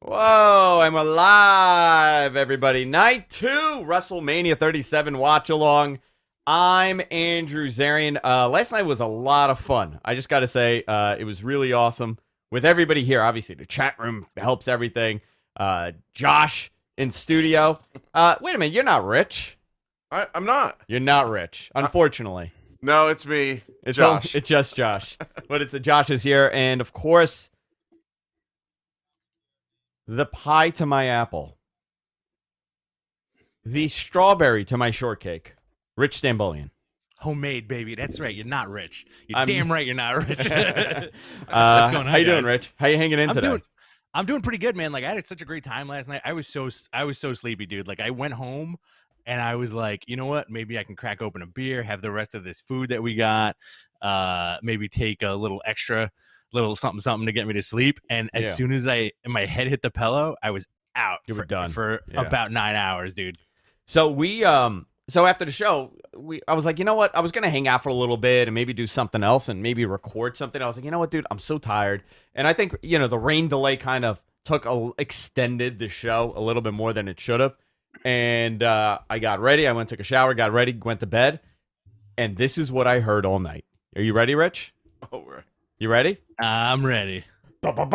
Whoa, I'm alive, everybody. Night 2, WrestleMania 37 watch along. I'm Andrew Zarian. Last night was a lot of fun. I just got to say, it was really awesome with everybody here. Obviously, the chat room helps everything. Josh in studio. Wait a minute, you're not rich. I'm not. You're not rich, unfortunately. No, it's me, It's Josh. it's just Josh. But Josh is here, and of course, the pie to my apple. The strawberry to my shortcake. Rich Stambolian. Homemade, baby. That's right. You're not rich. You're I'm- damn right you're not rich. What's going on, how you doing, guys? Rich? How you hanging in today? I'm doing pretty good, man. Like, I had such a great time last night. I was so sleepy, dude. Like, I went home and I was like, you know what? Maybe I can crack open a beer, have the rest of this food that we got, maybe take a little extra, little something to get me to sleep. And as soon as my head hit the pillow, I was out. You were done for about 9 hours, dude. So so after the show, I was like, you know what? I was gonna hang out for a little bit and maybe do something else and maybe record something. I was like, you know what, dude? I'm so tired. And I think, the rain delay kind of extended the show a little bit more than it should have. And I got ready. I went, took a shower, got ready, went to bed. And this is what I heard all night. Are you ready, Rich? Oh, right. You ready? I'm ready. Come on,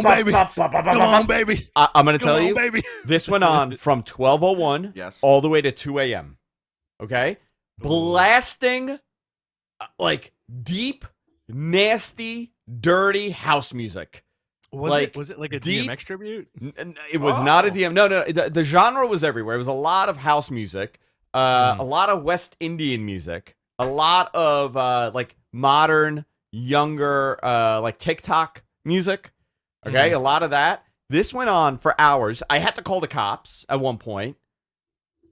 baby. Come on, baby. I'm going to tell Come on, you, baby. this went on from 12:01 Yes. all the way to 2 a.m. Okay? Blasting, like, deep, nasty, dirty house music. Was it like a deep- DMX tribute? It was not a DM. No. The genre was everywhere. It was a lot of house music, a lot of West Indian music, a lot of like modern, younger, like TikTok music. Okay, a lot of that. This went on for hours. I had to call the cops at one point.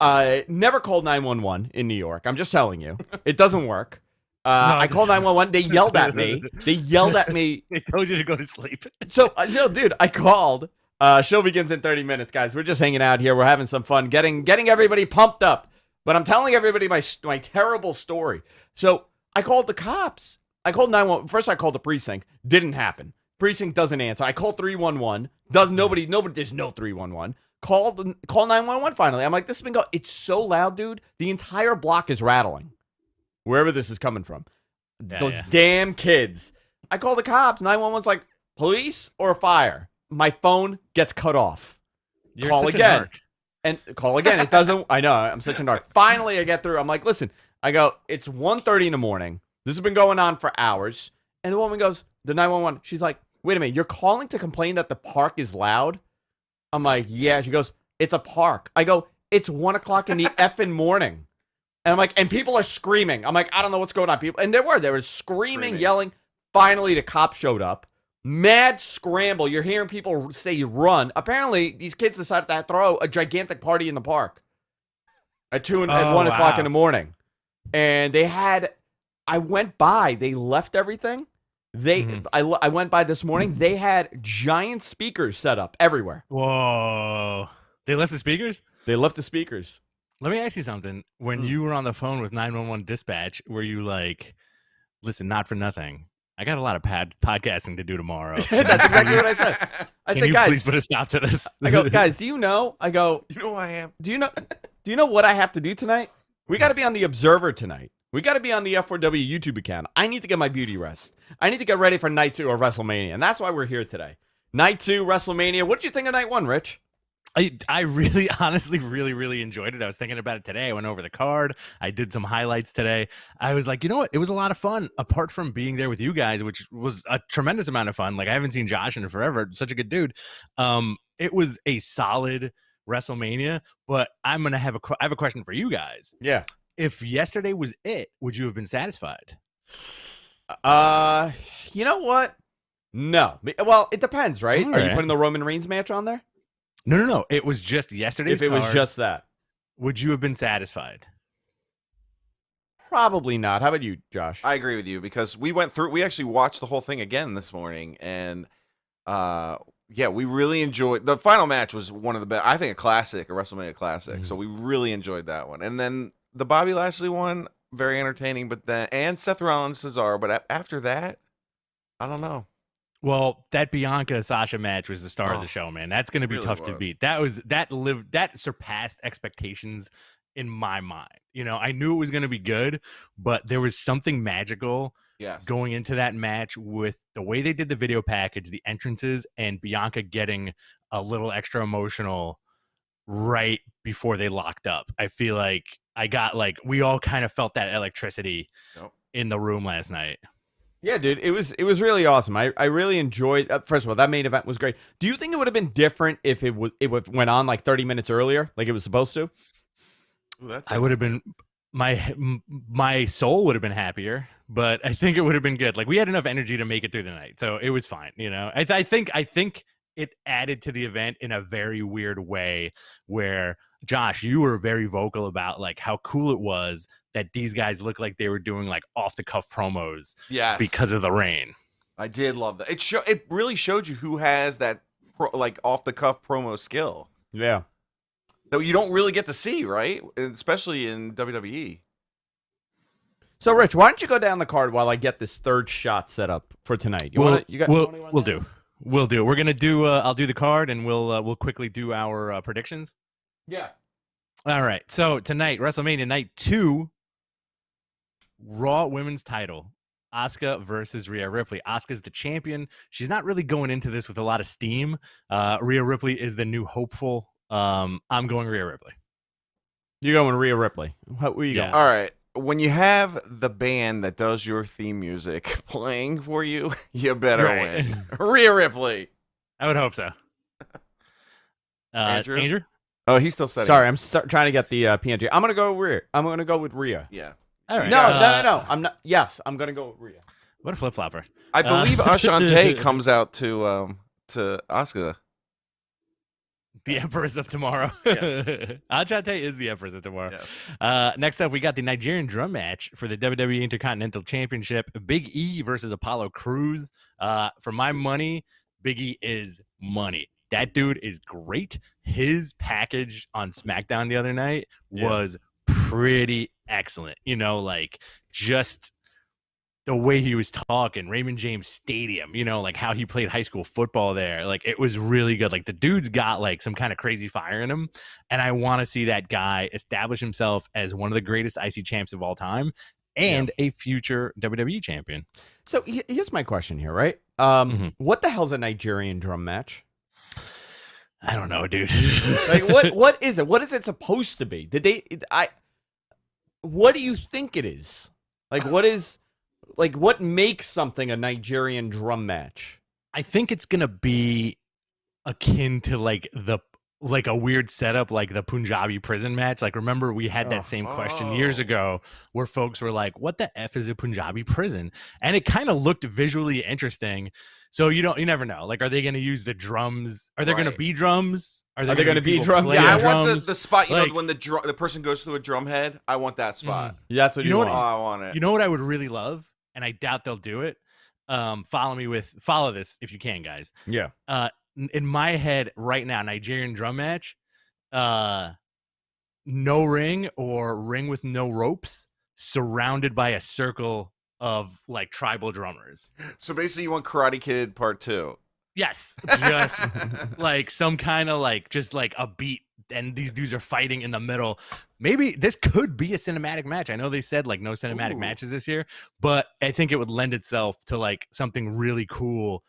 Never called 911 in New York. I'm just telling you, it doesn't work. I called 911. They yelled at me. They told you to go to sleep. So, dude, I called. Show begins in 30 minutes, guys. We're just hanging out here. We're having some fun, getting everybody pumped up. But I'm telling everybody my terrible story. So I called the cops. I called 911. First, I called the precinct. Didn't happen. Precinct doesn't answer. I called 311. Nobody. There's no 311. Call 911 finally. I'm like, this has been going. It's so loud, dude. The entire block is rattling. Wherever this is coming from. Those damn kids. I call the cops. 911's like, police or fire? My phone gets cut off. Call again. And call again. It doesn't. I know. I'm such a narc. Finally, I get through. I'm like, listen. I go, it's 1:30 in the morning. This has been going on for hours. And the woman goes, the 911, she's like, wait a minute. You're calling to complain that the park is loud? I'm like, yeah. She goes, it's a park. I go, it's 1 o'clock in the effing morning. And I'm like, and people are screaming. I'm like, I don't know what's going on, people. And they were screaming, yelling. Finally, the cops showed up. Mad scramble. You're hearing people say run. Apparently, these kids decided to throw a gigantic party in the park at 1 o'clock in the morning. And I went by. They left everything. I went by this morning. They had giant speakers set up everywhere. Whoa. They left the speakers? They left the speakers. Let me ask you something. When you were on the phone with 911 dispatch, were you like, listen, not for nothing. I got a lot of podcasting to do tomorrow. That's exactly what I said. I said, guys, please put a stop to this. I go, guys, do you know? I go, You know who I am? do you know what I have to do tonight? We got to be on the Observer tonight. We got to be on the F4W YouTube account. I need to get my beauty rest. I need to get ready for night 2 of WrestleMania. And that's why we're here today. Night 2, WrestleMania. What did you think of night 1, Rich? I really, honestly, really enjoyed it. I was thinking about it today. I went over the card. I did some highlights today. I was like, you know what? It was a lot of fun. Apart from being there with you guys, which was a tremendous amount of fun. Like, I haven't seen Josh in forever. Such a good dude. It was a solid WrestleMania. But I have a question for you guys. Yeah. If yesterday was it, would you have been satisfied? You know what? No. Well, it depends, right? All Are you right. putting the Roman Reigns match on there? No. It was just yesterday's If it was card, just that. would you have been satisfied? Probably not. How about you, Josh? I agree with you because we actually watched the whole thing again this morning, and we really enjoyed the final match. Was one of the best, I think, a WrestleMania classic. So we really enjoyed that one, and then the Bobby Lashley one, very entertaining. But then and Seth Rollins, Cesaro, but after that, I don't know. Well, that Bianca Sasha match was the star of the show, man. That's going to be really tough to was. beat. That surpassed expectations in my mind. You know, I knew it was going to be good, but there was something magical Yes. going into that match with the way they did the video package, the entrances, and Bianca getting a little extra emotional right before they locked up. I feel like we all kind of felt that electricity Yep. in the room last night. Yeah, dude, it was really awesome. I really enjoyed. First of all, that main event was great. Do you think it would have been different if it went on like 30 minutes earlier, like it was supposed to? Ooh, I would have been my soul would have been happier, but I think it would have been good. Like we had enough energy to make it through the night, so it was fine. You know, I think it added to the event in a very weird way. Where Josh, you were very vocal about like how cool it was that these guys looked like they were doing like off the cuff promos, Yes. because of the rain. I did love that. It really showed you who has that like off the cuff promo skill. Yeah. That you don't really get to see, right? Especially in WWE. So, Rich, why don't you go down the card while I get this third shot set up for tonight? We'll do. We're gonna do. I'll do the card, and we'll quickly do our predictions. Yeah. All right. So tonight, WrestleMania Night 2, Raw Women's Title, Asuka versus Rhea Ripley. Asuka's the champion. She's not really going into this with a lot of steam. Rhea Ripley is the new hopeful. I'm going Rhea Ripley. You're going Rhea Ripley. Where you going? All right. When you have the band that does your theme music playing for you, you better win. Rhea Ripley. I would hope so. Andrew? Oh, he's still setting. Sorry, I'm trying to get the PNG. I'm gonna go Rhea. I'm gonna go with Rhea. Yeah. All right. No. I'm not. Yes, I'm gonna go with Rhea. What a flip flopper. I believe Ashante comes out to Asuka. The Empress of Tomorrow. Yes. Ashante is the Empress of Tomorrow. Yes. Next up, we got the Nigerian drum match for the WWE Intercontinental Championship. Big E versus Apollo Crews. For my money, Big E is money. That dude is great. His package on SmackDown the other night was pretty excellent. You know, like just the way he was talking, Raymond James Stadium, you know, like how he played high school football there. Like it was really good. Like the dude's got like some kind of crazy fire in him. And I want to see that guy establish himself as one of the greatest IC champs of all time and a future WWE champion. So here's my question here, right? What the hell's a Nigerian drum match? I don't know, dude. Like what is it? What is it supposed to be? What do you think it is? Like what makes something a Nigerian drum match? I think it's gonna be akin to like a weird setup like the Punjabi prison match. Like remember we had that same question years ago where folks were like, what the F is a Punjabi prison? And it kind of looked visually interesting. So you never know. Like, are they going to use the drums? Are there going to be drums? Are there going to be drums? Yeah, I want the spot. You know, when the person goes through a drum head, I want that spot. Yeah, that's what you want. I want it. You know what I would really love, and I doubt they'll do it. Follow this if you can, guys. Yeah. In my head right now, Nigerian drum match, no ring or ring with no ropes, surrounded by a circle of like tribal drummers. So basically you want Karate Kid Part 2. Yes. Just like some kind of like just like a beat and these dudes are fighting in the middle. Maybe this could be a cinematic match. I know they said like no cinematic matches this year, but I think it would lend itself to like something really cool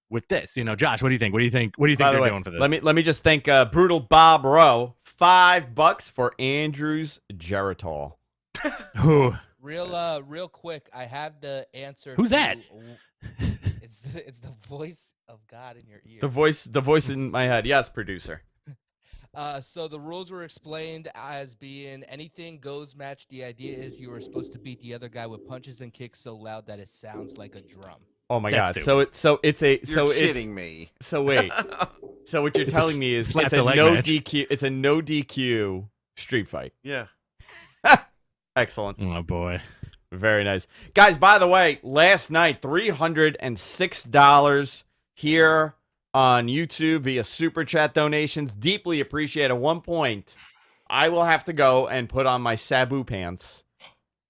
with this. You know, Josh, what do you think? What do you think they're doing for this? Let me just thank Brutal Bob Rowe. $5 for Andrew's Geritol. Real quick, I have the answer. Who's that? It's the voice of God in your ear. The voice in my head. Yes, producer. So the rules were explained as being anything goes match. The idea is you were supposed to beat the other guy with punches and kicks so loud that it sounds like a drum. Oh my That's God! Stupid. You're kidding me. So wait. So what you're telling me is it's a no DQ. It's a no DQ street fight. Yeah. Excellent. Oh boy. Very nice. Guys, by the way, last night, $306 here on YouTube via Super Chat donations. Deeply appreciate. At one point, I will have to go and put on my Sabu pants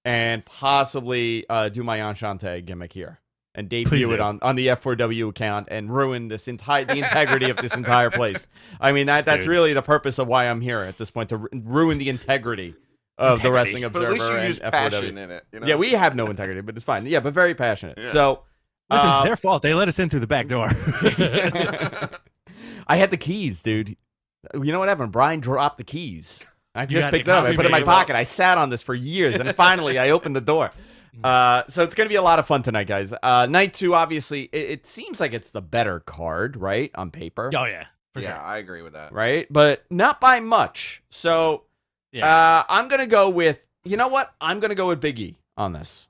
and possibly do my Enchante gimmick here and debut it on the F4W account and ruin the integrity of this entire place. I mean, that's really the purpose of why I'm here at this point, to ruin the integrity of the Wrestling Observer. But at least you and use F4W. passion in it. You know? Yeah, we have no integrity, but it's fine. Yeah, but very passionate. Yeah. So, Listen, it's their fault. They let us in through the back door. I had the keys, dude. You know what happened? Brian dropped the keys. I You just got picked the it up. I put it in my copy, pocket. I sat on this for years, and finally I opened the door. So it's going to be a lot of fun tonight, guys. Night 2, obviously, it seems like it's the better card, right, on paper. Oh, yeah. For Yeah, sure. I agree with that. Right? But not by much. So I'm going to go with, you know what? I'm going to go with Big E on this.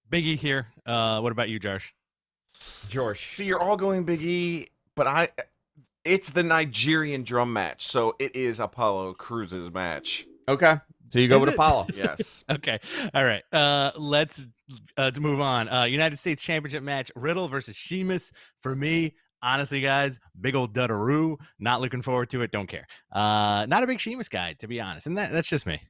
Big E here. What about you, Josh? George. See, you're all going Big E, but it's the Nigerian drum match, so it is Apollo Cruz's match. Okay. So you go Is with it? Apollo. Yes. Okay. All right. Let's to move on. United States Championship match: Riddle versus Sheamus. For me, honestly, guys, big old duddaroo. Not looking forward to it. Don't care. Not a big Sheamus guy, to be honest, and that's just me.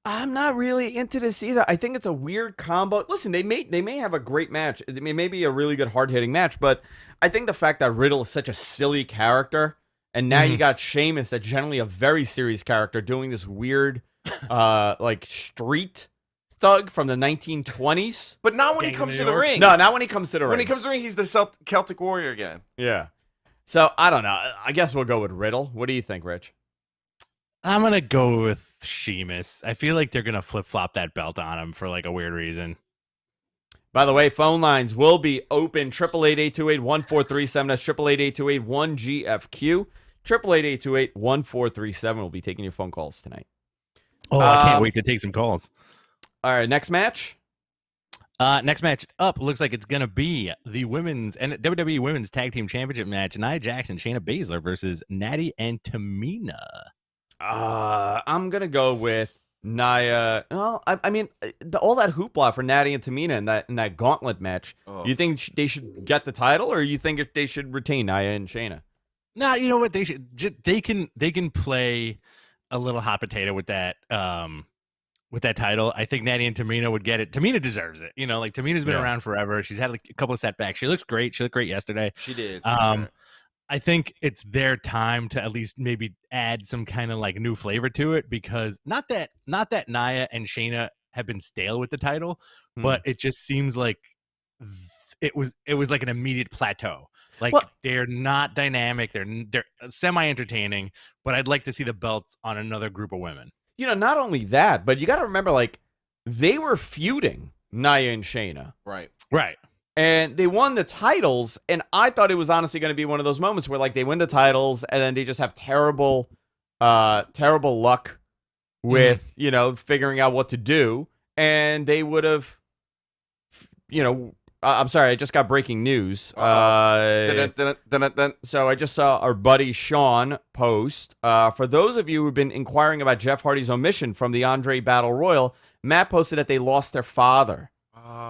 I'm not really into this either. I think it's a weird combo. Listen, they may have a great match. It may be a really good hard-hitting match, but I think the fact that Riddle is such a silly character, and now you got Sheamus, that's generally a very serious character, doing this weird, like street thug from the 1920s. But not when he Gang of comes New to the York? ring. No, not when he comes to the ring. When he comes to the ring, he's the Celtic Warrior again. Yeah. So I don't know. I guess we'll go with Riddle. What do you think, Rich? I'm gonna go with Sheamus. I feel like they're gonna flip flop that belt on him for like a weird reason. By the way, phone lines will be open. 888-828-1437. That's 888-828-1GFQ. 888-828-1437. We'll be taking your phone calls tonight. Oh, I can't wait to take some calls. All right, next match. Next match up looks like it's gonna be the women's and WWE Women's Tag Team Championship match: Nia Jax and Shayna Baszler versus Natty and Tamina. I'm gonna go with Nia. Well, I mean, all that hoopla for Natty and Tamina in that gauntlet match. Oh. You think they should get the title, or you think they should retain Nia and Shayna? No, you know what? They should. They can play a little hot potato with that. With that title, I think Natty and Tamina would get it. Tamina deserves it. You know, like Tamina's been around forever. She's had like a couple of setbacks. She looks great. She looked great yesterday. She did. I think it's their time to at least maybe add some kind of like new flavor to it, because not that Nia and Shayna have been stale with the title, but it just seems like it was like an immediate plateau. Like they're not dynamic, they're semi entertaining, but I'd like to see the belts on another group of women. You know, not only that, but you got to remember, like, they were feuding, Nia and Shayna. Right. And they won the titles, and I thought it was honestly going to be one of those moments where, like, they win the titles, and then they just have terrible luck with, you know, figuring out what to do, and they would have, you know, I'm sorry, I just got breaking news. So I just saw our buddy Sean post. For those of you who've been inquiring about Jeff Hardy's omission from the Andre Battle Royal, Matt posted that they lost their father.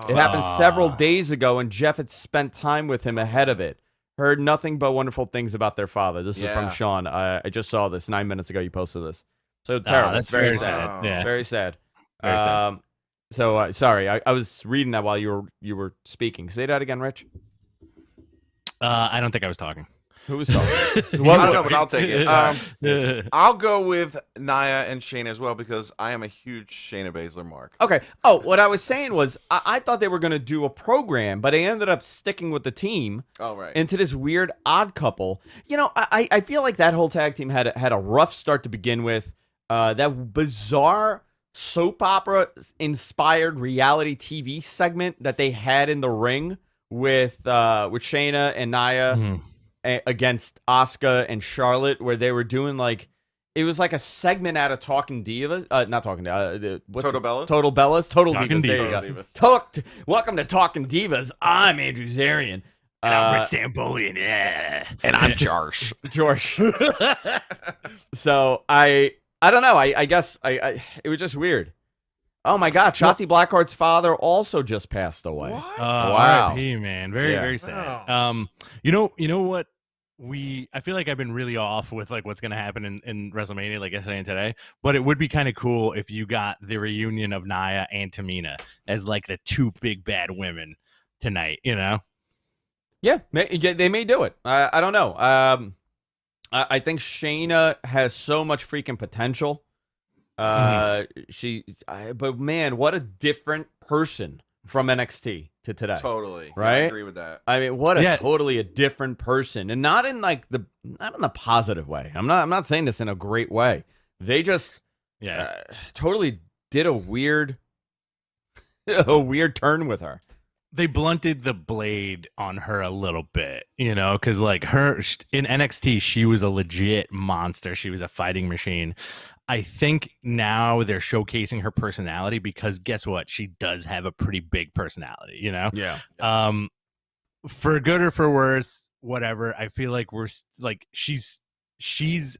It happened several days ago, and Jeff had spent time with him ahead of it. Heard nothing but wonderful things about their father. This is from Sean. I just saw this 9 minutes ago. You posted this. So terrible. That's very sad. sad. Yeah. Very sad. Very sad. So sorry, I was reading that while you were speaking. Say that again, Rich. I don't think I was talking. Who was talking? I don't know, but I'll take it. I'll go with Nia and Shayna as well, because I am a huge Shayna Baszler mark. Okay. Oh, what I was saying was I thought they were going to do a program, but they ended up sticking with the team. Oh, right. Into this weird odd couple. You know, I feel like that whole tag team had a rough start to begin with. That bizarre soap opera inspired reality TV segment that they had in the ring with Shayna and Nia against Asuka and Charlotte, where they were doing like, it was like a segment out of Talking Divas, not Talking Divas, Total Bellas? Total Bellas, Total Talking Divas. There you Divas. go. Welcome to Talking Divas. I'm Andrew Zarian. And I'm Rich Sambolian, yeah. And I'm Josh. George. So I don't know. I guess it was just weird. Oh my God, Shotzi Blackheart's father also just passed away. What? Wow. R.I.P. man, very Yeah. very sad. Wow. You know what I feel like I've been really off with like what's gonna happen in WrestleMania like yesterday and today, but it would be kind of cool if you got the reunion of Nia and Tamina as like the two big bad women tonight, you know? Yeah, they may do it. I don't know. I think Shayna has so much freaking potential. But man, what a different person from NXT to today. Totally. Right? Yeah, I agree with that. I mean, what a totally a different person, and not in like not in the positive way. I'm not saying this in a great way. They just totally did a weird turn with her. They blunted the blade on her a little bit, you know, because like her in NXT, she was a legit monster. She was a fighting machine. I think now they're showcasing her personality because guess what? She does have a pretty big personality, you know? Yeah. For good or for worse, whatever. I feel like she's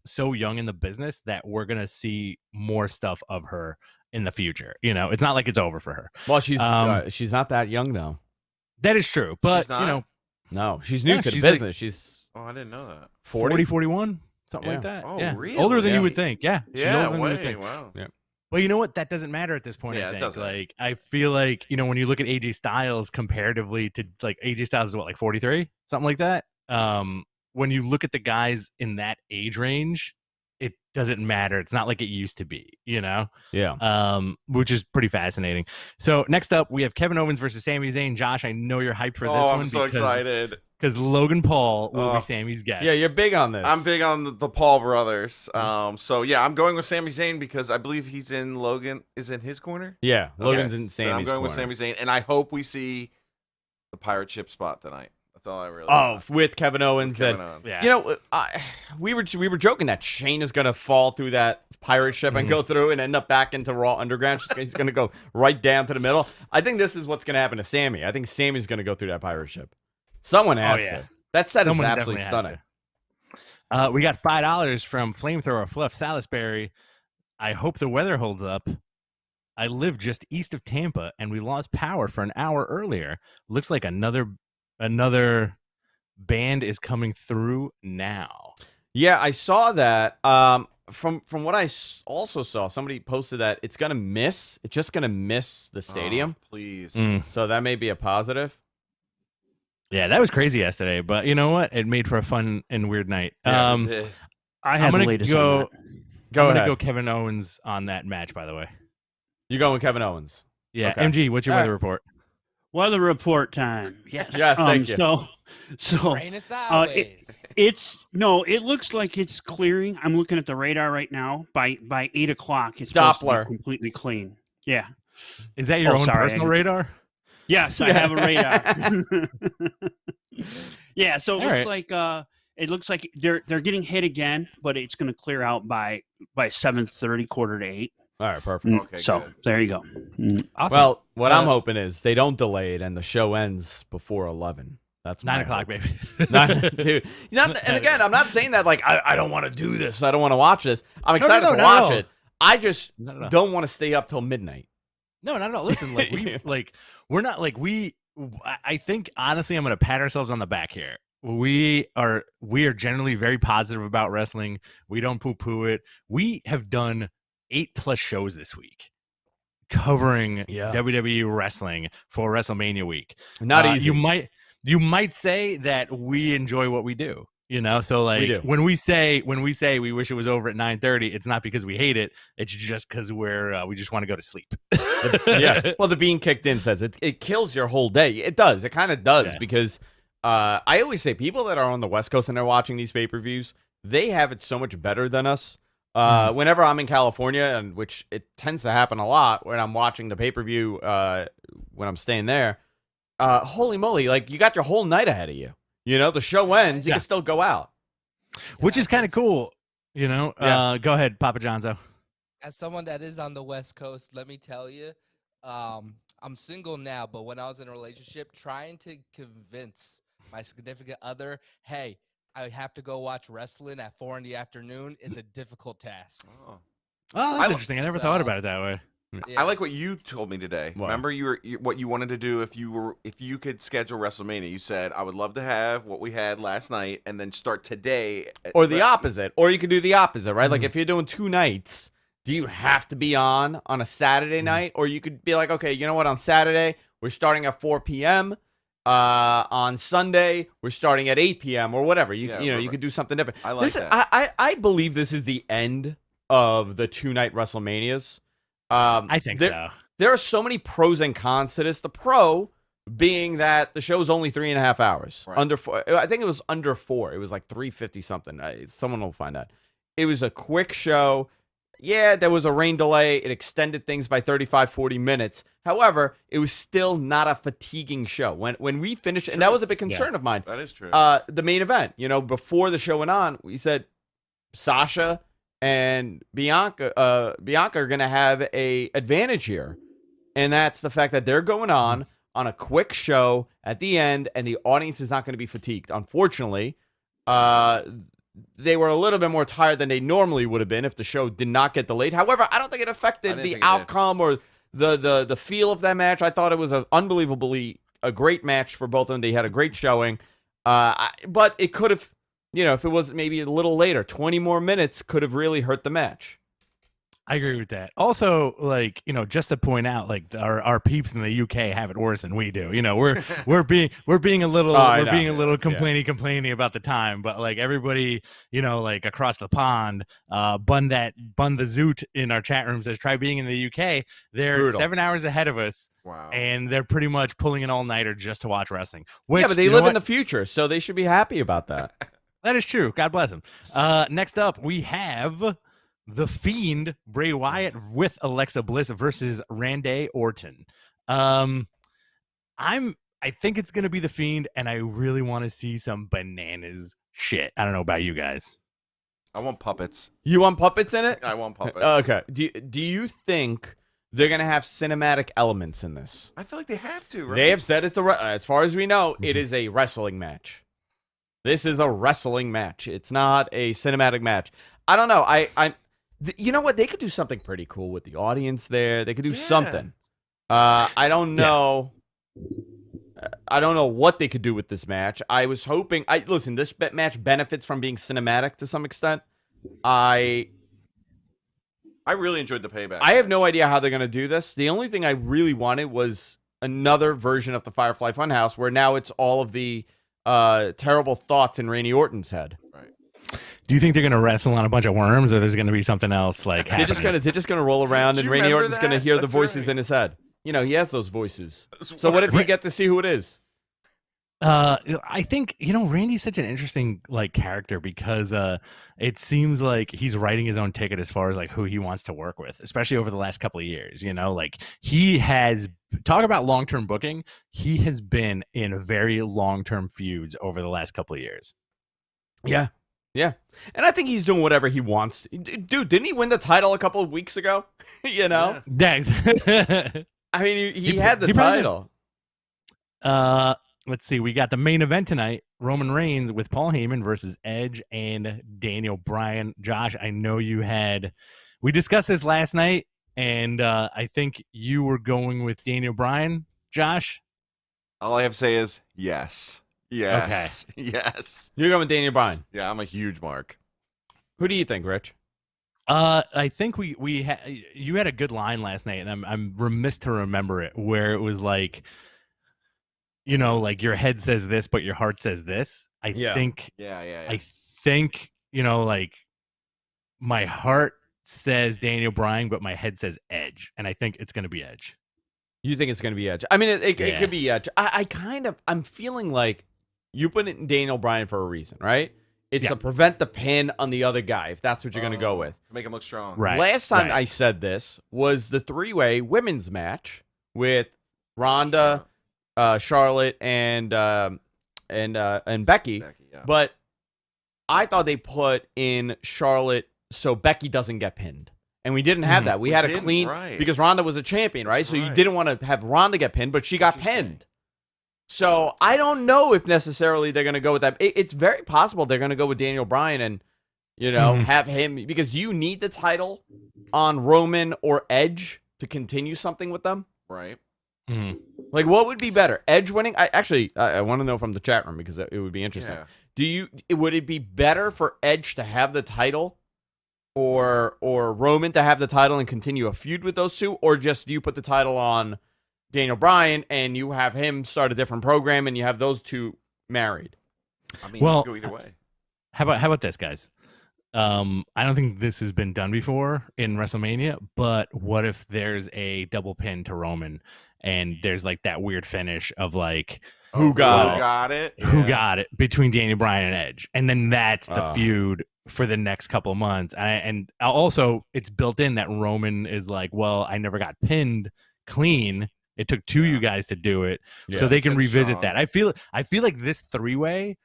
so young in the business that we're going to see more stuff of her in the future. You know, it's not like it's over for her. Well, she's not that young though. That is true, but you know, no, she's new to the she's business. Like, she's I didn't know that. 40, 41, something like that. Oh, yeah. really? Older than you would think. Yeah, she's Yeah, older than you would think. wow. Yeah. But you know what? That doesn't matter at this point. Yeah, I it think. doesn't. Like, I feel like when you look at AJ Styles comparatively to like AJ Styles is what, like 43, something like that. When you look at the guys in that age range, it doesn't matter. It's not like it used to be, you know? Yeah. Which is pretty fascinating. So next up, we have Kevin Owens versus Sami Zayn. Josh, I know you're hyped for this one. I'm so excited. Because Logan Paul will be Sami's guest. Yeah, you're big on this. I'm big on the Paul brothers. So yeah, I'm going with Sami Zayn because I believe he's in Logan is in his corner. Yeah, Logan's in Then Sami's I'm going with corner. Sami Zayn, and I hope we see the pirate ship spot tonight. That's all I really. want. With Kevin Owens. Kevin Owens. Yeah. You know, we were joking that Shane is gonna fall through that pirate ship and go through and end up back into Raw Underground. He's gonna go right down to the middle. I think this is what's gonna happen to Sami. I think Sami's gonna go through that pirate ship. Someone has to. That set is absolutely stunning. We got $5 from Flamethrower Fluff Salisbury. I hope the weather holds up. I live just east of Tampa, and we lost power for an hour earlier. Looks like another band is coming through now. Yeah, I saw that. From what I also saw, somebody posted that it's just gonna miss the stadium. Oh, please. So that may be a positive. Yeah, that was crazy yesterday, but you know what? It made for a fun and weird night. Yeah, I have the latest on that. I'm gonna go Kevin Owens on that match, by the way. You going with Kevin Owens? Yeah, Okay. MG, what's your weather report? Weather report time. Yes. Yes, thank you. So Rain is sideways. it looks like it's clearing. I'm looking at the radar right now. By 8 o'clock, it's supposed to Doppler. be completely clean. Yeah. Is that your own sorry, personal radar? Yes, I have a radar. Yeah, so it All looks like they're getting hit again, but it's going to clear out by 7:30, quarter to 8. All right, perfect. Okay, So good. there you go. Awesome. Well, what I'm hoping is they don't delay it and the show ends before 11. That's 9 my o'clock, hope. baby. Dude. And again, I'm not saying that like I don't want to do this. I don't want to watch this. I'm excited no, to not at watch all. it. I just No. don't want to stay up till midnight. No, not at all. Listen, we're not like I think honestly, I'm going to pat ourselves on the back here. We are generally very positive about wrestling. We don't poo-poo it. We have done 8+ shows this week covering WWE wrestling for WrestleMania week. Not easy. You might say that we enjoy what we do. You know, so like do. when we say we wish it was over at 9:30, it's not because we hate it. It's just because we just want to go to sleep. Yeah. Well, the being kicked in says it kills your whole day. It does. It kind of does because I always say people that are on the West Coast and they're watching these pay-per-views, they have it so much better than us. Whenever I'm in California, and which it tends to happen a lot when I'm watching the pay-per-view when I'm staying there, holy moly, like you got your whole night ahead of you. You know, the show ends, you can still go out. Which is kind of cool, you know. Go ahead, Papa Johnzo. As someone that is on the West Coast, let me tell you, I'm single now, but when I was in a relationship, trying to convince my significant other, hey, I have to go watch wrestling at 4 in the afternoon is a difficult task. Oh, that's interesting. I never thought about it that way. I like what you told me today. What? Remember what you wanted to do if you could schedule WrestleMania. You said I would love to have what we had last night and then start today. Or the opposite. Or you could do the opposite, right? Like if you're doing 2 nights, do you have to be on a Saturday night? Or you could be like, okay, you know what? On Saturday, we're starting at 4 p.m. On Sunday, we're starting at 8 p.m. or whatever. You could do something different. I like that. I believe this is the end of the 2-night WrestleManias. I think so. There are so many pros and cons to this. The pro being that the show's only 3.5 hours. Right. Under 4. I think it was under 4. It was like 350 something. Someone will find out. It was a quick show. Yeah, there was a rain delay. It extended things by 35, 40 minutes. However, it was still not a fatiguing show. When we finished, and that was a big concern of mine. That is true. The main event, before the show went on, we said Sasha and Bianca are going to have a advantage here. And that's the fact that they're going on a quick show at the end, and the audience is not going to be fatigued. Unfortunately, they were a little bit more tired than they normally would have been if the show did not get delayed. However, I don't think it affected the outcome or the feel of that match. I thought it was unbelievably a great match for both of them. They had a great showing. But it could have, if it was maybe a little later, 20 more minutes could have really hurt the match. I agree with that. Also, just to point out, our peeps in the UK have it worse than we do. We're being a little complaining about the time, but everybody, across the pond, Bun the Zoot in our chat room says try being in the UK. They're Brutal. 7 hours ahead of us. Wow. And they're pretty much pulling an all-nighter just to watch wrestling. Which, yeah, but they live in the future, so they should be happy about that. That is true. God bless them. Next up, we have The Fiend, Bray Wyatt with Alexa Bliss versus Randy Orton. I think it's going to be The Fiend, and I really want to see some bananas shit. I don't know about you guys. I want puppets. You want puppets in it? I want puppets. Okay. Do you think they're going to have cinematic elements in this? I feel like they have to, right? They have said as far as we know, it is a wrestling match. This is a wrestling match. It's not a cinematic match. I don't know. You know what? They could do something pretty cool with the audience there. They could do something. I don't know. I don't know what they could do with this match. I was hoping. Listen, this match benefits from being cinematic to some extent. I really enjoyed the payback. I have no idea how they're going to do this. The only thing I really wanted was another version of the Firefly Funhouse where now it's all of the terrible thoughts in Randy Orton's head. Do you think they're going to wrestle on a bunch of worms, or there's going to be something else They're just gonna roll around, and Randy Orton's going to hear the voices right. in his head. He has those voices. So what if you get to see who it is? I think Randy's such an interesting character because it seems like he's writing his own ticket as far as who he wants to work with, especially over the last couple of years. He has talk about long-term booking. He has been in very long-term feuds over the last couple of years. Yeah, and I think he's doing whatever he wants. Dude, didn't he win the title a couple of weeks ago? Yeah. I mean, he had the title. Let's see. We got the main event tonight. Roman Reigns with Paul Heyman versus Edge and Daniel Bryan. Josh, I know we discussed this last night, and I think you were going with Daniel Bryan, Josh. All I have to say is yes. Yes. Okay. Yes. You're going with Daniel Bryan. Yeah, I'm a huge mark. Who do you think, Rich? I think you had a good line last night, and I'm remiss to remember it, where it was your head says this, but your heart says this. I think my heart says Daniel Bryan, but my head says Edge, and I think it's going to be Edge. You think it's going to be Edge? I mean, it could be Edge. I'm feeling like you put it in Daniel Bryan for a reason, right? It's to prevent the pin on the other guy, if that's what you're going to go with. To make him look strong. Right. Last time I said this was the 3-way women's match with Ronda, Charlotte, and Becky. But I thought they put in Charlotte so Becky doesn't get pinned. And we didn't have that. We had a clean because Ronda was a champion, right? So you didn't want to have Ronda get pinned, but she got pinned. So I don't know if necessarily they're going to go with that. It's very possible they're going to go with Daniel Bryan and, have him because you need the title on Roman or Edge to continue something with them? Right. Mhm. Like, what would be better? Edge winning? I want to know from the chat room because it would be interesting. Yeah. Would it be better for Edge to have the title or Roman to have the title and continue a feud with those two, or just you put the title on Daniel Bryan and you have him start a different program and you have those two married? I mean, Well, you can go either way. How about this, guys? I don't think this has been done before in WrestleMania, but what if there's a double pin to Roman and there's like that weird finish of like Who got it? Got it? who Yeah. got it between Daniel Bryan and Edge, and then that's the Oh. feud for the next couple of months. And also it's built in that Roman is like, well, I never got pinned clean. It took two of you guys to do it, so they can Keeps him revisit strong. that. I feel like this three-way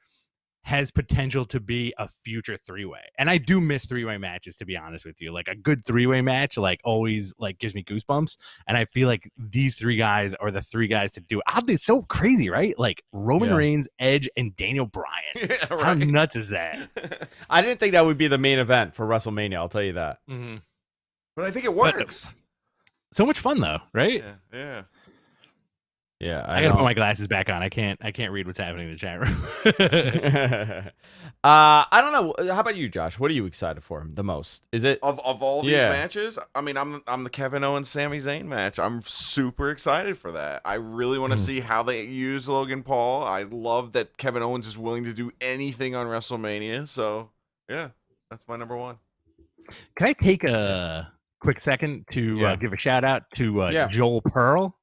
has potential to be a future three-way, and I do miss three-way matches, to be honest with you. Like a good three-way match, like always, like gives me goosebumps. And I feel like these three guys are the three guys to do it. It's so crazy, right? Like Roman Yeah. Reigns, Edge, and Daniel Bryan. Yeah, How right. nuts is that? I didn't think that would be the main event for WrestleMania. I'll tell you that. Mm-hmm. But I think it works. So much fun, though, right? Yeah. Yeah, I gotta put my glasses back on. I can't read what's happening in the chat room. I don't know. How about you, Josh? What are you excited for the most? Is it? Of all these Yeah. matches, I mean, I'm the Kevin Owens Sami Zayn match. I'm super excited for that. I really want to see how they use Logan Paul. I love that Kevin Owens is willing to do anything on WrestleMania. So yeah, that's my number one. Can I take a quick second to Yeah. give a shout out to Yeah. Joel Pearl,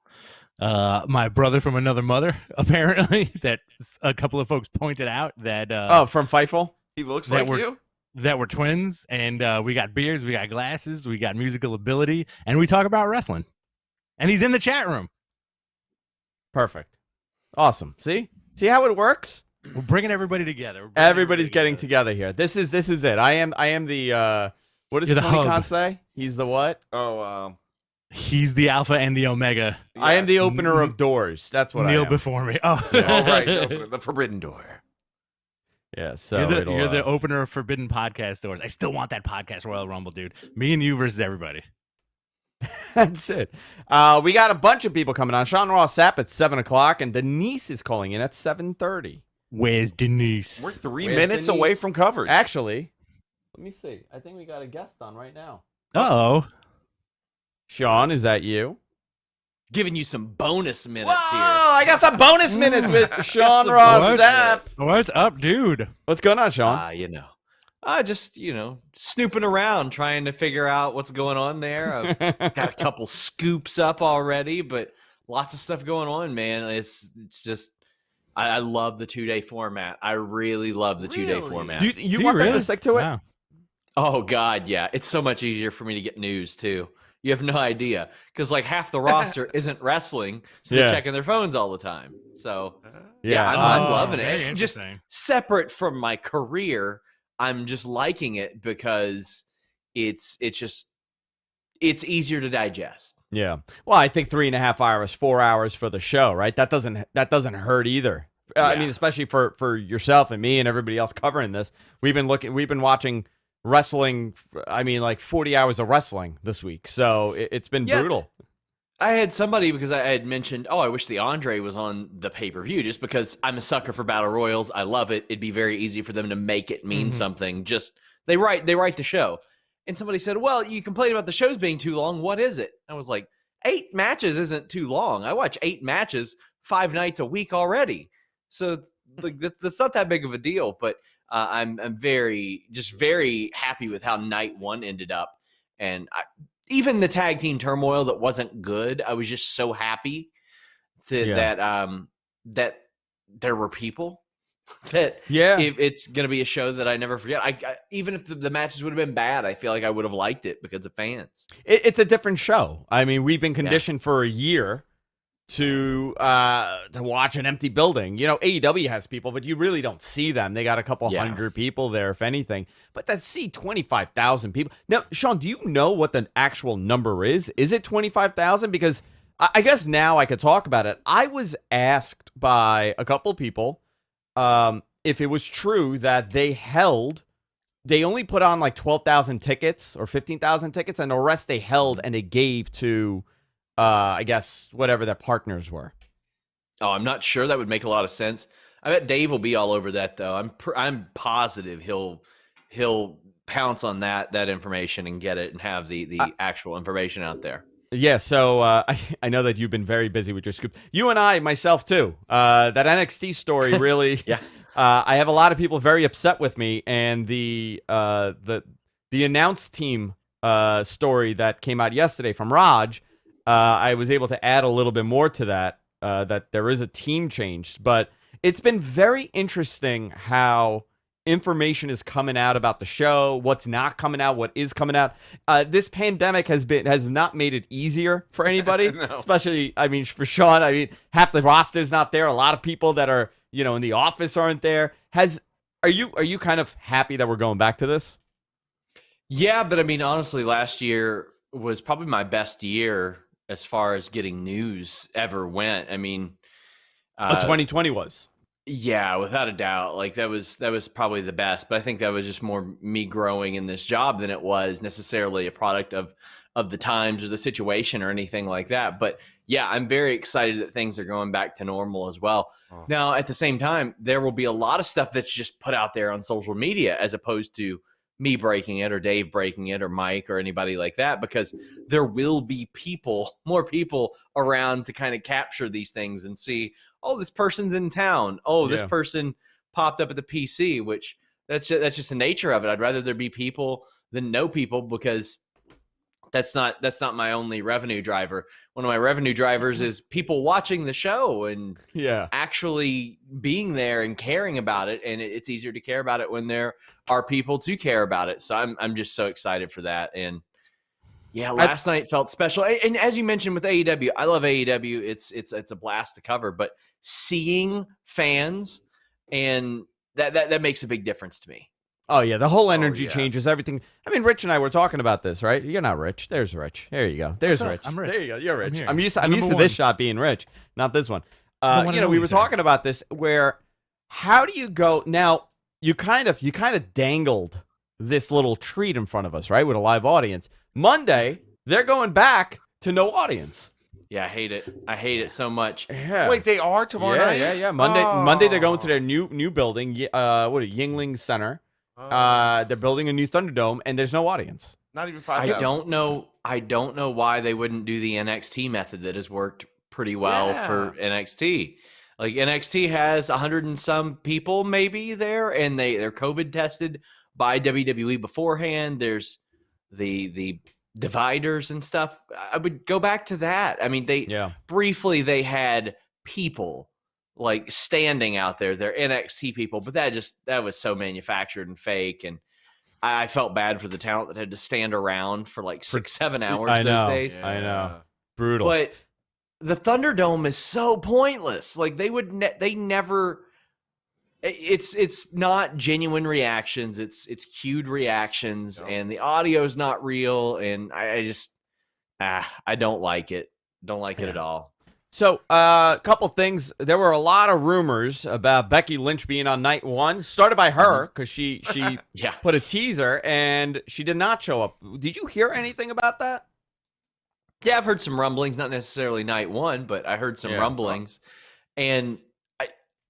my brother from another mother, apparently, that a couple of folks pointed out that From Fightful? He looks That like were- you. that we're twins, and we got beards, we got glasses, we got musical ability, and we talk about wrestling. And he's in the chat room. Perfect. Awesome. See how it works? We're bringing everybody together. Everybody's getting together here. This is it. I am the what does You're the Tony hub. Khan say? He's the what? Oh, He's the alpha and the omega. I am the yes. opener of doors. That's what I Kneel am. before me. Oh, Yeah. All right, the forbidden door. Yeah, so you're the opener of forbidden podcast doors. I still want that podcast Royal Rumble, dude. Me and you versus everybody. That's it. We got a bunch of people coming on. Sean Ross Sapp at 7:00, and Denise is calling in at 7:30. Where's Denise? We're 3 Where's minutes Denise? away from coverage. Actually, let me see. I think we got a guest on right now. Uh-oh. Sean, is that you? Giving you some bonus minutes Whoa! here. I got some bonus minutes with Sean some Ross bonus Sapp. What's up, dude? What's going on, Sean? Just, snooping around, trying to figure out what's going on there. I've got a couple scoops up already, but lots of stuff going on, man. It's just, I love the 2-day format. I really love the 2-day Really? format. you Do want them really? to stick to it? Wow. Oh, God, yeah. It's so much easier for me to get news, too. You have no idea. Because, like, half the roster isn't wrestling, so they're Yeah. checking their phones all the time. So, Yeah, I'm Oh, loving very it. Just interesting. separate from my career, I'm just liking it because it's easier to digest. Yeah. Well, I think 3.5 hours, 4 hours for the show, right? That doesn't hurt either. I Yeah. mean, especially for yourself and me and everybody else covering this. We've been watching wrestling. I mean, like 40 hours of wrestling this week, so it's been Yeah. brutal. I had somebody because I had mentioned, I wish the Andre was on the pay-per-view just because I'm a sucker for battle royals. I love it. It'd be very easy for them to make it mean something. Just they write the show. And somebody said, well, you complain about the shows being too long. What is it? I was like, 8 matches isn't too long. I watch 8 matches 5 nights a week already. So like that's not that big of a deal, but I'm very happy with how night 1 ended up. And even the tag team turmoil that wasn't good, I was just so happy that there were people that it's going to be a show that I never forget. I even if the matches would have been bad, I feel like I would have liked it because of fans. It's a different show. I mean, we've been conditioned for a year to watch an empty building. You know, AEW has people, but you really don't see them. They got a couple hundred people there, if anything. But to see 25,000 people. Now, Sean, do you know what the actual number is? Is it 25,000? Because I guess now I could talk about it. I was asked by a couple people if it was true that they held they only put on like 12,000 tickets or 15,000 tickets, and the rest they held and they gave to, I guess, whatever their partners were. Oh, I'm not sure. That would make a lot of sense. I bet Dave will be all over that, though. I'm positive he'll pounce on that information and get it and have the actual information out there. Yeah, so I know that you've been very busy with your scoop. You and I, myself too. That NXT story really. Yeah. I have a lot of people very upset with me, and the announce team story that came out yesterday from Raj. I was able to add a little bit more to that. That there is a team change, but it's been very interesting how information is coming out about the show, what's not coming out, what is coming out. This pandemic has not made it easier for anybody, No. especially, I mean, for Sean. I mean, half the roster's not there. A lot of people that are, in the office aren't there. Are you kind of happy that we're going back to this? Yeah, but I mean, honestly, last year was probably my best year as far as getting news ever went. I mean, 2020 was. Yeah, without a doubt. Like that was probably the best, but I think that was just more me growing in this job than it was necessarily a product of the times or the situation or anything like that. But yeah, I'm very excited that things are going back to normal as well. Oh. Now, at the same time, there will be a lot of stuff that's just put out there on social media as opposed to me breaking it or Dave breaking it or Mike or anybody like that, because there will be more people around to kind of capture these things and see, oh, this person's in town. Oh, this person popped up at the PC, which that's just the nature of it. I'd rather there be people than no people, because that's not my only revenue driver. One of my revenue drivers is people watching the show and actually being there and caring about it. And it's easier to care about it when there are people to care about it. So I'm just so excited for that. And yeah, last night felt special. And as you mentioned with AEW, I love AEW. It's a blast to cover, but seeing fans and that makes a big difference to me. Oh, yeah. The whole energy changes everything. I mean, Rich and I were talking about this, right? You're not Rich. There's Rich. There you go. There's Rich. I'm Rich. There you go. You're Rich. I'm I'm used to this shot being Rich, not this one. We were talking about this where how do you go now? You kind of dangled this little treat in front of us, right? With a live audience. Monday, they're going back to no audience. Yeah, I hate it. I hate it so much. Yeah. Wait, they are tomorrow night? Yeah. Monday they're going to their new building, Yingling Center. They're building a new Thunderdome, and there's no audience. Not even 5,000. I don't know why they wouldn't do the NXT method that has worked pretty well for NXT. Like NXT has 100 and some people maybe there, and they're COVID tested by WWE beforehand. There's the dividers and stuff. I would go back to that. I mean, briefly they had people like standing out there. They're NXT people, but that was so manufactured and fake. And I felt bad for the talent that had to stand around for like 6-7 hours those days. I know. Brutal. But the Thunderdome is so pointless. Like they never. It's not genuine reactions. It's cued reactions, and the audio is not real. And I just I don't like it. Don't like it at all. So, a couple things. There were a lot of rumors about Becky Lynch being on night one. Started by her because she put a teaser, and she did not show up. Did you hear anything about that? Yeah, I've heard some rumblings. Not necessarily night one, but I heard some rumblings, and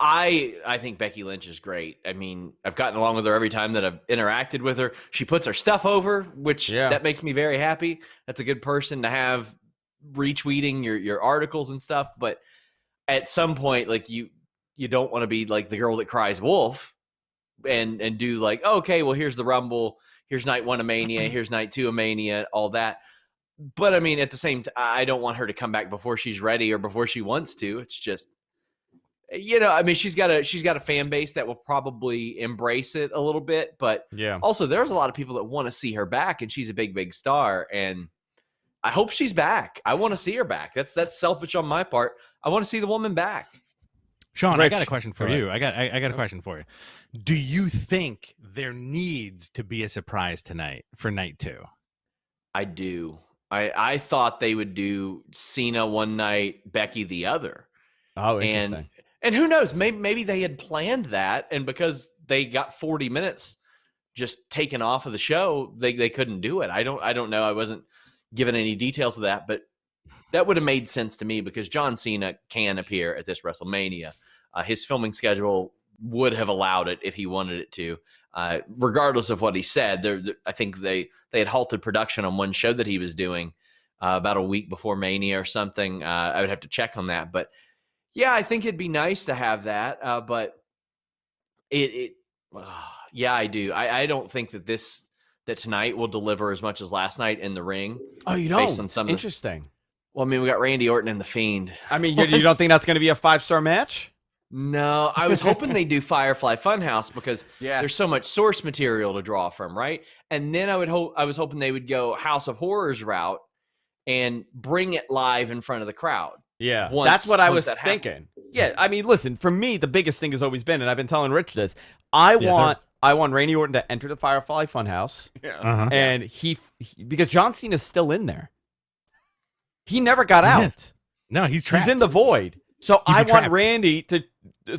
I think Becky Lynch is great. I mean, I've gotten along with her every time that I've interacted with her. She puts her stuff over, which that makes me very happy. That's a good person to have retweeting your articles and stuff. But at some point, like you don't want to be like the girl that cries wolf and do like, oh, okay, well, here's the Rumble. Here's night one of Mania. Here's night two of Mania, all that. But I mean, at the same time, I don't want her to come back before she's ready or before she wants to. It's just, I mean, she's got a fan base that will probably embrace it a little bit, but also there's a lot of people that want to see her back, and she's a big star, and I hope she's back. I want to see her back. That's selfish on my part. I want to see the woman back. Sean, Rich, I got a question for you. I got a question for you. Do you think there needs to be a surprise tonight for night two? I do. I thought they would do Cena one night, Becky the other. Oh, interesting. And who knows? Maybe they had planned that, and because they got 40 minutes just taken off of the show, they couldn't do it. I don't know. I wasn't given any details of that, but that would have made sense to me because John Cena can appear at this WrestleMania. His filming schedule would have allowed it if he wanted it to. Regardless of what he said, I think they had halted production on one show that he was doing about a week before Mania or something. I would have to check on that, but yeah, I think it'd be nice to have that. But yeah, I do. I don't think that tonight will deliver as much as last night in the ring. Oh, you based don't? on some Interesting. Well, I mean, we got Randy Orton and The Fiend. I mean, you don't think that's going to be a 5-star match? No, I was hoping they do Firefly Funhouse because Yeah. there's so much source material to draw from, right? And then I was hoping they would go House of Horrors route and bring it live in front of the crowd. Yeah, Once- that's what I once was that thinking. Yeah, I mean, listen, for me, the biggest thing has always been, and I've been telling Rich this, I want Randy Orton to enter the Firefly Funhouse, Yeah. and he because John Cena's still in there. He never got out. Yes. No, he's trapped. He's in the void. So He'd be I want trapped. Randy to,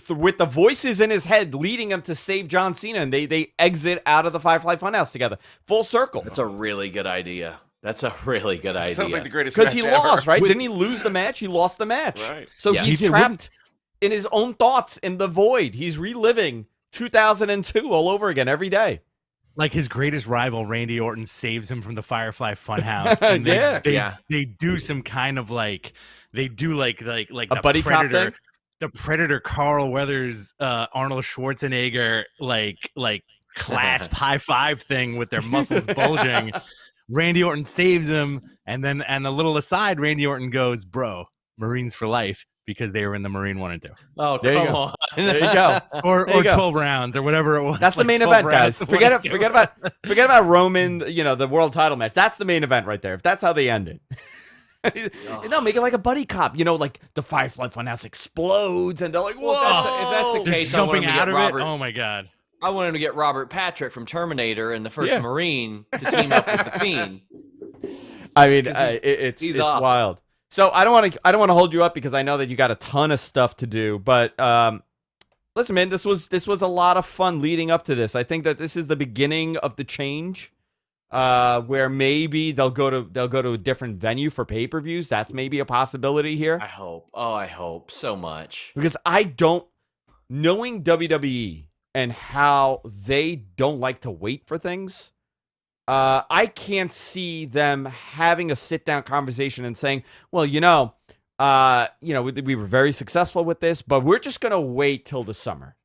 with the voices in his head, leading him to save John Cena, and they exit out of the Firefly Funhouse together, full circle. That's a really good idea. That's a really good idea. Sounds like the greatest Because match he ever. lost, right? Didn't he lose the match? He lost the match. Right. So Yeah. he's He did. trapped in his own thoughts in the void. He's reliving 2002 all over again every day. Like his greatest rival, Randy Orton, saves him from the Firefly Funhouse. And Yeah. they do some kind of like a A buddy cop Predator, thing? the Predator, Carl Weathers, Arnold Schwarzenegger, like clasp high five thing with their muscles bulging. Randy Orton saves him, and a little aside, Randy Orton goes, "Bro, Marines for life." Because they were in the Marine 1 and 2. Oh, There you come go. on. There you go. Or There you go. 12 rounds or whatever it was. That's the like main 12 event, rounds, guys. 1 and 2. Forget about Roman, the world title match. That's the main event right there. If that's how they end it. No, make it like a buddy cop. Like the Firefly Funhouse explodes, and they're like, "Whoa!" Well, if that's the They're case, I want jumping him to out get of Robert. it. Oh my god. I want him to get Robert Patrick from Terminator and the first Yeah. Marine to team up with the Fiend. I mean, 'Cause it's he's awesome. wild. So I don't want to hold you up because I know that you got a ton of stuff to do. But listen, man, this was a lot of fun leading up to this. I think that this is the beginning of the change, where maybe they'll go to a different venue for pay-per-views. That's maybe a possibility here. I hope. Oh, I hope so much. Because knowing WWE and how they don't like to wait for things, I can't see them having a sit-down conversation and saying, well, we were very successful with this, but we're just going to wait till the summer.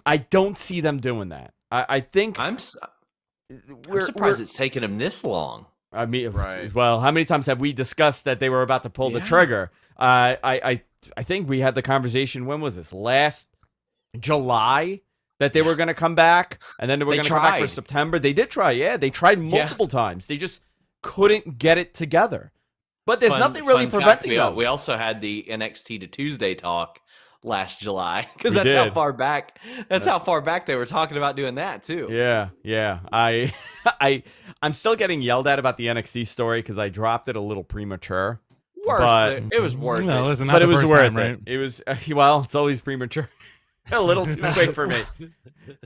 I don't see them doing that. I think I'm surprised it's taken him this long. I mean, Right. well, how many times have we discussed that they were about to pull the Yeah. trigger? I think we had the conversation. When was this? Last July, that they were going to come back, and then they were They going to come back for tried. September. They did try. Yeah, they tried multiple times. They just couldn't get it together. But there's nothing really Fun fact, preventing them. we also had the NXT to Tuesday talk last July because We that's how did. far back. That's how far back they were talking about doing that too. Yeah. I'm still getting yelled at about the NXT story because I dropped it a little premature. Worth But- it. It was worth No, it. listen, not But the it was first worth time, it. right? It was well, it's always premature. A little too quick for me.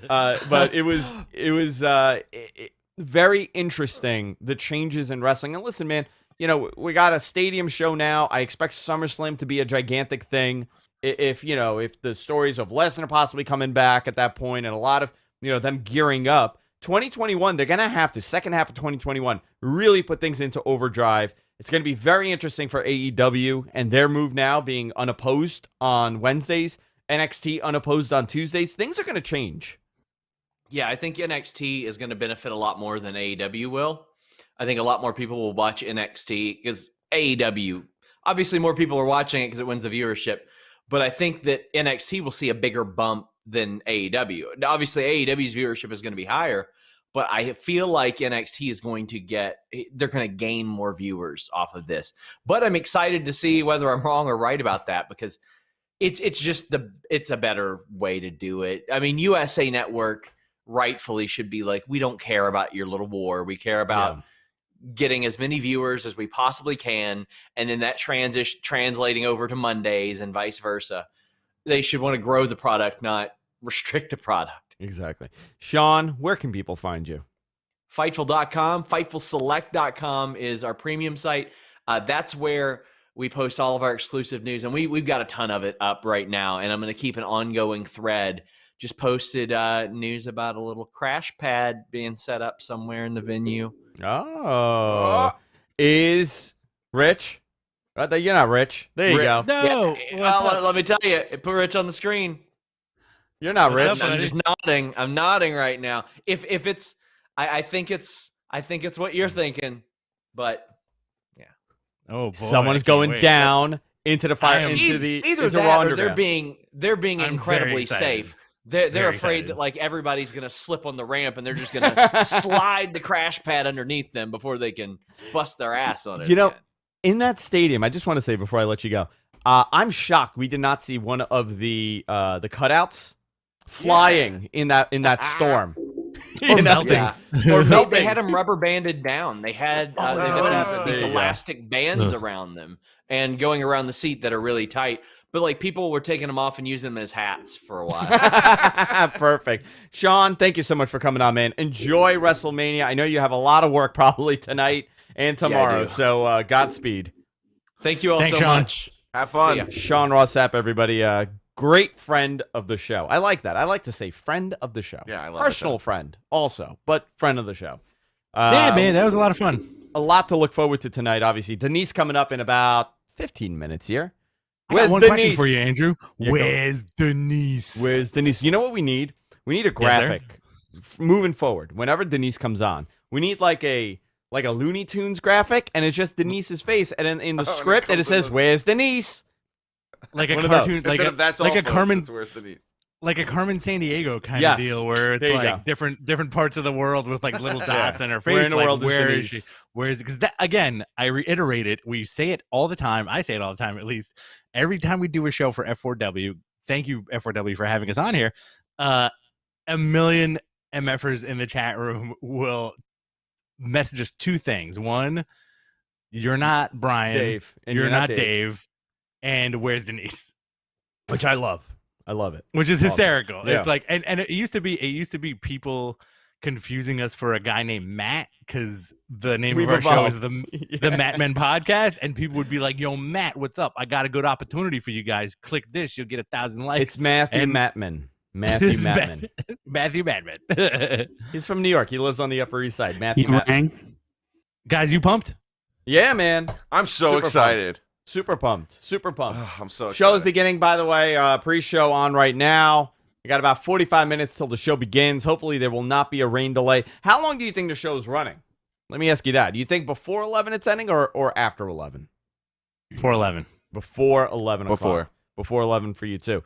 But it was very interesting, the changes in wrestling. And listen, man, we got a stadium show now. I expect SummerSlam to be a gigantic thing. If the stories of Lesnar possibly coming back at that point, and a lot of them gearing up, 2021, they're gonna have to, second half of 2021, really put things into overdrive. It's going to be very interesting for AEW and their move now being unopposed on Wednesdays, NXT unopposed on Tuesdays. Things are going to change. Yeah, I think NXT is going to benefit a lot more than AEW will. I think a lot more people will watch NXT because AEW, obviously more people are watching it because it wins the viewership. But I think that NXT will see a bigger bump than AEW. Now, obviously, AEW's viewership is going to be higher, but I feel like NXT is going to they're going to gain more viewers off of this. But I'm excited to see whether I'm wrong or right about that because it's a better way to do it. I mean, USA Network rightfully should be like, we don't care about your little war. We care about getting as many viewers as we possibly can, and then that translating over to Mondays and vice versa. They should want to grow the product, not restrict the product. Exactly. Sean, where can people find you? Fightful.com, FightfulSelect.com is our premium site. That's where we post all of our exclusive news, and we've got a ton of it up right now, and I'm going to keep an ongoing thread. Just posted news about a little crash pad being set up somewhere in the venue. Oh. Is Rich? You're not Rich. There you go. No. Yeah, let me tell you, it put Rich on the screen. You're not What's Rich. up, I'm just nodding. I'm nodding right now. If it's, I think it's what you're thinking, but Oh boy, Someone's I can't going wait. down into the fire, I am- into the either into that Raw or Underground. they're being I'm very incredibly excited. safe. They're Very afraid excited. that like everybody's gonna slip on the ramp and they're just gonna slide the crash pad underneath them before they can bust their ass on it. You know, again. in that stadium, I just want to say before I let you go, I'm shocked we did not see one of the cutouts flying in that storm. Or melting. Yeah. Or They melting. had them rubber banded down. They had Oh, they've that's got these there you go. elastic bands Ugh. around them and going around the seat that are really tight. But like people were taking them off and using them as hats for a while. Perfect. Sean, thank you so much for coming on, man. Enjoy WrestleMania. I know you have a lot of work probably tonight and tomorrow, do. so Godspeed. Thank you all Thanks, so Sean. much. Have See ya. fun. Sean Rossap, everybody. Great friend of the show. I like that. I like to say friend of the show. Yeah, I love it, Personal though. friend also, but friend of the show. Yeah, man, that was a lot of fun. A lot to look forward to tonight, obviously. Denise coming up in about 15 minutes here. I got one question for you, Andrew. Yeah, go. Where's Denise? Where's Denise? You know what we need? We need a Yes, sir. graphic moving forward. Whenever Denise comes on, we need like a Looney Tunes graphic, and it's just Denise's face, and then in the Oh, and it script, and it comes in says, the- "Where's Denise?" Like a One of those. cartoon, like Instead a, of that's like all a folks, Carmen, it's worse than eat. like a Carmen San Diego kind Yes. of deal, where it's There you like go. different parts of the world with like little dots on her face. Where in the like, world is where Denise? she? Where is? Because that again, I reiterate it. We say it all the time. I say it all the time. At least every time we do a show for F4W. Thank you, F4W, for having us on here. A million MFers in the chat room will message us two things. One, you're not Brian. Dave. And You're not Dave. And where's Denise? Which I love. I love it. Which is Awesome. hysterical. Yeah. It's like, and it used to be people confusing us for a guy named Matt because the name We've of our show is evolved. the Matt Men Podcast, and people would be like, "Yo, Matt, what's up? I got a good opportunity for you guys. Click this, you'll get 1,000 likes." It's Matthew And- Mattman. Matthew It's Mattman. Matthew Madman. He's from New York. He lives on the Upper East Side. Matthew You Mattman. rang. Guys, you pumped? Yeah, man. I'm so Super excited. Super pumped. Super pumped. I'm so excited. Show's beginning, by the way. Pre-show on right now. We got about 45 minutes till the show begins. Hopefully, there will not be a rain delay. How long do you think the show is running? Let me ask you that. Do you think before 11 it's ending or after 11? 411. Before 11 o'clock. Before. Before 11 for you, too.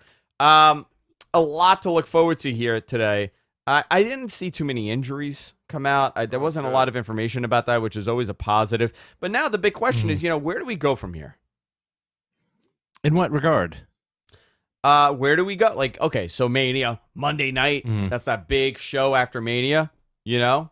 A lot to look forward to here today. I didn't see too many injuries come out. There wasn't a Okay. lot of information about that, which is always a positive. But now the big question is, where do we go from here? In what regard? Where do we go? Like, okay, so Mania, Monday night. Mhm. That's that big show after Mania, you know?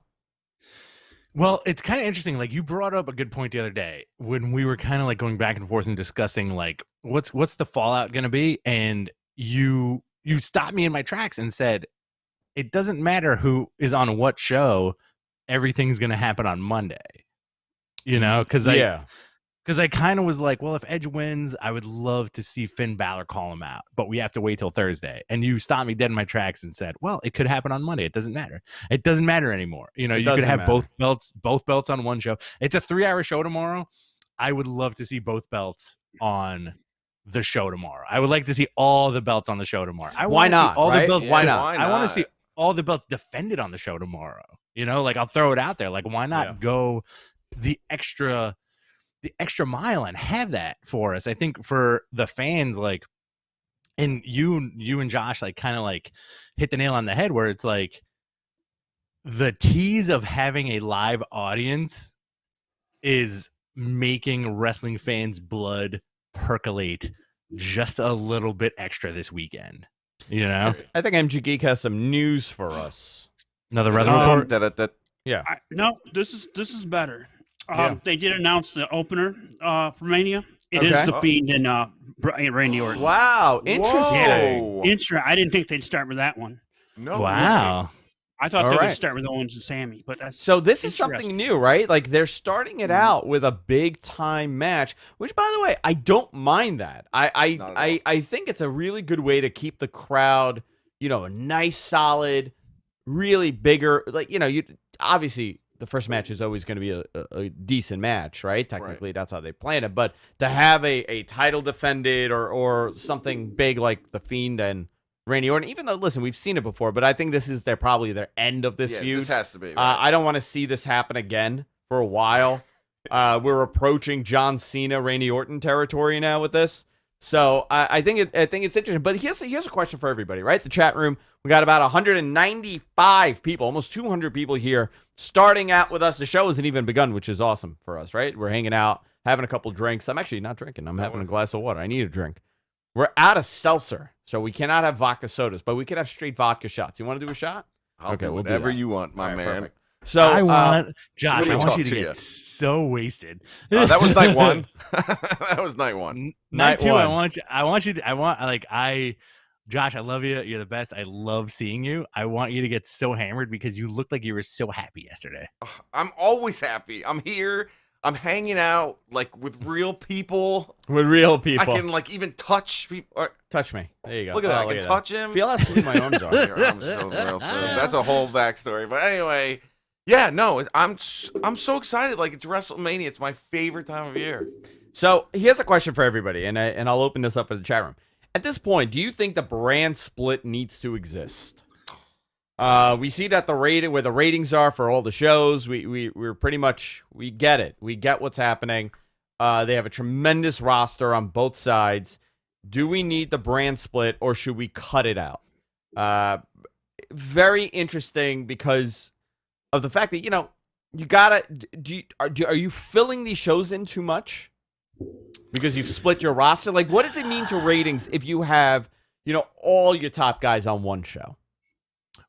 Well, it's kind of interesting. Like you brought up a good point the other day when we were kind of like going back and forth and discussing like what's the fallout going to be, and you stopped me in my tracks and said it doesn't matter who is on what show, everything's going to happen on Monday. You know, because I kind of was like, well, if Edge wins, I would love to see Finn Balor call him out, but we have to wait till Thursday. And you stopped me dead in my tracks and said, well, it could happen on Monday. It doesn't matter. It doesn't matter anymore. You know, It you could doesn't have matter. both belts on one show. It's a 3-hour show tomorrow. I would love to see both belts on the show tomorrow. I would like to see all the belts on the show tomorrow. I Why wanna see not, all right? the belts. Why not? Why I want not? to see all the belts defended on the show tomorrow. You know, like I'll throw it out there. Like, why not Yeah. go the extra mile and have that for us? I think for the fans, like, and you and Josh, like, kind of like hit the nail on the head where it's like the tease of having a live audience is making wrestling fans' blood percolate just a little bit extra this weekend. You know, I think MG Geek has some news for us. another wrestling report. No, this is better. Yeah. They did announce the opener for Mania. It is Okay. the Fiend and Randy Orton. Wow, interesting. Whoa. I didn't think they'd start with that one. No. Wow. I thought All they right. would start with Owens and Sammy, but that's So this is interesting. something new, right? Like they're starting it out with a big time match, which, by the way, I don't mind that. Not at all. I think it's a really good way to keep the crowd, a nice, solid, really bigger. Like you obviously the first match is always going to be a decent match, right? Technically, that's how they plan it. But to have a title defended or something big like the Fiend and Randy Orton, even though, listen, we've seen it before, but I think this is probably their end of this feud. This has to be. Right? I don't want to see this happen again for a while. We're approaching John Cena, Randy Orton territory now with this. So I think it's interesting. But here's a question for everybody, right? The chat room, we got about 195 people, almost 200 people here starting out with us. The show hasn't even begun, which is awesome for us, right? We're hanging out, having a couple drinks. I'm actually not drinking. I'm having a glass of water. I need a drink. We're out of seltzer, so we cannot have vodka sodas, but we can have straight vodka shots. You want to do a shot? I'll do whatever you want, my man. Perfect. So I want let Josh. me I want talk you to to get you. so wasted. That was night one. That was night one. Night two. one. Josh, I love you. You're the best. I love seeing you. I want you to get so hammered because you looked like you were so happy yesterday. I'm always happy. I'm here. I'm hanging out like with real people. With real people. I can like even touch people. Touch me. There you go. Look at that. Oh, I can touch him. Feel how smooth my arms are. Your arms so real smooth. That's a whole backstory. But anyway, yeah, no, I'm so excited. Like it's WrestleMania. It's my favorite time of year. So here's a question for everybody, and I'll open this up for the chat room. At this point, do you think the brand split needs to exist? We see that where the ratings are for all the shows. We're pretty much, we get it. We get what's happening. They have a tremendous roster on both sides. Do we need the brand split, or should we cut it out? Very interesting because of the fact that you gotta. Are you filling these shows in too much because you've split your roster? Like, what does it mean to ratings if you have all your top guys on one show?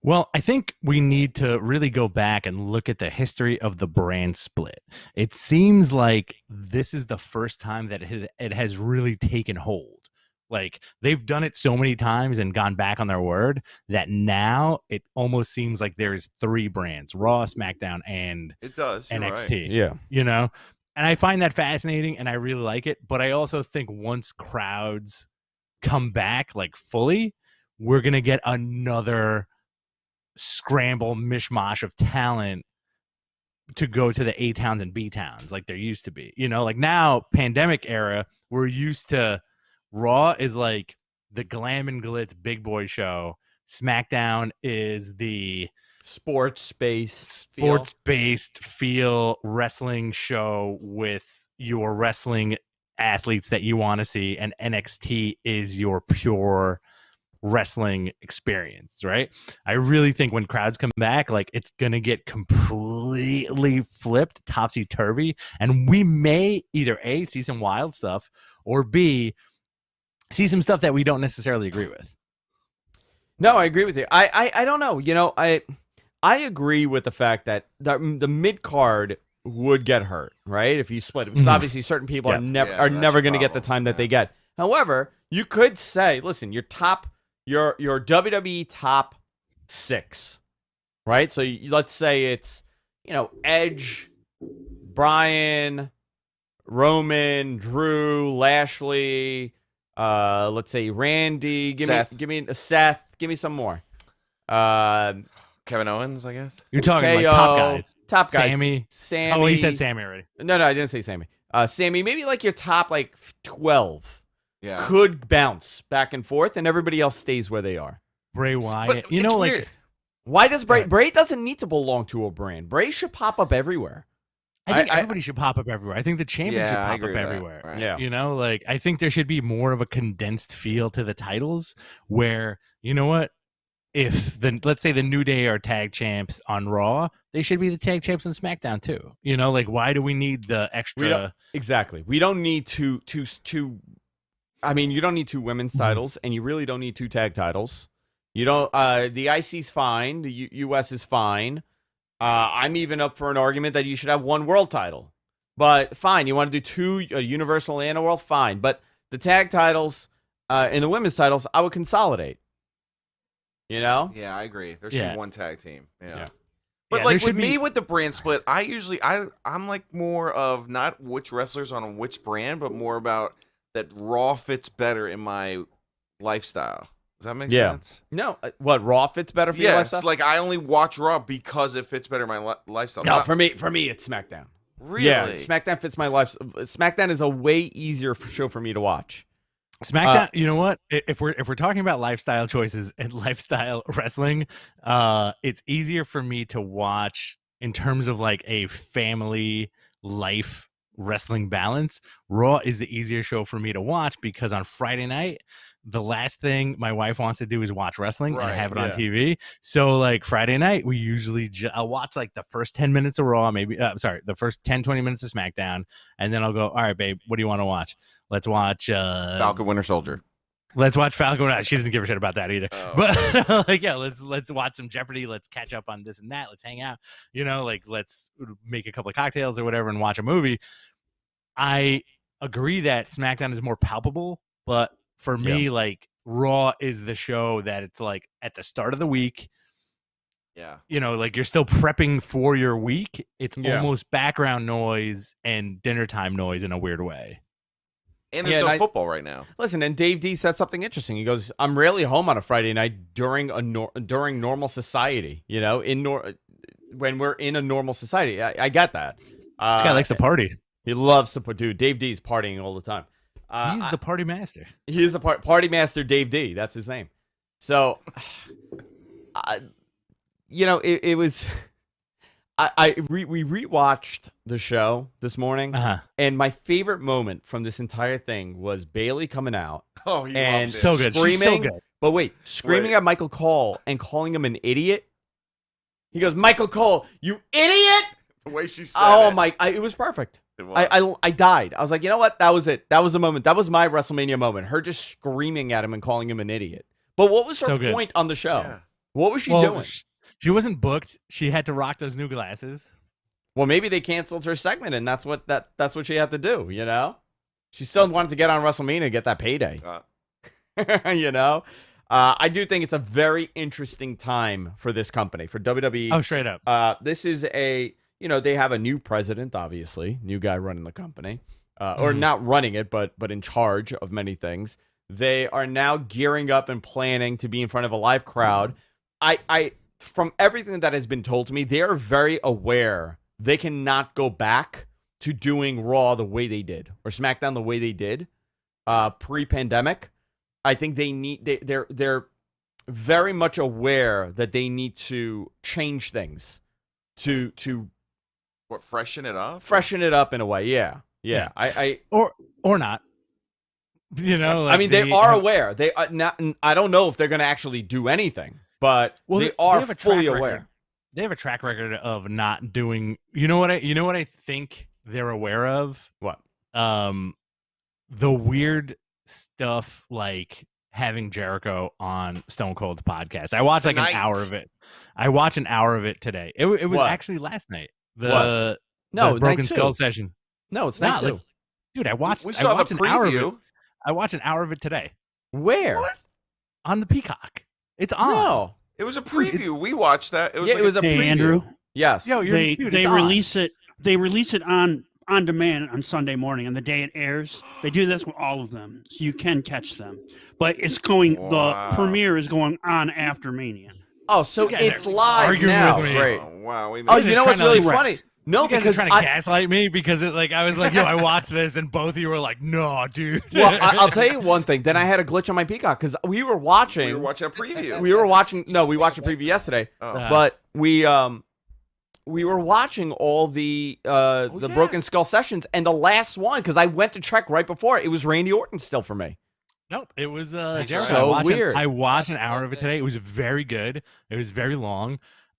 Well, I think we need to really go back and look at the history of the brand split. It seems like this is the first time that it has really taken hold. Like they've done it so many times and gone back on their word that now it almost seems like there's three brands: Raw, SmackDown, and It does. You're NXT. right. Yeah. And I find that fascinating and I really like it. But I also think once crowds come back like fully, we're gonna get another scramble mishmash of talent to go to the A towns and B towns like there used to be. Like now, pandemic era, we're used to Raw is like the glam and glitz big boy show. SmackDown is the sports-based feel wrestling show with your wrestling athletes that you want to see, and NXT is your pure wrestling experience, right? I really think when crowds come back, like it's gonna get completely flipped, topsy-turvy, and we may either A, see some wild stuff, or B, see some stuff that we don't necessarily agree with. No, I agree with you. I don't know. I agree with the fact that the mid card would get hurt, right? If you split it, because obviously certain people are never going to get the time that they get. However, you could say, listen, your WWE top 6, right? So let's say it's Edge, Bryan, Roman, Drew, Lashley. Let's say Randy. Give me Seth. Give me some more. Kevin Owens, I guess. You're talking like KO, top guys. Sammy. Oh, you said Sammy already. No, I didn't say Sammy. Sammy, maybe like your top 12 Yeah. could bounce back and forth, and everybody else stays where they are. Bray Wyatt. But it's weird. Why does Bray doesn't need to belong to a brand? Bray should pop up everywhere. I think everybody should pop up everywhere. I think the champion should I pop agree up with that. everywhere. Right. Yeah. I think there should be more of a condensed feel to the titles where, what? If let's say the New Day are tag champs on Raw, they should be the tag champs on SmackDown too. Why do we need the extra? Exactly. We don't need two. I mean, you don't need 2 women's titles, and you really don't need 2 tag titles. You don't. The IC's fine. The US is fine. I'm even up for an argument that you should have 1 world title. But fine, you want to do 2, a Universal and a World, fine. But the tag titles and the women's titles, I would consolidate. You know? Yeah, I agree. There should Yeah. be one tag team. Yeah. Yeah. But Yeah, like there should with me be- with the brand split, I'm like more of not which wrestlers on which brand, but more about that Raw fits better in my lifestyle. Does that make Yeah. sense? No, what Raw fits better for your Yeah, lifestyle? it's like I only watch Raw because it fits better in my lifestyle. No, Not- for me, it's SmackDown. really. Yeah, SmackDown fits my life. SmackDown is a way easier show for me to watch. SmackDown, you know what? If we're talking about lifestyle choices and lifestyle wrestling, it's easier for me to watch in terms of like a family life wrestling balance. Raw is the easier show for me to watch because on Friday night, the last thing my wife wants to do is watch wrestling and Right, have it on yeah. TV. So like Friday night, we usually I'll watch like the first 10 minutes of Raw, maybe the first 10-20 minutes of SmackDown, and then I'll go, all right, babe, what do you want to watch? Let's watch Falcon Winter Soldier. Let's watch Falcon. She doesn't give a shit about that either. Oh. But like, yeah, let's watch some Jeopardy. Let's catch up on this and that. Let's hang out. You know, like let's make a couple of cocktails or whatever and watch a movie. I agree that SmackDown is more palpable, but for me, like Raw is the show that it's like at the start of the week. Yeah. You know, like you're still prepping for your week. It's Yeah. almost background noise and dinner time noise in a weird way. And there's Yeah, no and I- football right now. Listen, and Dave D said something interesting. He goes, "I'm rarely home on a Friday night during during normal society. You know, when we're in a normal society. I get that. This guy likes to party. He loves to dude. Dave D's partying all the time. He's the party master. He is a party master. Dave D. That's his name. So, you know, it was. We rewatched the show this morning, and my favorite moment from this entire thing was Bailey coming out Oh, he and loves it. So good. She's so screaming. good. But wait, screaming Wait. at Michael Cole and calling him an idiot. He goes, "Michael Cole, you idiot!" The way she said Oh it. my! It was perfect. It was. I died. I was like, you know what? That was it. That was the moment. That was my WrestleMania moment. Her just screaming at him and calling him an idiot. But what was her So good. point on the show? Yeah. What was she doing? She wasn't booked. She had to rock those new glasses. Well, maybe they canceled her segment, and that's what she had to do. You know, she still wanted to get on WrestleMania and get that payday. You know, I do think it's a very interesting time for this company, for WWE. Oh, straight up. This is they have a new president, obviously, new guy running the company, or not running it, but in charge of many things. They are now gearing up and planning to be in front of a live crowd. From everything that has been told to me, they are very aware they cannot go back to doing Raw the way they did or SmackDown the way they did pre-pandemic. I think they're very much aware that they need to change things to What, freshen it up? freshen it up in a way. Yeah. Or not. You know, I mean, they are aware. They are not. I don't know if they're going to actually do anything, but they are have a track fully record. aware. They have a track record of not doing. You know what I think they're aware of? What? The weird stuff like having Jericho on Stone Cold's podcast. I watched like an hour of it. I watched an hour of it today. It was What? actually last night. No, the Broken night Skull two. session. No, it's not. Like, dude, I watched. We I saw the watched an hour of it. preview. I watched an hour of it today Where? on the Peacock. It's on. No. It was a preview. We watched that. It was Yeah, like it was a Hey, preview. Andrew. Yes. Yo, They dude, they it's on. release it. They release it on demand on Sunday morning, and the day it airs, they do this with all of them, so you can catch them. But it's going. Wow. The premiere is going on after Mania. Oh, so You guys it's are live arguing now. with me. Great. Oh, wow. We Oh, missed you it. know what's trying to really like- funny? No, You guys are because trying to gaslight me because I was like, yo, I watched this, and both of you were like, no, dude. well, I'll tell you one thing. Then I had a glitch on my Peacock because we were watching. We were watching a preview. We were watching. No, we watched a preview yesterday, Oh. but we were watching all the yeah. Broken Skull sessions, and the last one because I went to check right before it was Randy Orton still for me. Nope, it was That's Jericho. so I watched weird. I watched an hour of it today. It was very good. It was very long.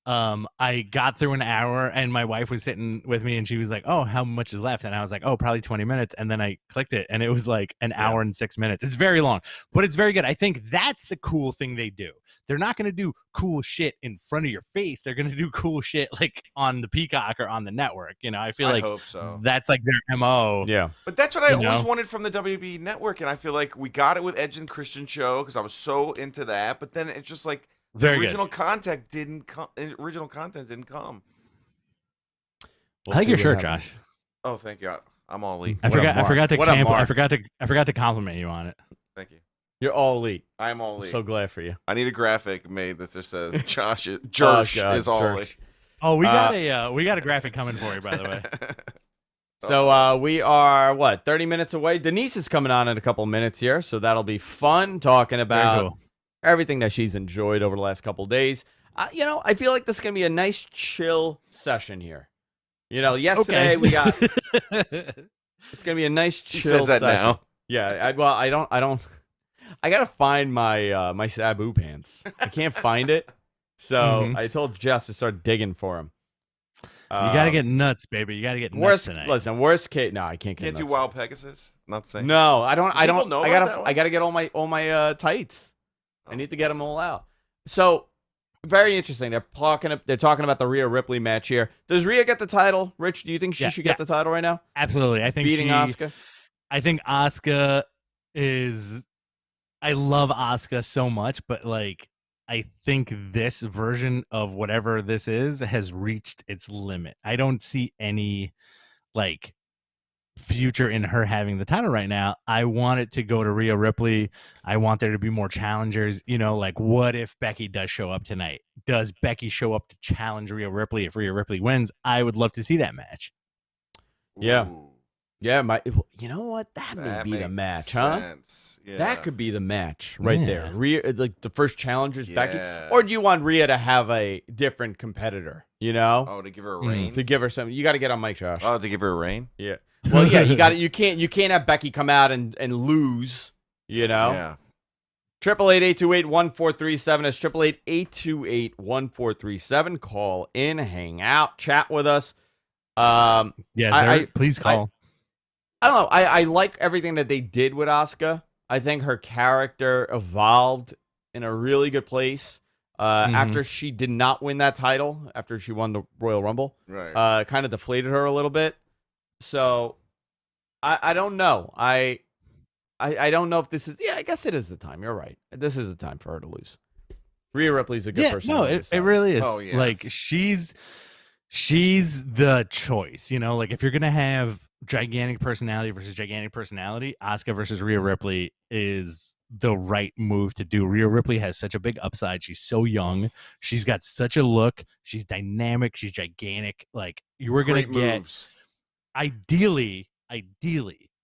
I got through an hour, and my wife was sitting with me, and she was like, "Oh, how much is left?" And I was like, "Oh, probably 20 minutes." And then I clicked it, and it was like an hour and 6 minutes. It's very long, but it's very good. I think that's the cool thing they do. They're not going to do cool shit in front of your face. They're going to do cool shit like on the Peacock or on the network. You know, I feel I like hope so. that's like their MO. Yeah. But that's what I You always know? wanted from the WB network, and I feel like we got it with Edge and Christian show because I was so into that. But then it's just like Very original good. content didn't come. Original content didn't come. I like see your what shirt, happens. Josh. Oh, thank you. I'm all elite. I What a forgot. I mark. forgot to. What a I mark. forgot to compliment you on it. Thank you. You're all elite. I'm all I'm elite. so glad for you. I need a graphic made that just says Josh is, Oh, Jersh God, is all Jersh. elite. Oh, we got a graphic coming for you, by the way. So we are, what, 30 minutes away? Denise is coming on in a couple minutes here, so that'll be fun talking Very about cool. everything that she's enjoyed over the last couple days. I feel like this is going to be a nice, chill session here. Yesterday we got, it's going to be a nice, chill She says that session. now. Yeah, I don't, I got to find my my Sabu pants. I can't find it, so Mhm. I told Jess to start digging for them. You gotta get nuts, baby. You gotta get nuts worst. tonight. Listen, worst case. No, I can't get Can't do nuts. Wild Pegasus. Not the same. No, I don't. Do I people don't. know I about gotta. that one? I gotta get all my tights. I Oh. need to get them all out. So very interesting. They're talking about the Rhea Ripley match here. Does Rhea get the title? Rich, do you think she Yeah, should get the title right now? Absolutely. I think Beating Asuka. I think Asuka is. I love Asuka so much, but like, I think this version of whatever this is has reached its limit. I don't see any like future in her having the title right now. I want it to go to Rhea Ripley. I want there to be more challengers. Like what if Becky does show up tonight? Does Becky show up to challenge Rhea Ripley if Rhea Ripley wins? I would love to see that match. Yeah. Ooh, Yeah, you know what? That may be the makes match, huh? sense. Yeah. That could be the match right there. Yeah. Rhea, like the first challenger's Becky, Yeah. or do you want Rhea to have a different competitor? Oh, to give her a reign. To give her some. You got to get on Mike, Josh. Oh, to give her a reign. Yeah. Well, yeah, you got it. You can't have Becky come out and lose. Yeah. 888-828-1437. That's 888-828-1437. Call in, hang out, chat with us. Yes, I- please call. I don't know. I like everything that they did with Asuka. I think her character evolved in a really good place. After she did not win that title, after she won the Royal Rumble, Right. kind of deflated her a little bit. So I don't know. I don't know if this is. Yeah, I guess it is the time. You're right. This is the time for her to lose. Rhea Ripley's a good person. No, it really is. Oh, yes. Like she's the choice. Like if you're gonna have gigantic personality versus gigantic personality, Asuka versus Rhea Ripley is the right move to do. Rhea Ripley has such a big upside. She's so young. She's got such a look. She's dynamic. She's gigantic. Like you were gonna Great get. moves. Ideally,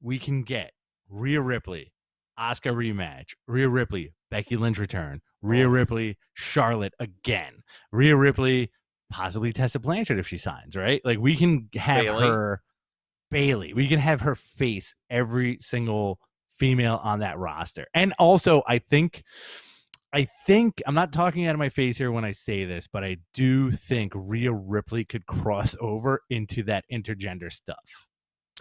we can get Rhea Ripley, Asuka rematch, Rhea Ripley, Becky Lynch return, Rhea Ripley, Charlotte again, Rhea Ripley, possibly Tessa Blanchard if she signs, right? Like we can have Bailey. We can have her face every single female on that roster. And also, I think I'm not talking out of my face here when I say this, but I do think Rhea Ripley could cross over into that intergender stuff.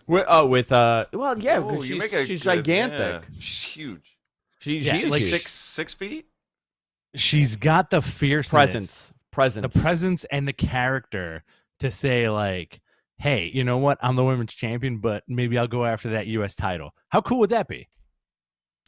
Well, yeah, Oh, because you make a she's good- gigantic. yeah. She's huge. She's Yeah, huge. like six feet. She's got the fierceness, presence, the presence, and the character to say like, "Hey, you know what? I'm the women's champion, but maybe I'll go after that U.S. title." How cool would that be?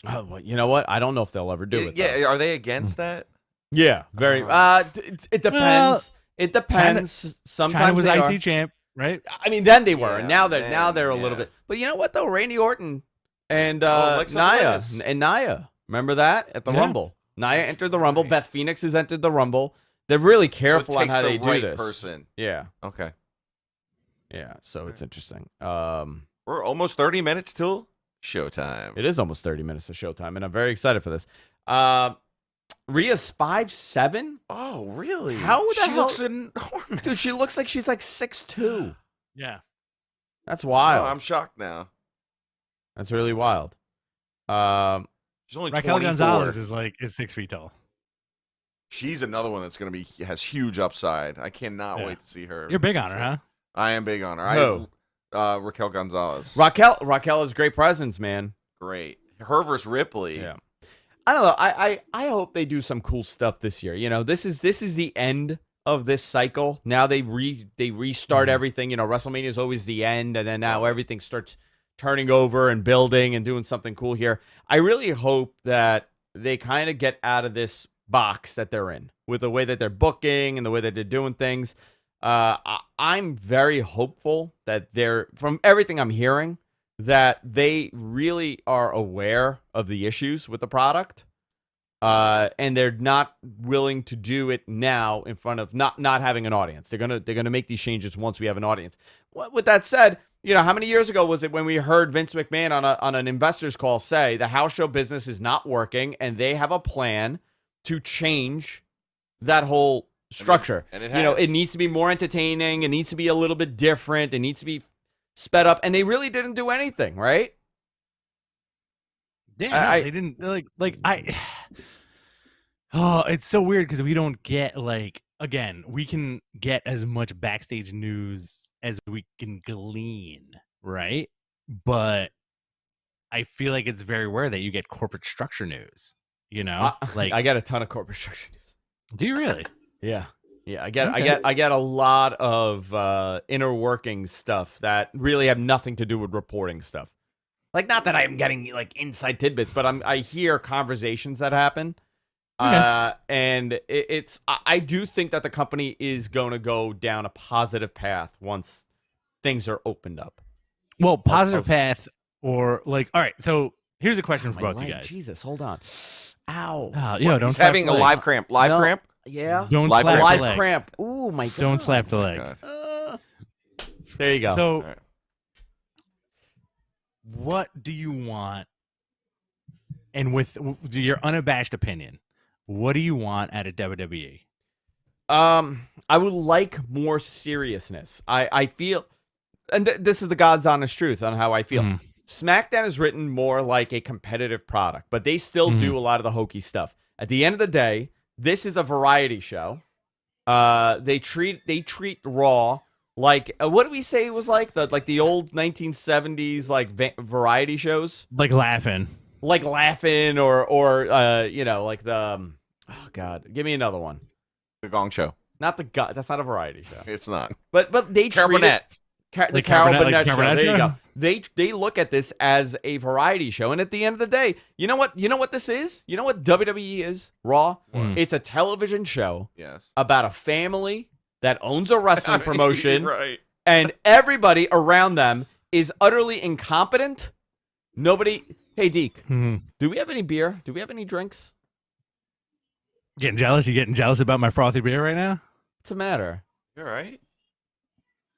Oh, well, you know what? I don't know if they'll ever do it. Yeah. though. Are they against that? Yeah, very. It depends. Well, it depends. Sometimes China was they IC are. champ, right? I mean, then they were. Yeah, now they're a little yeah. bit. But you know what though? Randy Orton and Alexa Nia Bliss. and Nia. Remember that at the Yeah. Rumble? Nia entered the Rumble. Right. Beth Phoenix has entered the Rumble. They're really careful so it on takes how the they right do this. person. Yeah, Okay. yeah. So it's interesting. We're almost 30 minutes till showtime. It is almost 30 minutes of showtime, and I'm very excited for this. Rhea's 5'7". Oh, really? How the she hell- looks enormous. Dude, she looks like she's like 6'2". Yeah. That's Oh, wild. I'm shocked now. That's really wild. She's only Raquel 24. Gonzalez is 6 feet tall. She's another one that's going to be has huge upside. I cannot Yeah. wait to see her. You're big on her, huh? I am big on her. Who? Raquel Gonzalez. Raquel has great presence, man. Great. Her versus Ripley. Yeah. I don't know. I hope they do some cool stuff this year. This is the end of this cycle. Now they restart everything. WrestleMania is always the end, and then now everything starts turning over and building and doing something cool here. I really hope that they kind of get out of this box that they're in with the way that they're booking and the way that they're doing things. I'm very hopeful that from everything I'm hearing, that they really are aware of the issues with the product. And they're not willing to do it now in front of not having an audience. They're gonna make these changes once we have an audience. With that said, how many years ago was it when we heard Vince McMahon on an investors call say the house show business is not working and they have a plan to change that whole structure? And it has. It needs to be more entertaining. It needs to be a little bit different. It needs to be sped up, and they really didn't do anything, right? Yeah, they didn't Oh, it's so weird because we don't get we can get as much backstage news as we can glean, right? But I feel like it's very rare that you get corporate structure news. I get a ton of corporate structure news. Do you really? Yeah. I get a lot of inner working stuff that really have nothing to do with reporting stuff. Like, not that I'm getting inside tidbits, but I hear conversations that happen. Okay. And I do think that the company is going to go down a positive path once things are opened up. Well, positive path or all right. So here's a question for both you guys. Jesus, hold on. Ow. Don't He's slap having the a leg. live cramp. Live No. cramp? Yeah. Don't Live slap Live the leg. cramp. Oh my god. Don't slap the Oh my leg. God. There you go. So, All right. what do you want? And with your unabashed opinion, what do you want out of WWE? I would like more seriousness. I feel, and this is the God's honest truth on how I feel. Mhm. SmackDown is written more like a competitive product, but they still do a lot of the hokey stuff. At the end of the day, this is a variety show. They treat Raw like what do we say it was like the old 1970s variety shows, Like Laughing. or like the oh god, give me another one. The Gong Show. Not the God. That's not a variety show. It's not. But they Carol treat Burnett. the Carol Burnett show. Burnett There you show? go. They look at this as a variety show, and at the end of the day, you know what this is? You know what WWE is? Raw. Mm. It's a television show Yes. about a family that owns a wrestling promotion, Right. and everybody around them is utterly incompetent. Nobody. Hey, Deke, Mhm. do we have any beer? Do we have any drinks? Getting jealous? You getting jealous about my frothy beer right now? What's the matter? You're right.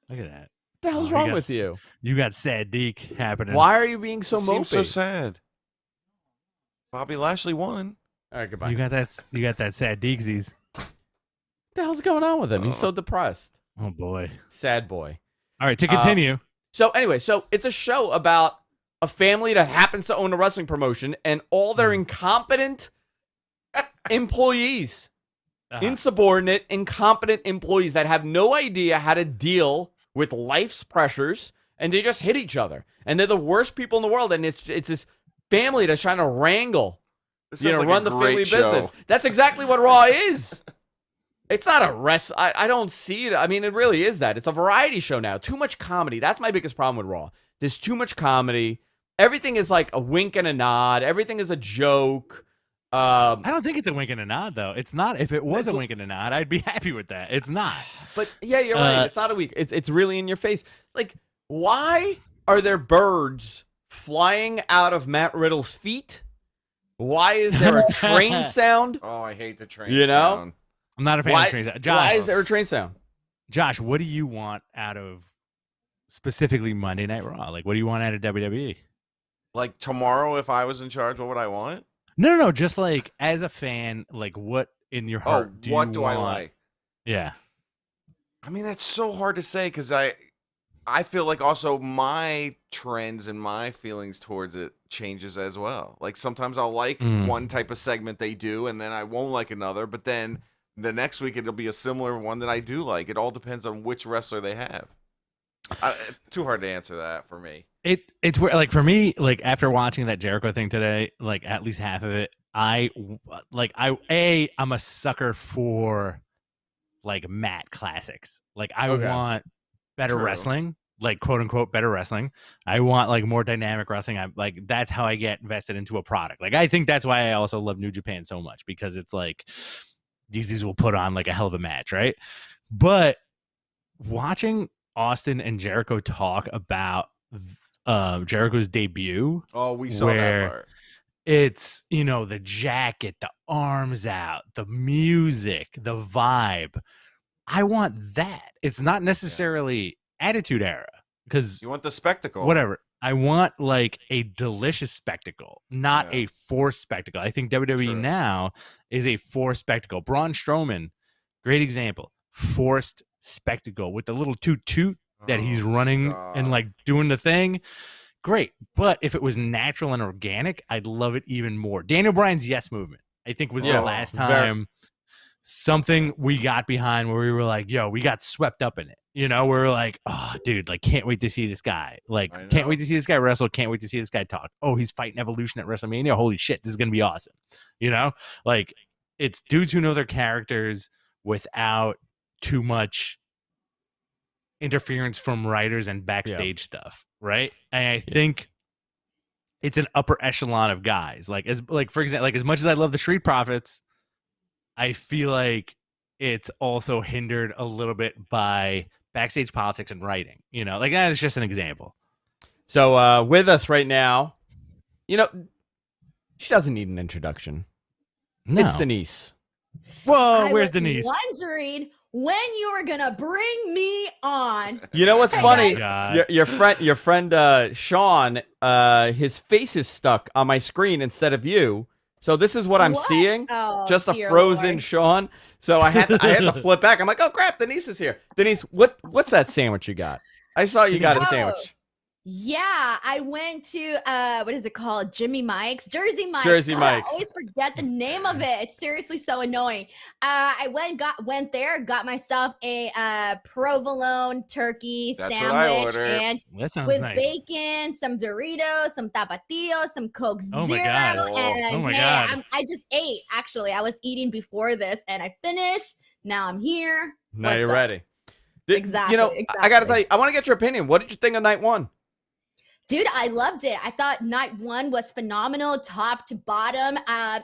Look at that. What the hell's Oh, wrong you with got- you? You got sad Deke happening. Why are you being so Seems so mopey? sad. Bobby Lashley won. All right, goodbye. You got that sad Deeksies. What the hell's going on with him? He's so depressed. Oh boy. Sad boy. All right, to continue. So anyway, it's a show about a family that happens to own a wrestling promotion and all their incompetent employees, insubordinate, incompetent employees that have no idea how to deal with life's pressures, and they just hit each other. And they're the worst people in the world, and it's this family that's trying to wrangle, This sounds like run a the great family show. business. That's exactly what Raw is. It's not a I don't see it. I mean, it really is that. It's a variety show now. Too much comedy. That's my biggest problem with Raw. There's too much comedy. Everything is like a wink and a nod. Everything is a joke. I don't think it's a wink and a nod, though. It's not. If it was It's a wink and a nod, I'd be happy with that. It's not. But yeah, you're right. It's not a week. It's really in your face. Like, why are there birds flying out of Matt Riddle's feet? Why is there a train sound? Oh, I hate the train You know? sound. I'm not a fan of trains. Josh, Why is there a train sound? Josh, what do you want out of specifically Monday Night Raw? Like, what do you want out of WWE? Like tomorrow, if I was in charge, what would I want? No. Just like as a fan, like what in your heart Oh, do what you do want? I like? Yeah. I mean, that's so hard to say because I feel like also my trends and my feelings towards it changes as well. Like sometimes I'll like one type of segment they do, and then I won't like another. But then the next week it'll be a similar one that I do like. It all depends on which wrestler they have. Too hard to answer that for me. It's where, like, for me, like after watching that Jericho thing today, like at least half of it, I'm a sucker for like mat classics. Like I Okay. want better True. wrestling. like quote unquote better wrestling. I want like more dynamic wrestling. I'm like, that's how I get invested into a product. Like, I think that's why I also love New Japan so much, because it's like these dudes will put on like a hell of a match, right? But watching Austin and Jericho talk about Jericho's debut, Oh, we saw where that part. it's, you know, the jacket, the arms out, the music, the vibe. I want that. It's not necessarily Attitude Era, because You want the spectacle. whatever. I want like a delicious spectacle, not Yeah. a forced spectacle. I think WWE True. now is a forced spectacle. Braun Strowman, great example. Forced spectacle with the little toot that he's Oh, running God. and like doing the thing. Great. But if it was natural and organic, I'd love it even more. Daniel Bryan's Yes movement, I think, was Yeah, the last very- time something we got behind where we were like, yo, we got swept up in it. You know, we're like, oh, dude, like, can't wait to see this guy. Like, I can't know. wait to see this guy wrestle. Can't wait to see this guy talk. Oh, he's fighting Evolution at WrestleMania. Holy shit, this is going to be awesome. You know, like, it's dudes who know their characters without too much interference from writers and backstage stuff, right? And I think it's an upper echelon of guys. Like, as like, for example, like, as much as I love the Street Profits, I feel like it's also hindered a little bit by backstage politics and writing. You know, like, that is just an example. So with us right now, you know, she doesn't need an introduction. No. It's Denise. Whoa, I where's was Denise? wondering when you were gonna bring me on. You know what's Hey, funny? guys. God. Your friend Sean, his face is stuck on my screen instead of you. So this is what I'm What? seeing. Oh, Just a dear frozen Lord. Sean. So I had to flip back. I'm like, oh crap, Denise is here. Denise, what's that sandwich you got? I saw you got a Oh. sandwich. Yeah, I went to what is it called? Jersey Mike's. Jersey God, Mike's. I always forget the name of it. It's seriously so annoying. I went there, got myself a provolone turkey That's what I sandwich, ordered. and That sounds with nice. bacon, some Doritos, some Tapatio, some Coke Oh my Zero, God. and Oh my hey, God. I just ate. Actually, I was eating before this, and I finished. Now I'm here. Now What's you're up? ready. Exactly, You know, I got to exactly. tell you, I want to get your opinion. What did you think of night one? Dude, I loved it. I thought night one was phenomenal, top to bottom,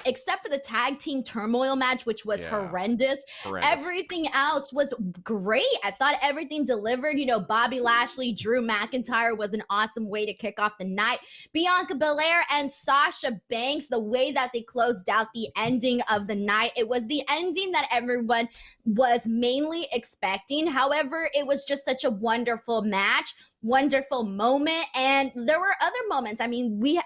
except for the tag team turmoil match, which was Yeah. horrendous. Everything else was great. I thought everything delivered. You know, Bobby Lashley, Drew McIntyre was an awesome way to kick off the night. Bianca Belair and Sasha Banks, the way that they closed out the ending of the night, it was the ending that everyone was mainly expecting. However, it was just such a wonderful match. Wonderful moment, and there were other moments. I mean, we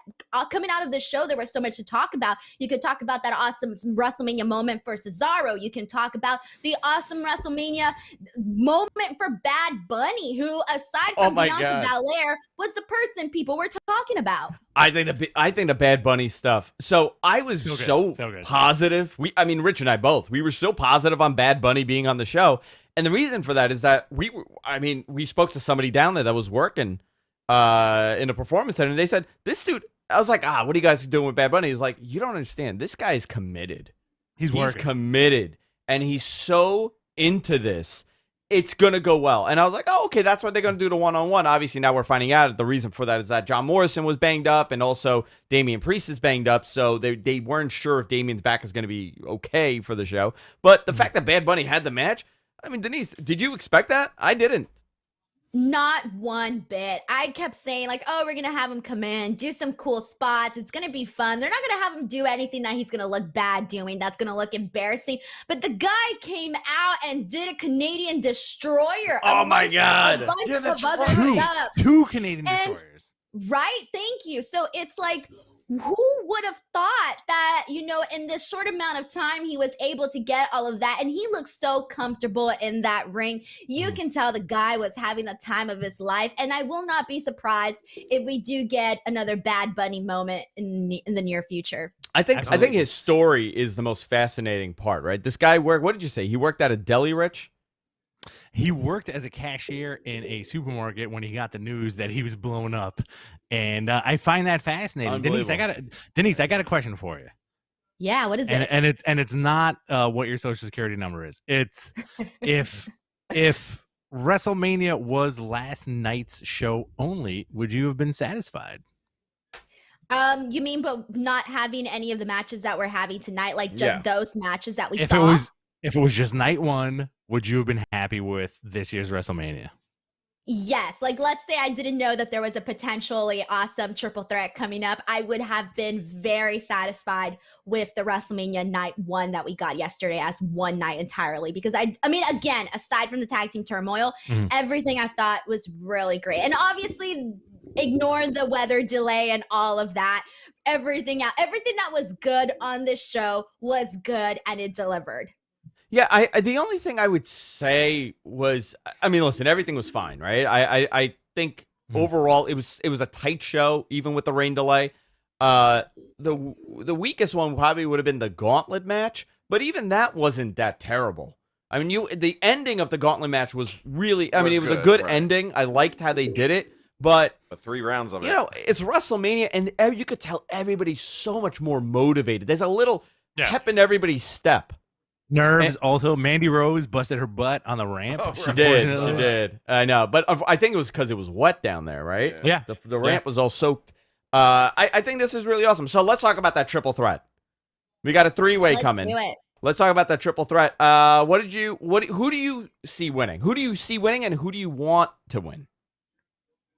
coming out of the show, there was so much to talk about. You could talk about that awesome WrestleMania moment for Cesaro. You can talk about the awesome WrestleMania moment for Bad Bunny, who, aside Oh from my Bianca God. Belair, was the person people were talking about. I think the Bad Bunny stuff. So I was So good, so so good. positive. Rich and I both. We were so positive on Bad Bunny being on the show, and the reason for that is that we spoke to somebody down there that was working in a performance center, and they said this dude. I was like, what are you guys doing with Bad Bunny? He's like, you don't understand. This guy is committed. He's working. committed, and he's so into this. It's gonna go well. And I was like, oh, okay, that's what they're gonna do the one-on-one. Obviously, now we're finding out the reason for that is that John Morrison was banged up, and also Damian Priest is banged up. So they weren't sure if Damian's back is gonna be okay for the show. But the fact that Bad Bunny had the match, I mean, Denise, did you expect that? I didn't. Not one bit. I kept saying, like, oh, we're going to have him come in, do some cool spots. It's going to be fun. They're not going to have him do anything that he's going to look bad doing. That's going to look embarrassing. But the guy came out and did a Canadian destroyer. Oh, my amongst God. A bunch Yeah, of that's other right. stuff. Two Canadian And- destroyers. Right? Thank you. So it's like, who would have thought that, you know, in this short amount of time, he was able to get all of that? And he looks so comfortable in that ring. You can tell the guy was having the time of his life. And I will not be surprised if we do get another Bad Bunny moment in the near future. I think Absolutely. his story is the most fascinating part, right? This guy worked. What did you say? He worked at a deli, Rich? He worked as a cashier in a supermarket when he got the news that he was blown up, and I find that fascinating. Denise, I got a question for you. Yeah, what is it? And it's not what your social security number is. It's if WrestleMania was last night's show only. Would you have been satisfied? You mean but not having any of the matches that we're having tonight, like just Yeah. those matches that we If saw? it was just night one, would you have been happy with this year's WrestleMania? Yes. Like, let's say I didn't know that there was a potentially awesome triple threat coming up. I would have been very satisfied with the WrestleMania night one that we got yesterday as one night entirely. Because I mean, again, aside from the tag team turmoil, everything I thought was really great. And obviously, ignore the weather delay and all of that. Everything that was good on this show was good, and it delivered. Yeah, I the only thing I would say was, I mean, listen, everything was fine, right? I think overall it was a tight show, even with the rain delay. The weakest one probably would have been the gauntlet match, but even that wasn't that terrible. I mean, the ending of the gauntlet match was really, I mean, it was a good ending. I liked how they did it, but 3 rounds of it. You know, it's WrestleMania, and you could tell everybody's so much more motivated. There's a little pep in everybody's step. Nerves. Also, Mandy Rose busted her butt on the ramp. Oh, She did. I know, but I think it was because it was wet down there, right? Yeah. The ramp was all soaked. I think this is really awesome. So let's talk about that triple threat. We got a 3-way coming. Let's do it. Let's talk about that triple threat. Who do you see winning? Who do you see winning, and who do you want to win?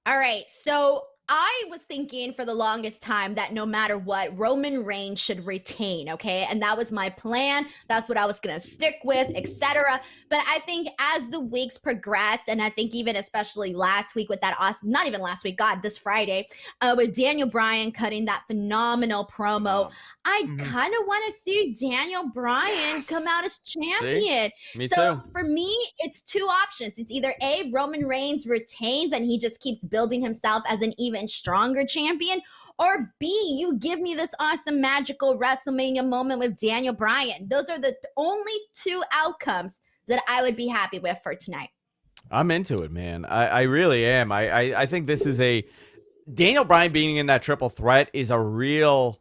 All right. So I was thinking for the longest time that no matter what, Roman Reigns should retain, okay? And that was my plan. That's what I was going to stick with, etc. But I think as the weeks progressed, and I think even especially last week with that awesome, not even last week, God, this Friday, with Daniel Bryan cutting that phenomenal promo, I kind of want to see Daniel Bryan come out as champion. See? Me So too. for me, it's 2 options. It's either A, Roman Reigns retains and he just keeps building himself as an even stronger champion, or B, you give me this awesome magical WrestleMania moment with Daniel Bryan. Those are the only 2 outcomes that I would be happy with for tonight. I'm into it, man. I really am. I think this is Daniel Bryan being in that triple threat is a real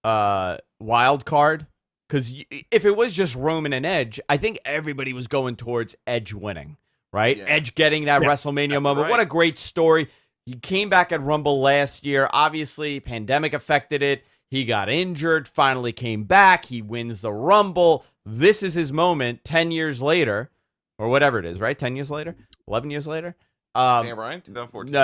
wild card, because if it was just Roman and Edge, I think everybody was going towards Edge winning, right? Yeah. Edge getting that WrestleMania moment. Right. What a great story. He came back at Rumble last year. Obviously, pandemic affected it. He got injured, finally came back. He wins the Rumble. This is his moment 10 years later, or whatever it is, right? 10 years later? 11 years later? Daniel Bryan, 2014. No.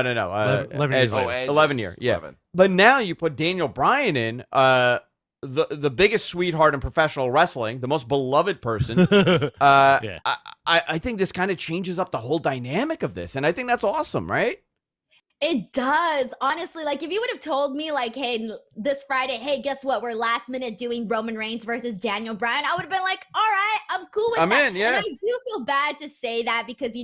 11 years later. Edge 11 is year, yeah. 11. But now you put Daniel Bryan in, the biggest sweetheart in professional wrestling, the most beloved person. I think this kind of changes up the whole dynamic of this, and I think that's awesome, right? It does. Honestly, like if you would have told me like, hey, this Friday, hey, guess what? We're last minute doing Roman Reigns versus Daniel Bryan. I would have been like, all right, I'm cool with that. I'm in, yeah. And I do feel bad to say that because,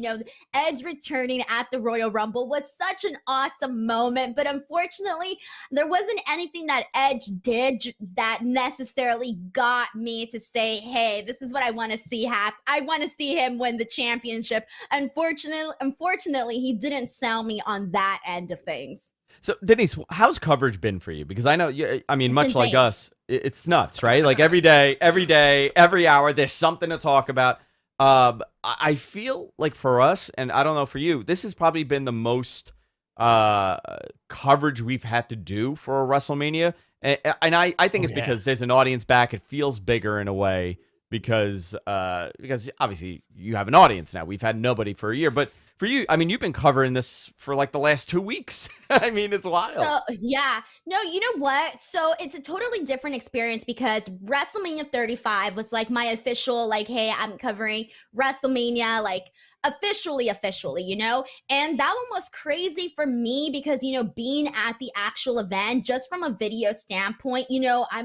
Edge returning at the Royal Rumble was such an awesome moment. But unfortunately, there wasn't anything that Edge did that necessarily got me to say, hey, this is what I want to see happen. I want to see him win the championship. Unfortunately, he didn't sell me on that end of things. So, Denise, how's coverage been for you? Because I know, much like insane. us, it's nuts, right? Like every day, every hour, there's something to talk about. I feel like for us, and I don't know for you, this has probably been the most coverage we've had to do for a WrestleMania. And I think it's because there's an audience back. It feels bigger in a way because obviously you have an audience now. We've had nobody for a year, but for you, you've been covering this for like the last 2 weeks. It's wild. So, yeah. No, you know what? So it's a totally different experience because WrestleMania 35 was like my official, like, hey, I'm covering WrestleMania, like officially, and that one was crazy for me because, being at the actual event, just from a video standpoint, I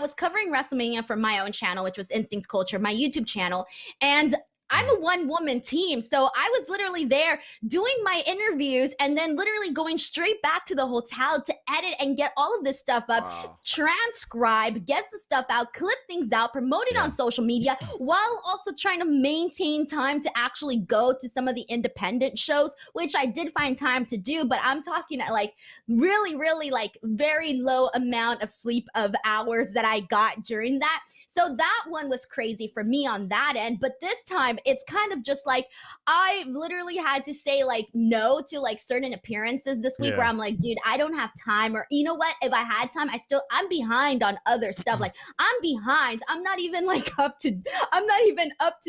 was covering WrestleMania for my own channel, which was Instincts Culture, my YouTube channel, and I'm a one-woman team, so I was literally there doing my interviews and then literally going straight back to the hotel to edit and get all of this stuff up, transcribe, get the stuff out, clip things out, promote it on social media, while also trying to maintain time to actually go to some of the independent shows, which I did find time to do, but I'm talking like really, really like very low amount of sleep of hours that I got during that. So that one was crazy for me on that end, but this time, it's kind of just like I literally had to say like no to like certain appearances this week where I'm like, dude, I don't have time. Or you know what? If I had time, I'm behind on other stuff. Like I'm behind. I'm not even up to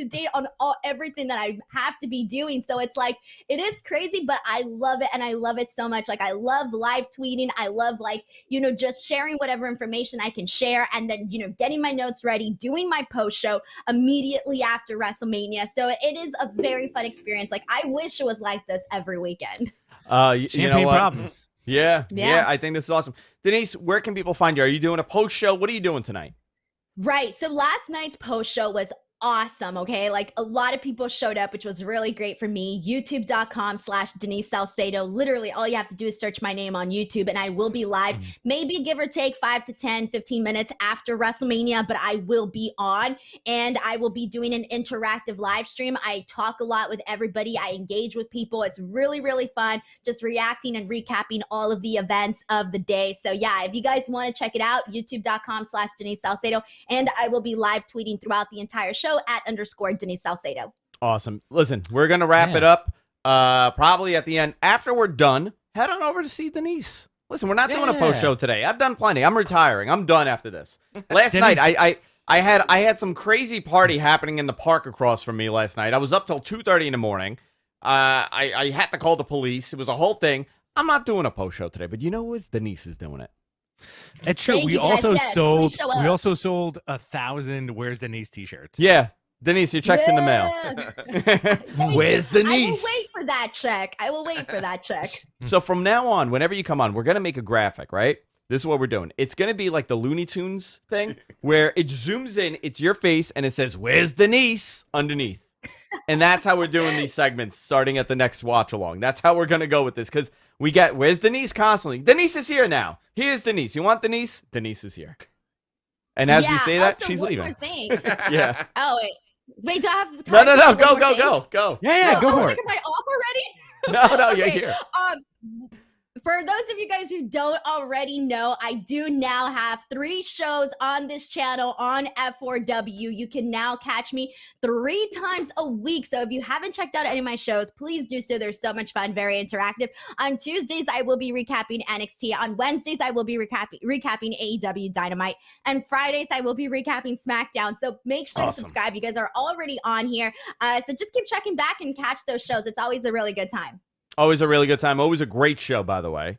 date on everything that I have to be doing. So it's like, it is crazy, but I love it. And I love it so much. Like I love live tweeting. I love just sharing whatever information I can share. And then, getting my notes ready, doing my post show immediately after WrestleMania. So it is a very fun experience. Like I wish it was like this every weekend. Champagne problems. Yeah, I think this is awesome. Denise, where can people find you? Are you doing a post show? What are you doing tonight? Right. So last night's post show was awesome. Okay. Like a lot of people showed up, which was really great for me. YouTube.com/Denise Salcedo. Literally all you have to do is search my name on YouTube and I will be live, maybe give or take 5 to 10, 15 minutes after WrestleMania, but I will be on and I will be doing an interactive live stream. I talk a lot with everybody. I engage with people. It's really, really fun. Just reacting and recapping all of the events of the day. So yeah, if you guys want to check it out, YouTube.com/Denise Salcedo. And I will be live tweeting throughout the entire show at _Denise Salcedo. Awesome. Listen, we're going to wrap it up probably at the end. After we're done, head on over to see Denise. Listen, we're not doing a post show today. I've done plenty. I'm retiring. I'm done after this. Last night, I had some crazy party happening in the park across from me last night. I was up till 2:30 in the morning. I had to call the police. It was a whole thing. I'm not doing a post show today, but you know what? Denise is doing it. It's true. We also sold 1,000 Where's Denise t-shirts. Yeah. Denise, your check's in the mail. Where's Denise? I will wait for that check. So from now on, whenever you come on, we're going to make a graphic, right? This is what we're doing. It's going to be like the Looney Tunes thing where it zooms in, it's your face, and it says, Where's Denise? Underneath. And that's how we're doing these segments starting at the next watch along. That's how we're going to go with this because we get Where's Denise constantly. Denise is here now. Here's Denise. You want Denise? Denise is here. And as we say that, also, she's leaving. Yeah. Oh, wait, do I have No. time Go. Yeah, go for it. Am I off already? No, you're here. For those of you guys who don't already know, I do now have 3 shows on this channel on F4W. You can now catch me 3 times a week. So if you haven't checked out any of my shows, please do so. They're so much fun, very interactive. On Tuesdays, I will be recapping NXT. On Wednesdays, I will be recapping AEW Dynamite. And Fridays, I will be recapping SmackDown. So make sure to subscribe. You guys are already on here. So just keep checking back and catch those shows. It's always a really good time. Always a really good time. Always a great show, by the way.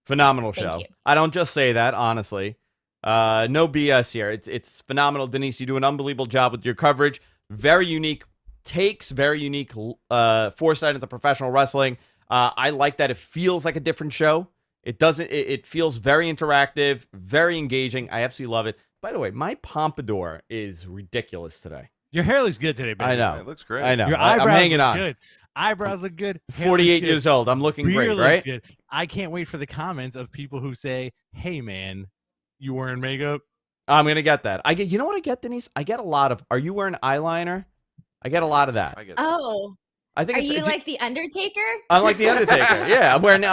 Phenomenal show. Thank you. I don't just say that, honestly. No BS here. It's phenomenal. Denise, you do an unbelievable job with your coverage. Very unique takes, very unique foresight into professional wrestling. I like that it feels like a different show. It feels very interactive, very engaging. I absolutely love it. By the way, my pompadour is ridiculous today. Your hair looks good today, baby. I know. It looks great. I know. Your eyebrows I'm hanging look on. good. Eyebrows look good. 48 years old. I'm looking great, right? Good. I can't wait for the comments of people who say, "Hey, man, you wearing makeup?" I'm gonna get that. You know what I get, Denise? I get a lot of. Are you wearing eyeliner? I get a lot of that. I get that. Oh. I think Are you like the Undertaker? I'm like the Undertaker. Yeah, I'm wearing.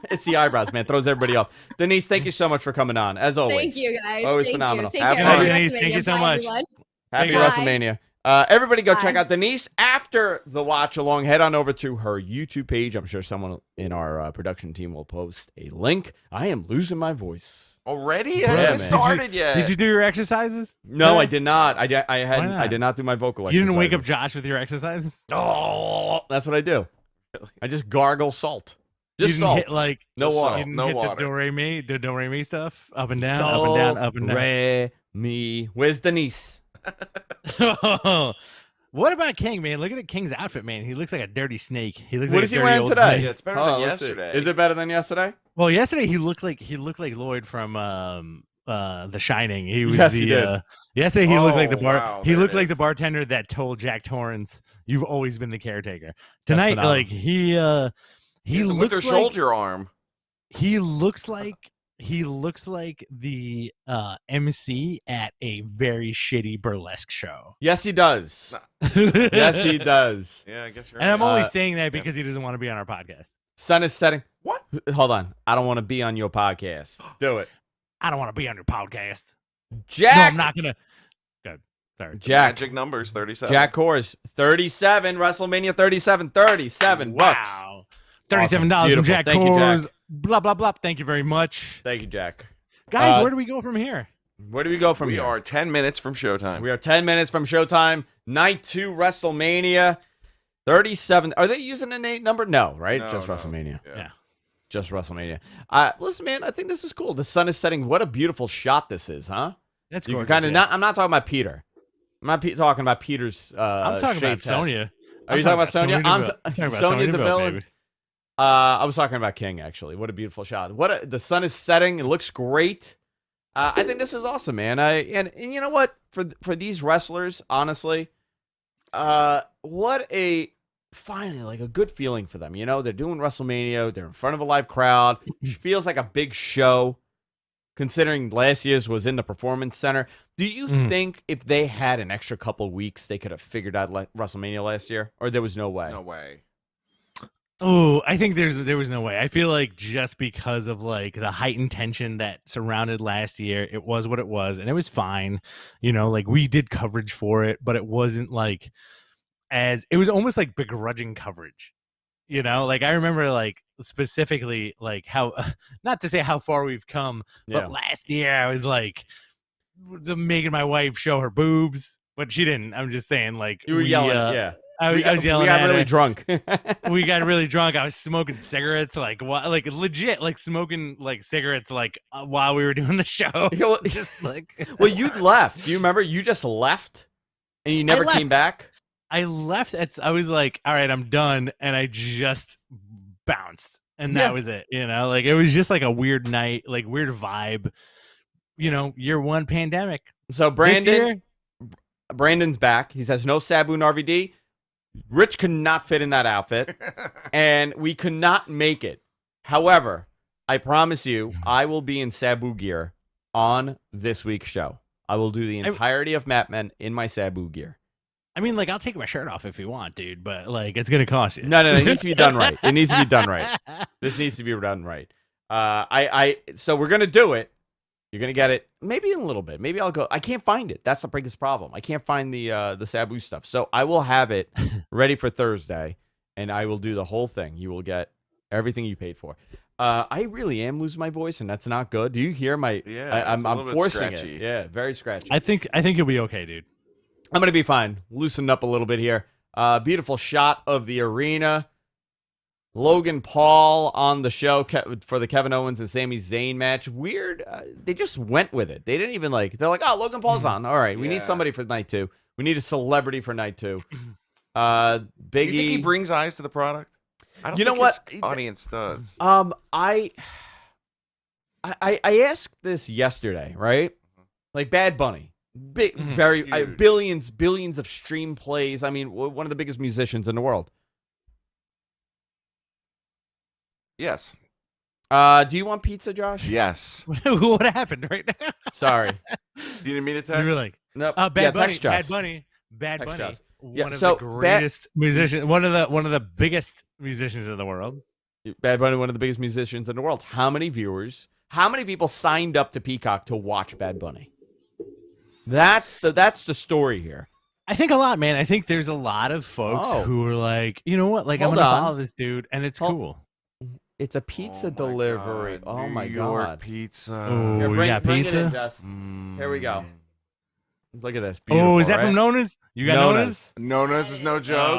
It's the eyebrows, man. Throws everybody off. Denise, thank you so much for coming on. As always. Thank you, guys. Always Thank phenomenal. You. Take Have care. fun. Happy Denise, thank you so WrestleMania. much. Everyone. Happy Bye. WrestleMania. Everybody go check Bye. out Denise after the watch along. Head on over to her YouTube page. I'm sure someone in our production team will post a link. I am losing my voice. Already? Yeah, I haven't man. started yet. Did you do your exercises? No, I did not. I not? did not do my vocal You didn't wake up exercises. Josh with your exercises? Oh, that's what I do. I just gargle salt. You Just didn't salt. hit like No Just water. salt. you didn't No hit water. the do re mi stuff up and down, up and down, up and down. Re, mi. Where's Denise? What about King, man? Look at King's outfit, man. He looks like a dirty snake. He looks What like is a he dirty wearing old today? snake. Yeah, it's better Oh, than let's see. yesterday. Is it better than yesterday? Well, yesterday he looked like Lloyd from The Shining. He was Yes, he did. Yesterday he looked like the Oh, bar. wow, he there looked it like the is. bartender that told Jack Torrance, "You've always been the caretaker." Tonight, phenomenal. like he He's the Winter looks like Soldier arm. he looks like the MC at a very shitty burlesque show. Yes, he does. Yes, Yes, he does. Yeah, I guess you're And I'm right. only Uh, saying that because he doesn't want to be on our podcast. Sun is setting. What? Hold on. I don't want to be on your podcast. Do it. I don't want to be on your podcast. Jack. No, I'm not gonna. Good. Sorry. Jack. Magic numbers, 37. Jack Kors, 37. WrestleMania 37. 37 bucks. Wow. $37 from Beautiful. Jack Thank you, Kors. Jack. Blah, blah, blah. Thank you very much. Thank you, Jack. Guys, Uh, where do we go from here? Where do we go from We here? are 10 minutes from showtime. We are 10 minutes from showtime. Night 2 WrestleMania. 37. Are they using a number? No, right? No, Just no. WrestleMania. Yeah. Just WrestleMania. Listen, man, I think this is cool. The sun is setting. What a beautiful shot this is, huh? That's You gorgeous. kind of yeah. not. I'm not talking about Peter. I'm not talking about Peter's. I'm talking about shaved head. Sonya. Are you talking about Sonya? I'm talking about Sonya Deville. baby. I was talking about King, actually. What a beautiful shot. The sun is setting. It looks great. I think this is awesome, man. And you know what? For these wrestlers, honestly, what a finally like a good feeling for them. You know, they're doing WrestleMania. They're in front of a live crowd. It feels like a big show, considering last year's was in the Performance Center. Do you think if they had an extra couple weeks, they could have figured out WrestleMania last year, or there was no way? No way. Oh, I think there was no way. I feel like just because of like the heightened tension that surrounded last year, it was what it was, and it was fine. You know, like we did coverage for it, but it wasn't like it was almost like begrudging coverage. You know, like I remember like specifically like how not to say how far we've come, but last year I was like making my wife show her boobs, but she didn't. I'm just saying like You were yelling, yeah. I was yelling. We got at really her. drunk. We got really drunk. I was smoking cigarettes, like legit, like smoking like cigarettes, like while we were doing the show. Just like, well, you left. Do you remember? You just left, and you never came back. I left. I was like, all right, I'm done, and I just bounced, and that was it. You know, like it was just like a weird night, like weird vibe. You know, year one pandemic. So Brandon's back. He says no Sabu and RVD. Rich could not fit in that outfit, and we could not make it. However, I promise you, I will be in Sabu gear on this week's show. I will do the entirety of Map Men in my Sabu gear. I mean, like, I'll take my shirt off if you want, dude, but, like, it's going to cost you. No. It needs to be done right. It needs to be done right. This needs to be done right. So we're going to do it. You're going to get it maybe in a little bit. Maybe I'll go. I can't find it. That's the biggest problem. I can't find the Sabu stuff. So I will have it ready for Thursday, and I will do the whole thing. You will get everything you paid for. I really am losing my voice, and that's not good. Do you hear my? Yeah, I'm forcing it. Yeah, very scratchy. I think you'll be okay, dude. I'm going to be fine. Loosen up a little bit here. Beautiful shot of the arena. Logan Paul on the show for the Kevin Owens and Sami Zayn match. Weird. They just went with it. They didn't even they're like, oh, Logan Paul's on. All right. We need somebody for night 2. We need a celebrity for night 2. Biggie. Do you think he brings eyes to the product? I don't think his audience does. I asked this yesterday, right? Like Bad Bunny. Big, very billions of stream plays. I mean, one of the biggest musicians in the world. Yes. Do you want pizza, Josh? Yes. What happened right now? Sorry. You didn't mean to text? You were like, nope. Bad Bunny. Text Bad Josh. Bunny. Bad Text Bunny. Josh. One of the greatest musicians. One of the biggest musicians in the world. Bad Bunny, one of the biggest musicians in the world. How many viewers? How many people signed up to Peacock to watch Bad Bunny? That's the story here. I think a lot, man. I think there's a lot of folks who are like, you know what? Like, I'm gonna follow this dude, and it's cool. It's a pizza delivery. God. Oh my New York God. pizza. Oh, Here, you got bring pizza? it in, Jess. Here we go. Look at this. Beautiful, Oh, is that right? from Nona's? You got Nona's? Nona's is no joke.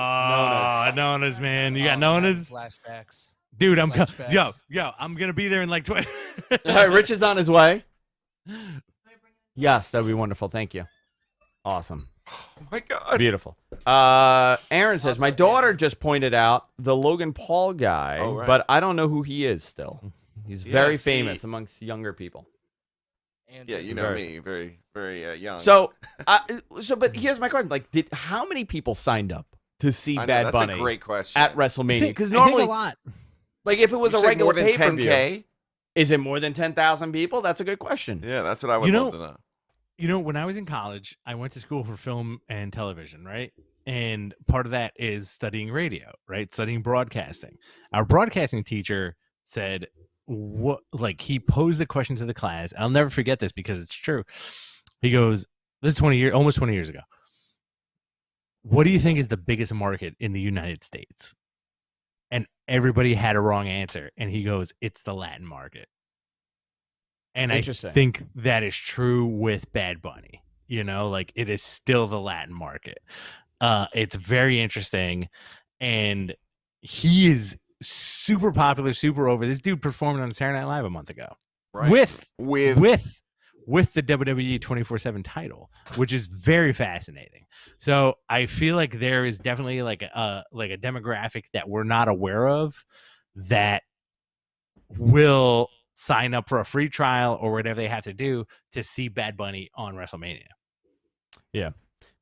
Nona's, man. You got Nona's? Flashbacks. Dude, Flashbacks. yo, I'm gonna be there in like 20. All right, Rich is on his way. Yes, that'd be wonderful. Thank you. Awesome. Oh my God. Beautiful. Aaron says, Also, my daughter just pointed out the Logan Paul guy, right. but I don't know who he is still. He's Yeah, very see. famous amongst younger people. And Yeah, you know me. Very, very young. So, but here's my question. Like, how many people signed up to see I know, Bad that's Bunny a great question. at WrestleMania? Because I think normally, a lot. like, if it was You a said regular more than pay-per-view, 10K? is it more than 10,000 people? That's a good question. Yeah, that's what I would love to know. You know, when I was in college, I went to school for film and television, right? And part of that is studying radio, right? Studying broadcasting. Our broadcasting teacher said, he posed the question to the class. I'll never forget this because it's true. He goes, This is 20 years, almost 20 years ago. What do you think is the biggest market in the United States? And everybody had a wrong answer. And he goes, it's the Latin market. And I Interesting. think that is true with Bad Bunny. You know, like it is still the Latin market. It's very interesting. And he is super popular, super over. This dude performed on Saturday Night Live a month ago. Right. With the WWE 24/7 title, which is very fascinating. So I feel like there is definitely like a demographic that we're not aware of that will sign up for a free trial or whatever they have to do to see Bad Bunny on WrestleMania. Yeah.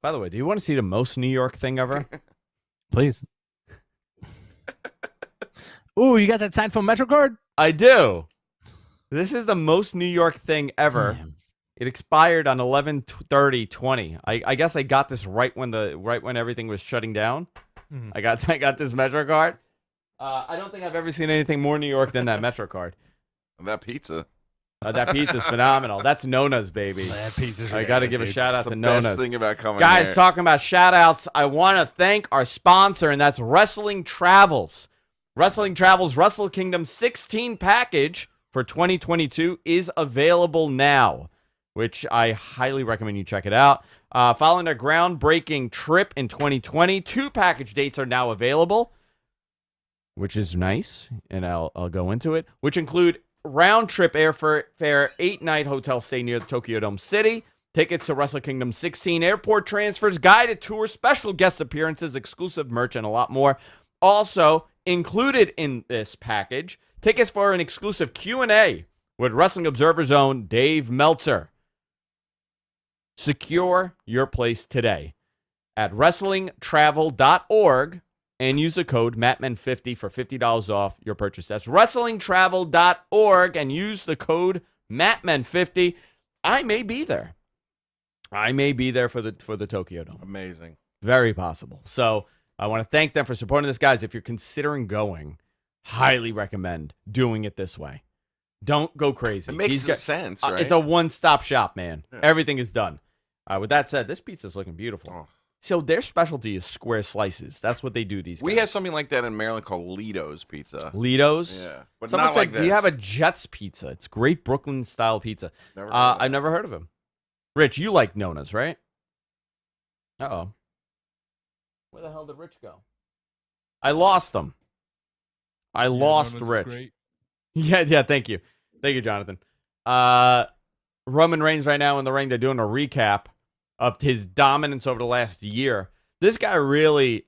By the way, do you want to see the most New York thing ever? Please. Ooh, you got that signed from MetroCard? I do. This is the most New York thing ever. Damn. It expired on 11/30/20. I guess I got this right when everything was shutting down. Mhm. I got this Metro card. I don't think I've ever seen anything more New York than that Metro card. That pizza. That pizza's phenomenal. That's Nona's, baby. That pizza's I got to give a shout out That's to the best Nona's. thing about coming Guys, here. talking about shout outs, I want to thank our sponsor, and that's Wrestling Travels. Wrestling Travels Wrestle Kingdom 16 package for 2022 is available now, which I highly recommend you check it out. Following a groundbreaking trip in 2020, 2 package dates are now available, which is nice, and I'll go into it, which include round-trip airfare, 8-night hotel stay near the Tokyo Dome City, tickets to Wrestle Kingdom 16, airport transfers, guided tours, special guest appearances, exclusive merch, and a lot more. Also, included in this package, tickets for an exclusive Q&A with Wrestling Observer's own Dave Meltzer. Secure your place today at WrestlingTravel.org and use the code MATTMEN50 for $50 off your purchase. That's WrestlingTravel.org and use the code MATTMEN50. I may be there. I may be there for the Tokyo Dome. Amazing. Very possible. So I want to thank them for supporting this, guys. If you're considering going, highly recommend doing it this way. Don't go crazy. It makes sense, right? It's a one-stop shop, man. Yeah. Everything is done. With that said, this pizza's looking beautiful. Oh. So their specialty is square slices. That's what they do these We guys. have something like that in Maryland called Lido's Pizza. Lido's. Yeah, but Someone not said, like this. do you have a Jets pizza? It's great Brooklyn-style pizza. Never heard of that. I've never heard of him. Rich, you like Nona's, right? Uh-oh. Where the hell did Rich go? I lost him. I lost Rich. Yeah, thank you. Thank you, Jonathan. Roman Reigns right now in the ring, they're doing a recap of his dominance over the last year. This guy really,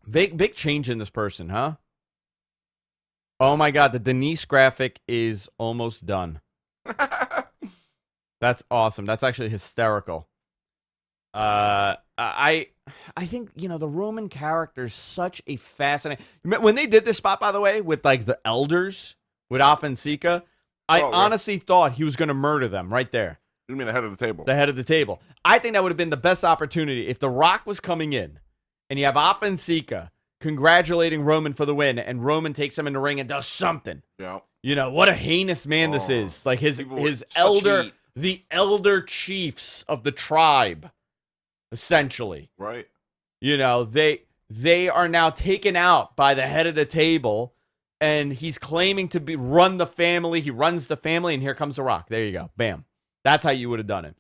big change in this person, huh? Oh my God, the Denise graphic is almost done. That's awesome. That's actually hysterical. I think, the Roman character is such a fascinating. When they did this spot, by the way, with like the elders with Alpha and Sika, I honestly thought he was going to murder them right there. You mean the head of the table? The head of the table. I think that would have been the best opportunity if The Rock was coming in and you have Alpha and Sika congratulating Roman for the win, and Roman takes him in the ring and does something. Yeah. What a heinous man this is. Like his elder, heat. the elder chiefs of the tribe, essentially. Right. They are now taken out by the head of the table, and he's claiming to run the family. He runs the family, and here comes The Rock. There you go. Bam. That's how you would have done it.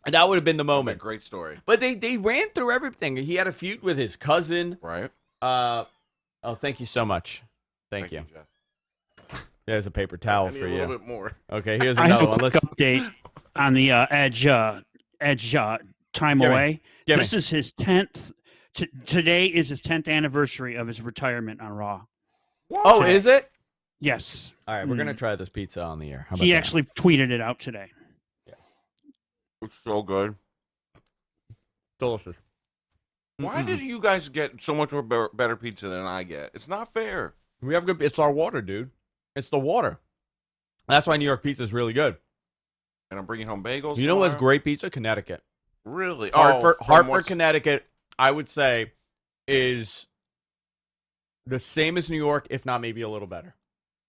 And that would have been the moment. Great story. But they ran through everything. He had a feud with his cousin. Right. Thank you so much. Thank you. Jess. There's a paper towel I need for a you. little bit more. Okay, here's I have another a one. quick update on the Edge time Give me. away. Give me. This is his 10th. Today is his 10th anniversary of his retirement on Raw. Oh, is it? Yes. All right, we're going to try this pizza on the air. How about He that? actually tweeted it out today. It's so good. Delicious. Why did you guys get so much more better pizza than I get? It's not fair. We have good. It's our water, dude. It's the water. That's why New York pizza is really good. And I'm bringing home bagels. You know what's tomorrow? great pizza? Connecticut. Really? Hartford, Connecticut, I would say, is the same as New York, if not maybe a little better.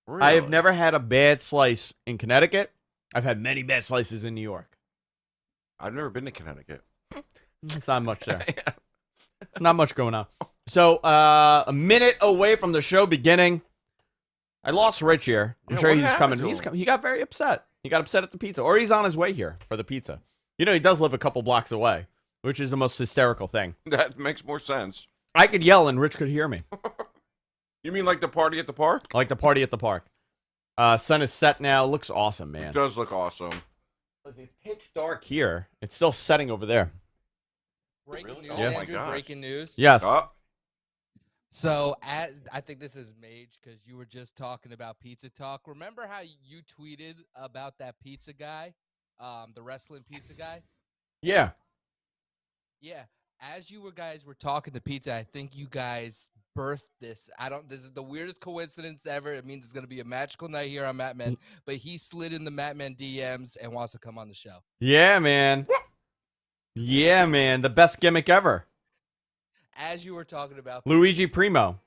Really? I have never had a bad slice in Connecticut. I've had many bad slices in New York. I've never been to Connecticut. It's not much there. Not much going on. So, a minute away from the show beginning. I lost Rich here. I'm sure what he's happened coming. to him? He got very upset. He got upset at the pizza, or he's on his way here for the pizza. You know, he does live a couple blocks away, which is the most hysterical thing. That makes more sense. I could yell and Rich could hear me. You mean like the party at the park? Like the party at the park. Sun is set now. Looks awesome, man. It does look awesome. It's pitch dark here. It's still setting over there. Breaking Really? news, Oh my Andrew. gosh. Breaking news. Yes. So, as I think this is Mage because you were just talking about pizza talk. Remember how you tweeted about that pizza guy, the wrestling pizza guy? Yeah. Yeah. As you guys were talking to pizza, I think you guys birthed this. This is the weirdest coincidence ever. It means it's going to be a magical night here on Matt Men. But he slid in the Matt Men DMs and wants to come on the show. Yeah, man. Yeah, man. The best gimmick ever. As you were talking about Luigi Primo.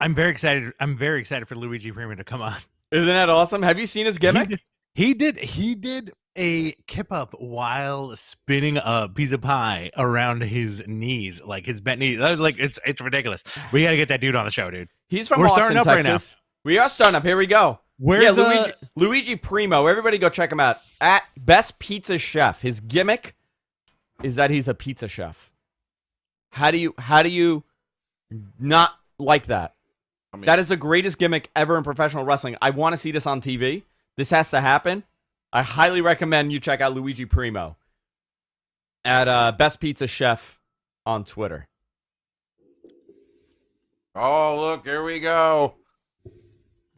I'm very excited. I'm very excited for Luigi Primo to come on. Isn't that awesome? Have you seen his gimmick? He did a kip up while spinning a piece of pie around his knees, like his bent knees. I was like, it's ridiculous. We got to get that dude on the show, dude. He's from We're Austin, starting up Texas. right now. We are starting up. Here we go. Where's Luigi Primo. Everybody go check him out. At Best Pizza Chef. His gimmick is that he's a pizza chef. How do you not like that? I mean, That is the greatest gimmick ever in professional wrestling. I want to see this on TV. This has to happen. I highly recommend you check out Luigi Primo at Best Pizza Chef on Twitter. oh, look, here we go.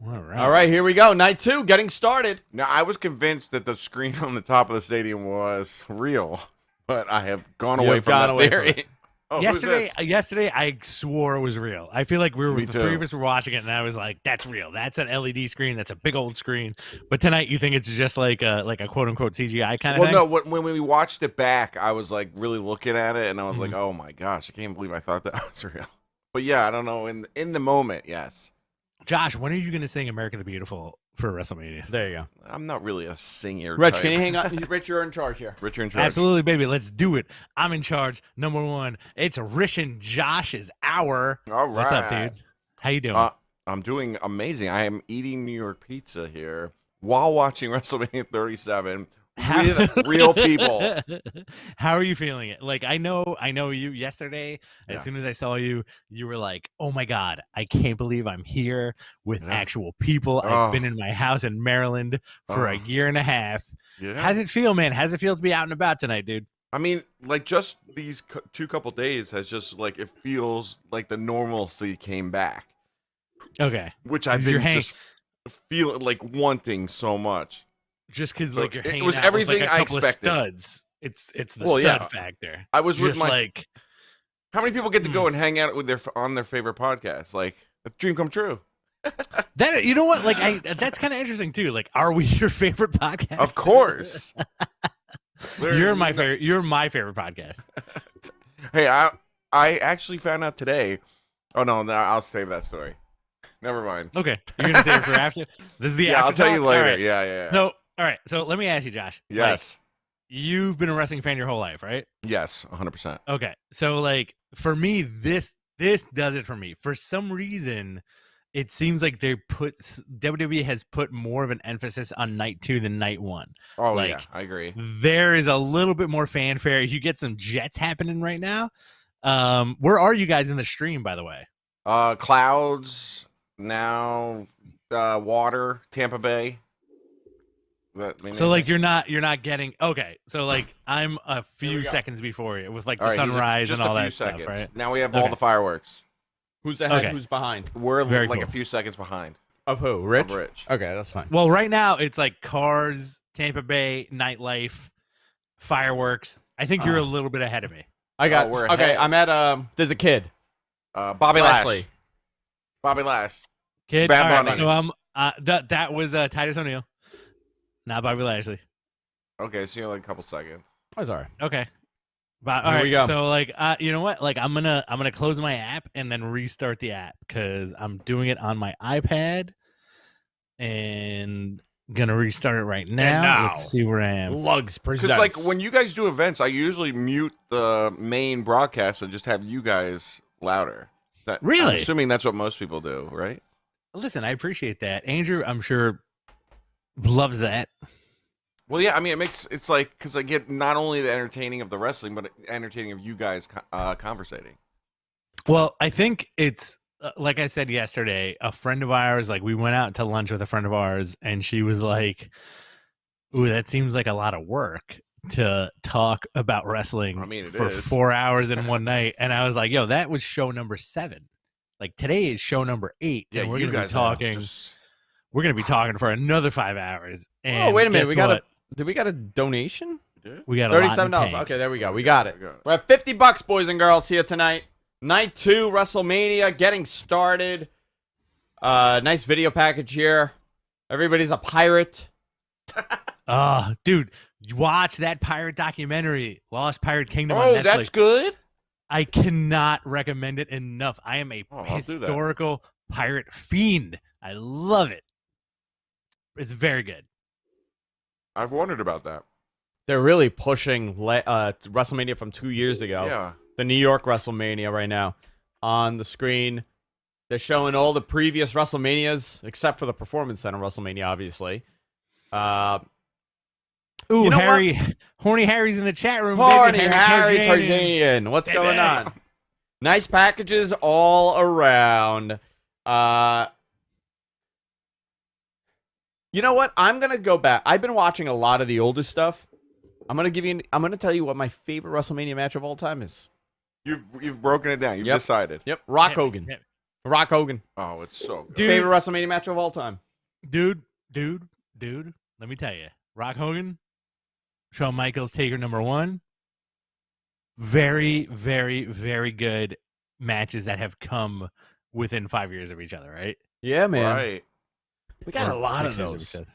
All right, here we go. Night 2, getting started. Now, I was convinced that the screen on the top of the stadium was real, but I have gone away from that theory. Oh, who's this? Yesterday, I swore it was real. I feel like Me the too. three of us were watching it, and I was like, "That's real. That's an LED screen. That's a big old screen." But tonight, you think it's just like a quote unquote CGI kind of Well, thing? no, when we watched it back, I was like really looking at it, and I was like, "Oh my gosh, I can't believe I thought that was real." But yeah, I don't know. In the moment, yes. Josh, when are you going to sing "America the Beautiful" for WrestleMania? There you go. I'm not really a singer. Rich, type. can you hang on? Rich, you're in charge here. Richard in charge. Absolutely, baby. Let's do it. I'm in charge. Number 1. It's Rich and Josh's hour. All right. What's up, dude? How you doing? I'm doing amazing. I am eating New York pizza here while watching WrestleMania 37 with real people. How are you feeling it? Like I know you yesterday, as Yes. soon as I saw you, you were like, "Oh my god, I can't believe I'm here with Yeah. actual people. I've been in my house in Maryland for a year and a half." Yeah. How's it feel, man? How's it feel to be out and about tonight, dude? I mean, like just these two couple days has just like it feels like the normalcy came back, Okay. which I've You're been just feeling like wanting so much. Just because So like you're it hanging was out everything with, like, I a couple of expected. studs. It's the Well, stud yeah. factor. I was with Just my. like How many people get to go and hang out with on their favorite podcast? Like a dream come true. that. You know what? Like that's kind of interesting too. Like, are we your favorite podcast? Of course. You're my favorite. You're my favorite podcast. Hey, I actually found out today. Oh no, I'll save that story. Never mind. Okay, you're gonna save it for after. This is the Yeah, I'll after tell you talk? later. All right. Yeah. So, all right. So let me ask you, Josh. Like, Yes. you've been a wrestling fan your whole life, right? Yes. 100%. Okay. So like for me, this does it for me. For some reason, it seems like WWE has put more of an emphasis on night 2 than night 1. Oh Like, yeah, I agree. There is a little bit more fanfare. You get some jets happening right now. Where are you guys in the stream, by the way? Clouds now, water, Tampa Bay. Does that mean So like anything? you're not getting okay. So like I'm a few we go. seconds before you with like the All right, he's sunrise just and all a few that seconds. stuff, right? Now we have all Okay. the fireworks. Who's ahead? Okay. Who's behind? We're Very like cool. a few seconds behind. Of who? Rich? Of Rich. Okay, that's fine. Well, right now it's like cars, Tampa Bay, nightlife, fireworks. I think you're a little bit ahead of me. I got. we're Okay, ahead. I'm at. There's a kid. Bobby Lashley. Lash. Bobby Lash. Kid, Bad all right, Bunny. so that was Titus O'Neil, not Bobby Lashley. Okay, so you're like a couple seconds. Oh, sorry. Okay. But all Here right, we go. so like you know what? Like I'm gonna close my app and then restart the app because I'm doing it on my iPad. And Gonna restart it right now. now. Let's see where I am. Lugs Because presents. like when you guys do events, I usually mute the main broadcast and just have you guys louder. I'm Really? assuming that's what most people do, right? Listen, I appreciate that. Andrew, I'm sure, loves that. Well, yeah. I mean, it's like because I get not only the entertaining of the wrestling, but entertaining of you guys conversating. Well, I think it's like I said yesterday, a friend of ours, like we went out to lunch with a friend of ours, and she was like, "Ooh, that seems like a lot of work to talk about wrestling I mean, it for is. 4 hours in one night." And I was like, "Yo, that was show number 7. Like today is show number 8, Yeah, and we're you gonna be guys talking. Just... We're gonna be talking for another 5 hours." And Oh, wait a minute. guess what? Did we got a donation? We got a lot in $37. the tank. Okay, there we go. We got it. I got it. We're at $50, boys and girls, here tonight. Night 2, WrestleMania, getting started. Nice video package here. Everybody's a pirate. Oh, dude, watch that pirate documentary, Lost Pirate Kingdom on Oh, Netflix. that's good. I cannot recommend it enough. I am a Oh, I'll do that. historical pirate fiend. I love it. It's very good. I've wondered about that. They're really pushing WrestleMania from 2 years ago. Yeah. The New York WrestleMania right now on the screen. They're showing all the previous WrestleManias, except for the Performance Center WrestleMania, obviously. Ooh, You know Harry, Horny Harry's in the chat room. Horny baby. Harry Tarjanian. Tarjanian. What's Baby. going on? Nice packages all around. You know what? I'm gonna go back. I've been watching a lot of the older stuff. I'm gonna tell you what my favorite WrestleMania match of all time is. You've broken it down. You've Yep. decided. Yep, Rock Yep, Hogan. yep. Rock Hogan. Oh, it's so good. Dude. Favorite WrestleMania match of all time. Dude. Let me tell you, Rock Hogan, Shawn Michaels, Taker number 1. Very, very, very good matches that have come within 5 years of each other, right? Yeah, man. Right. We got Or a lot 6 of years those. each other.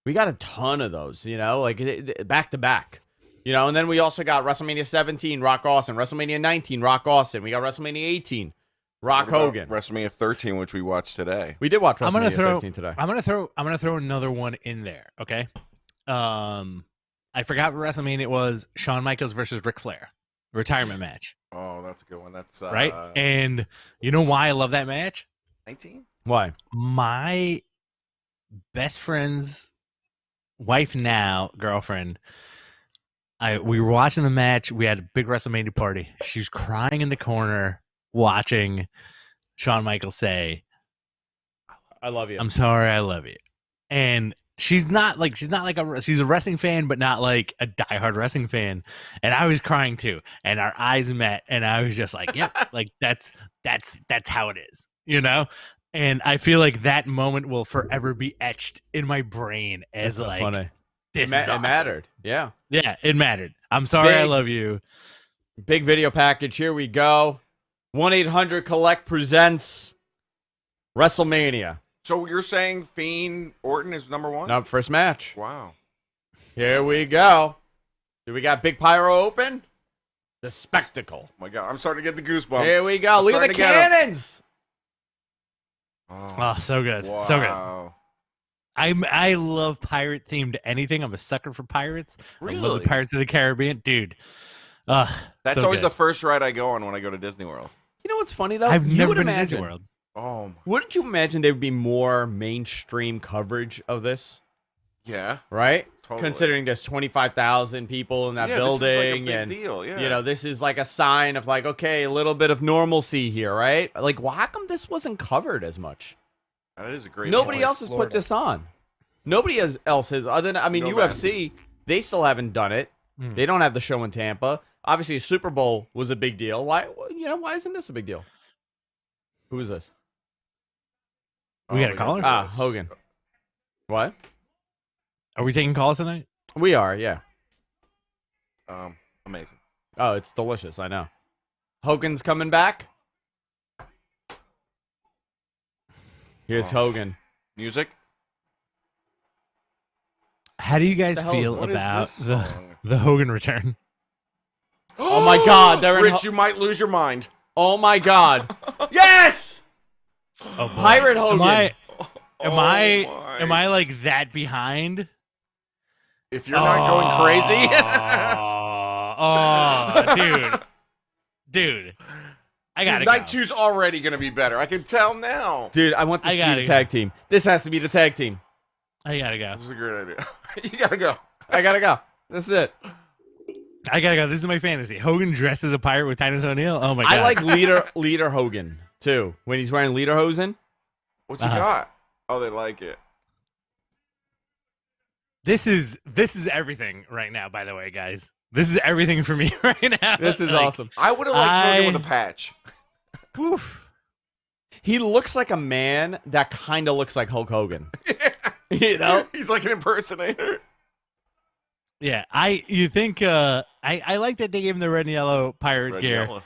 We got a ton of those, you know, like back to back. You know, and then we also got WrestleMania 17, Rock Austin, WrestleMania 19, Rock Austin. We got WrestleMania 18, Rock What about Hogan. WrestleMania 13, which we watched today. We did watch I'm gonna WrestleMania throw- 13 today. I'm gonna throw another one in there. Okay. I forgot what WrestleMania it was. Shawn Michaels versus Ric Flair, retirement match, Oh, that's a good one. That's right? And you know why I love that match? 19. Why? My best friend's wife, now girlfriend. We were watching the match. We had a big WrestleMania party. She was crying in the corner watching Shawn Michaels say, I love you. "I'm sorry, I love you." And she's a wrestling fan, but not like a diehard wrestling fan. And I was crying too. And our eyes met, and I was just like, "Yep, like that's how it is," you know. And I feel like that moment will forever be etched in my brain as That's so like, funny. this It is awesome. mattered. Yeah. Yeah, it mattered. I'm sorry, I Big- love you. Big video package. Here we go. 1-800-COLLECT presents WrestleMania. So you're saying Fiend Orton is number 1? Now, first match. Wow. Here we go. Do we got Big Pyro open? The spectacle. Oh my God, I'm starting to get the goosebumps. Here we go. I'm Look at the starting to get 'em. cannons. Oh, so good. wow. So good. I love pirate themed anything. I'm a sucker for pirates. I love Really? the Pirates of the Caribbean, dude. That's so always good. the first ride I go on when I go to Disney World. You know what's funny, though? I've You never would been to imagine, Disney World. Oh, Wouldn't you imagine there would be more mainstream coverage of this, yeah. right? Totally. Considering there's 25,000 people in that Yeah, building, this is like a big and deal. Yeah. you know, this is like a sign of like, okay, a little bit of normalcy here, right? Like, well, how come this wasn't covered as much? that is a great. Nobody point. else has put Florida. this on. Nobody else has. Other than, I mean, No UFC, they still haven't done it. Hmm. They don't have the show in Tampa. Obviously, Super Bowl was a big deal. Why? You know, why isn't this a big deal? Who is this? We got a caller? Ah, Hogan. What? Are we taking calls tonight? We are, yeah. Amazing. Oh, it's delicious. I know. Hogan's coming back. Here's Oh. Hogan. Music. How do you guys The hell is- feel What is about this song? the Hogan return? Oh my God, they're in Rich, you might lose your mind. Oh my God. Yes! Oh, boy. Pirate Hogan. Am Oh I my. am I like that behind? If you're not going crazy. Dude, I Dude, gotta night go. two's already gonna be better. I can tell now. Dude, I want this I to be the gotta tag team. This has to be the tag team. I gotta go. This is a great idea. You gotta go. I gotta go. This is it. I gotta go. This is my fantasy. Hogan dressed as a pirate with Titus O'Neil. Oh my god. I like leader Hogan too when he's wearing lederhosen. What you Uh-huh. got? Oh, they like it. This is everything right now. By the way, guys, this is everything for me right now. This is Like, awesome. I would have liked Hogan with a I- patch. Oof. He looks like a man that kind of looks like Hulk Hogan. You know? He's like an impersonator. Yeah, you think I like that they gave him the red and yellow pirate Red gear. yellow.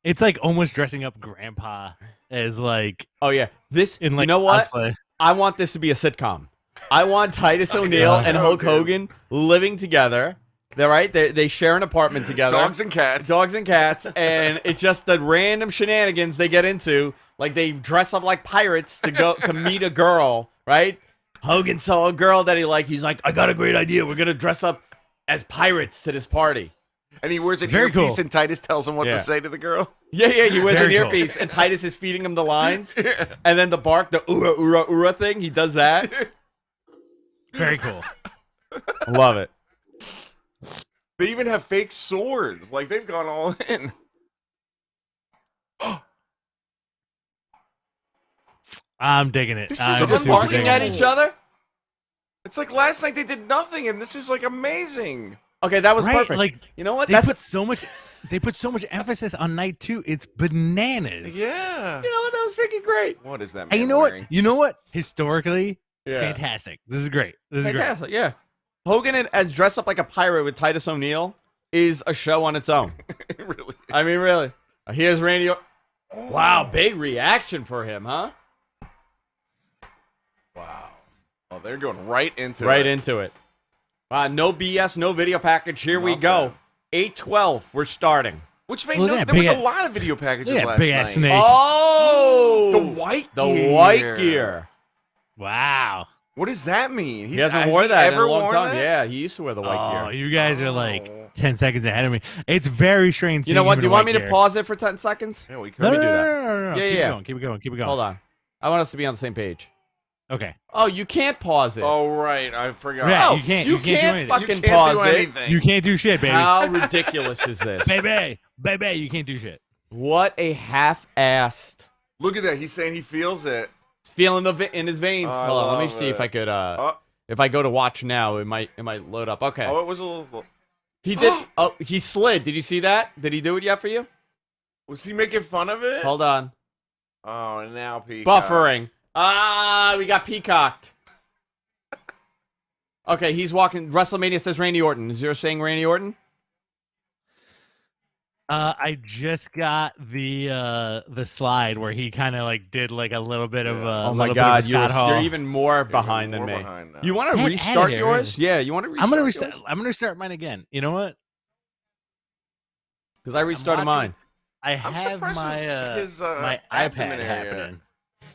It's like almost dressing up Grandpa as like Oh yeah. This in like you know what? cosplay. I want this to be a sitcom. I want Titus O'Neil and Hulk Hogan living together. They're right. They share an apartment together. Dogs and cats. And it's just the random shenanigans they get into. Like they dress up like pirates to go to meet a girl, right? Hogan saw a girl that he liked. He's like, I got a great idea. We're gonna dress up as pirates to this party. And he wears an Very earpiece, cool. and Titus tells him what Yeah. to say to the girl. Yeah, he wears Very an cool. earpiece, and Titus is feeding him the lines, and then the bark, the ura ura ura thing. He does that. Very cool. Love it. They even have fake swords. Like they've gone all in. I'm digging it. This is I'm a Just super barking digging at it. each other. It's like last night they did nothing, and this is like amazing. Okay, that was Right, perfect. like, You know what? They That's put so much. They put so much emphasis on night two. It's bananas. Yeah. you know what? That was freaking great. What is that man And you know wearing? what? You know what? Historically, Yeah, fantastic. This is great. This is great. fantastic. Yeah, Hogan as dressed up like a pirate with Titus O'Neil is a show on its own. It really is. I mean, really. Here's Randy. Wow, big reaction for him, huh? Wow. Oh, they're going right into Right it. into it. No BS, no video package. Here we Nothing. go. 8:12. We're starting. Which made Look no. at that There was big a a- lot of video packages Yeah, last big night. ass snake. Oh, The white the gear. white gear. Wow. What does that mean? He hasn't has worn he that in ever a long worn time. that? Yeah, he used to wear the white Oh, gear. you guys are like Oh. 10 seconds ahead of me. It's very strange. You know seeing what? him Do you in want me white to gear. pause it for 10 seconds? Yeah, we could. No, me no, do no, that. no, no, no. Yeah, Keep yeah. it going. Keep it going. Keep it going. Hold on. I want us to be on the same page. Okay. Oh, you can't pause it. Oh right, I forgot. Yeah, Oh, you can't. You You can't do can't anything. fucking you can't pause do it. anything. You can't do shit, baby. How ridiculous is this? Baby, you can't do shit. What a half-assed. Look at that. He's saying he feels it. It's feeling in his veins. Oh, I Hold on, let me love see if it. I could. Oh, If I go to watch now, it might load up. Okay. oh, it was a little. He did. Oh, he slid. Did you see that? Did he do it yet for you? Was he making fun of it? Hold on. Oh, and now Peacock. Buffering. We got peacocked. Okay, he's walking. WrestleMania says Randy Orton. Is yours saying Randy Orton? I just got the slide where he kind of like did like a little bit of Yeah. Oh a my little bit of a God, Scott Hall. you're even more You're behind than more me. behind now. You want to Get outta restart here, yours? really. Yeah, you want to restart I'm gonna restart. yours? I'm gonna restart mine again. You know what? Because I restarted watching- mine. I I'm have surprised my with his my abdomen iPad area. happening.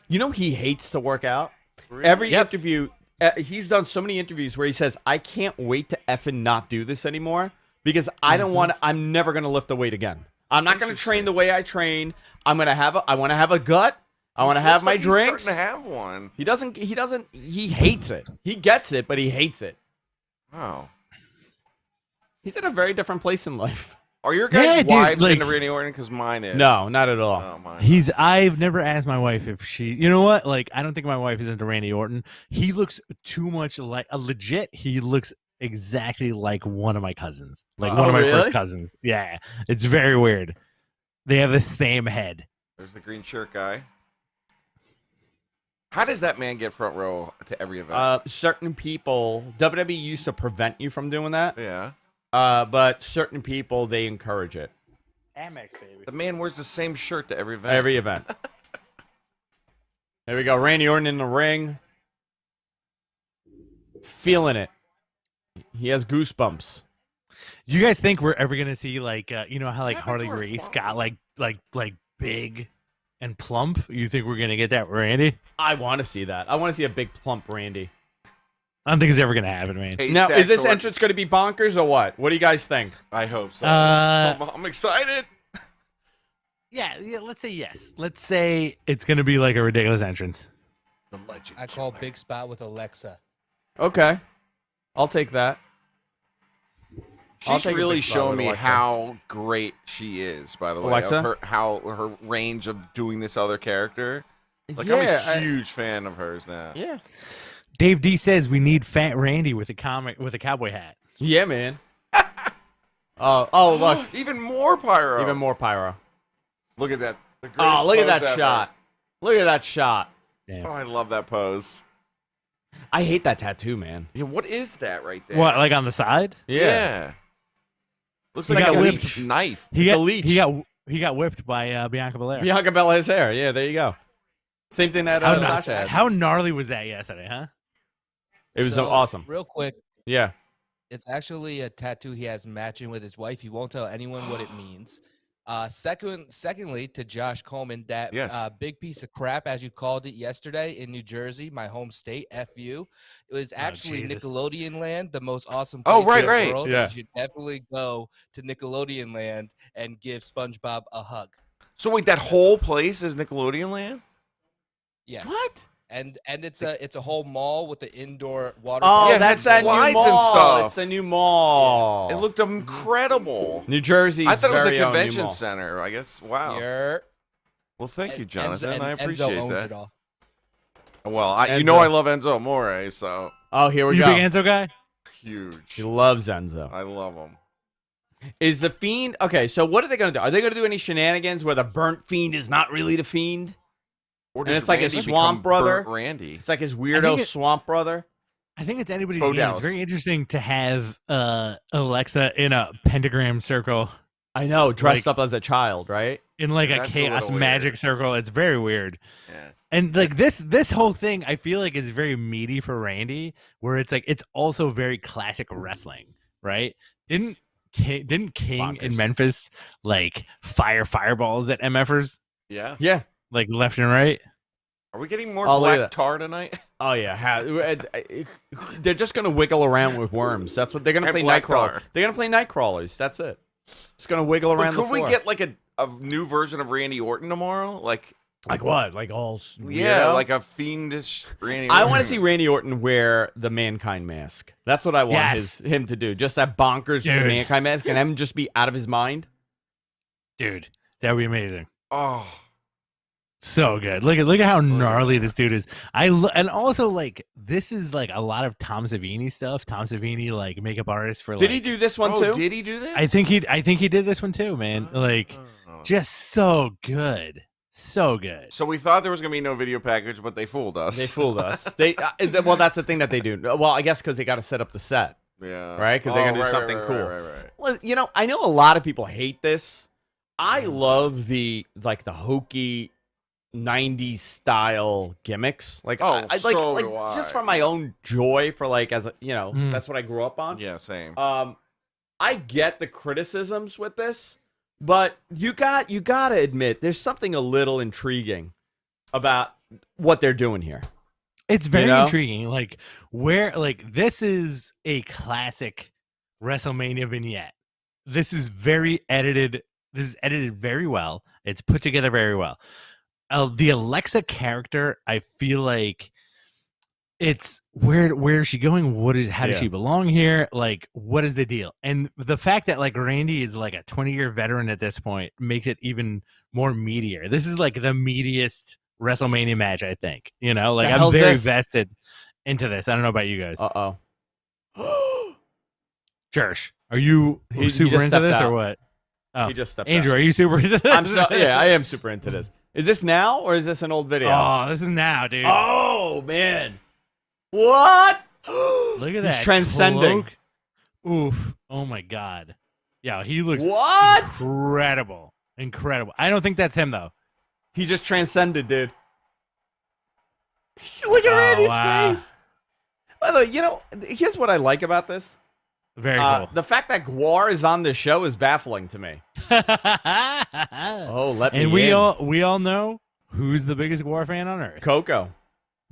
You know he hates to work out. Really? Every Yep. interview, he's done so many interviews where he says, "I can't wait to effing not do this anymore because I don't want. I'm never gonna lift the weight again. I'm not gonna train the way I train. I want to have a gut. I want to have Looks my like drinks." He's starting to have one. He doesn't. He hates it. He gets it, but he hates it. Wow. He's in a very different place in life. Are your guys' Yeah, dude, wives like- into Randy Orton? Because mine is. No, not at all. Oh, mine. I've never asked my wife if she, you know what? Like, I don't think my wife is into Randy Orton. He looks too much like a legit. He looks exactly like one of my cousins, like one Oh, of my really? first cousins. Yeah, it's very weird. They have the same head. There's the green shirt guy. How does that man get front row to every event? Certain people, WWE used to prevent you from doing that. Yeah. But certain people, they encourage it. Amex, baby. The man wears the same shirt to every event. Every event. There we go. Randy Orton in the ring. Feeling it. He has goosebumps. You guys think we're ever gonna see like you know how like Yeah, I think Harley we're Race fine. got like big and plump. You think we're gonna get that, Randy? I want to see that. I want to see a big plump Randy. I don't think it's ever gonna happen, man. Now, is this Haystack entrance going to be bonkers or what? What do you guys think? I hope so. I'm excited. Yeah. Let's say yes. Let's say it's gonna be like a ridiculous entrance. The legend. I call big spot with Alexa. Okay, I'll take that. I'll She's take a really big spot shown with me Alexa. how great she is. By the way, Alexa? of her range of doing this other character. Like Yeah, I'm a huge fan of hers now. Yeah. Dave D says we need Fat Randy with a cowboy hat. Yeah, man. Oh, look. Even more pyro. Even more pyro. Look at that. The Oh, greatest look at pose that ever. shot. Look at that shot. Damn. Oh, I love that pose. I hate that tattoo, man. Yeah, what is that right there? What, like on the side? Yeah. Looks He like got a whipped. knife. He It's a got leech. He got whipped by Bianca Belair. Bianca Belair's hair. Yeah, there you go. Same thing that Sasha had. How gnarly was that yesterday, huh? It was So, awesome. Real quick, Yeah. it's actually a tattoo he has matching with his wife. He won't tell anyone what it means. Secondly, to Josh Coleman, that Yes. big piece of crap, as you called it yesterday in New Jersey, my home state, FU. It was actually Jesus. Nickelodeon Land, the most awesome Oh, place in right. the world. Yeah. You should definitely go to Nickelodeon Land and give SpongeBob a hug. So wait, that whole place is Nickelodeon Land? Yes. What? And it's a whole mall with the indoor water. Oh, park. Yeah, that's it had that new slides mall. and stuff. It's the new mall. It looked incredible. New Jersey's I thought it was a very own new convention mall. center. I guess. Wow. Here. Well, thank you, And Jonathan. I Enzo appreciate owns that. it all. Well, you Enzo. know I love Enzo Amore, so Oh, here we You go. big Enzo guy? huge. He loves Enzo. I love him. Is the Fiend okay? So what are they going to do? Are they going to do any shenanigans where the burnt Fiend is not really the Fiend? Or And does it's like his Randy swamp become brother? Burnt Randy. It's like his I weirdo think it- swamp brother. I think it's anybody's Bo game. It's Dallas. very interesting to have Alexa in a pentagram circle, I know, dressed Like- up as a child, right? in like a That's a chaos little magic weird. circle. It's very weird. Yeah. And like this whole thing, I feel like is very meaty for Randy, where it's like it's also very classic wrestling, right? Didn't King Bonkers. in Memphis like fireballs at MFers Yeah. Yeah. like left and right? Are we getting more Oh, look at black that. tar tonight? Oh yeah. They're just gonna wiggle around with worms. That's what they're gonna And play. black Nightcrawler. tar. They're gonna play Nightcrawlers. That's it. Just gonna wiggle But around the could we floor. get like a new version of Randy Orton tomorrow? Like, like what? Like all yeah, weirdo? like a fiendish Randy. I Orton. want to see Randy Orton wear the Mankind mask. That's what I want Yes. him to do. Just that bonkers Dude. Mankind mask, and him just be out of his mind. Dude, that would be amazing. Oh, So good. Look at how gnarly this dude is. And also like this is like a lot of Tom Savini stuff. Tom Savini like makeup artist for like Did he do this one too? did he do this? I think he did this one too, man. Like Oh. just so good. So good. So we thought there was gonna be no video package, but they fooled us. They fooled us. Well, that's the thing that they do. Well, I guess because they got to set up the set. Yeah. Right? 'Cause they're gonna do right, something right, cool. Right. Well, you know, I know a lot of people hate this. I love the hokey 90s style gimmicks. Like, Oh, I like, so like do I. just for my own joy, for like as a, Mm. that's what I grew up on. Yeah, same. I get the criticisms with this, but you gotta admit there's something a little intriguing about what they're doing here. It's very You know? intriguing. Like this is a classic WrestleMania vignette. This is very edited. This is edited very well. It's put together very well. The Alexa character, I feel like it's where is she going? How does Yeah. she belong here? Like, what is the deal? And the fact that like Randy is like a 20-year veteran at this point makes it even more meatier. This is like the meatiest WrestleMania match, I think. You know, like The I'm hell's very this? vested into this. I don't know about you guys. Uh-oh. Church, are you He super just into stepped this or out. what? Oh, He just stepped Andrew, out. are you super into this? I am super into this. Is this now or is this an old video? Oh, this is now, dude. Oh, man. What? Look at that. He's transcending. cloak. Oof. Oh my god. Yeah, he looks What? incredible. Incredible. I don't think that's him though. He just transcended, dude. Look at Oh, Randy's wow. face. By the way, here's what I like about this. Very cool. The fact that Guar is on this show is baffling to me. Oh, let me and we in. all know Who's the biggest War fan on earth? Coco.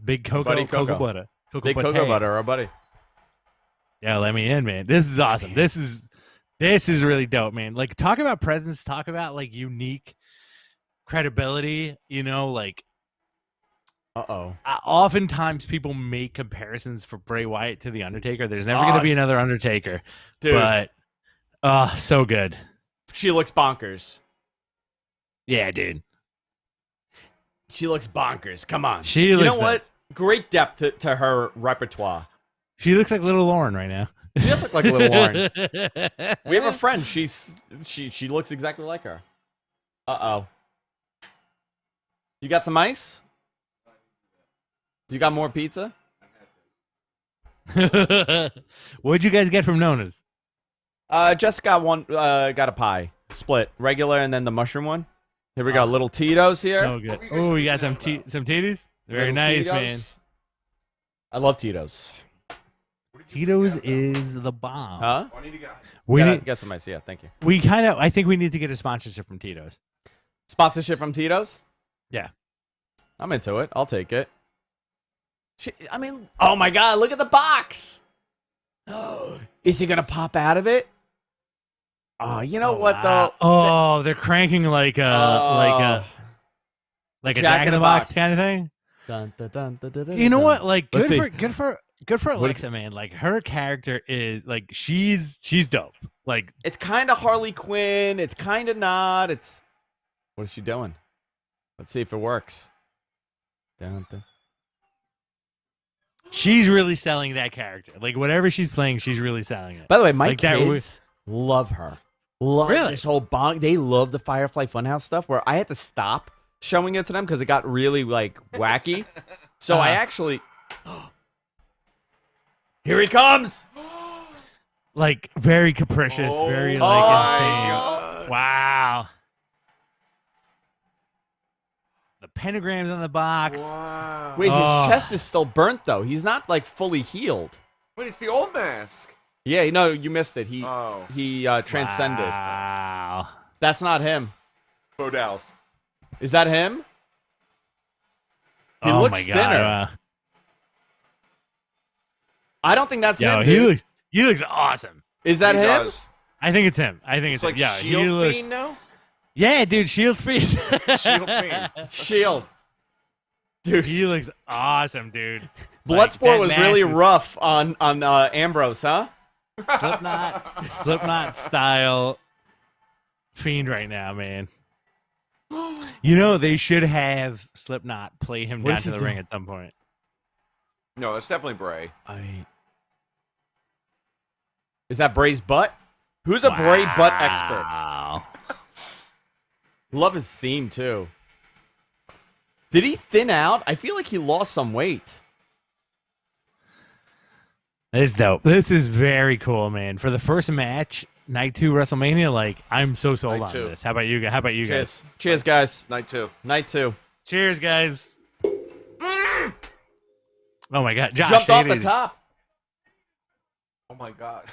Big Coco, Buddy Coco. butter. Big cocoa butter, our buddy. Yeah, let me in, man. This is awesome. This is really dope, man. Like, talk about presence, talk about like unique credibility, like oftentimes people make comparisons for Bray Wyatt to The Undertaker. There's never going to be another Undertaker. Dude. But so good. She looks bonkers. Yeah, dude. She looks bonkers. Come on. You know what? Great depth to her repertoire. She looks like little Lauren right now. She does look like little Lauren. We have a friend. She looks exactly like her. Uh-oh. You got some ice? You got more pizza? What'd you guys get from Nona's? Just got one. Got a pie split, regular, and then the mushroom one. Here we go, little Tito's here. So good. Oh, you got some Tito's? Very Little nice, Tito's. man. I love Tito's. Tito's is the bomb. Huh? We got some ice. Yeah, thank you. I think we need to get a sponsorship from Tito's. Sponsorship from Tito's? Yeah. I'm into it. I'll take it. Oh my God, look at the box. Is he going to pop out of it? Oh, you know what, wow. though? Oh, they're cranking like a Jack in the Box kind of thing. Dun, dun, dun, dun, dun, dun, You know dun. what? Like, Let's see. good for Alexa, man. Like, her character is like she's dope. Like, It's kind of Harley Quinn. It's kind of not. What is she doing? Let's see if it works. Dun, dun. she's really selling that character. Like, whatever she's playing, she's really selling it. By the way, my Like that kids love her. Love Really? this whole bonk. They love the Firefly Funhouse stuff where I had to stop showing it to them because it got really like wacky. So I actually here he comes. Like, very capricious, very like insane. Wow. The pentagrams on the box. Wow. Wait, Oh. his chest is still burnt though. He's not like fully healed. Wait, it's the old mask. Yeah, no, you missed it. He transcended. Wow. That's not him. Bodals. Is that him? He Oh looks my God. thinner. Wow. I don't think that's Yo, him. he Dude. looks awesome. Is that He him? does. I think it's him. I think It's it's like him. Yeah, Shield he looks. Fiend now? Yeah, dude, Shield Fiend. Shield Fiend. Shield. Dude, He looks awesome, dude. Bloodsport that was mask really is rough on Ambrose, huh? Slipknot style Fiend right now, man. You know, they should have Slipknot play him What down is to he the ring doing? at some point. No, that's definitely Bray. Is that Bray's butt? Who's a Bray butt expert? Wow. Love his theme too. Did he thin out? I feel like he lost some weight. This is dope. This is very cool, man. For the first match, Night 2 WrestleMania, like, I'm so sold Night on 2. this. How about you guys? Cheers. Cheers, guys. Night 2. Night 2. Cheers, guys. Oh my God, Josh, Jumped take off it the easy. top. Oh my God.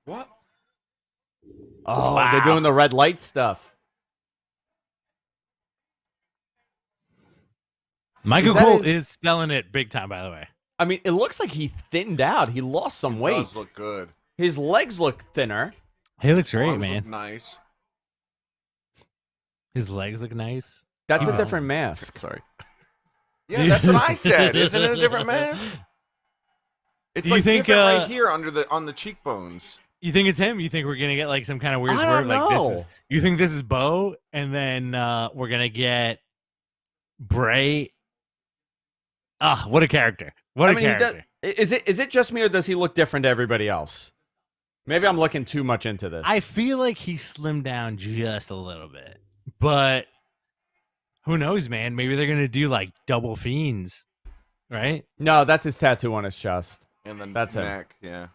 What? Oh, Wow. they're doing the red light stuff. Michael Is that Cole his- is selling it big time, by the way. I mean, it looks like he thinned out. He lost some weight. Does look good. His legs look thinner. He looks great, Arms man. look nice. His legs look nice. That's a Oh. different mask. Sorry. Yeah, that's what I said. Isn't it a different mask? It's Do you like think, different right here on the cheekbones. You think it's him? You think we're gonna get like some kind of weird I swerve? don't Like this is? know. You think this is Bo, and then we're gonna get Bray? Ah, what a character! What a I mean, he character! does, is it just me or does he look different to everybody else? Maybe I'm looking too much into this. I feel like he slimmed down just a little bit, but who knows, man? Maybe they're gonna do like double fiends, right? No, that's his tattoo on his chest. And then That's him. neck, yeah.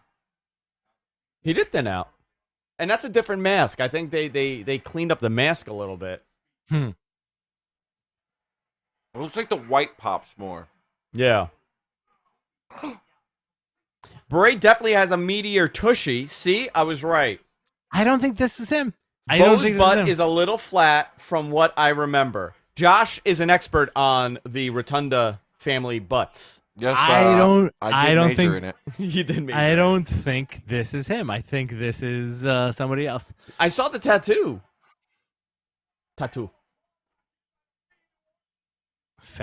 He did thin out. And that's a different mask. I think they cleaned up the mask a little bit. It looks like the white pops more. Yeah. Bray definitely has a meatier tushy. See, I was right. I don't think this is him. I don't Bo's think this is butt him. is a little flat from what I remember. Josh is an expert on the Rotunda family butts. Yes, I don't major think in it. You did me. I don't think this is him. I think this is somebody else. I saw the tattoo. Tattoo.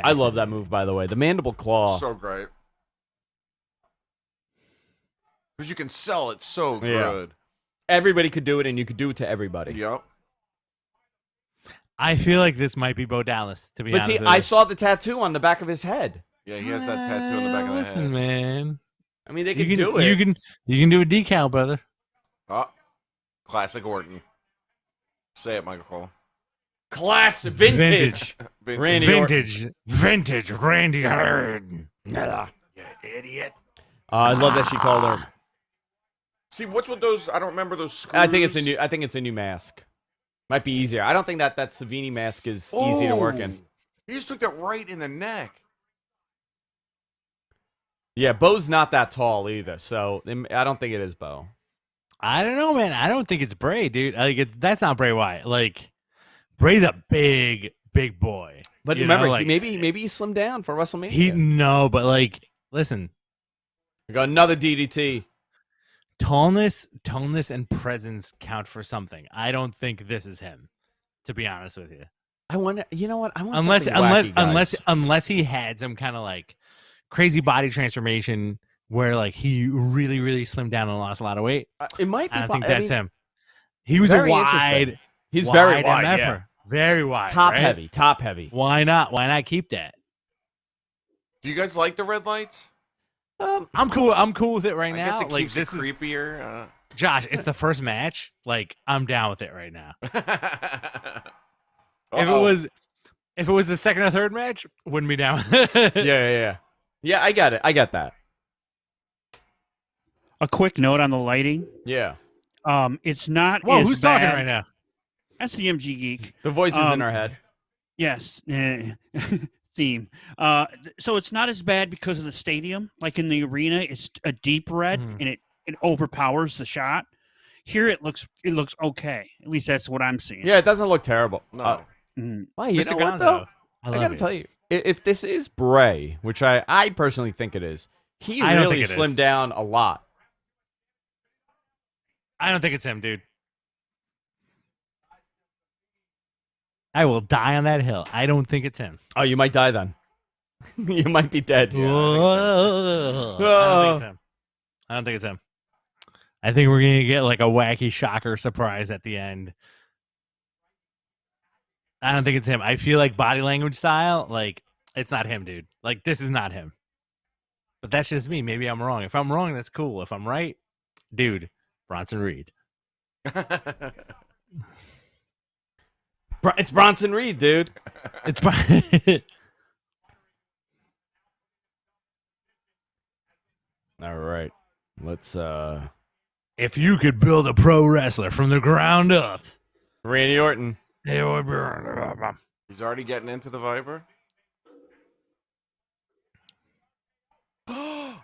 I love that move, by the way. The mandible claw. So great. Because you can sell it so Yeah. good. Everybody could do it, and you could do it to everybody. Yep. I feel like this might be Bo Dallas, to be But honest. see, with I you. saw the tattoo on the back of his head. Yeah, he has that tattoo on the back of the Listen, head. man. I mean, they You could do it. You can do a decal, brother. Oh, classic Orton. Say it, Michael Cole. Class vintage. Randy Vintage Randy Orton. Yeah. You idiot. I love that she called her. See, what's with those? I don't remember those screws. I think it's a new mask. Might be easier. I don't think that Savini mask is easy to work in. He just took that right in the neck. Yeah, Bo's not that tall either, so I don't think it is Bo. I don't know, man. I don't think it's Bray, dude. Like that's not Bray Wyatt. Like Bray's a big boy. But you remember, know, like, maybe he slimmed down for WrestleMania. but like, listen, We got another DDT. tallness, and presence count for something. I don't think this is him, to be honest with you. I wonder. You know what? I want Unless something wacky, guys. unless he had some kind of like crazy body transformation where like he really slimmed down and lost a lot of weight. It might be. I don't think that's him. He was a very interesting. wide. He's very wide wide. MFer. Yeah. Very wide. Top right? heavy. Top heavy. Why not? Why not keep that? Do you guys like the red lights? I'm cool. I'm cool with it right I now. guess it like keeps this it creepier. Josh, it's the first match. Like I'm down with it right now. Uh-oh. If it was the second or third match, wouldn't be down with it. Yeah. Yeah, I got it. I got that. A quick note on the lighting. Yeah. It's not Whoa, as who's bad. talking right now? That's the MG Geek. The voice is in our head. Yes. Theme. So it's not as bad because of the stadium. Like in the arena, it's a deep red and it overpowers the shot. Here it looks okay. At least that's what I'm seeing. Yeah, it doesn't look terrible. No. Well, you Mr. know what Gonzo, though? I I love gotta you. tell you, if this is Bray, which I personally think it is, he I don't really think it slimmed is. down a lot. I don't think it's him, dude. I will die on that hill. I don't think it's him. Oh, you might die then. You might be dead. Yeah, I I don't think it's him. I don't think it's him. I think we're gonna get like a wacky shocker surprise at the end. I don't think it's him. I feel like body language style, like it's not him, dude. Like this is not him. But that's just me. Maybe I'm wrong. If I'm wrong, that's cool. If I'm right, dude, Bronson Reed. It's Bronson Reed, dude. It's All right. Let's if you could build a pro wrestler from the ground up, Randy Orton. it would be. He's already getting into the Viper.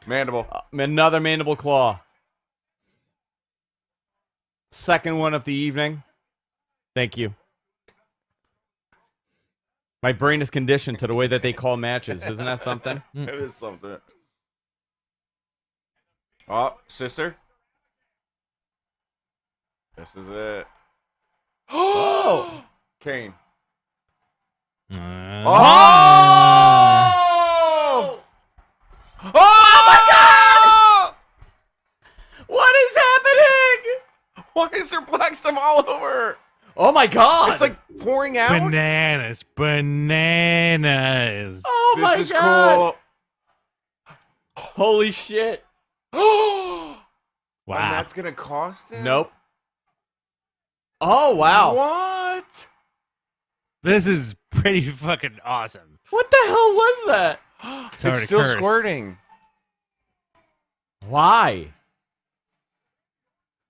Mandible. Another mandible claw. Second one of the evening. Thank you. My brain is conditioned to the way that they call matches. Isn't that something? It is something. Oh, sister. This is it. Oh! Kane. Oh! Oh my God! What is happening? Why is there black stuff all over? Oh my God! It's like pouring out. Bananas. Oh This my is God! Holy shit! cool. Wow. And that's gonna cost him. Nope. Oh wow! What? This is pretty fucking awesome. What the hell was that? Sorry It's to still curse. squirting. Why?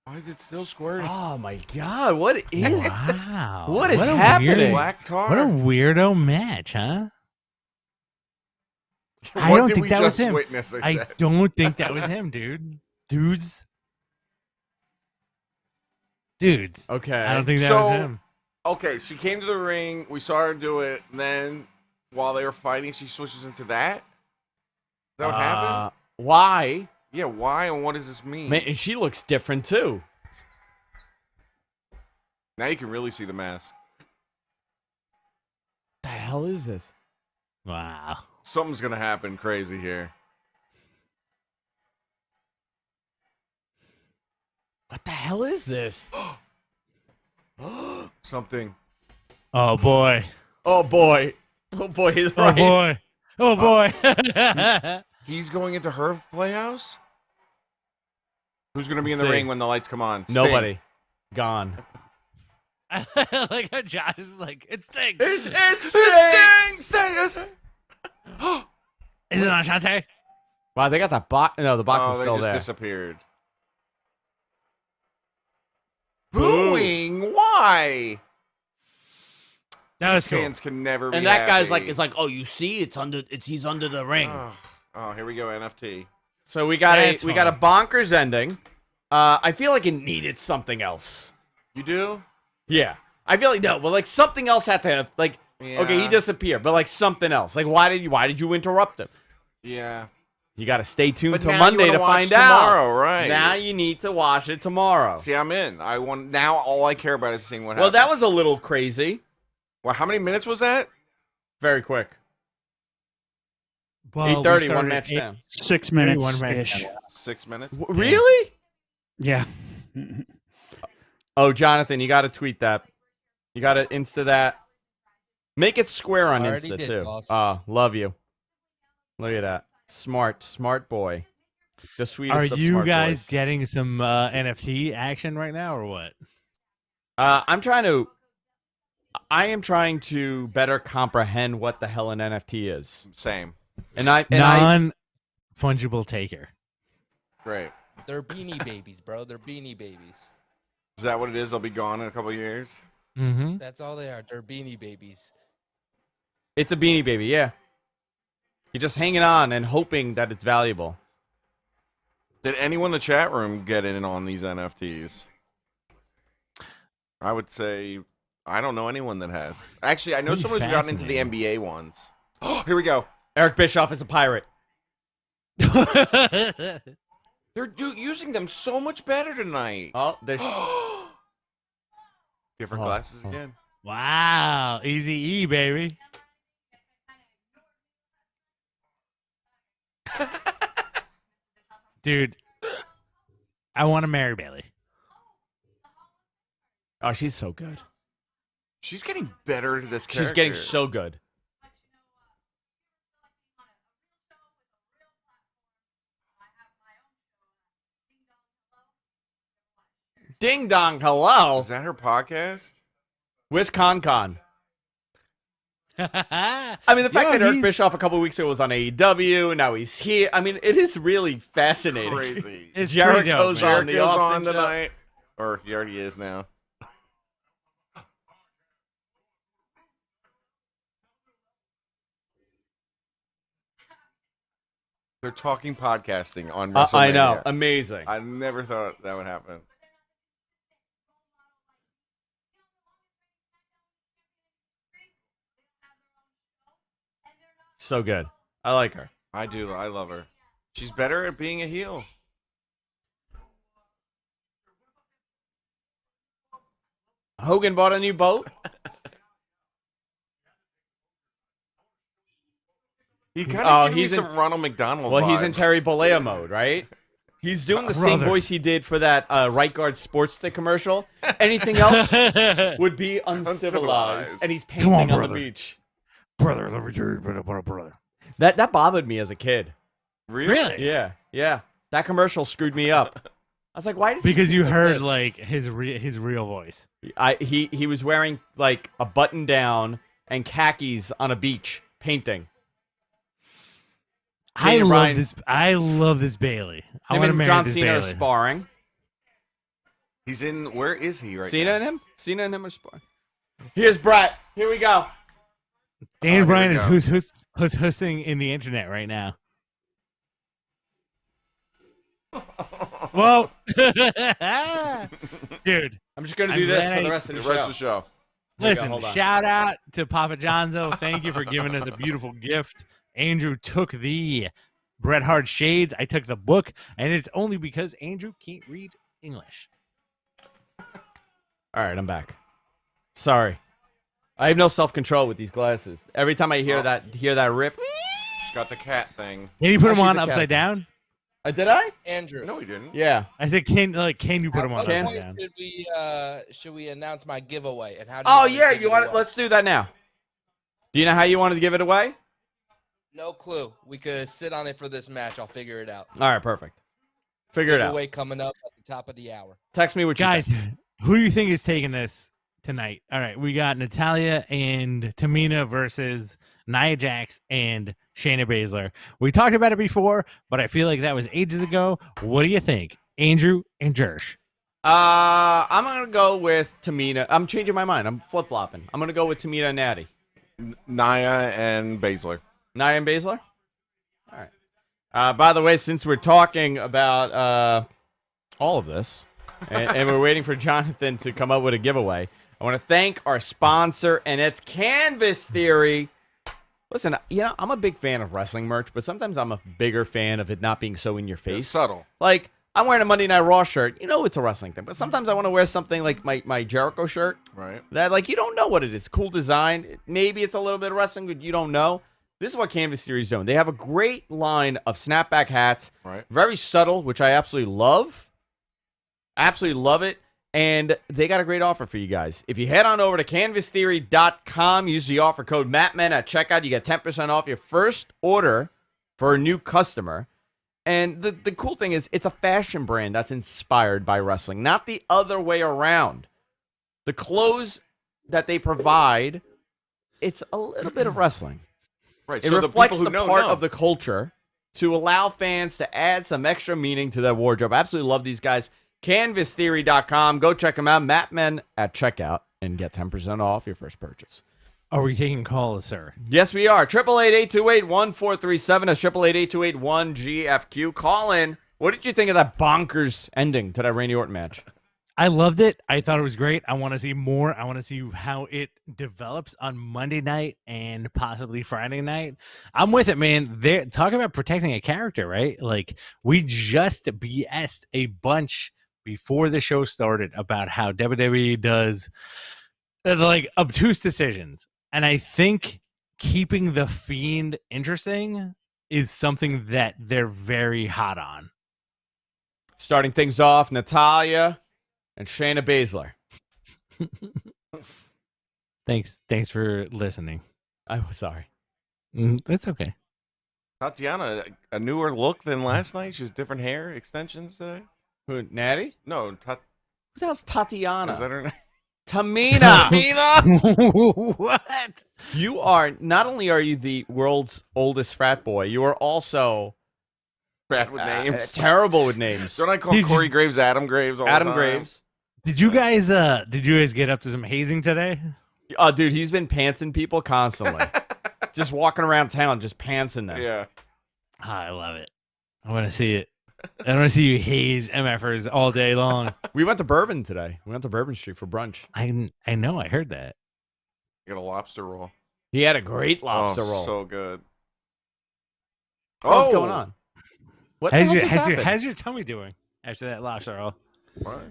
Why is it still squirting? Oh my God! What is? Wow. What is a happening? weird- Black tar. what a weirdo match, huh? I What don't did think we that was just him. witness? I said. don't think that was him, dude. Dudes. Dudes. Okay. I don't think that So- was him. Okay, she came to the ring. We saw her do it. And then while they were fighting, she switches into that? Is that what happened? Why? Yeah, why and what does this mean? Man, and she looks different too. Now you can really see the mask. The hell is this? Wow. Something's going to happen crazy here. What the hell is this? Something. Oh boy. Oh boy. Oh boy, he's Oh right. boy. Oh boy. He's going into her playhouse? Who's going to be in Let's the see. ring when the lights come on? Sting. Nobody. Gone. Like how Josh is like, it's Sting. It's Sting! Sting! Is it on Shantae? Wow, they got that box. No, the box Oh, is they still just there. disappeared. Boo. Booing? Why? That was These cool. fans can never be And that guy's like, happy. it's like, oh, you see, he's under the ring. Oh, here we go, NFT. So we got That's we got a bonkers ending. I feel like it needed something else. You do? Yeah, I feel like no, but like something else had to like. Okay, he Yeah. disappeared, but like something else. Like why did you interrupt him? Yeah. You got to stay tuned But till now Monday you to wanna watch find out. tomorrow, right? Now you need to watch it tomorrow. See, I'm in. I want now. All I care about is seeing what Well, happens. that was a little crazy. Well, how many minutes was that? Very quick. Well, we 8:30, one started match at down. 6 minutes one match ish. down. 6 minutes. Really? Yeah. Oh, Jonathan, you got to tweet that. You got to Insta that. Make it square on Already Insta did, too. boss. Love you. Look at that. Smart boy. The Are sweetest of you smart guys boys. getting some NFT action right now or what? I am trying to better comprehend what the hell an NFT is. Same. And I Non-fungible taker. Great. They're beanie babies, bro. They're beanie babies. Is that what it is? They'll be gone in a couple of years. Mm-hmm. That's all they are. They're beanie babies. it's a Beanie Baby, yeah. You're just hanging on and hoping that it's valuable. Did anyone in the chat room get in on these NFTs? I would say I don't know anyone that has. Actually, I know Pretty someone who's gotten into the NBA ones. Oh, here we go. Eric Bischoff is a pirate. They're using them so much better tonight. Oh, there's Different Oh, glasses oh. again. Wow. Easy E, baby. Dude, I want to marry Bailey. Oh, she's so good. She's getting better at this character. She's getting so good. Ding dong, hello. Is that her podcast? Where's Con? I mean, the fact that Eric Bischoff a couple weeks ago was on AEW, and now he's here. I mean, it is really fascinating. Crazy. It's pretty dope, Jericho's man. on the Jericho's Austin on show. tonight. Or he already is now. They're talking podcasting on WrestleMania. I know, amazing. I never thought that would happen. So good. I like her. I do. I love her. She's better at being a heel. Hogan bought a new boat. He kind Oh, of gives me he's in- some Ronald McDonald Well, vibes. he's in Terry Bollea mode, right? He's doing the same Brother. voice he did for that right guard sports stick commercial. Anything else would be uncivilized. Uncivilized. And he's Come on, painting on the brother. beach. Brother, let me tell you about brother. That bothered me as a kid. Really? Yeah. That commercial screwed me up. I was like, why does Because he you do heard this? like his real voice. He was wearing like a button down and khakis on a beach painting. I Daniel love Bryan- this. I love this Bailey. I Him want to and marry John this Cena are Bailey. sparring. He's in. Where is he right Cena now? and him? Cena and him are sparring. Here's Brett. Here we go. Dan here Bryan we is go. who's hosting in the internet right now. Well, dude, I'm just gonna I'm do this glad for the I- rest of The the rest show. of the show. Here we go, listen, hold on. shout out to Papa Johnzo. Thank you for giving us a beautiful gift. Andrew took the Bret Hart shades. I took the book, and it's only because Andrew can't read English. All right, I'm back. Sorry, I have no self-control with these glasses. Every time I hear that riff, She's got the cat thing. Can you put Oh, them she's on a cat. upside down? did I? Andrew. No, he didn't. Yeah. I said, can you put At them on what upside point down? should we announce my giveaway and how? Do Oh want to yeah, give you it want? away? Let's do that now. Do you know how you wanted to give it away? No clue. We could sit on it for this match. I'll figure it out. All right, perfect. Figure it out. Giveaway coming up at the top of the hour. Text me what you Guys, think. who do you think is taking this tonight? All right, we got Natalia and Tamina versus Nia Jax and Shayna Baszler. We talked about it before, but I feel like that was ages ago. What do you think, Andrew and Jersh? I'm gonna go with Tamina. I'm changing my mind. I'm flip flopping. I'm gonna go with Tamina and Natty. Nia and Baszler. Nia and Baszler. All right. By the way, since we're talking about all of this, and we're waiting for Jonathan to come up with a giveaway, I want to thank our sponsor, and it's Canvas Theory. Listen, I'm a big fan of wrestling merch, but sometimes I'm a bigger fan of it not being so in your face. It's subtle. Like, I'm wearing a Monday Night Raw shirt. It's a wrestling thing. But sometimes I want to wear something like my Jericho shirt. Right. That, like, you don't know what it is. Cool design. Maybe it's a little bit of wrestling, but you don't know. This is what Canvas Theory is doing. They have a great line of snapback hats. Right. Very subtle, which I absolutely love. Absolutely love it. And they got a great offer for you guys. If you head on over to canvastheory.com, use the offer code MATTMEN at checkout, you get 10% off your first order for a new customer. And the cool thing is, it's a fashion brand that's inspired by wrestling, not the other way around. The clothes that they provide, it's a little bit of wrestling. Right. It So reflects the the people who part know. of the culture to allow fans to add some extra meaning to their wardrobe. I absolutely love these guys. CanvasTheory.com. Go check them out. MattMen at checkout and get 10% off your first purchase. Are we taking calls, sir? Yes, we are. 888-828-1437. That's 888-828-1GFQ. Call in. What did you think of that bonkers ending to that Randy Orton match? I loved it. I thought it was great. I want to see more. I want to see how it develops on Monday night and possibly Friday night. I'm with it, man. They're talking about protecting a character, right? Like, we just BS'd a bunch before the show started about how WWE does like obtuse decisions. And I think keeping the Fiend interesting is something that they're very hot on. Starting things off, Natalia and Shayna Baszler. Thanks for listening. I'm sorry. That's okay. Tatiana, a newer look than last night. She's different hair extensions today. Who, Natty? No, Who the hell's Tatiana? is that her name? Tamina. What? You are, not only are you the world's oldest frat boy, you are also Bad with names. terrible with names. Don't I call Did Corey you- Graves Adam Graves all Adam the time? Graves. Did you guys get up to some hazing today? Oh, dude, he's been pantsing people constantly. Just walking around town, just pantsing them. Yeah. I love it. I want to see it. I want to see you haze MFers all day long. We went to Bourbon today. We went to Bourbon Street for brunch. I know. I heard that. Get a lobster roll. He had a great lobster roll. So good. What's going on? What the hell just happened? How's your tummy doing after that lobster roll? What?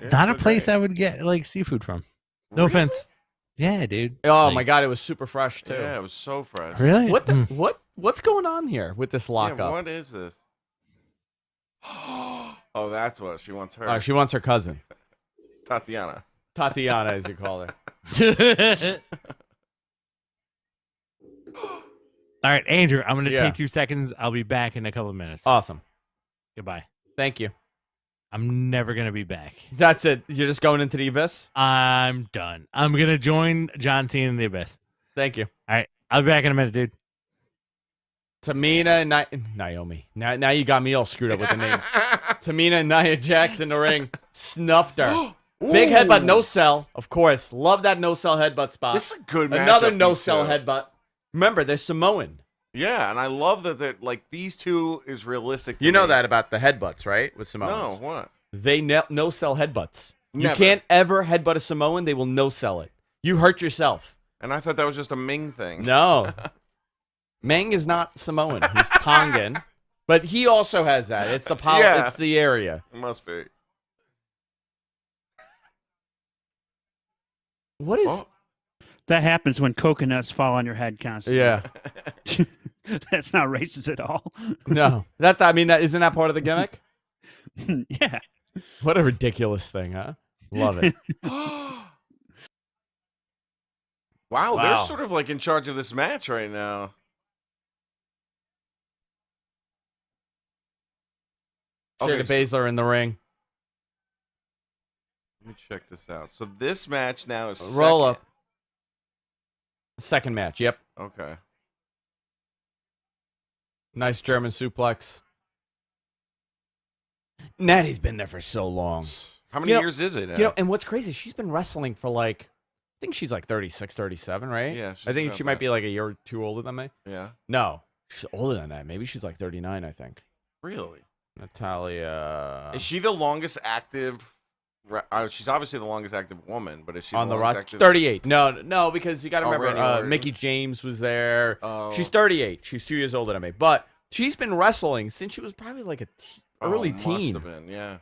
Yeah, Not a good place day. I would get like seafood from. No Really? offense. Yeah, dude. Oh Like, my god, it was super fresh too. Yeah, it was so fresh. Really? What the Mm. what's going on here with this Yeah, lockup? what is this? Oh, that's what she wants her. Oh, she wants her cousin. Tatiana. Tatiana, as you call her. All right, Andrew, I'm going to Yeah. take 2 seconds. I'll be back in a couple of minutes. Awesome. Goodbye. Thank you. I'm never going to be back. That's it. You're just going into the abyss? I'm done. I'm going to join John Cena in the Abyss. Thank you. All right. I'll be back in a minute, dude. Tamina and Naomi. Now you got me all screwed up with the names. Tamina and Nia Jax in the ring. Snuffed her. Big headbutt, no sell. Of course. Love that no sell headbutt spot. This is a good match. Another no sell headbutt. Remember, they're Samoan. Yeah, and I love that like these two is realistic. To You know me. that about the headbutts, right? With Samoans. No, what? They no sell headbutts. You Never. can't ever headbutt a Samoan. They will no sell it. You hurt yourself. And I thought that was just a Ming thing. No. Meng is not Samoan. He's Tongan. But he also has that. It's the Yeah. It's the area. It must be. What is? Oh. That happens when coconuts fall on your head constantly. Yeah. That's not racist at all. No. Isn't that part of the gimmick? Yeah. What a ridiculous thing, huh? Love it. Wow, they're Wow. sort of like in charge of this match right now. Shayna Baszler in the ring. Let me check this out. So this match now is Roll second. up. Second match. Yep. Okay. Nice German suplex. Natty's been there for so long. How many You know- years is it? And what's crazy, she's been wrestling for like, I think she's like 36, 37, right? Yeah, she's I think about she might that. be like a year or two older than me. Yeah. No, she's older than that. Maybe she's like 39, I think. Really? Natalia. Is she the longest active? She's obviously the longest active woman, but is she on the longest rock? active? 38. No, because you got to Oh, remember, Randy Orton. Mickey James was there. Oh. She's 38. She's 2 years older than me. But she's been wrestling since she was probably like a early teen. Must have been, yeah.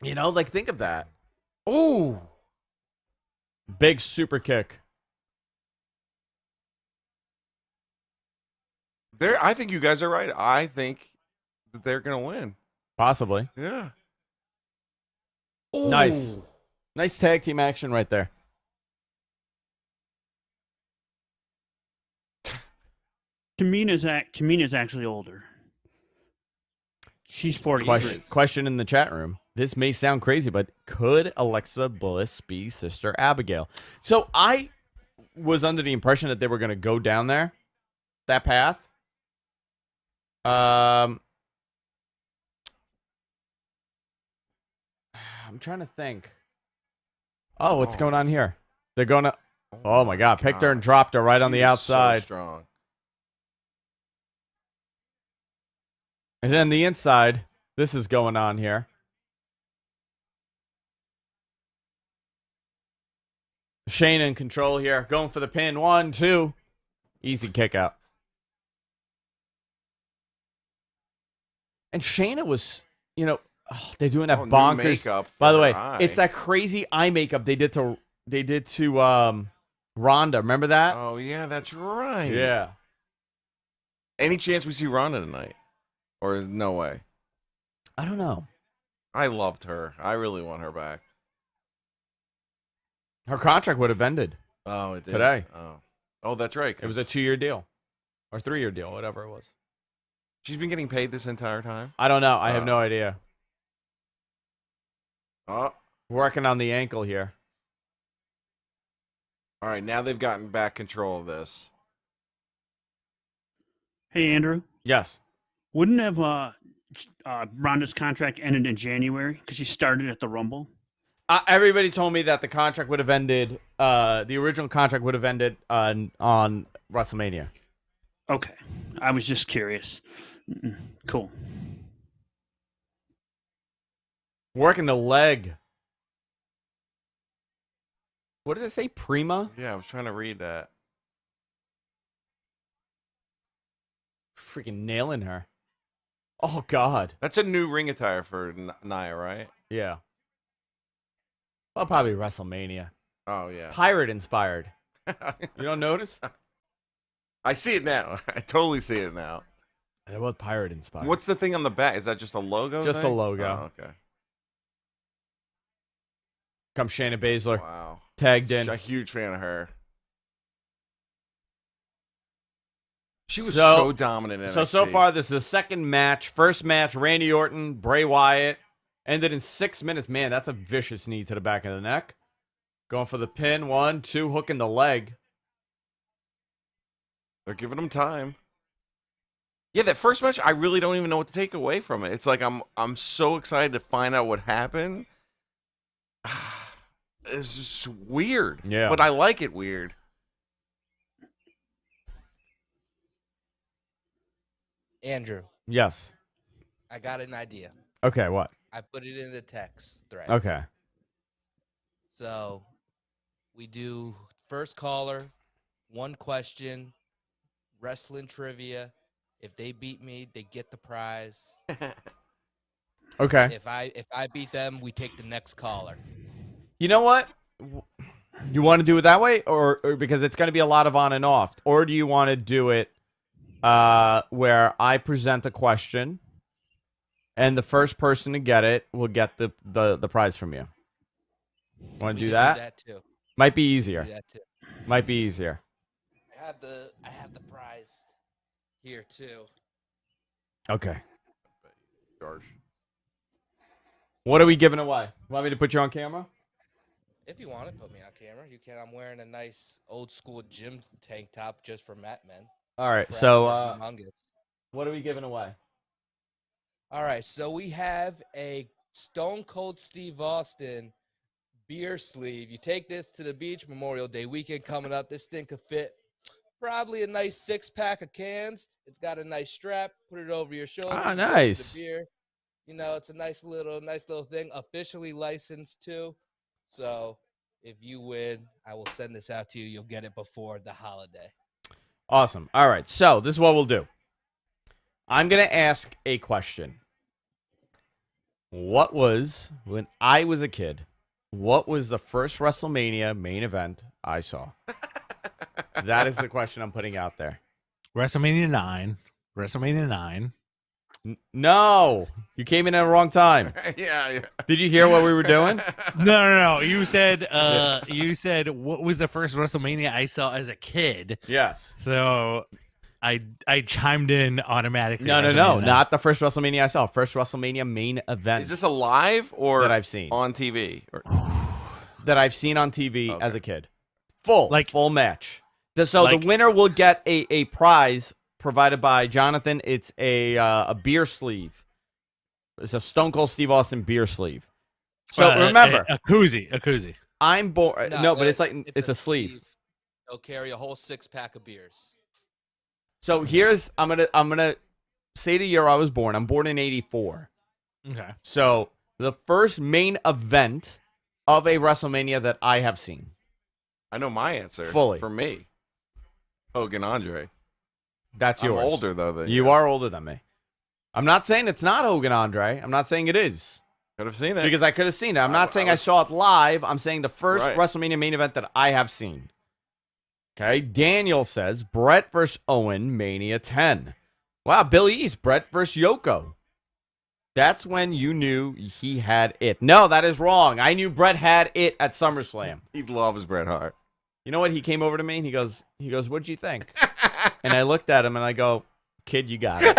You know, like think of that. Ooh. Big super kick. I think you guys are right. I think that they're gonna win. Possibly. Yeah. Nice. Nice tag team action right there. Tamina's actually older. She's 40. Question in the chat room. This may sound crazy, but could Alexa Bliss be Sister Abigail? So I was under the impression that they were going to go down that path. I'm trying to think. Oh, what's going on here? They're going to. Oh my God! Picked her and dropped her right on the She is outside. So strong. And then the inside, this is going on here. Shayna in control here. Going for the pin. 1, 2. Easy kick out. And Shayna was, they're doing that Oh, new bonkers. makeup for By the way, her eye. it's that crazy eye makeup they did to Rhonda. Remember that? Oh yeah, that's right. Yeah. Any chance we see Ronda tonight, or is no way? I don't know. I loved her. I really want her back. Her contract would have ended. Oh, it did Today. Oh, that's right. It was a 2-year deal. Or 3-year deal, whatever it was. She's been getting paid this entire time. I don't know. I have no idea. Oh, Working on the ankle here. all right. Now they've gotten back control of this. Hey, Andrew. Yes. Wouldn't have Ronda's contract ended in January because she started at the Rumble? Everybody told me that the contract would have ended. The original contract would have ended on WrestleMania. Okay. I was just curious. Cool. Working the leg. What does it say? Prima? Yeah, I was trying to read that. Freaking nailing her. Oh, God. That's a new ring attire for Nia, right? Yeah. Well, probably WrestleMania. Oh yeah. Pirate inspired. You don't notice? I see it now. I totally see it now. It was pirate inspired. What's the thing on the back? Is that just a logo? Just a thing? logo. Oh, okay. Come Shayna Baszler. Wow. Tagged in. A huge fan of her. She was So- so dominant in NXT. So far, this is the second match. First match, Randy Orton, Bray Wyatt. Ended in 6 minutes. Man, that's a vicious knee to the back of the neck. Going for the pin. 1, 2, hooking the leg. They're giving him time. Yeah, that first match, I really don't even know what to take away from it. It's like I'm so excited to find out what happened. It's just weird. Yeah. But I like it weird. Andrew, Yes. I got an idea. Okay, what? I put it in the text thread. Okay. So we do first caller, one question, wrestling trivia. If they beat me, they get the prize. Okay. If I beat them, we take the next caller. You know what? You want to do it that way, or because it's going to be a lot of on and off, or do you want to do it where I present a question, and the first person to get it will get the prize from you? Want to We do can that? Do that too. Might be Do easier. that too. Might be easier. I have the prize here too. Okay. George. What are we giving away? Want me to put you on camera? If you want to put me on camera, you can. I'm wearing a nice old school gym tank top just for Matt Men. All right. Traps So, are humongous. what are we giving away? All right, so we have a Stone Cold Steve Austin beer sleeve. You take this to the beach, Memorial Day weekend coming up. This thing could fit probably a nice 6-pack of cans. It's got a nice strap. Put it over your shoulder. Ah, you close nice. The beer. You know, it's a nice little thing. Officially licensed too. So if you win, I will send this out to you. You'll get it before the holiday. Awesome. All right. So this is what we'll do. I'm going to ask a question. What was, when I was a kid, what was the first WrestleMania main event I saw? That is the question I'm putting out there. WrestleMania 9. WrestleMania 9. No, you came in at the wrong time. yeah. Did you hear what we were doing? No. You said what was the first WrestleMania I saw as a kid? Yes. So I chimed in automatically. No. WrestleMania 9. Not the first WrestleMania I saw. First WrestleMania main event Is this a live or that I've seen. on TV? Or... That I've seen on TV Okay. as a kid. Full match. So Like- the winner will get a prize provided by Jonathan. It's a beer sleeve. It's a Stone Cold Steve Austin beer sleeve. So remember, a koozie. I'm born. No, but it's like it's a sleeve. They'll carry a whole 6-pack of beers. So here's I'm gonna say the year I was born. I'm born in '84. Okay. So the first main event of a WrestleMania that I have seen. I know my answer. Fully. For me. Hogan Andre. That's yours. I'm older, though, than You are older than me. I'm not saying it's not Hogan Andre. I'm not saying it is. Could have seen it. Because I could have seen it. I'm not saying I saw it live. I'm saying the first Right. WrestleMania main event that I have seen. Okay. Daniel says Brett versus Owen, Mania 10. Wow, Billy East, Brett versus Yoko. That's when you knew he had it. No, that is wrong. I knew Brett had it at SummerSlam. He loves Bret Hart. You know what? He came over to me and he goes, what'd you think? And I looked at him and I go, kid, you got it.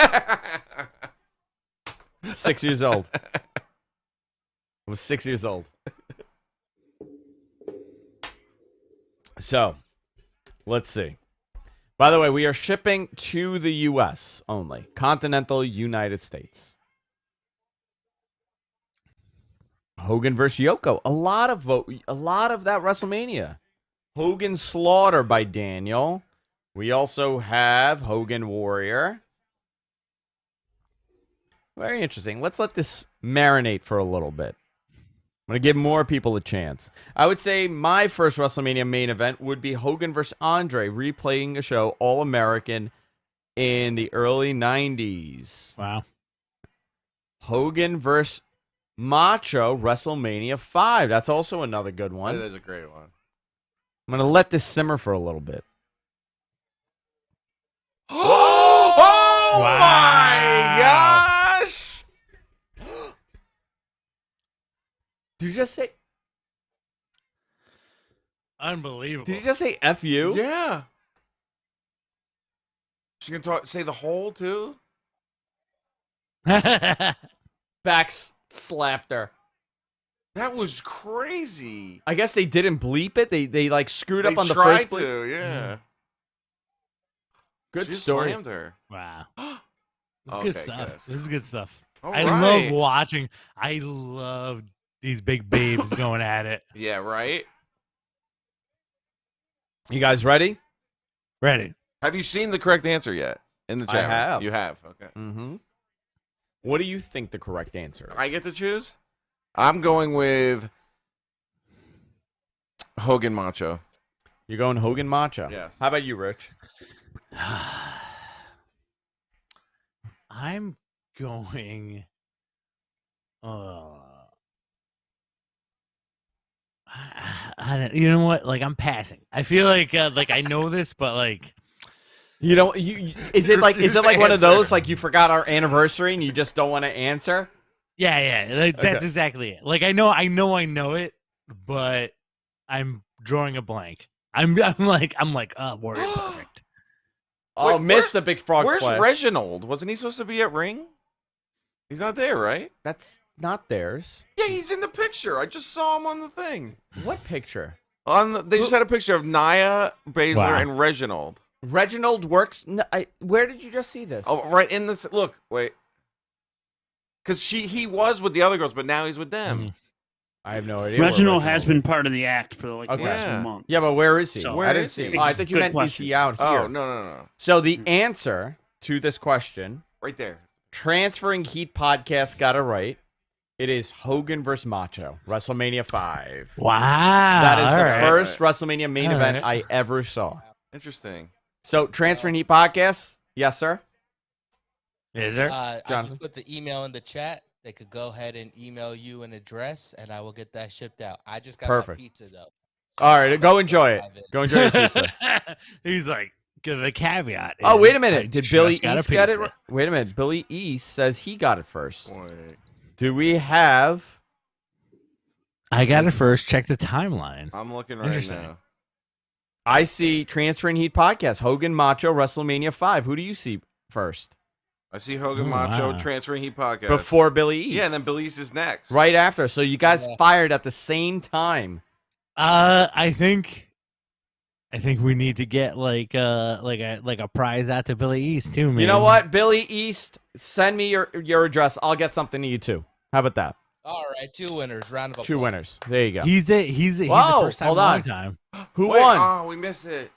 6 years old. I was 6 years old. So, let's see. By the way, we are shipping to the U.S. only. Continental United States. Hogan versus Yoko. A lot of that WrestleMania. Hogan Slaughter by Daniel. We also have Hogan Warrior. Very interesting. Let's let this marinate for a little bit. I'm going to give more people a chance. I would say my first WrestleMania main event would be Hogan versus Andre, replaying a show All-American in the early 90s. Wow. Hogan versus Macho, WrestleMania 5. That's also another good one. That is a great one. I'm going to let this simmer for a little bit. Oh Wow. my gosh! Did you just say? Unbelievable. Did you just say "F you"? Yeah. She can say the whole too. Back slapped her. That was crazy. I guess they didn't bleep it. They like screwed up on the tried first bleep. to, yeah. Good She just story. slammed her. Wow. This is Okay, good stuff. good. This is good stuff. All I right. love watching. I love these big babes going at it. Yeah, right. You guys ready? Ready. Have you seen the correct answer yet? in the I chat room? have. You have. Okay. Mm-hmm. What do you think the correct answer is? I get to choose. I'm going with Hogan Macho. You're going Hogan Macho. Yes. How about you, Rich? I'm going. I don't, you know what? Like I'm passing. I feel like I know this, but like You know, is it like refuse to one of answer. those like you forgot our anniversary and you just don't want to answer? yeah, like, that's Okay. exactly it. Like I know it, but I'm drawing a blank. I'm like Warrior Perfect. Oh, Wait, missed the big frog Where's splash. Reginald? Wasn't he supposed to be at Ring? He's not there, right? That's not theirs. Yeah, he's in the picture. I just saw him on the thing. What picture? They just had a picture of Nia, Baszler, Wow. and Reginald. Reginald works. No, where did you just see this? Oh, right in this. Look, wait. Because he was with the other girls, but now he's with them. I have no idea. where Reginald has is. been part of the act for like the Okay. last Yeah. month. Yeah, but where is he? So- Where I didn't is see him. he? Oh, I thought you Good meant question. is he out here? Oh, no. So the answer to this question, Right there. Transferring Heat podcast got it right. It is Hogan versus Macho, WrestleMania 5. Wow, That is all the right. first WrestleMania main All event right. I ever saw. Interesting. So, Transferring Heat podcast, yes, sir. Is there? I Jonathan? just put the email in the chat. They could go ahead and email you an address, and I will get that shipped out. I just got Perfect. my pizza though. All right, I'm go gonna enjoy it. dive in. Go enjoy your pizza. He's like the caveat. Oh, is, wait a I minute. Did just Billy got a East get it? pizza. Right? Wait a minute. Billy East says he got it first. Wait. Do we have? I got it first. Check the timeline. I'm looking right Interesting. now. I see Transferring Heat podcast, Hogan Macho, WrestleMania 5. Who do you see first? I see Hogan Oh, Macho wow. Transferring Heat podcast. Before Billy East. Yeah, and then Billy East is next. right after. So you guys Yeah. fired at the same time. I think we need to get like a prize out to Billy East too, man. You know what? Billy East, send me your address. I'll get something to you too. How about that? All right, 2 winners. Round of applause. 2 winners. There you go. He's a Whoa, first time, hold long on. time. Who Wait, won? Oh, we missed it.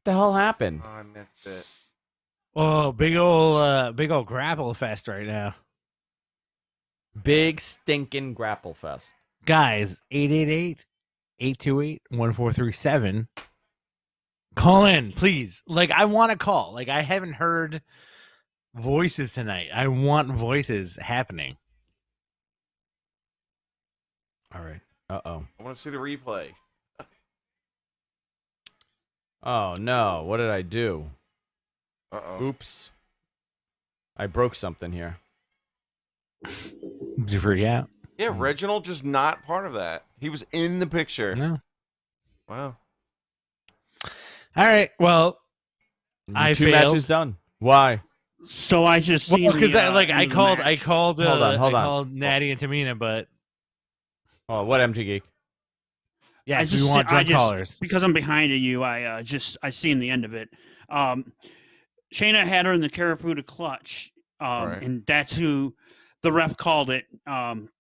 What the hell happened? Oh, I missed it. Oh, big old grapple fest right now, Big stinking grapple fest. guys. 888-828-1437. Call in, please. Like I want to call. Like I haven't heard voices tonight. I want voices happening. All right. Uh-oh. I want to see the replay. Oh, no. What did I do? Uh-oh. Oops. I broke something here. Did you freak out? Yeah, Reginald just not part of that. He was in the picture. No. Wow. All right. Well, I 2 failed. matches done. Why? So I just seen because the, I called match. hold on. I called Natty and Tamina, but Oh, what MG Geek? yes, I we want drunk callers. because I'm behind you. I seen the end of it. Shayna had her in the Karafuda clutch, Right. and that's who the ref called it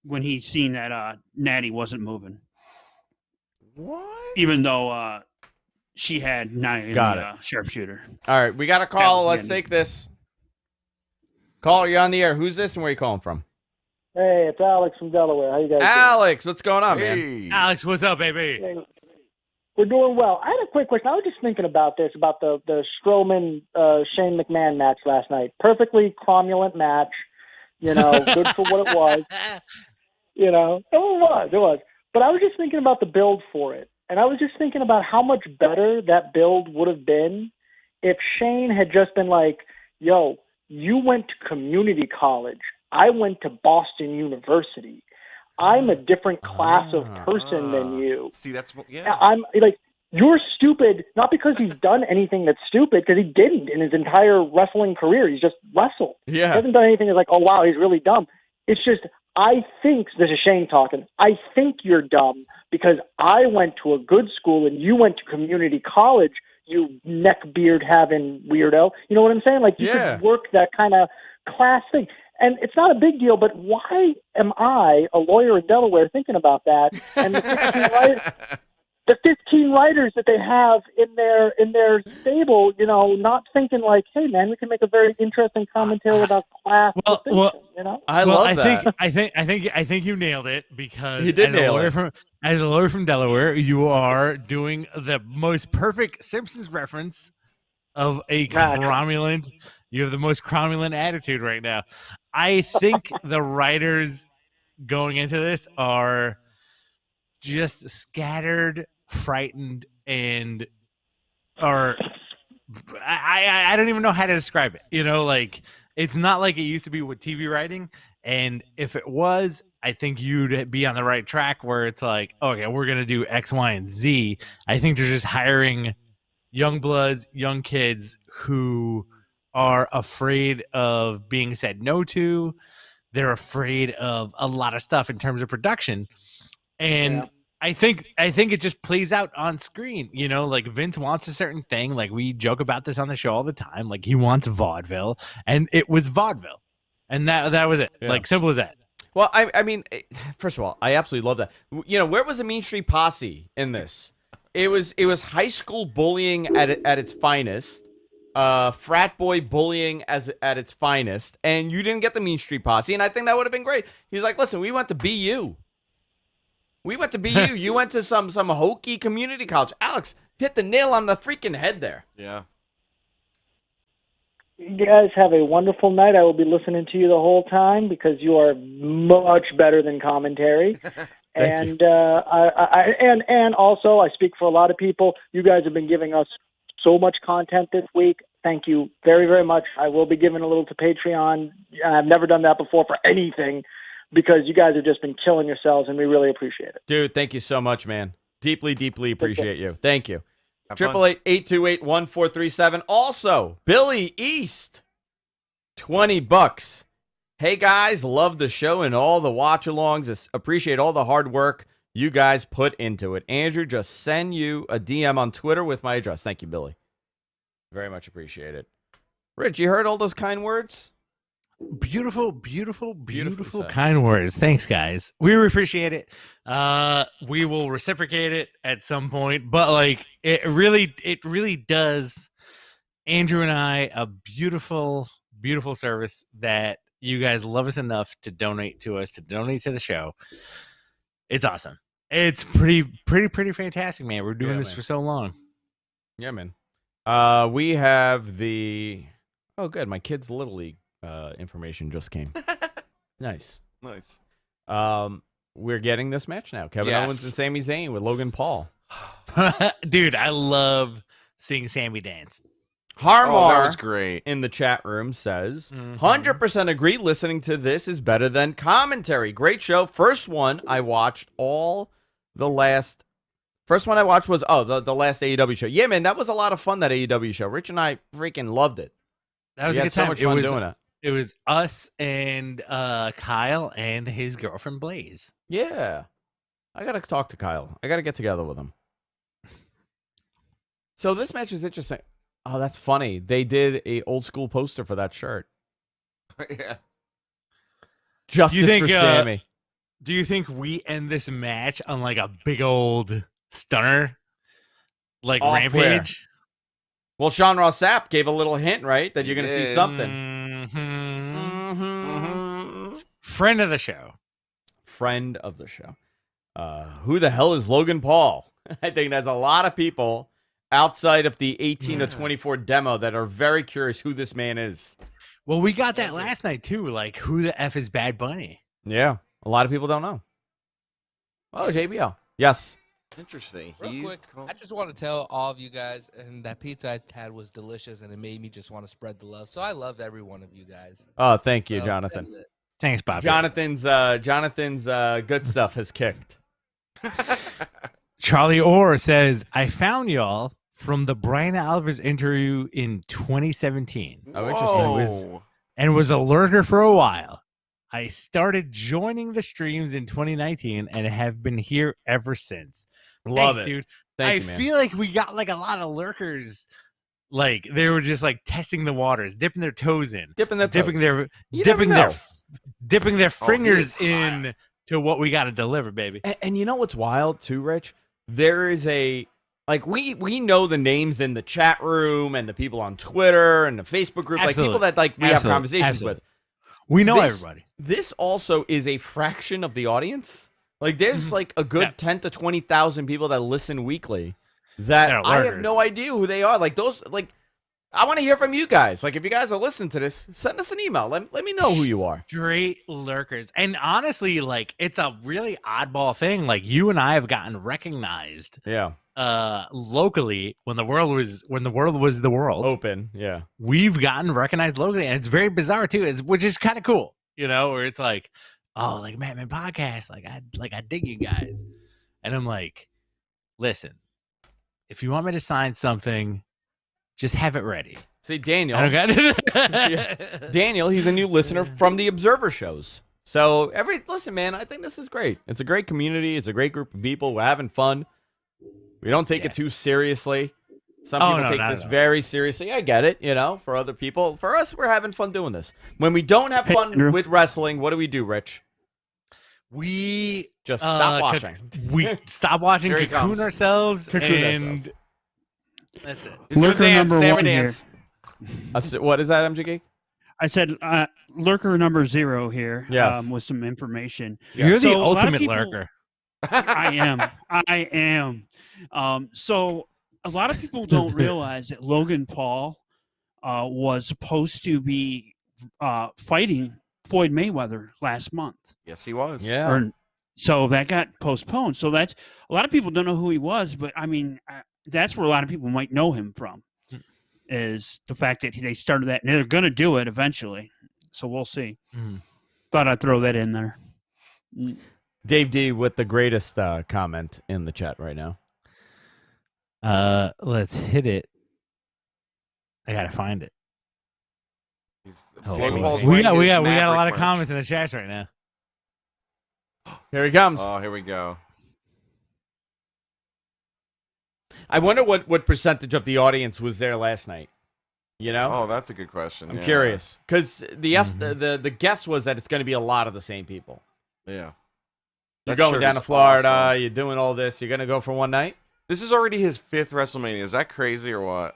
when he seen that Natty wasn't moving, What? even though she had Nia in Got the sharpshooter. All right, we got a call. was Let's the end. take this. Call, you're on the air. Who's this and where you calling from? Hey, it's Alex from Delaware. How you guys Alex, what's going on, man? Hey. Alex, what's up, baby? doing? Hey, we're doing well. I had a quick question. I was just thinking about this, about the Strowman Shane McMahon match last night. Perfectly cromulent match. You know, good for what it was. You know, it was. But I was just thinking about the build for it. And I was just thinking about how much better that build would have been if Shane had just been like, yo, you went to community college. I went to Boston University. I'm a different class of person than you. See, that's yeah. I'm like, you're stupid, not because he's done anything that's stupid, because he didn't in his entire wrestling career. He's just wrestled. He Yeah. hasn't done anything that's like, oh, wow, he's really dumb. It's just, I think, this is Shane talking, I think you're dumb because I went to a good school and you went to community college, you neckbeard having weirdo. You know what I'm saying? Like, you Yeah. could work that kind of class thing. And it's not a big deal, but why am I, a lawyer in Delaware, thinking about that? And the 16 right, the 15 writers that they have in their stable, not thinking like, hey man, we can make a very interesting commentary about class distinction, I love that. I think you nailed it, because He did nail it. As a lawyer from Delaware, you are doing the most perfect Simpsons reference of a cromulent. You have the most cromulent attitude right now. I think the writers going into this are just scattered, frightened, and are I don't even know how to describe it. Like, it's not like it used to be with TV writing. And if it was, I think you'd be on the right track, where it's like, okay, we're going to do X, Y, and Z. I think they're just hiring young bloods, young kids who are afraid of being said no to. They're afraid of a lot of stuff in terms of production. And I think it just plays out on screen. Like, Vince wants a certain thing. Like, we joke about this on the show all the time. Like, he wants vaudeville, and it was vaudeville. And that was it. Yeah. Like, simple as that. Well, I mean, first of all, I absolutely love that. Where was the Mean Street Posse in this? It was high school bullying at its finest, frat boy bullying at its finest, and you didn't get the Mean Street Posse, and I think that would have been great. He's like, listen, we went to BU. We went to BU. You went to some hokey community college. Alex hit the nail on the freaking head there. Yeah. You guys have a wonderful night. I will be listening to you the whole time because you are much better than commentary. And and also, I speak for a lot of people. You guys have been giving us so much content this week. Thank you very, very much. I will be giving a little to Patreon. I've never done that before for anything, because you guys have just been killing yourselves, and we really appreciate it. Dude, thank you so much, man. Deeply, deeply appreciate you. Thank you. Have fun. 888-828-1437. Also, Billy East, $20. Hey guys, love the show and all the watch-alongs. Appreciate all the hard work you guys put into it. Andrew, just send you a DM on Twitter with my address. Thank you, Billy. Very much appreciate it. Rich, you heard all those kind words? Beautiful kind words. Thanks, guys. We appreciate it. We will reciprocate it at some point, but like, it really does Andrew and I a beautiful service that you guys love us enough to donate to us, to donate to the show. It's awesome. It's pretty fantastic, man. We're doing this for so long. Yeah, man. We have the good. My kids' Little League information just came. Nice. We're getting this match now. Kevin Owens and Sami Zayn with Logan Paul. Dude, I love seeing Sami dance. Harmar that was great. In the chat room says, 100% agree, listening to this is better than commentary. Great show. First one I watched was the last AEW show. Yeah, man, that was a lot of fun, that AEW show. Rich and I freaking loved it. That was we a had good time. So much fun doing it. It was us and Kyle and his girlfriend Blaze. Yeah. I got to talk to Kyle. I got to get together with him. So this match is interesting. Oh, that's funny. They did a old school poster for that shirt. Yeah. Justice for Sammy. Do you think we end this match on like a big old stunner? Like Off Rampage? Well, Sean Ross Sapp gave a little hint, right? That you're going to see something. Friend of the show. Friend of the show. Who the hell is Logan Paul? I think there's a lot of people outside of the 18 to 24 demo that are very curious who this man is. Well, we got that last night too. Like, who the F is Bad Bunny? Yeah. A lot of people don't know. Oh, JBL. Yes. Interesting. Real quick, I just want to tell all of you guys, and that pizza I had was delicious, and it made me just want to spread the love. So I love every one of you guys. Oh, thank you, Jonathan. Thanks, Bob. Jonathan's good stuff has kicked. Charlie Orr says, I found y'all from the Brian Alvarez interview in 2017. Oh, interesting. And was a lurker for a while. I started joining the streams in 2019 and have been here ever since. Love Thanks, it, dude. Thank I you, man. feel like we got like a lot of lurkers. Like, they were just like testing the waters, dipping their toes in, dipping their fingers in to what we got to deliver, baby. And you know what's wild too, Rich? there is a like we know the names in the chat room and the people on Twitter and the Facebook group, like people that like we have conversations with. We know everybody. This also is a fraction of the audience. Like there's like a good 10 to 20,000 people that listen weekly that I have no idea who they are. Like those, like I want to hear from you guys. Like if you guys are listening to this, send us an email. Let me know who you are. Straight lurkers. And honestly, like it's a really oddball thing. Like you and I have gotten recognized. Yeah. Locally when the world was the world Open. Yeah. We've gotten recognized locally, and it's very bizarre too, which is kind of cool, you know, where it's like, oh, like Madman Podcast, like I dig you guys. And I'm like, listen, if you want me to sign something, just have it ready. See, Daniel. I don't yeah. Daniel, he's a new listener from the Observer shows. So listen, man, I think this is great. It's a great community. It's a great group of people. We're having fun. We don't take it too seriously. Some people take this very seriously. I get it, you know, for other people. For us, we're having fun doing this. When we don't have fun with wrestling, what do, Rich? We just stop watching. We stop watching, cocoon ourselves, and that's it. He's going to dance, Sammy dance. What is that, MJ Geek? I said lurker number 0 here. Yes. With some information. You're the ultimate lurker. I am. So a lot of people don't realize that Logan Paul was supposed to be fighting Floyd Mayweather last month. Yes, he was. Yeah. So that got postponed. So that's a lot of people don't know who he was, but I mean, that's where a lot of people might know him from, is the fact that they started that and they're going to do it eventually. So we'll see. Thought I'd throw that in there. Dave D with the greatest comment in the chat right now. Let's hit it. I gotta find it. We got a lot of comments in the chat right now. Here he comes. Oh, here we go. I wonder what percentage of the audience was there last night. You know? Oh, that's a good question. I'm curious because the guess was that it's going to be a lot of the same people. Yeah. You're going down to Florida. Awesome. You're doing all this. You're going to go for one night? This is already his 5th WrestleMania. Is that crazy or what?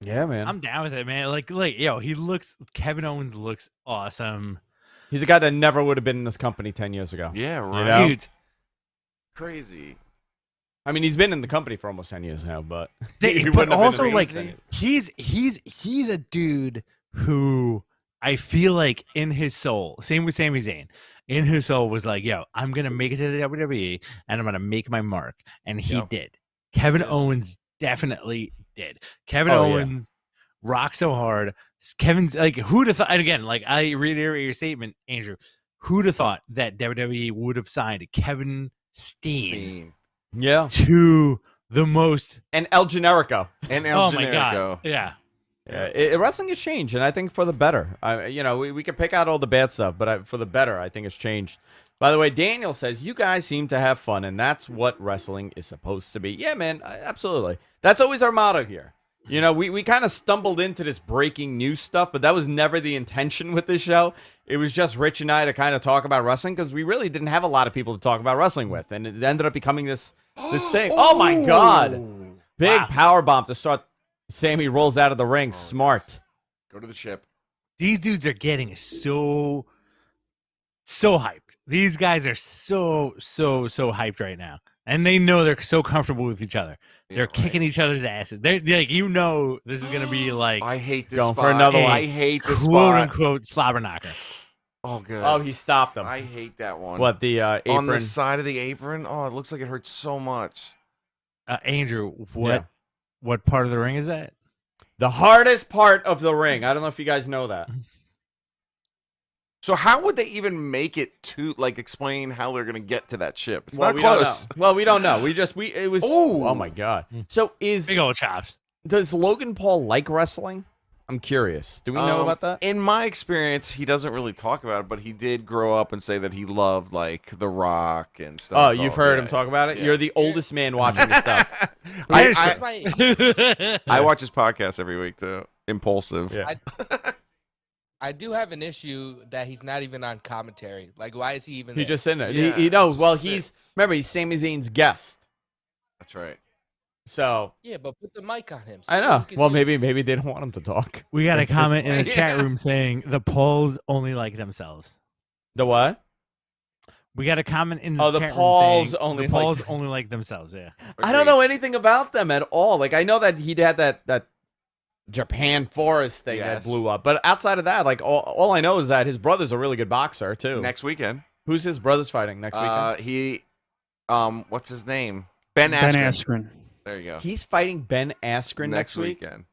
Yeah, man. I'm down with it, man. Like, yo, Kevin Owens looks awesome. He's a guy that never would have been in this company 10 years ago. Yeah, right. You know? Dude. Crazy. I mean, he's been in the company for almost 10 years now, but but also like he's a dude who I feel like in his soul, same with Sami Zayn, in his soul was like, yo, I'm going to make it to the WWE and I'm going to make my mark. And he did. Kevin Owens definitely did. Kevin Owens rocked so hard. Kevin's like, who'd have thought, and again, like I reiterate your statement, Andrew, who'd have thought that WWE would have signed Kevin Steen. Yeah. To the most. And El Generico. And El Generico. My God. Yeah. Wrestling has changed, and I think for the better. We can pick out all the bad stuff, but for the better, I think it's changed. By the way, Daniel says, you guys seem to have fun, and that's what wrestling is supposed to be. Yeah, man, absolutely. That's always our motto here. You know, we kind of stumbled into this breaking news stuff, but that was never the intention with this show. It was just Rich and I to kind of talk about wrestling because we really didn't have a lot of people to talk about wrestling with, and it ended up becoming this thing. Oh, my God. Big power bomb to start. Sammy rolls out of the ring. Smart. Go to the ship. These dudes are getting so hyped. These guys are so hyped right now. And they know they're so comfortable with each other. They're kicking each other's asses. They're like, you know, this is going to be like. I hate this going spot. For another one. I hate this quote spot. unquote slobber knocker. Oh, good. Oh, he stopped him. I hate that one. What, the apron? On the side of the apron? Oh, it looks like it hurts so much. Andrew, what part of the ring is that? The hardest part of the ring. I don't know if you guys know that. So how would they even make it to explain how they're going to get to that ship? It's not we close. Don't know. Well, we don't know. It was. Oh my God. So big old chops. Does Logan Paul like wrestling? I'm curious. Do we know about that? In my experience, he doesn't really talk about it, but he did grow up and say that he loved The Rock and stuff. Oh, you've heard him talk about it? Yeah. You're the oldest man watching this stuff. I watch his podcast every week too. Impulsive. Yeah. I do have an issue that he's not even on commentary. Like, why is he even He's there? just in there. Yeah, He knows. Well, sits. remember, he's Sami Zayn's guest. That's right. So Yeah, but put the mic on him. I See what know. he can Well, do. maybe they don't want him to talk. We got a comment in the chat Yeah. room saying the polls only like themselves. The what? We got a comment in the Oh, the chat room polls saying only the like polls them. only like themselves. Yeah. I don't know anything about them at all. Like I know that he had that Japan Forest thing that Yes. blew up, but outside of that, like all I know is that his brother's a really good boxer too. Next weekend. Who's his brother's fighting next weekend? What's his name? Ben Ben Askren. Askren. There you go. He's fighting Ben Askren next week. weekend.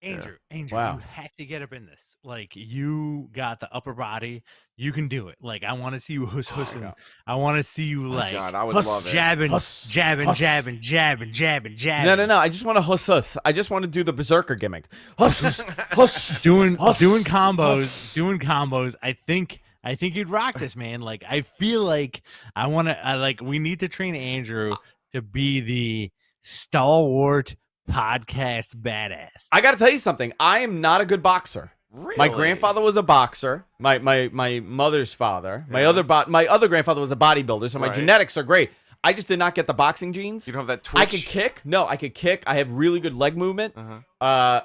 Andrew, Wow. you have to get up in this. Like, you got the upper body. You can do it. Like, I want to see you hussing. yeah. I want to see you, like, God, I would huss, love it. jabbing, Huss, jabbing, huss. jabbing, jabbing, jabbing, jabbing. No. I just want to huss. I just want to do the berserker gimmick. Huss, huss. Doing Huss, combos, huss. doing combos. I think you'd rock this, man. Like, I feel like we need to train Andrew to be the stalwart podcast badass. I got to tell you something. I am not a good boxer. Really? My grandfather was a boxer. My mother's father. My other grandfather was a bodybuilder. So my Right. genetics are great. I just did not get the boxing genes. You don't have that twitch. I could kick. No, I could kick. I have really good leg movement. Uh-huh.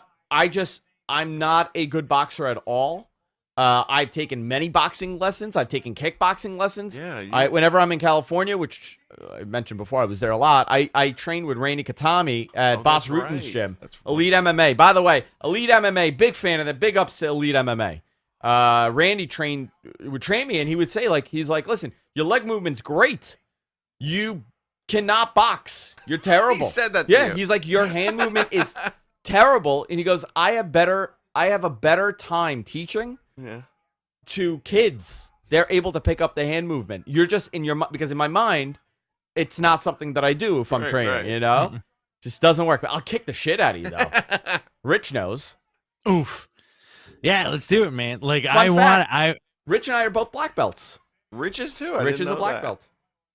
I'm not a good boxer at all. I've taken many boxing lessons. I've taken kickboxing lessons. Yeah. Whenever I'm in California, which I mentioned before, I was there a lot. I trained with Rainey Katami at Boss that's Rutan's right. gym. That's right. Elite MMA. By the way, Elite MMA, big fan of that. Big ups to Elite MMA. Randy would train me, and he would say, he's like, listen, your leg movement's great. You cannot box. You're terrible. He said that to Yeah, you. he's like, your hand movement is terrible. And he goes, I have a better time teaching Yeah. to kids. They're able to pick up the hand movement. You're just in your because in my mind, it's not something that I do if I'm Right, training, right. you know? Just doesn't work. I'll kick the shit out of you though. Rich knows. Oof. Yeah, let's do it, man. Like, Fun fact. Rich and I are both black belts. Rich is too. Rich is a black belt.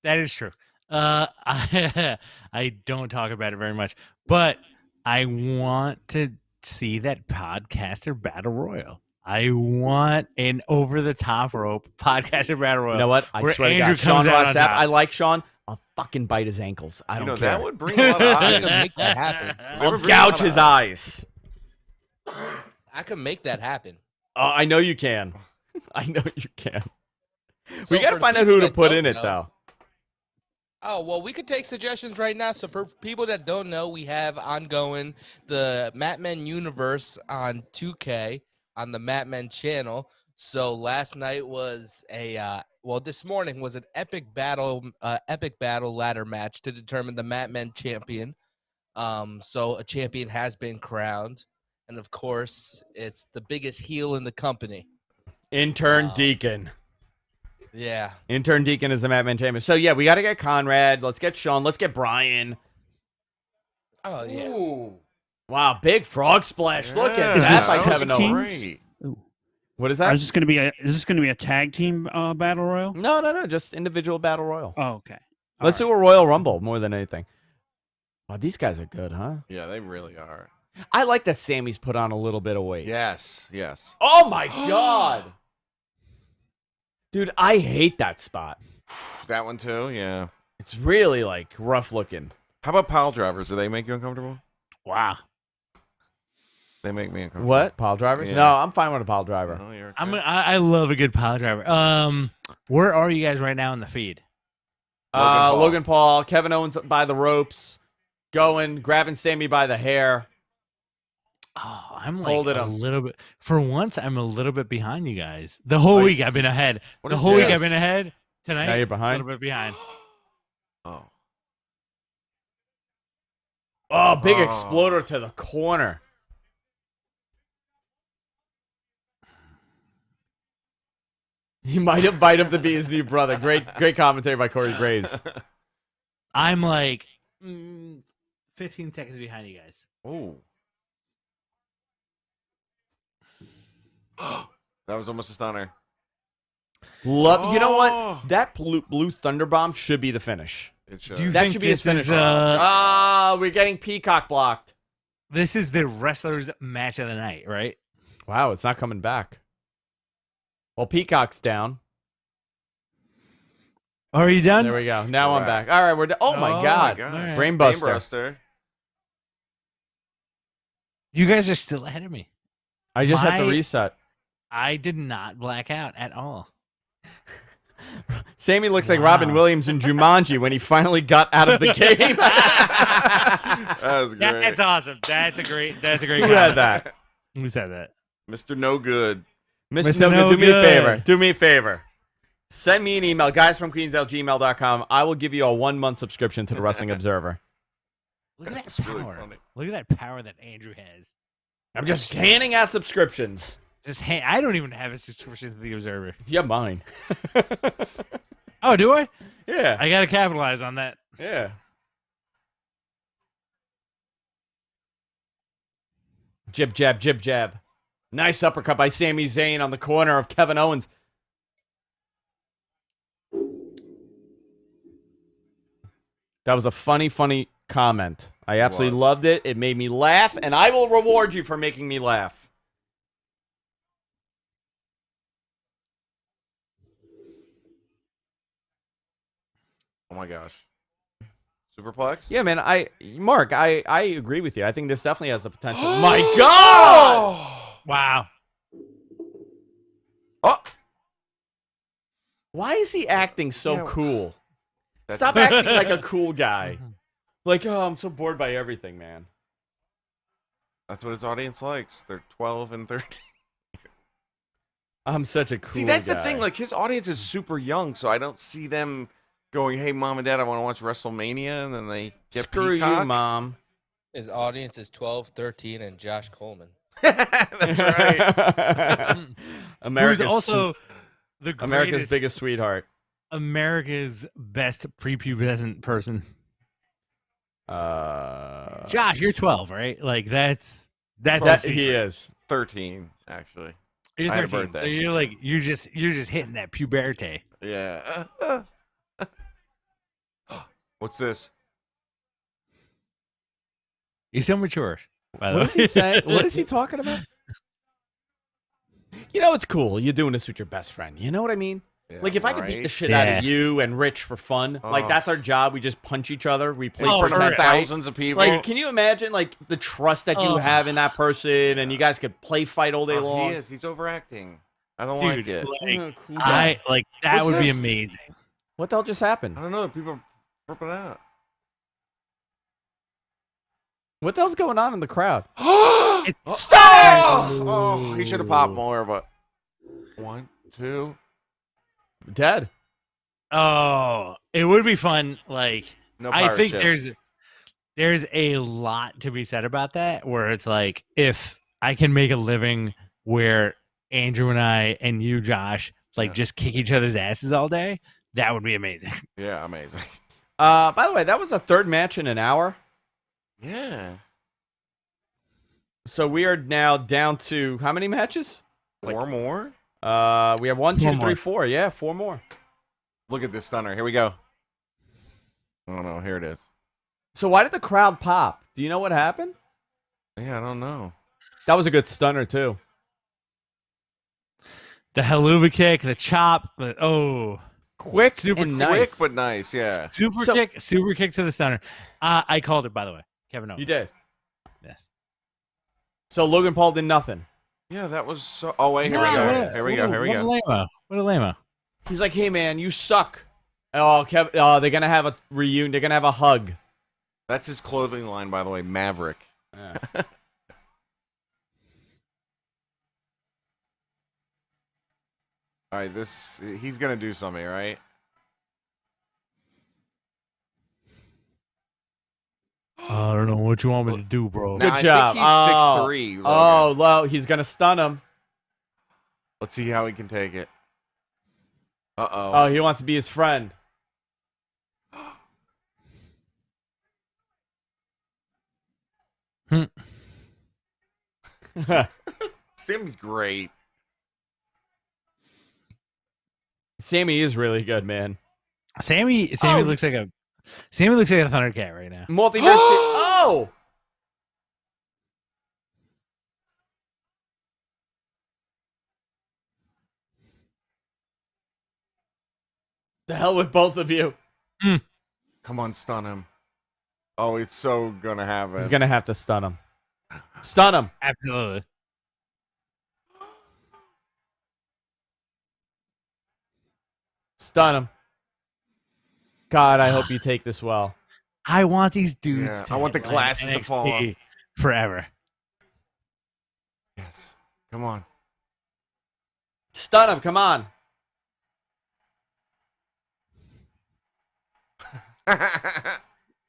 that is true. I don't talk about it very much, but I want to see that podcaster battle royal. I want an over-the-top rope podcaster battle royal. You know what? I where swear to Andrew God, Sean comes out on Rossap, top. I like Sean. I'll fucking bite his ankles. I don't care. That would bring a lot of I eyes. can make that happen. I'll would bring a gouge lot of his eyes. I can make that happen. Oh, I know you can. I know you can. So We got to for find out people who to that put don't in it, know- though. Oh, well, we could take suggestions right now. So for people that don't know, we have ongoing the Matmen Universe on 2K on the Matmen channel. So last night was this morning was an epic battle ladder match to determine the Matmen champion. So a champion has been crowned. And of course, it's the biggest heel in the company. Intern Deacon. Yeah. Intern Deacon is the Madman Champion. So, yeah, we got to get Conrad. Let's get Sean. Let's get Brian. Oh, yeah. Ooh. Wow, big frog splash. Look at Yeah, that by was Kevin a team? Owens. Great. What is Is that? this going to be a tag team battle royal? No. Just individual battle royal. Oh, okay. Let's do a Royal Rumble more than anything. Wow, these guys are good, huh? Yeah, they really are. I like that Sammy's put on a little bit of weight. Yes. Oh, my God. Dude, I hate that spot. That one too. Yeah. It's really, rough looking. How about pile drivers? Do they make you uncomfortable? Wow. They make me uncomfortable. What? Pile drivers? Yeah. No, I'm fine with a pile driver. Oh, you're okay. I love a good pile driver. Where are you guys right now in the feed? Logan Paul, Kevin Owens by the ropes, grabbing Sammy by the hair. Oh, I'm Holding a him. little bit. For once, I'm a little bit behind you guys. The whole week I've been ahead. What The is whole week this? I've been ahead. Tonight, Now you're behind? A little bit behind. Oh. Oh, big Oh. exploder to the corner. He might invite him to be his new brother. Great commentary by Corey Graves. I'm 15 seconds behind you guys. Oh. That was almost a stunner. You know what? Oh. That blue thunder bomb should be the finish. It should. Do you That think should be his this is finish. We're getting Peacock blocked. this is the wrestlers match of the night, right? Wow, it's not coming back. Well, Peacock's down. Are you done? There we go. Now I'm Correct. back. All right, we're done. Oh my Oh, god. All right. Brainbuster. Brainbuster. You guys are still ahead of me. I just had to My- reset. I did not black out at all. Sammy looks like Wow. Robin Williams in Jumanji when he finally got out of the game. That was great. That's awesome. That's a great. Who comment. had that? Who said that? Mr. No Good. Mr. Mr. No No Good, do me a Good. favor. Do me a favor. Send me an email, guysfromqueens@gmail.com. I will give you a 1-month subscription to the Wrestling Observer. Look at that That's really power. funny. Look at that power that Andrew has. I'm just handing out subscriptions. I don't even have a subscription to the Observer. Yeah, mine. Oh, do I? Yeah. I gotta capitalize on that. Yeah. Jib jab, jib jab. Nice uppercut by Sami Zayn on the corner of Kevin Owens. That was a funny comment. I absolutely was. loved it. It made me laugh, and I will reward you for making me laugh. Oh my gosh. Superplex? Yeah, man. Mark, I agree with you. I think this definitely has the potential. My God! Wow. Oh! Why is he acting so Yeah. cool? That's- Stop acting like a cool guy. Like, oh, I'm so bored by everything, man. That's what his audience likes. They're 12 and 13. I'm such a cool See, that's the guy. thing. Like, his audience is super young, so I don't see them going, hey, mom and dad, I want to watch WrestleMania, and then they get Screw Peacock. you, mom. His audience is 12, 13, and Josh Coleman. That's right. America's Who's also the America's greatest- biggest sweetheart. America's best prepubescent person. Uh, Josh, you're 12, right? Like that's that the he secret. is. 13, actually. You're I had a 13, so birthday. you're just hitting that puberty. Yeah. What's this? You're so mature. By the What way. does he say? What is he talking about? You know, it's cool. You're doing this with your best friend. You know what I mean? Yeah, Like, if I could beat the right? shit out Yeah. of you and Rich for fun, like, Oh. that's our job. We just punch each other. We play Oh, in for front of pretend fight. thousands of people. Like, can you imagine, like, the trust that you Oh. have in that person, and you guys could play fight all day Oh, long? he is. He's overacting. I don't Dude, like it. like, Cool guy. I like that What's would be this? amazing. What the hell just happened? I don't know. People are flipping out. What the hell's going on in the crowd? Stop! Oh, he should have popped more, but 1, 2. Dead. Oh, it would be fun. Like No I pirate think ship. there's a lot to be said about that. Where it's like if I can make a living where Andrew and I and you, Josh, like Yeah. just kick each other's asses all day, that would be amazing. Yeah, amazing. By the way, that was a third match in an hour. Yeah. So we are now down to how many matches? 4 more? We have 1, 2, Four 3, more. 4. Yeah, 4 more. Look at this stunner. Here we go. Oh, no. Here it is. So why did the crowd pop? Do you know what happened? Yeah, I don't know. That was a good stunner too. The haluva kick, the chop, Quick, Super and Quick, nice. but nice. Yeah. super So- kick to the stunner. I called it, by the way, Kevin Owens. You did. Yes. So Logan Paul did nothing. Yeah, that was so. Oh, wait. Here we No, go. what a- Here we go. Here we what a go. lame-o. What a lame-o. He's like, "Hey man, you suck." Oh, Kevin. Oh, they're gonna have a reunion. They're gonna have a hug. That's his clothing line, by the way. Maverick. Yeah. All right, he's gonna do something, right? I don't know what you want me to do, bro. Now, Good I job. think he's 6'3". Oh, well, he's gonna stun him. Let's see how he can take it. Uh-oh. Oh, he wants to be his friend. Sam's great. Sammy is really good, man. Sammy Oh. looks like a Thundercat right now. Multiverse. Oh. The hell with both of you. Come on, stun him. Oh, it's so gonna happen. He's gonna have to stun him. Stun him. Absolutely. Stun him. God, I hope you take this well. I want these dudes. Yeah, to I want the like glasses to fall off. NXT forever. Yes. Come on. Stun him. Come on.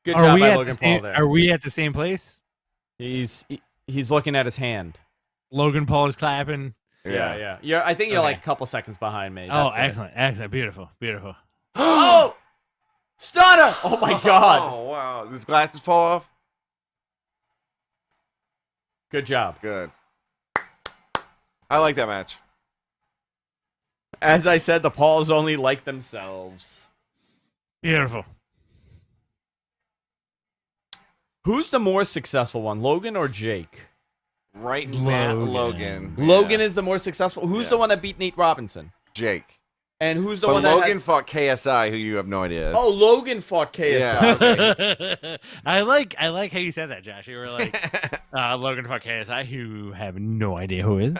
Good job by Logan Paul there. Are we at the same place? He's looking at his hand. Logan Paul is clapping. Yeah. I think you're like a couple seconds behind me. Oh, That's it. excellent. Beautiful. Oh! Stunner! Oh my God. Oh, wow. Does glasses fall off? Good job. Good. I like that match. As I said, the Pauls only like themselves. Beautiful. Who's the more successful one, Logan or Jake? Right now, Logan. Logan Yeah. is the more successful. Who's the one that beat Nate Robinson? Jake. And who's the But one Logan that fought KSI, who you have no idea is. Oh, Logan fought KSI. Yeah. I like how you said that, Josh. You were like Logan fought KSI, who have no idea who is.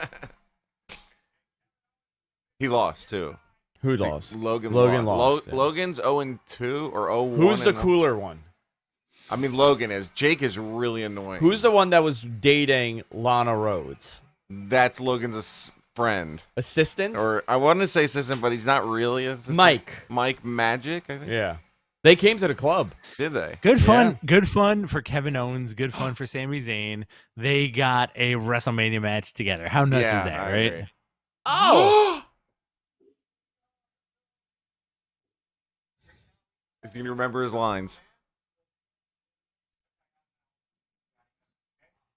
He lost too. Who lost? Logan lost. Yeah. Logan's 0-2 or 0-1. Who's the cooler one? I mean, Logan is. Jake is really annoying. Who's the one that was dating Lana Rhodes? That's Logan's friend. Assistant? Or I wanted to say assistant, but he's not really an assistant. Mike Magic, I think. Yeah. They came to the club. Did they? Good fun for Kevin Owens. Good fun for Sami Zayn. They got a WrestleMania match together. How nuts is that, I right? agree. Oh! Is he going to remember his lines?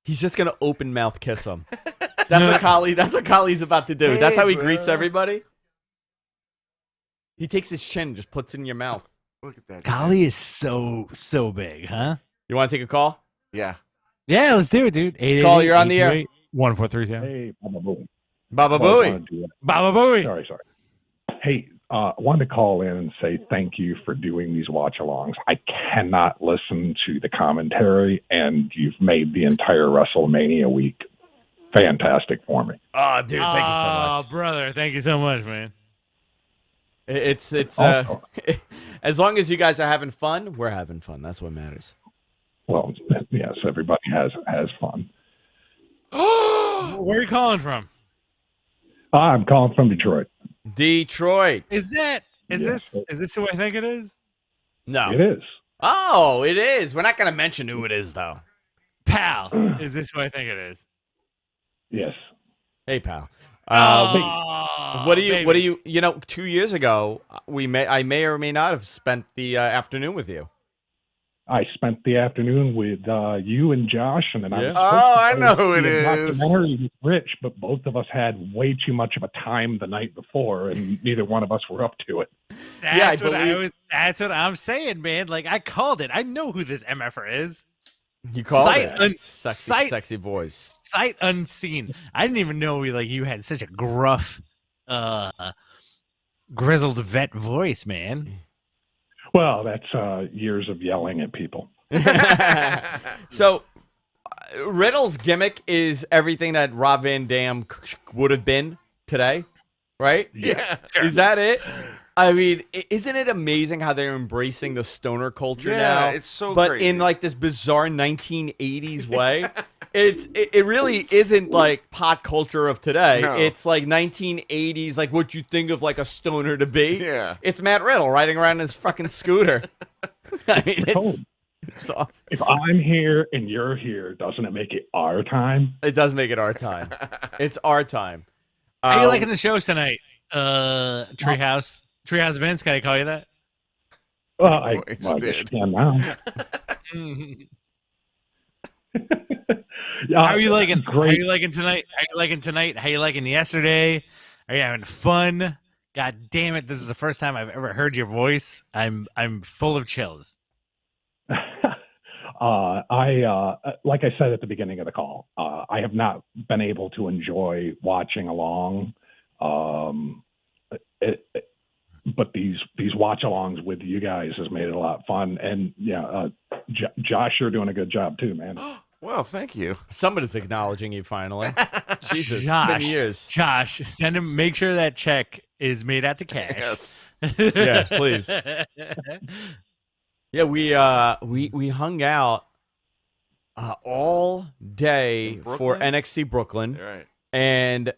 He's just gonna open mouth kiss him. That's what Kali's about to do. Hey, That's how he bro. greets everybody. He takes his chin and just puts it in your mouth. Look at that. Kali is so big, huh? You want to take a call? Yeah. Yeah, let's do it, dude. Call, you're on the air. 1437. Hey, Baba Booey. Baba Booey. Baba Booey. Sorry. Hey, wanted to call in and say thank you for doing these watch-alongs. I cannot listen to the commentary, and you've made the entire WrestleMania week fantastic for me. Oh, dude, thank you so much. Oh, brother, thank you so much, man. It's Oh. as long as you guys are having fun, we're having fun. That's what matters. Well, yes, everybody has fun. Where are you calling from? I'm calling from Detroit. Detroit. Is this who I think it is? No. It is. Oh, it is. We're not gonna mention who it is, though. Pal, is this who I think it is? Yes. Hey, pal. Oh, What do you? You know, 2 years ago, I may or may not have spent the afternoon with you. I spent the afternoon with you and Josh, and then Yeah. I know who it is. Documentary with Rich, but both of us had way too much of a time the night before, and neither one of us were up to it. That's what I'm saying, man. Like, I called it. I know who this MFer is. You called Sight it. Sexy voice. Sight unseen. I didn't even know you had such a gruff, grizzled vet voice, man. Well, that's years of yelling at people. So, Riddle's gimmick is everything that Rob Van Dam would have been today, right? Yeah. Is that it? I mean, isn't it amazing how they're embracing the stoner culture now? It's so but crazy. in like this bizarre 1980s way. It really isn't like pot culture of today. No. It's like 1980s, like what you think of like a stoner to be. Yeah. It's Matt Riddle riding around his fucking scooter. I mean, it's awesome. If I'm here and you're here, doesn't it make it our time? It does make it our time. It's our time. How you liking the shows tonight? Treehouse Vince, can I call you that? Well, I just guess did. you can now. How are you liking? Great. How are you liking tonight? How you liking tonight? How you liking yesterday? Are you having fun? God damn it! This is the first time I've ever heard your voice. I'm full of chills. I like I said at the beginning of the call, I have not been able to enjoy watching along. but these watch-alongs with you guys has made it a lot of fun. And yeah, Josh, you're doing a good job too, man. Well, thank you. Somebody's acknowledging you finally. Jesus, it's Josh, been years. Josh, send him. Make sure that check is made out to cash. Yes. Yeah, please. Yeah, we hung out all day In for Brooklyn? NXT Brooklyn, You're right. and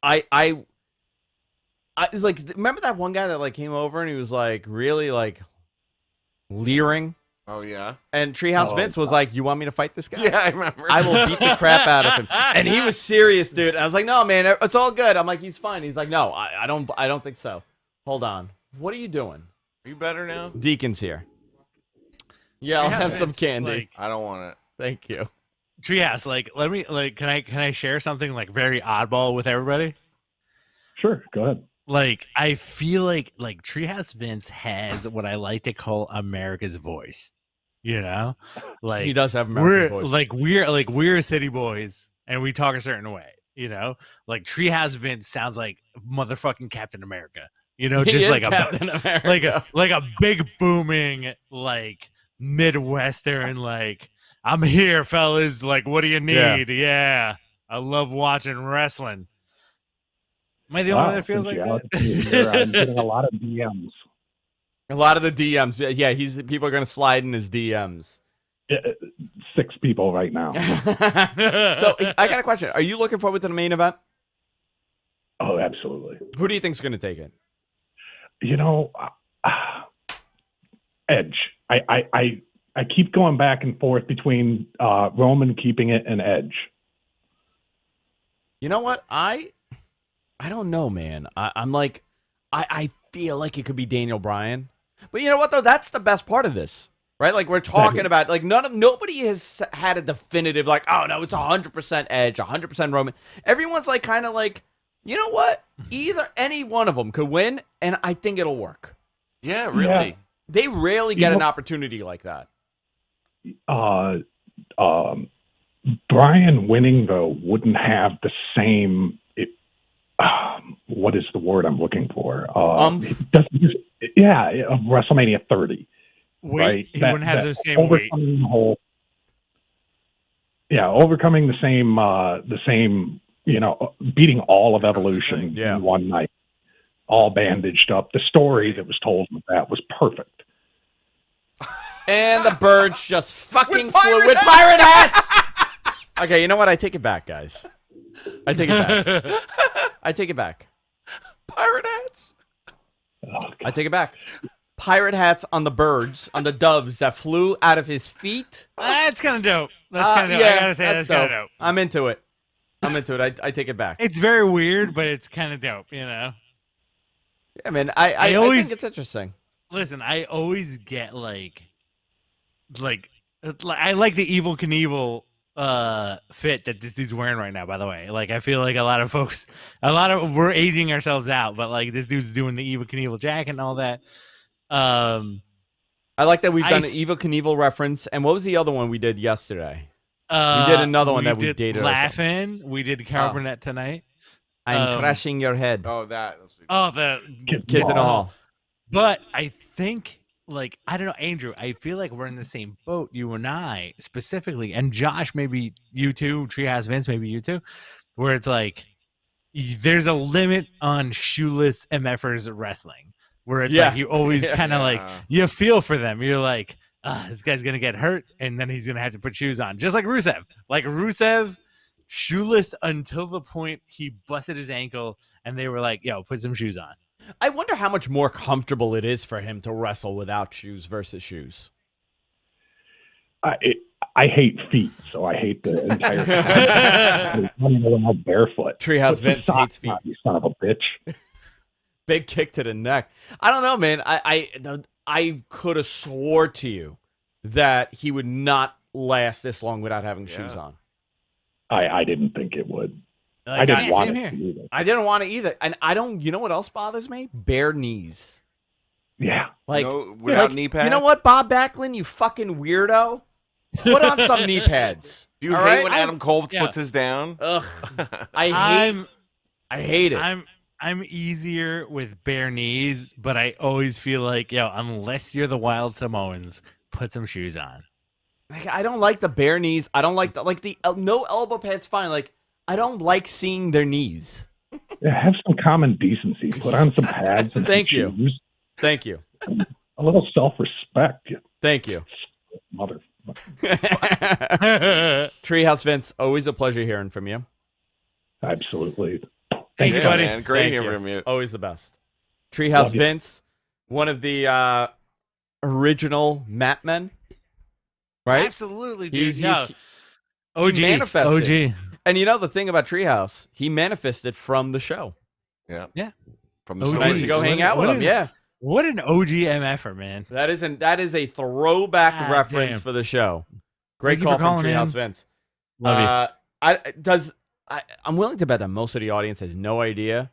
I was like, remember that one guy that like came over and he was like really like leering, Oh yeah. and Treehouse Oh, Vince was like, "You want me to fight this guy? Yeah, I remember. I will beat the crap out of him." And he was serious, dude. I was like, "No, man, it's all good." I'm like, "He's fine." He's like, "No, I don't think so." Hold on, what are you doing? Are you better now? Deacon's here. Yeah, I'll have some candy. Like, I don't want it. Thank you. Treehouse, like, let me, like, can I share something like very oddball with everybody? Sure, go ahead. Like, I feel like Treehouse Vince has what I like to call America's voice. You know, like He does have American voice. we're city boys and we talk a certain way. You know, like Treehouse Vince sounds like motherfucking Captain America. You know, He just is like Captain America. like a big booming like Midwestern like I'm here, fellas. Like, what do you need? Yeah, I love watching wrestling. Am I the only one that feels like that? I'm getting a lot of DMs. A lot of the DMs. Yeah, people are gonna slide in his DMs. 6 people right now. So I got a question. Are you looking forward to the main event? Oh, absolutely. Who do you think's gonna take it? You know, Edge. I keep going back and forth between Roman keeping it and Edge. You know what? I don't know, man. I'm like, I feel like it could be Daniel Bryan. But you know what, though? That's the best part of this, right? Like, we're talking about, like, nobody has had a definitive, like, oh, no, it's 100% Edge, 100% Roman. Everyone's, like, kind of like, you know what? Either any one of them could win, and I think it'll work. Yeah, really. Yeah. They rarely get an opportunity like that. Bryan winning, though, wouldn't have the same. What is the word I'm looking for? It doesn't. Yeah, WrestleMania 30. Weight. Right? He wouldn't have the same weight. Overcoming the same. You know, beating all of Evolution Yeah. in one night, all bandaged up. The story that was told with that was perfect. And the birds just fucking flew with pirate hats. Okay, you know what? I take it back, guys. I take it back. I take it back. Pirate hats. I take it back. Pirate hats on the birds, on the doves that flew out of his feet. That's kind of dope. That's kind of dope. I gotta say, that's kind of dope. I'm into it. I take it back. It's very weird, but it's kind of dope, you know? Yeah, man. I always think it's interesting. Listen, I always get like I like the Evil Knievel fit that this dude's wearing right now, by the way. Like, I feel like we're aging ourselves out, but like this dude's doing the Evil Knievel jacket and all that. I like that we've done an Evil Knievel reference. And what was the other one we did yesterday? We did another one that we dated. Laughing. We did Carol Burnett tonight. I'm crushing your head. Oh, that. The Kids in the hall. But I think, like, I don't know, Andrew, I feel like we're in the same boat, you and I specifically, and Josh, maybe you too, Treehouse Vince, maybe you too, where it's like, there's a limit on shoeless MFers wrestling, where it's like you always kind of like, you feel for them. You're like, this guy's going to get hurt, and then he's going to have to put shoes on. Just like Rusev. Like, Rusev, shoeless until the point he busted his ankle, and they were like, yo, put some shoes on. I wonder how much more comfortable it is for him to wrestle without shoes versus shoes. I hate feet, so I hate the entire running around barefoot. Treehouse Vince hates feet. You son of a bitch. Big kick to the neck. I don't know, man. I could have swore to you that he would not last this long without having shoes on. I didn't think it would. Like, I didn't want it here. to either. I didn't want it either. And I don't, you know what else bothers me? Bare knees. Yeah. Like, without knee pads? You know what, Bob Backlin, you fucking weirdo? Put on some knee pads. Do you all hate right? when Adam Cole puts his down? Ugh. I hate it. I'm easier with bare knees, but I always feel like, unless you're the Wild Samoans, put some shoes on. Like, I don't like the bare knees. I don't like the no elbow pads. Fine. Like, I don't like seeing their knees. Yeah, have some common decency. Put on some pads and Thank some you. shoes. Thank you. A little self-respect. Thank you. Mother. Treehouse Vince, always a pleasure hearing from you. Absolutely. Thank you, buddy. Man. Great Thank hearing you. from you. Always the best. Treehouse Love you. Vince, one of the original Mat Men, right? Absolutely, dude. He's OG. manifested. OG. And you know the thing about Treehouse, he manifested from the show. Yeah. Yeah. From the Oh, So stories. nice to go What- hang out with what him. is- Yeah, What an OG MFer, man. that is a throwback God reference damn. for the show. Great Thank you call for from calling in. Treehouse Vince. Love you. I'm willing to bet that most of the audience has no idea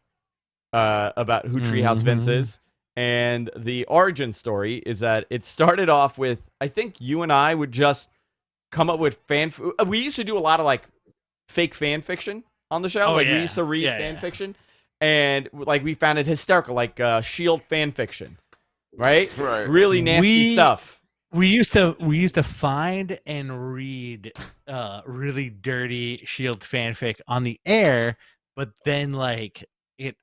about who Treehouse Vince Mhm. is. And the origin story is that it started off with, I think you and I would just come up with we used to do a lot of like fake fan fiction on the show. Oh, Like we yeah. used to read Yeah, fan yeah. fiction, and like we found it hysterical, like Shield fan fiction, right? Right. Really nasty stuff. We used to find and read really dirty Shield fanfic on the air, but then like at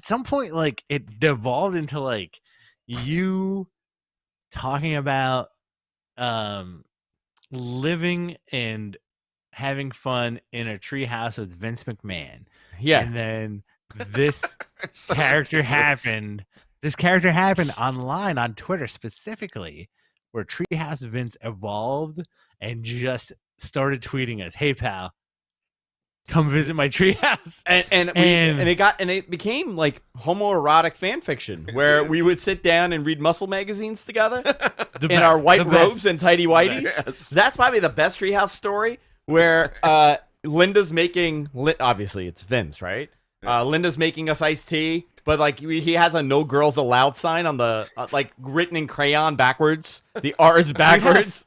some point like it devolved into like you talking about living and having fun in a treehouse with Vince McMahon. Yeah. And then this It's so character ridiculous. happened. This character happened online on Twitter specifically, where Treehouse Vince evolved and just started tweeting us, "Hey pal, come visit my treehouse." And it became like homoerotic fan fiction where we would sit down and read muscle magazines together The in our best, white the best. robes and tighty whities. Yes. That's probably the best Treehouse story where Linda's making obviously it's Vince, right? Linda's making us iced tea, but like he has a "No Girls Allowed" sign on the like written in crayon backwards. The R is backwards.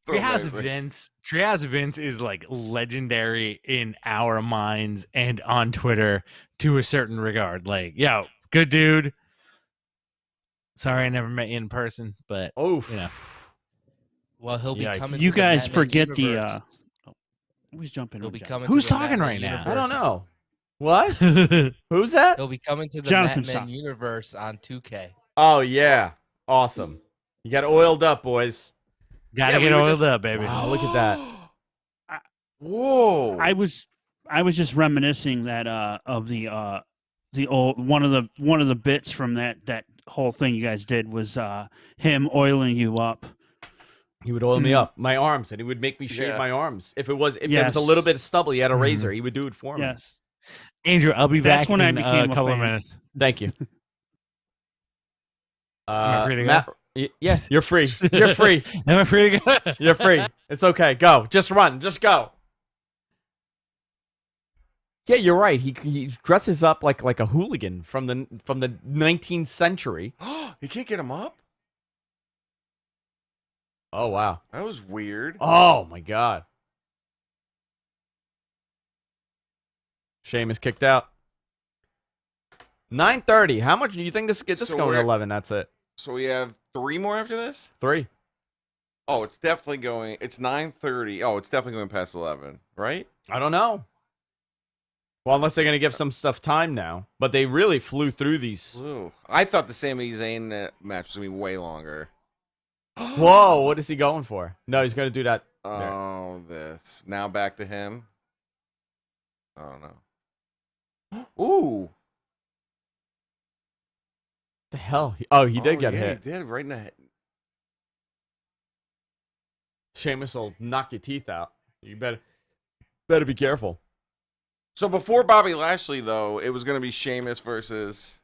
So Treehouse amazing. Vince is like legendary in our minds and on Twitter to a certain regard. Like, yo, good dude. Sorry I never met you in person, but Oh, you know. Well, he'll be Yikes. coming. You to the guys Batman forget universe. Always jumping. He'll on be John. coming. Who's to the talking Batman right now? universe. I don't know. What? Who's that? He'll be coming to the Jonathan Batman Stock. universe on 2K. Oh yeah, awesome. You got oiled up, boys. Gotta Yeah, get we were oiled just- up, baby. Wow, look at that. Whoa. I was just reminiscing that of the old one of the bits from that whole thing you guys did was him oiling you up. He would oil me up, my arms, and he would make me shave Yeah. my arms. If there was a Yes. little bit of stubble, he had a Mhm. razor. He would do it for me. Yes. Andrew, I'll be That's back when I in became a a couple of fan. minutes. Thank you. Am I free to go? Matt, yeah, you're free. You're free. Am I free to go? You're free. It's okay. Go. Just run. Just go. Yeah, you're right. He dresses up like a hooligan from the 19th century. You can't get him up? Oh wow. That was weird. Oh my god. Sheamus kicked out. 9:30. How much do you think this get this So going to we're- 11? That's it. So we have 3 more after this? 3. Oh, it's definitely going. It's 9:30. Oh, it's definitely going past 11, right? I don't know. Well, unless they're going to give some stuff time now, but they really flew through these. Ooh. I thought the Sami Zayn match was going to be way longer. Whoa, what is he going for? No, he's going to do that. Oh, this. Now back to him. Oh, no. Ooh. The hell? He did Oh, get yeah, hit. He did, right in the head. Sheamus will knock your teeth out. You better be careful. So before Bobby Lashley, though, it was going to be Sheamus versus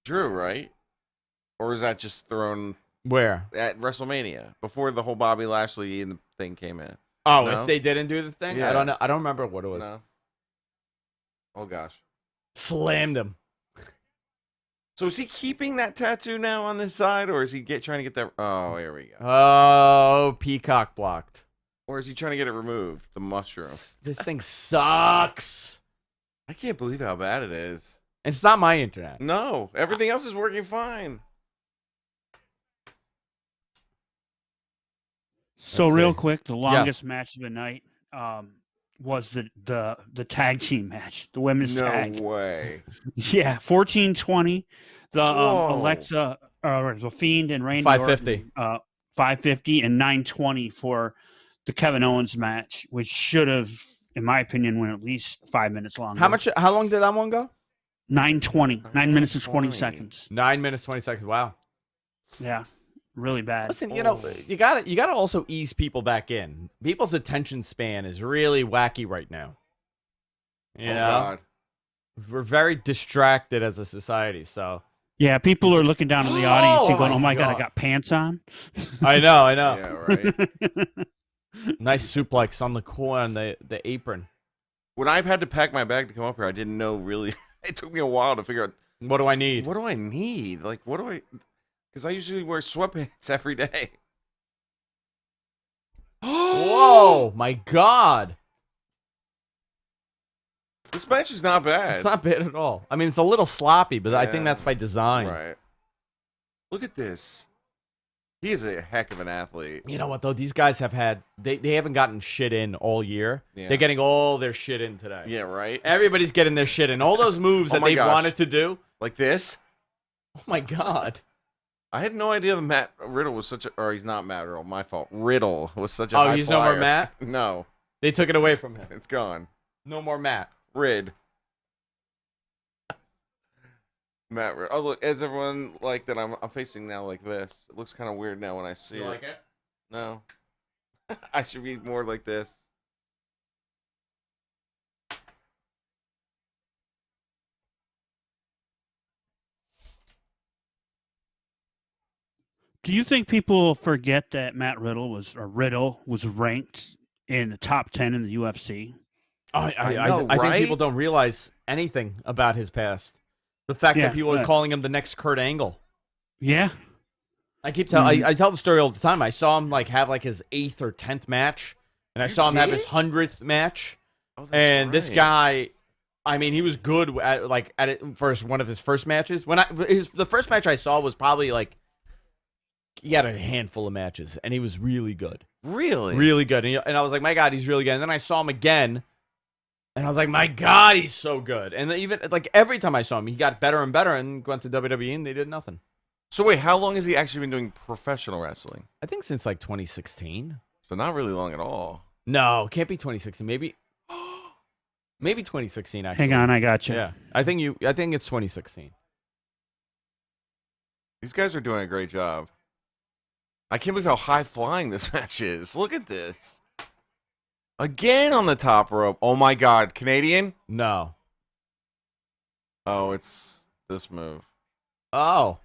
Drew, right? Or is that just thrown Where? at WrestleMania before the whole Bobby Lashley thing came in? Oh, No? if they didn't do the thing, Yeah. I don't know. I don't remember what it was. No. Oh gosh. Slammed him. So is he keeping that tattoo now on this side, or is he trying to get that? Oh, here we go. Oh, Peacock blocked. Or is he trying to get it removed? The mushroom. This thing sucks. I can't believe how bad it is. It's not my internet. No, everything else is working fine. So Let's real see. quick, the longest match of the night was the tag team match, the women's No tag. way. Yeah, 14-20. The Whoa. Alexa, the Fiend and Randy 550. Orton, 550 and 920 for the Kevin Owens match, which should have, in my opinion, went at least 5 minutes longer. How long did that one go? 9:20, 9 minutes and 20 9:20. seconds. 9 minutes 20 seconds. Wow. Yeah, really bad. Listen, you know, you gotta also ease people back in. People's attention span is really wacky right now. You know, God. we're very distracted as a society. So Yeah, people are looking down in the audience and going, my "Oh my God, I God. got pants on." I know. Yeah, right. Nice suplex on the core on the apron. When I had to pack my bag to come up here, I didn't know really. It took me a while to figure out What do I need? what do I need. Like, what do I? Because I usually wear sweatpants every day. Whoa, my God. This match is not bad. It's not bad at all. I mean, it's a little sloppy, but I think Yeah. that's by design. Right. Look at this. He is a heck of an athlete. You know what, though? These guys have had, they haven't gotten shit in all year. Yeah. They're getting all their shit in today. Yeah, right? Everybody's getting their shit in. All those moves Oh that my they've gosh. wanted to do. Like this? Oh, my God. I had no idea that Matt Riddle was such a, or he's not Matt Riddle, my fault. Riddle was such a Oh, high he's no more flyer. Matt? No, They took it away from him. it's gone. No more Matt. Rid. Matt Riddle. Oh, look, is everyone like that? I'm facing now like this. It looks kind of weird now when I see it. it? No. I should be more like this. Do you think people forget that Riddle was ranked in the top 10 in the UFC? I know, think people right? don't realize anything about his past. The fact Yeah, that people are right. calling him the next Kurt Angle. Yeah. I keep telling. I tell the story all the time. I saw him have his 8th or 10th match, and I You saw him have did? his 100th match. Oh, that's And this right. guy, I mean, he was good at it first. One of his first matches. The first match I saw was probably he had a handful of matches, and he was really good, Really? really good. And I was like, my God, he's really good. And then I saw him again, and I was like, my God, he's so good. And then even every time I saw him, he got better and better, and went to WWE, and they did nothing. So wait, how long has he actually been doing professional wrestling? I think since 2016. So not really long at all. No, can't be 2016. Maybe 2016. Actually, Hang on, I got you. Yeah, I think it's 2016. These guys are doing a great job. I can't believe how high flying this match is. Look at this. Again on the top rope. Oh my God, Canadian? No. Oh, it's this move. Oh,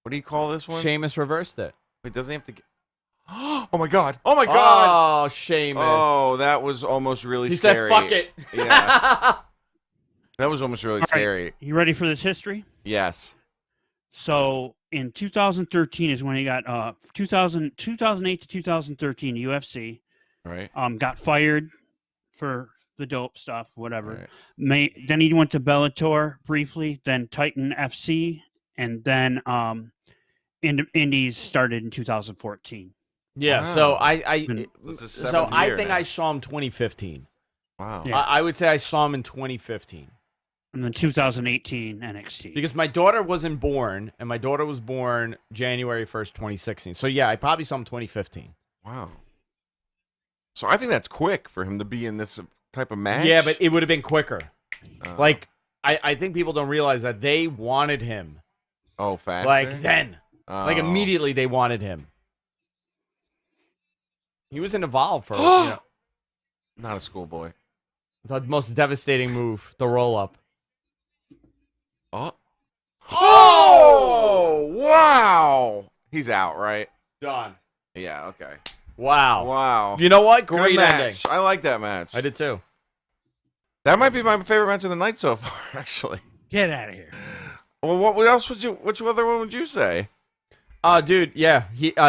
What do you call this one? Sheamus reversed it. Wait, doesn't he have to get? Oh my God! Oh my God! Oh, Sheamus. Oh, that was almost really he scary. said, "Fuck it." Yeah. That was almost really All right. scary. You ready for this history? Yes. So in 2013 is when he got 2008 to 2013 UFC. Right. Got fired for the dope stuff, whatever. Right. Then he went to Bellator briefly, then Titan FC, and then Indies started in 2014. Yeah. Wow. So I This is so seventh I year think now. I saw him 2015. Wow. Yeah. I would say I saw him in 2015 And then 2018 NXT. because my daughter wasn't born, and my daughter was born January 1st, 2016. So yeah, I probably saw him 2015. Wow. So I think that's quick for him to be in this type of match. Yeah, but it would have been quicker. Uh, I think people don't realize that they wanted him. oh, faster. Immediately they wanted him. He was in Evolve for Not a schoolboy. the most devastating move, the roll up. Oh. Oh! Wow. He's out, right? Done. Yeah. Okay. Wow. Wow. You know what? Good Great ending. match. I like that match. I did too. That might be my favorite match of the night so far, actually. Get out of here. Well, what else would you? Which other one would you say? Dude, yeah.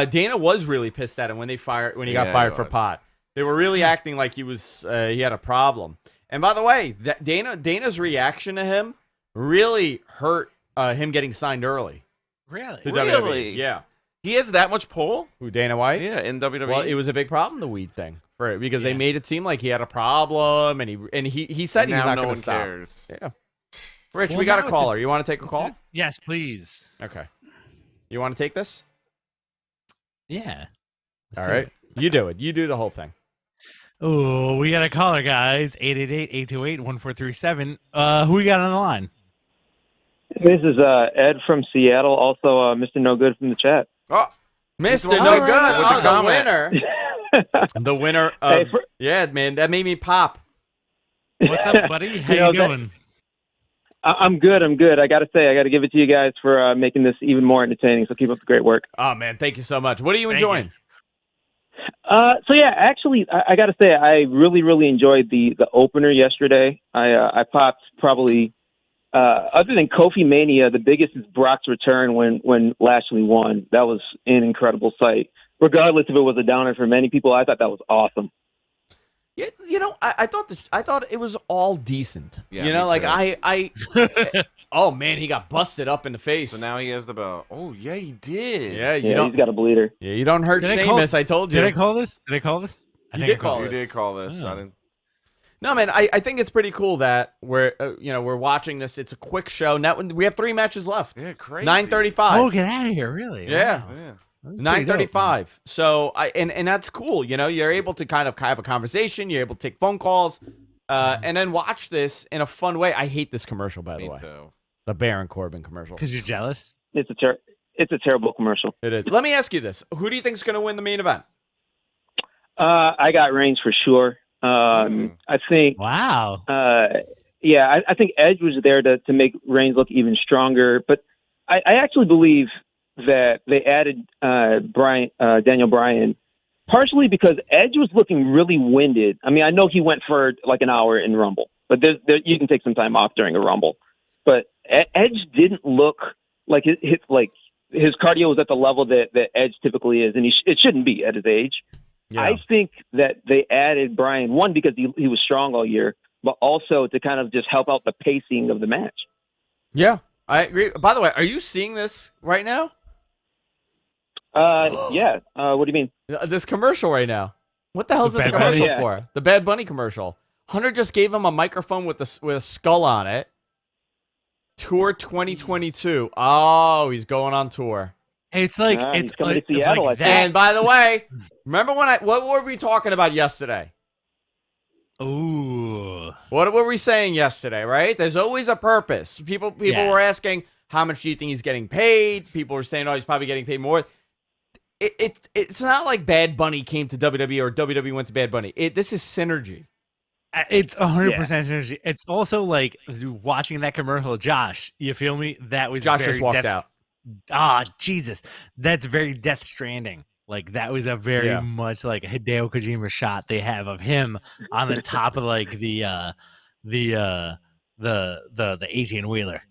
Dana was really pissed at him when he got Yeah, fired he for was. pot. They were really acting like he had a problem. And by the way, Dana's reaction to him really hurt him getting signed early. Really? To Really? WWE. Yeah. He has that much pull? Who, Dana White? Yeah, in WWE. Well, it was a big problem, the weed thing, for it, because they made it seem like he had a problem, and he said he's now not no going one to stop. cares. Yeah. Rich, Well, we got a now it's caller. You want to take a call? Yes, please. Okay. You want to take this? Yeah. All right. You do it. You do the whole thing. Oh, we got a caller, guys. 888-828-1437. Who we got on the line? This is Ed from Seattle, also Mr. No Good from the chat. Oh, Mr. Mr. No No Good. Good with the The comment. winner. The winner of... yeah, man. That made me pop. What's up, buddy? How you doing? I'm good. I got to say, I got to give it to you guys for making this even more entertaining, so keep up the great work. Oh, man. Thank you so much. What are you Thank enjoying? So yeah, actually, I got to say, I really, really enjoyed the opener yesterday. I popped probably, other than Kofi Mania, the biggest is Brock's return when Lashley won. That was an incredible sight. Regardless if it was a downer for many people, I thought that was awesome. Yeah, you know, I thought it was all decent. Yeah, you know, me like too. I oh man, he got busted up in the face. So now he has the belt. Oh, yeah, he did. Yeah, you Yeah, don't. he's got a bleeder. Yeah, you don't hurt Did I call- Sheamus. I told you. Did I call this? I You think did I call You this. did call this. Oh. I didn't. No, man, I think it's pretty cool that we're we're watching this. It's a quick show. Now we have 3 matches left. Yeah, crazy. 9:35. Oh, get out of here! Really? Yeah. Wow. Yeah. That's pretty dope, 9:35. So and that's cool. You know, you're able to kind of have a conversation. You're able to take phone calls, and then watch this in a fun way. I hate this commercial, by the Me way. too. The Baron Corbin commercial. Because you're jealous. It's a terrible commercial. It is. Let me ask you this: who do you think is going to win the main event? I got Reigns for sure. I think. Wow. Yeah, I think Edge was there to make Reigns look even stronger. But I actually believe that they added Daniel Bryan partially because Edge was looking really winded. I mean, I know he went for like an hour in Rumble, but you can take some time off during a Rumble. But Edge didn't look like his cardio was at the level that Edge typically is, and it shouldn't be at his age. Yeah. I think that they added Bryan, one, because he was strong all year, but also to kind of just help out the pacing of the match. Yeah, I agree. By the way, are you seeing this right now? Yeah. What do you mean? This commercial right now. What the hell is The this Bad commercial Bunny? for? The Bad Bunny commercial. Hunter just gave him a microphone with a skull on it. Tour 2022. Oh, he's going on tour. It's like he's it's coming like, to Seattle, like I that. And by the way, remember what were we talking about yesterday? Ooh. What were we saying yesterday, right? There's always a purpose. People Yeah. were asking, how much do you think he's getting paid? People were saying, oh, he's probably getting paid more. It's not like Bad Bunny came to WWE or WWE went to Bad Bunny. This is synergy. It's 100% energy. It's also like watching that commercial, Josh. You feel me? That was Josh very just walked out. Ah, Jesus, that's very Death Stranding. Like that was a very much like Hideo Kojima shot they have of him on the top of like the 18 wheeler.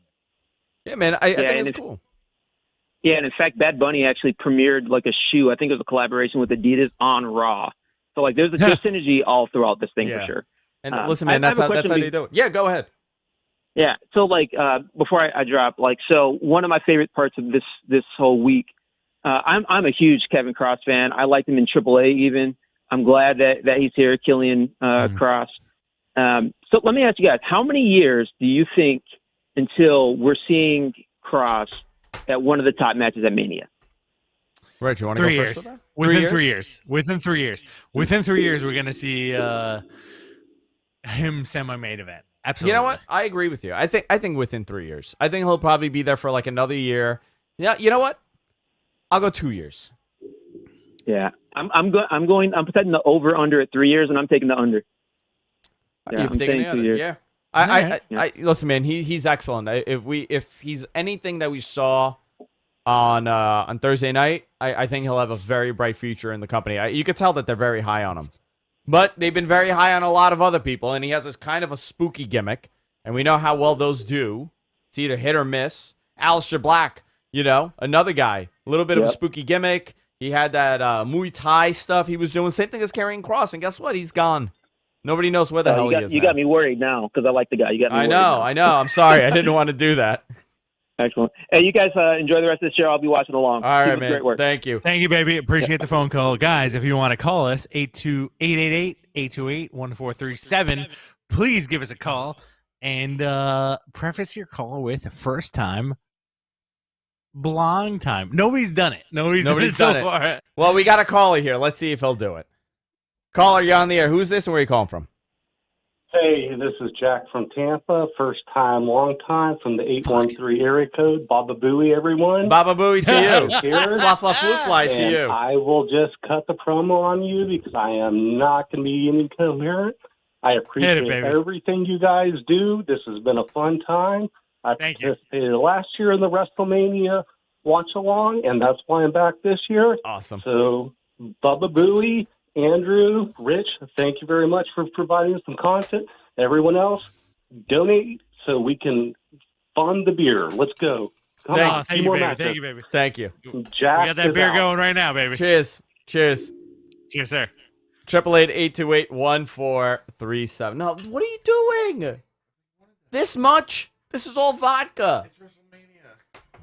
Yeah, man, I think and it's cool. Yeah, and in fact, Bad Bunny actually premiered like a shoe. I think it was a collaboration with Adidas on Raw. So like, there's synergy all throughout this thing for sure. And listen, man, I have that's a how question they do it. Yeah, go ahead. Yeah. So like, before I drop, like, so one of my favorite parts of this whole week, I'm a huge Kevin Cross fan. I liked him in AAA even. I'm glad that he's here, Killian Cross. So let me ask you guys, how many years do you think until we're seeing Cross at one of the top matches at Mania? Right, you want to 3 go years. first? With that? Within 3 years. Within 3 years. Within 3 years, we're gonna see him semi-main event. Absolutely. You know what? I agree with you. I think within 3 years. I think he'll probably be there for like another year. Yeah. You know what? I'll go 2 years. Yeah, I'm setting the over under at 3 years, and I'm taking the under. Yeah, You're I'm taking saying the 2 other. years. Yeah. Alright. I listen, man. He's excellent. If he's anything that we saw on Thursday night, I think he'll have a very bright future in the company. You could tell that they're very high on him, but they've been very high on a lot of other people, and he has this kind of a spooky gimmick, and we know how well those do. It's either hit or miss. Aleister Black, another guy, a little bit of a spooky gimmick. He had that Muay Thai stuff he was doing. Same thing as Karrion Kross, and guess what? He's gone. Nobody knows where the hell he is. You got me worried now because I like the guy. You got me. I know. I'm sorry. I didn't want to do that. Excellent. Hey, you guys enjoy the rest of the show. I'll be watching along. All right, Keep up the man. Great work. Thank you. Thank you, baby. Appreciate the phone call. Guys, if you want to call us, 888-828-1437, please give us a call and preface your call with first time, long time. Nobody's done it. Nobody's done it so far. Well, we got a caller here. Let's see if he'll do it. Caller, you're on the air. Who's this and where are you calling from? Hey, this is Jack from Tampa. First time, long time from the 813 area code. Baba Booey, everyone. Baba Booey to you. Here. Fla fla flu fly to And you. I will just cut the promo on you because I am not going to be incoherent. I appreciate baby. everything you guys do. This has been a fun time. I Thank you. participated last year in the WrestleMania watch along, and that's why I'm back this year. Awesome. So, Baba Booey, Andrew, Rich, thank you very much for providing us some content. Everyone else, donate so we can fund the beer. Let's go. Come on, Thank you, baby. Thank you, baby. Thank you. Jack We got that is beer out. going right now, baby. Cheers. Cheers. Cheers, sir. 888-828-1437. No, what are you doing? This much? This is all vodka. It's WrestleMania.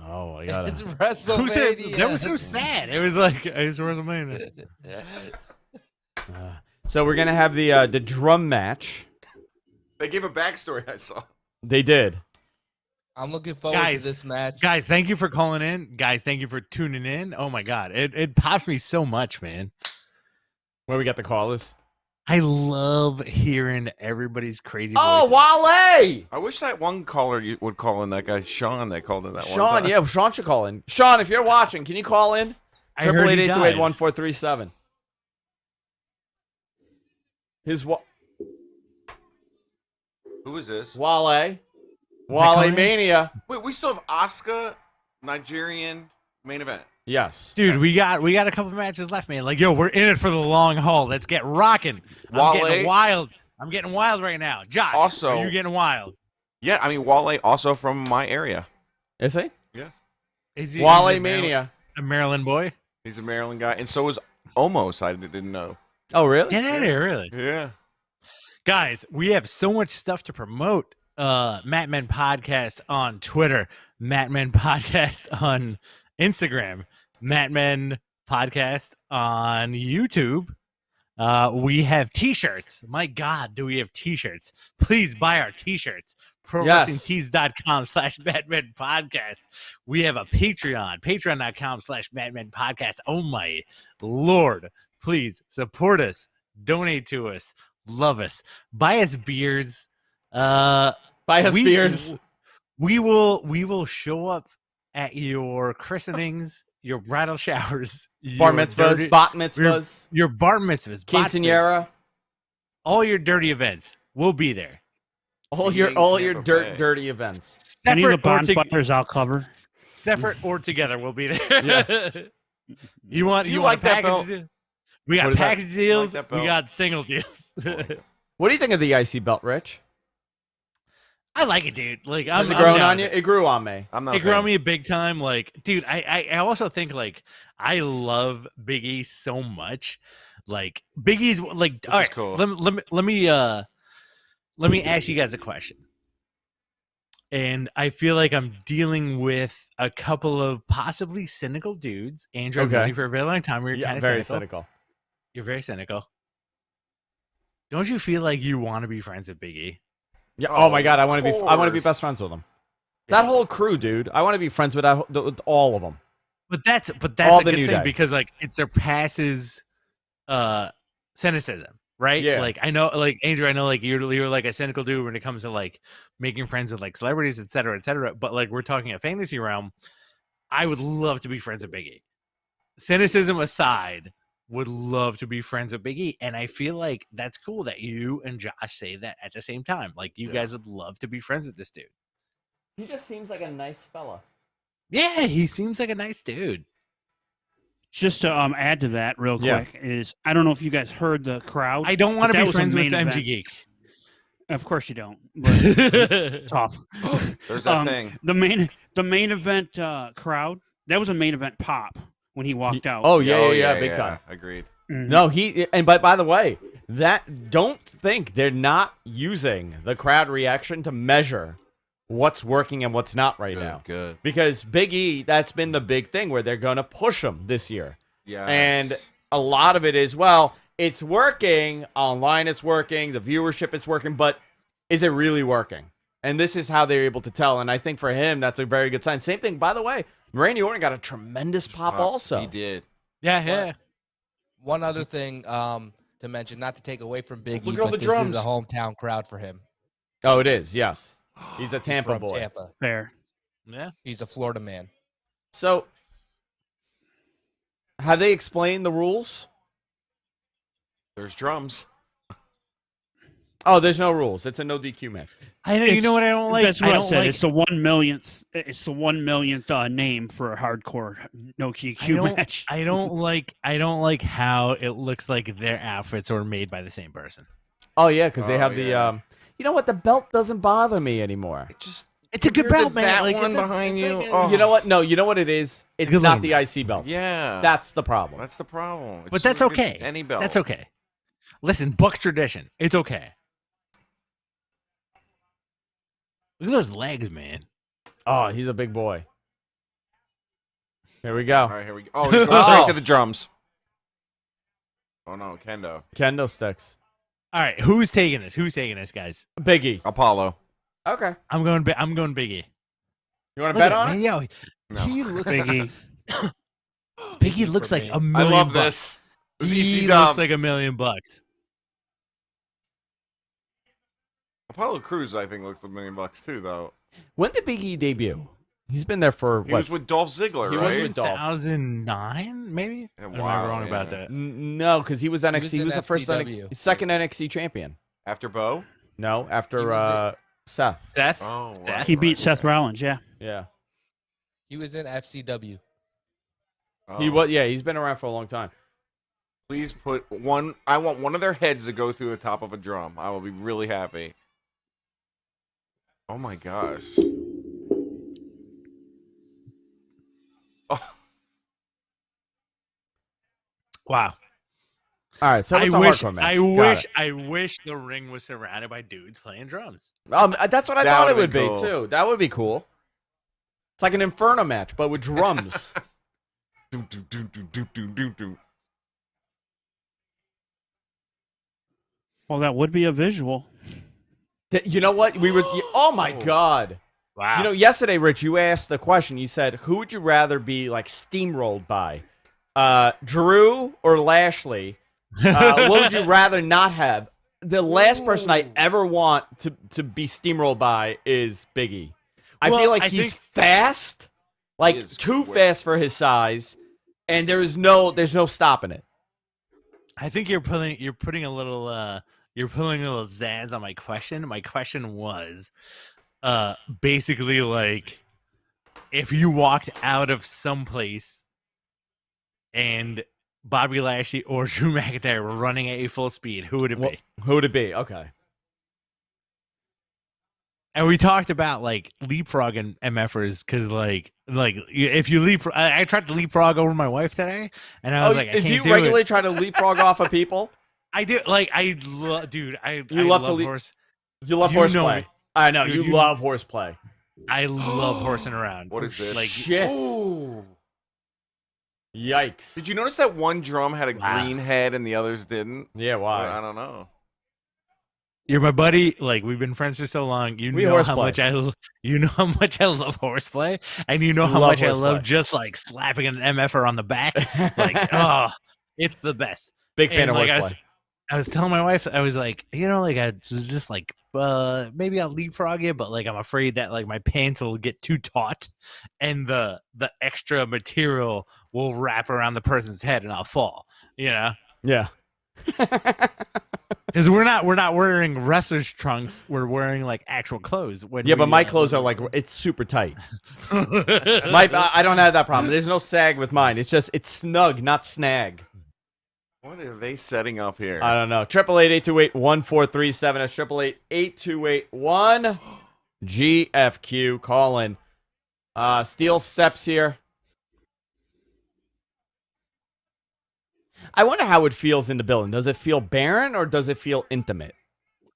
Oh, I got It's it. Who said WrestleMania. that was so sad? It was like it's WrestleMania. So we're gonna have the drum match. They gave a backstory. I saw. They did. I'm looking forward Guys, to this match. Guys, thank you for calling in. Guys, thank you for tuning in. Oh my god, it pops me so much, man. Where we got the callers? I love hearing everybody's crazy Oh, voices. Wale! I wish that one caller would call in. That guy Sean. That called in that one Sean, time. yeah, Sean should call in. Sean, if you're watching, can you call in? I heard he died. 888-828-1437. Who is this? Wale. Wale calling in? Mania. Wait, we still have Asuka, Nigerian main event. Yes. Dude, we got a couple matches left, man. Like, yo, we're in it for the long haul. Let's get rocking. I'm getting Wale- wild. I'm getting wild right now. Josh, Also- are you getting wild? Yeah, I mean Wale also from my area. Is he? Yes, Is he Wale a Mania. a Maryland boy? he's a Maryland guy, and so is Omos. I didn't know. Oh, really? Get out of here, really. Yeah. Guys, we have so much stuff to promote. Matt Men Podcast on Twitter, Matt Men Podcast on Instagram, Matt Men Podcast on YouTube. We have t-shirts. My God, do we have t-shirts? Please buy our t-shirts. ProWrestlingTees.com/Matt Men Podcast. We have a Patreon, patreon.com/Matt Men Podcast. Oh my Lord. Please support us. Donate to us. Love us. Buy us beers. Buy us beers. We will show up at your christenings, your bridal showers, Bar your mitzvahs, dirty- bat mitzvahs, your bar mitzvahs, bat quinceanera. all your dirty events. We'll be there. All your dirty events. Any of the Separate or bonfires I'll cover. Separate or together, we'll be there. Yeah. You want Do you want like that package belt? deal? We What got is that? package deals. that We belt? got single deals. What do you think of the IC belt, Rich? I like it, dude. Like, Has I'm it grown down on you? with it. It grew on me. I'm not. It grew on me big time. Like, dude, I also think like I love Big E so much. Like Big E's like This all is right, cool. let me ask you guys a question. And I feel like I'm dealing with a couple of possibly cynical dudes. Andrew, I've known Okay. you for a very long time. You're Yeah, kind of very cynical. cynical. You're very cynical. Don't you feel like you want to be friends with Big E? Yeah. Oh my God, I of want to be. I want to be course. best friends with them. That whole crew, dude. I want to be friends with with all of them. But that's All a the good New thing Day. because like it surpasses cynicism, right? Yeah. Like I know, like Andrew, I know, like you're like a cynical dude when it comes to like making friends with like celebrities, et cetera, et cetera. But like we're talking a fantasy realm. I would love to be friends with Big E. Cynicism aside, would love to be friends with Big E, and I feel like that's cool that you and Josh say that at the same time. Like you guys would love to be friends with this dude. He just seems like a nice fella. Yeah, he seems like a nice dude. Just to add to that real Yeah. quick is I don't know if you guys heard the crowd. I don't want but to that be was a friends with main MG event. Geek. Of course you don't. But tough. There's that thing. The main event crowd. That was a main event pop when he walked out. Oh yeah, big time. Agreed. No, but by the way, don't think they're not using the crowd reaction to measure what's working and what's not right now. Good. Because Big E, that's been the big thing where they're going to push him this year. Yes. And a lot of it is, well, it's working online, it's working, the viewership, it's working, but is it really working? And this is how they're able to tell. And I think for him, that's a very good sign. Same thing, by the way, Randy Orton got a tremendous pop also. He did. Yeah. One other thing to mention, not to take away from Big E, Look at all but the this drums. is a hometown crowd for him. Oh, it is, yes. He's a He's Tampa from boy. Tampa. Fair. Yeah. He's a Florida man. So, have they explained the rules? There's drums. Oh, there's no rules. It's a no DQ match. I know. You know what I don't like? That's what I, don't said. like. It's the 1 millionth. It's the 1 millionth name for a hardcore no DQ match. I don't like how it looks like their outfits are made by the same person. Oh, yeah, because they Oh, have the... you know what? The belt doesn't bother me anymore. It's a good belt, man. That Like, one it's a- behind it's you. like a- Oh. You know what? No, you know what it is? It's good not looking the IC belt. Yeah. That's the problem. That's the problem. It's But that's just okay. Any belt. That's okay. Listen, Buck tradition. It's okay. Look at those legs, man. Oh, he's a big boy. Here we go. All right, here we go. Oh, he's going straight to the drums. Oh, no, Kendo. Kendo sticks. All right, who's taking this? Who's taking this, guys? Biggie. Apollo. Okay. I'm going Biggie. You want to bet on it? Yo, No. he looks Biggie. Biggie looks like me. a million. I love bucks. this. This He EC looks dub. like $1 million. Apollo Crews, I think, looks $1 million too, though. When did Biggie debut? He's been there for, He what? was with Dolph Ziggler, He was right? with Dolph. 2009, maybe. Yeah, Or am I wow, wrong yeah. about that? No, because he was NXT. He in was the first FCW. second NXT champion. After Bo? No, He after was Seth. Seth. Oh, Seth? right, He beat right, Seth right. Rollins. Yeah. Yeah. He was in FCW. Oh. He was. Yeah, he's been around for a long time. Please put one. I want one of their heads to go through the top of a drum. I will be really happy. Oh my gosh. Oh, Wow. All right, so I it's a wish. hardcore match. I Got wish. it. I wish the ring was surrounded by dudes playing drums. That's what I That thought it would've would been be cool. too. That would be cool. It's like an Inferno match, but with drums. doom, doom, doom, doom, doom, doom, doom, doom. Well, that would be a visual. You know what? We were. Oh my god. Wow. You know, yesterday, Rich, you asked the question. You said, "Who would you rather be like steamrolled by, Drew or Lashley? What would you rather not have?" The last person I ever want to be steamrolled by is Big E. I Well, feel like I he's think- fast, like He is too quick. fast for his size, and there's no stopping it. I think you're putting a little zazz on my question. My question was basically like if you walked out of someplace and Bobby Lashley or Drew McIntyre were running at you full speed, who would it be? Who would it be? Okay. And we talked about like leapfrogging MFers because like if you leapfrog, I tried to leapfrog over my wife today, and I was like, I do can't you do regularly it. try to leapfrog off of people? I do like I love, dude. I love to love leap- horse. You love You know horseplay. me. I know Dude, you you- love horseplay. I love horsing around. What is this? Like Shit. Ooh. Yikes. Did you notice that one drum had a Wow. green head and the others didn't? Yeah, I why? don't know. You're my buddy. Like we've been friends for so long. You We know how horseplay. much you know how much I love horseplay, and you know We how love much I love horseplay. just like slapping an MFer on the back. Like, oh, it's the best. Big fan And, of like, horseplay. I was telling my wife, I was like, you know, like I was just like, maybe I'll leapfrog you, but like I'm afraid that like my pants will get too taut, and the extra material will wrap around the person's head, and I'll fall. You know. Yeah. Because we're not wearing wrestler's trunks. We're wearing like actual clothes. When Yeah, but we, my clothes are like it's super tight. I don't have that problem. There's no sag with mine. It's snug, not snag. What are they setting up here? I don't know. 888-828-1437. That's 888-828-1 GFQ. Calling. Steel steps here. I wonder how it feels in the building. Does it feel barren or does it feel intimate?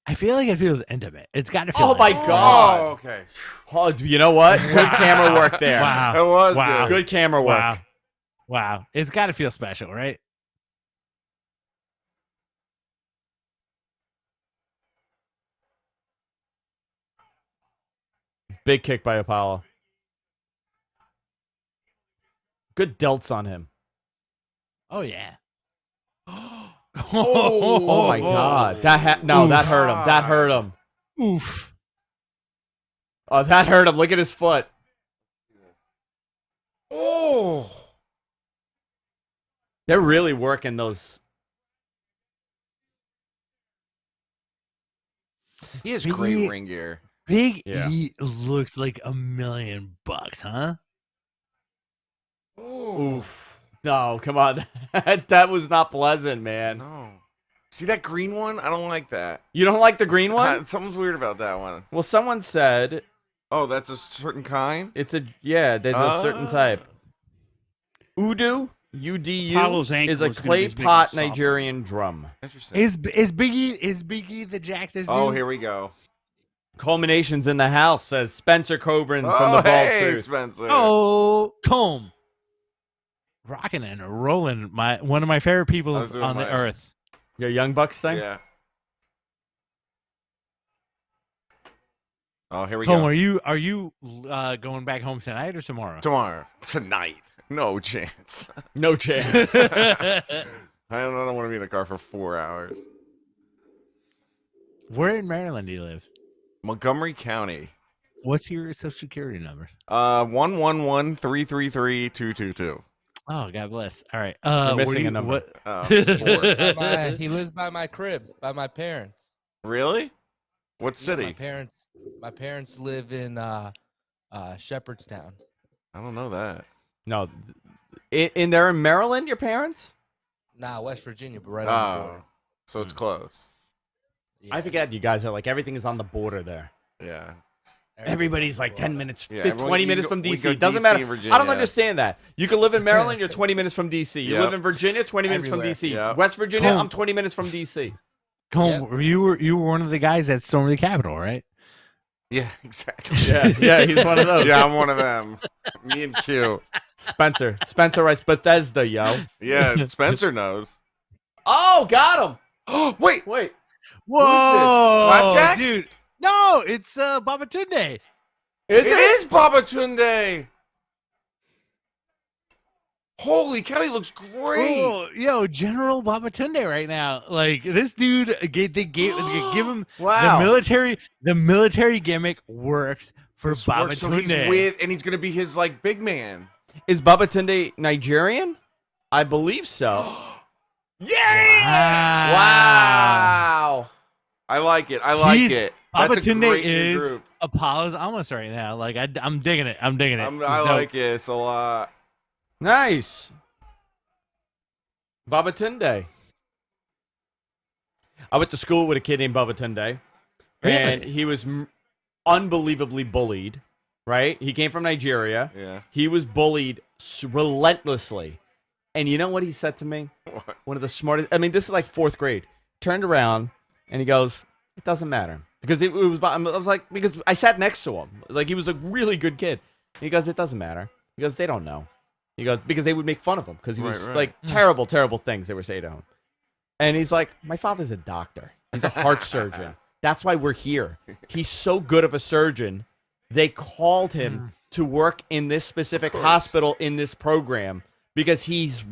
I feel like it feels intimate. It's got to feel. Oh my intimate. God. Oh, okay. Oh, you know what? Good camera work there. Wow. It was Wow. good. Good camera work. Wow. Wow. It's got to feel special, right? Big kick by Apollo. Good delts on him. Oh yeah. Oh my God. That hurt him. That hurt him. Oof. Oh, that hurt him. Look at his foot. Oh. They're really working those. He has great ring gear. Big Yeah. E looks like $1 million, huh? Oof. No, come on. That was not pleasant, man. No. See that green one? I don't like that. You don't like the green one? Something's weird about that one. Well, someone said Oh, that's a certain kind? there's a certain type. Udu, UDU, Apollo's ankle is a is gonna be clay as big as pot a softball. Nigerian drum. Interesting. Is Big E the Jack this dude? Oh, here we go. Culminations in the house, says Spencer Coburn from Oh, the Bald hey, Truth. Spencer. Oh, comb. Rocking and rolling. One of my favorite people I was doing on the my- earth. Your Young Bucks thing? Yeah. Oh, here we Comb, go. are you going back home tonight or tomorrow? Tomorrow. Tonight. No chance. No chance. I don't want to be in the car for 4 hours. Where in Maryland do you live? Montgomery County. What's your social security number? 111-333-222. Oh, God bless. All right. You're missing a number. Oh. He lives by my crib, by my parents. Really? What Yeah, city? my parents live in Shepherdstown. I don't know that. No. They're in Maryland, your parents? Nah, West Virginia, but right on the Oh. border. So it's close. Yeah, I forget you guys are like, everything is on the border there. Yeah. Everybody's like 10 minutes, Yeah, 20 everyone- minutes you from go- we DC. go Doesn't DC, matter. I Virginia. don't understand that. You can live in Maryland, you're 20 minutes from DC. You Yep. live in Virginia, 20 minutes Everywhere. from DC. Yep. West Virginia, Home. I'm 20 minutes from DC. Comb, you were one of the guys that stormed the Capitol, right? Yeah, exactly. Yeah, he's one of those. Yeah, I'm one of them. Me and Q. Spencer writes Bethesda, yo. Yeah, Spencer knows. Oh, got him. Oh, wait. Wait. Whoa, Slapjack? dude! No, it's Baba Tunde. Is It is Baba Tunde. Holy cow, he looks great. Oh, yo, General Baba Tunde right now. Like this dude, they give him Wow. the military gimmick works for This Baba works, so Tunde. he's with, and he's gonna be his like big man. Is Baba Tunde Nigerian? I believe so. Yeah. Wow. I like it. I like He's- it. Baba That's a Tunde great new is group. Apollo's almost right now. Like I'm digging it. I'm digging it. I It's dope. like it. It's a lot. Nice. Baba Tunde. I went to school with a kid named Baba Tunde, and he was unbelievably bullied, right? He came from Nigeria. Yeah. He was bullied relentlessly. And you know what he said to me? What? One of the smartest. I mean, this is like fourth grade. Turned around, and he goes, it doesn't matter. Because it was, I was like, because I sat next to him. Like, he was a really good kid. He goes, it doesn't matter. He goes, they don't know. He goes, because they would make fun of him. Because he was, Right. like, terrible, terrible things they were saying to him. And he's like, my father's a doctor. He's a heart surgeon. That's why we're here. He's so good of a surgeon. They called him to work in this specific hospital in this program because he's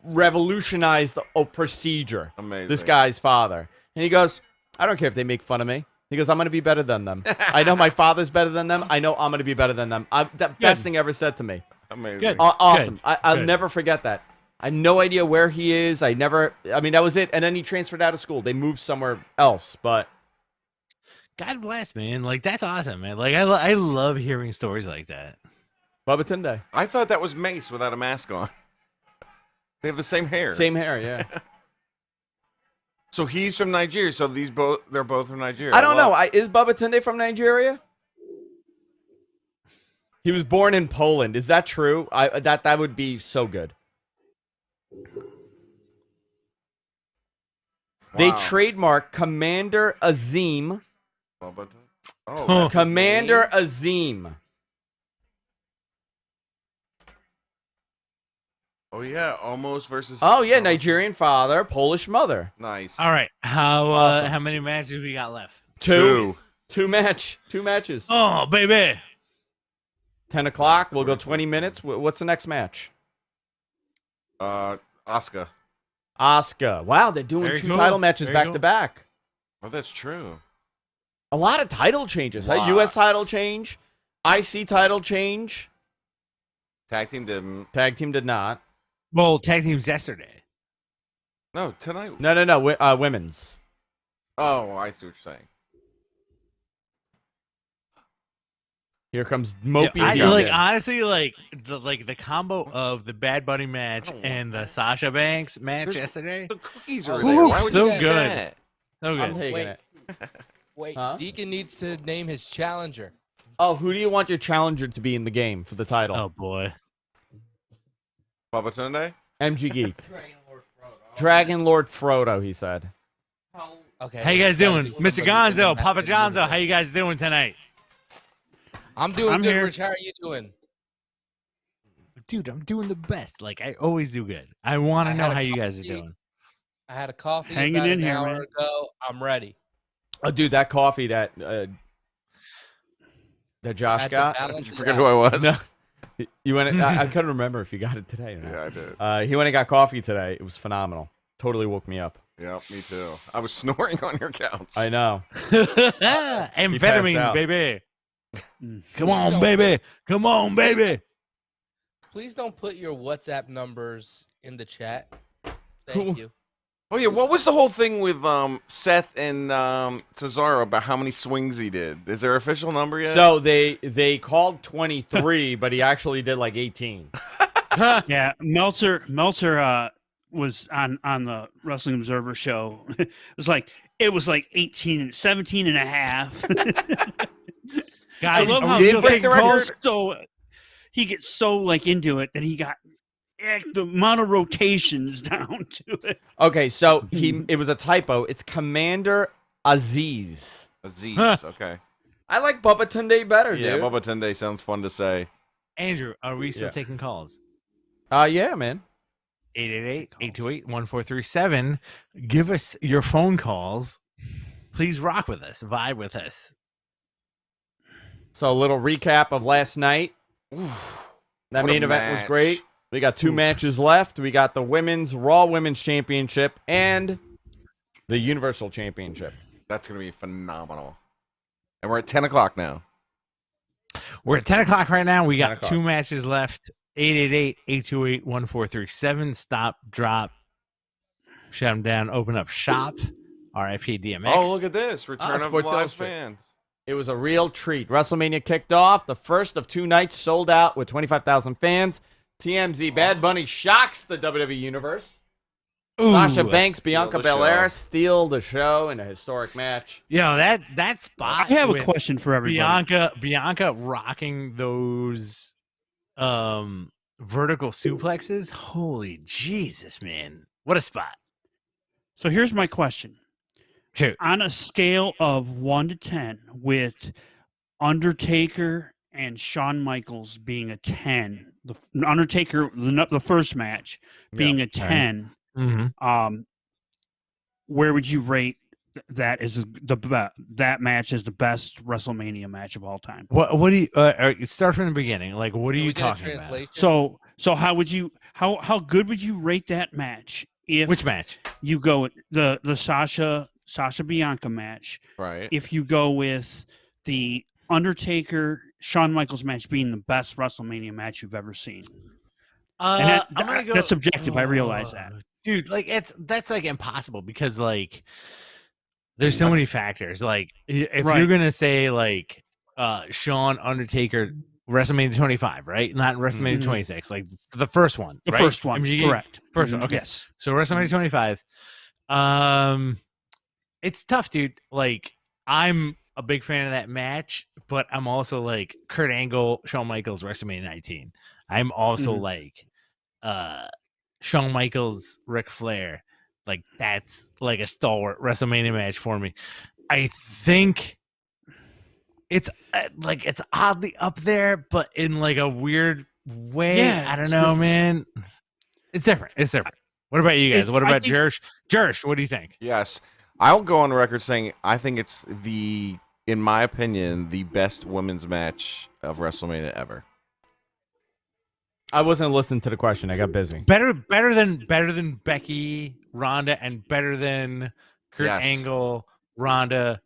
revolutionized a procedure. Amazing. This guy's father. And he goes, I don't care if they make fun of me. He goes, I'm going to be better than them. I know my father's better than them. I know I'm going to be better than them. That best thing ever said to me. Amazing. Good. Awesome. I'll Good. never forget that. I had no idea where he is. I mean, that was it. And then he transferred out of school. They moved somewhere else. But God bless, man. Like that's awesome, man. Like I love hearing stories like that. Baba Tunde. I thought that was Mace without a mask on. They have the same hair. Same hair, yeah. So he's from Nigeria. So they're both from Nigeria. I don't know. Is Baba Tunde from Nigeria? He was born in Poland. Is that true? That would be so good. They Wow. trademark Commander Azim. Bubba. Oh, that's his Commander name? Azim. Oh yeah, almost versus. Oh yeah, Nigerian father, Polish mother. Nice. All right. Awesome. How many matches we got left? Two. Two matches. Oh, baby. 10 o'clock. We'll go 20 minutes. What's the next match? Asuka. Asuka. Wow, they're doing Very two cool. title matches Very back cool. to back. Oh, that's true. A lot of title changes. Huh? Lots. U.S. title change. IC title change. Tag team didn't. Tag team did not. Well, tag teams yesterday. No, tonight. No. Women's. Oh, I see what you're saying. Here comes Mopey. I, Diaz. like honestly, like the combo of the Bad Bunny match I don't and want the Sasha Banks match There's- yesterday. The cookies are Ooh, there. Why would so you get good. that? So I'm good. taking Wait. it. Wait, Huh? Deacon needs to name his challenger. Oh, who do you want your challenger to be in the game for the title? Oh boy. Bubba Tunde? MG Geek. Dragon Lord Frodo, he said. Okay. How you well, guys it's gotta doing, be Mr. somebody in Gonzo, the Papa Madden Johnzo? How you universe. guys doing tonight? I'm doing I'm good, here. Rich. How are you doing? Dude, I'm doing the best. Like I always do good. I want I to know had a how you guys are coffee. doing. I had a coffee Hanging about in an here, hour man. ago. I'm ready. Oh, dude, that coffee that Josh I had to got. balance You it forget out. who I was? No. You went. I couldn't remember if you got it today or not. Yeah, I did. He went and got coffee today. It was phenomenal. Totally woke me up. Yeah, me too. I was snoring on your couch. I know. Amphetamines, out. baby. Mm. Come Please on, don't baby. Come on, baby. Please don't put your WhatsApp numbers in the chat. Who- Thank you. Oh yeah, what was the whole thing with Seth and Cesaro about how many swings he did? Is there an official number yet? So they called 23, but he actually did like 18. Yeah, Meltzer was on the Wrestling Observer show. It was like 18, 17 and a half. I Guys, love are how we did still break taking the calls? record? so he gets so like into it that he got the amount of rotations down to it. Okay, so it was a typo. It's Commander Aziz. Aziz. Huh. Okay. I like Bubba Tunde better, Yeah, dude. Bubba Tunde sounds fun to say. Andrew, are we still Yeah. taking calls? Yeah, man. 888-828-1437. Give us your phone calls. Please rock with us. Vibe with us. So a little recap of last night. Oof. That What a main event was match. great. We got two matches left. We got the Raw Women's Championship and the Universal Championship. That's going to be phenomenal. And we're at 10 o'clock now. We're at 10 o'clock right now. We 10 got o'clock. two matches left. 888-828-1437. Stop, drop, shut them down, open up shop. RIP DMX. Oh, look at this. Return of Sports live Illustrated. fans. It was a real treat. WrestleMania kicked off. The first of two nights sold out with 25,000 fans. TMZ Bad Bunny shocks the WWE Universe. Ooh. Sasha Banks, steal Bianca the Belair show. steal the show in a historic match. Yo, that spot. I have a with question for everybody. Bianca rocking those vertical suplexes. Holy Jesus, man. What a spot. So here's my question. Shoot. On a scale of 1 to 10, with Undertaker and Shawn Michaels being a 10, the Undertaker, the first match, being a 10, Mm-hmm. where would you rate that as that match as the best WrestleMania match of all time? What do you start from the beginning? Like, what are Can you we get a talking about? translation? So how would you how good would you rate that match if Which match? you go with the Sasha Bianca match? Right. If you go with the Undertaker Shawn Michaels match being the best WrestleMania match you've ever seen. And I'm gonna go, that's subjective. I realize that. dude. Like, that's like impossible because like there's so many factors. Like, if Right. you're gonna say like Shawn Undertaker WrestleMania 25, right? Not WrestleMania Mhm. 26, like the first one. The right? first one, MGG? correct. First one. Okay. Yes. So WrestleMania 25. It's tough, dude. Like, I'm a big fan of that match, but I'm also like Kurt Angle, Shawn Michaels, WrestleMania 19. I'm also Mhm. like Shawn Michaels, Ric Flair, Like that's like a stalwart WrestleMania match for me. I think it's like it's oddly up there, but in like a weird way. Yeah, I don't it's know, different. man. It's different. It's different. What about you guys? What I about think- Jersh? Jersh, what do you think? Yes, I'll go on record saying I think it's in my opinion, the best women's match of WrestleMania ever. I wasn't listening to the question. I got busy. Better than Becky, Ronda, and better than Kurt Yes. Angle, Ronda,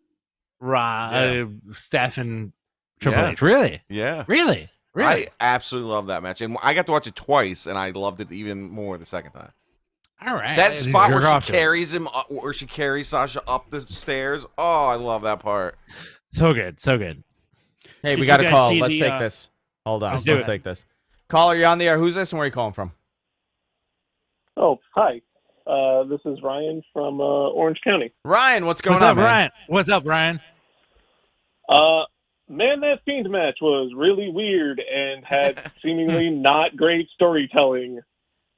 Steph, and Triple Yeah. H. Really? Yeah. Really? I absolutely love that match. And I got to watch it twice, and I loved it even more the second time. All right. That spot Jerk where off she to it. carries him, where she carries Sasha up the stairs. Oh, I love that part. So good. So good. Hey, Did we you got a guys call. see Let's the, take this. Hold on. let's Let's do it. take this. Caller, you're on the air. Who's this and where are you calling from? Oh, hi. This is Ryan from Orange County. Ryan, what's going What's on, up, man? Ryan? What's up, Ryan? Man, that Fiend match was really weird and had seemingly not great storytelling.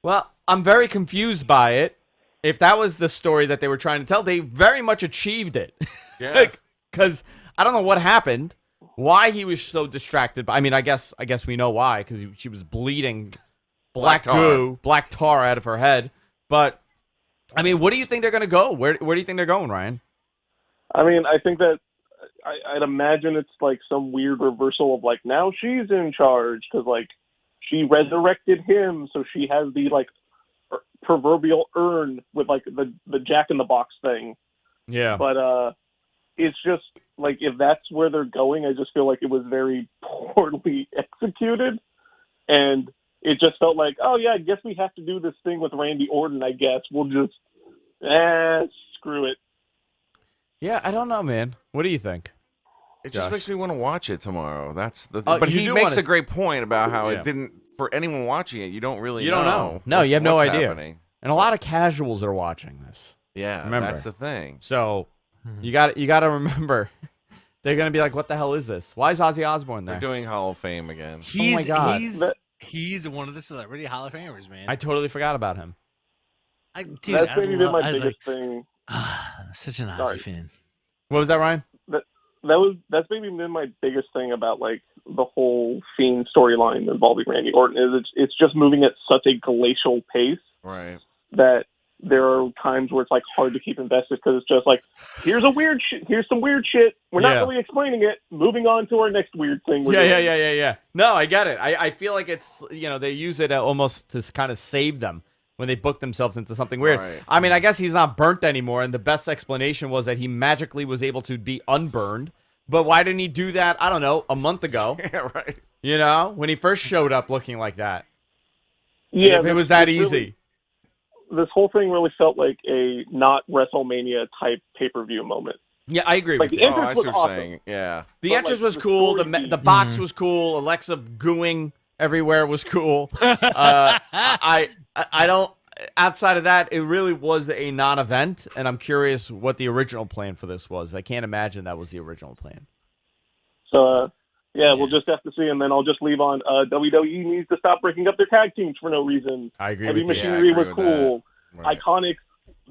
Well, I'm very confused by it. If that was the story that they were trying to tell, they very much achieved it. Yeah. Because I don't know what happened, why he was so distracted. I mean, I guess we know why, because she was bleeding black goo, black tar out of her head. But, I mean, what do you think they're going to go? Where do you think they're going, Ryan? I mean, I think that I'd imagine it's like some weird reversal of like, now she's in charge because like she resurrected him. So she has the like proverbial urn with like the Jack in the Box thing. Yeah. But it's just like, if that's where they're going, I just feel like it was very poorly executed. And it just felt like, oh yeah, I guess we have to do this thing with Randy Orton. I guess we'll just, screw it. Yeah, I don't know, man. What do you think? It just Josh? makes me want to watch it tomorrow. That's the Oh, but you he do makes wanna- a great point about how Yeah. it didn't, for anyone watching it, you don't really You don't know. No, you have no what's idea. happening. And a lot of casuals are watching this. Yeah, Remember. that's the thing. So you got to remember, they're gonna be like, "What the hell is this? Why is Ozzy Osbourne there?" They're doing Hall of Fame again. He's, my God. He's one of the celebrity Hall of Famers, man. I totally forgot about him. Dude, That's I maybe been my I biggest thing. such an Ozzy Sorry. fan. What was that, Ryan? That's maybe been my biggest thing about like the whole Fiend storyline involving Randy Orton is it's just moving at such a glacial pace Right. that there are times where it's like hard to keep invested because it's just like, here's some weird shit. We're not Yeah. really explaining it. Moving on to our next weird thing. we're doing. Yeah. No, I get it. I feel like it's, they use it almost to kind of save them when they book themselves into something weird. Right. I mean, I guess he's not burnt anymore, and the best explanation was that he magically was able to be unburned. But why didn't he do that, I don't know, a month ago? Yeah, right. When he first showed up looking like that. Yeah, If it was that it's easy. really- this whole thing really felt like a not WrestleMania type pay-per-view moment. Yeah, I agree Like with the you. Oh, I entrance see was what you're awesome. saying. Yeah. The But, entrance like, was the cool. story The beat- box was cool. Alexa gooing everywhere was cool. I don't. Outside of that, it really was a non-event, and I'm curious what the original plan for this was. I can't imagine that was the original plan. So, we'll just have to see, and then I'll just leave on WWE needs to stop breaking up their tag teams for no reason. I agree Heavy with you. Machinery Yeah, I was agree with cool. Right. Iconics,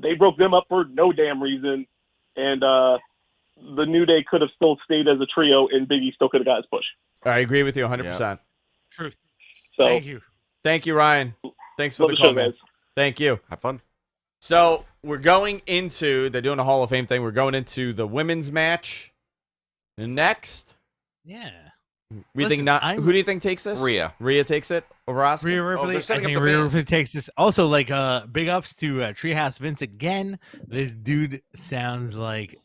they broke them up for no damn reason. And the New Day could have still stayed as a trio, and Big E still could have got his push. I agree with you 100%. Truth. So, Thank you. Thank you, Ryan. Thanks for love the the call, show, man. guys. Thank you. Have fun. So we're going into, they're doing a Hall of Fame thing. We're going into the women's match next. Yeah. We Listen, think not. I'm- Who do you think takes this? Rhea. Rhea takes it over Asuka. Rhea they're Ripley. I setting up think the Rhea band. Ripley takes this. Also, like, big ups to Treehouse Vince again. This dude sounds like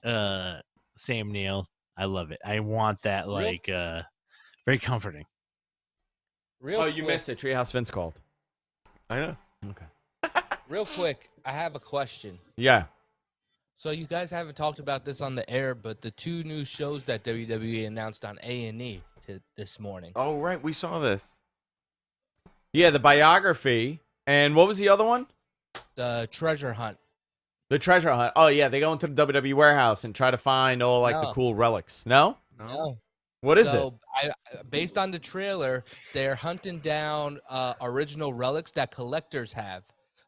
Sam Neill. I love it. I want that. Like, very comforting. Real Oh, you quick, missed it. Treehouse Vince called. I know. Okay. Real quick, I have a question. Yeah. So you guys haven't talked about this on the air, but the two new shows that WWE announced on A&E this morning. Oh, right. We saw this. Yeah, the biography. And what was the other one? The Treasure Hunt. The treasure hunt. Oh, yeah. They go into the WWE warehouse and try to find all, like, the No. cool relics. No? No. What is it? So, based on the trailer, they're hunting down original relics that collectors have.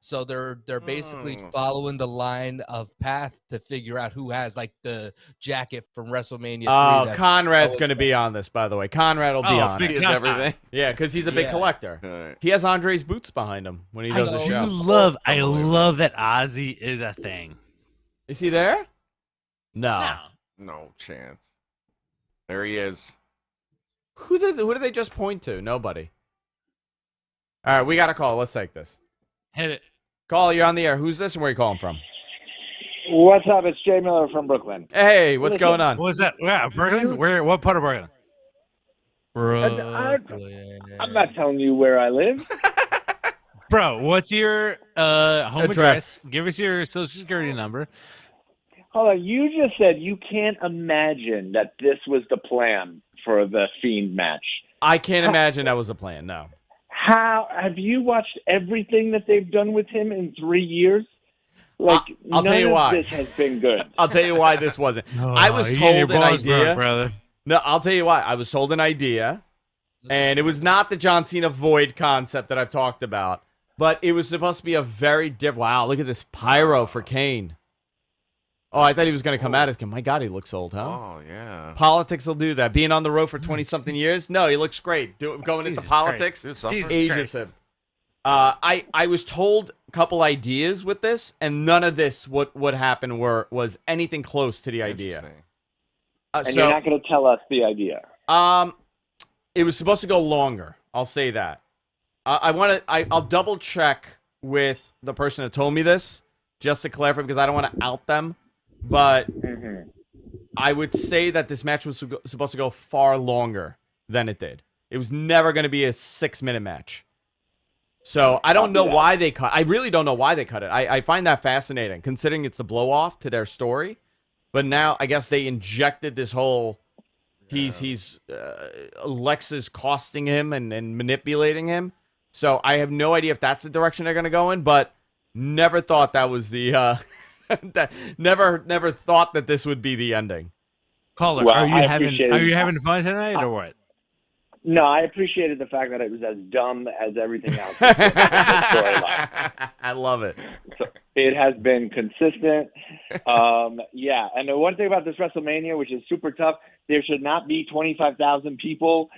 So they're basically Mm. following the line of path to figure out who has like the jacket from WrestleMania 3. Oh, that Conrad's so going to be on this, by the way. Conrad will be on big it. He is Con- everything. Yeah, because he's a big Yeah. collector. All right. He has Andre's boots behind him when he I does the know. show. I Unbelievable. love that Ozzy is a thing. Is he there? No. No chance. There he is. Who did they just point to? Nobody. All right, we got a call. Let's take this. Hit it. Call, you're on the air. Who's this and where are you calling from? What's up? It's Jay Miller from Brooklyn. Hey, what's going on? What was that? Yeah, Brooklyn? Where? What part of Brooklyn? I'm not telling you where I live. Bro, what's your home Address. address? Give us your social security number. Hold on. You just said you can't imagine that this was the plan for the Fiend match. I can't imagine that was the plan, no. How have you watched everything that they've done with him in 3 years? Like, I'll tell you none of why. this has been good. I'll tell you why this wasn't. I was you told get your an balls idea. broke, brother. No, I'll tell you why. I was told an idea, and it was not the John Cena Void concept that I've talked about, but it was supposed to be a very different. Wow, look at this pyro for Kane. Oh, I thought he was going to come at us. My God, he looks old, huh? Oh yeah. Politics will do that. Being on the road for 20-something years? No, he looks great. Going into Jesus politics Dude, suffer. Jesus ages Christ. him. I was told a couple ideas with this, and none of this what happened was anything close to the idea. Interesting. And you're not going to tell us the idea. It was supposed to go longer. I'll say that. I'll double check with the person that told me this just to clarify because I don't want to out them. But I would say that this match was supposed to go far longer than it did. It was never going to be a 6-minute match. So I don't know why they cut. I really don't know why they cut it. I find that fascinating, considering it's the blow off to their story. But now I guess they injected this whole. He's Lex is costing him and manipulating him. So I have no idea if that's the direction they're going to go in. But never thought that was the. Never thought that this would be the ending. Caller, Well, are you I having appreciate it. fun tonight or what? No, I appreciated the fact that it was as dumb as everything else. Storyline. I love it. So it has been consistent. Yeah, and the one thing about this WrestleMania, which is super tough, there should not be 25,000 people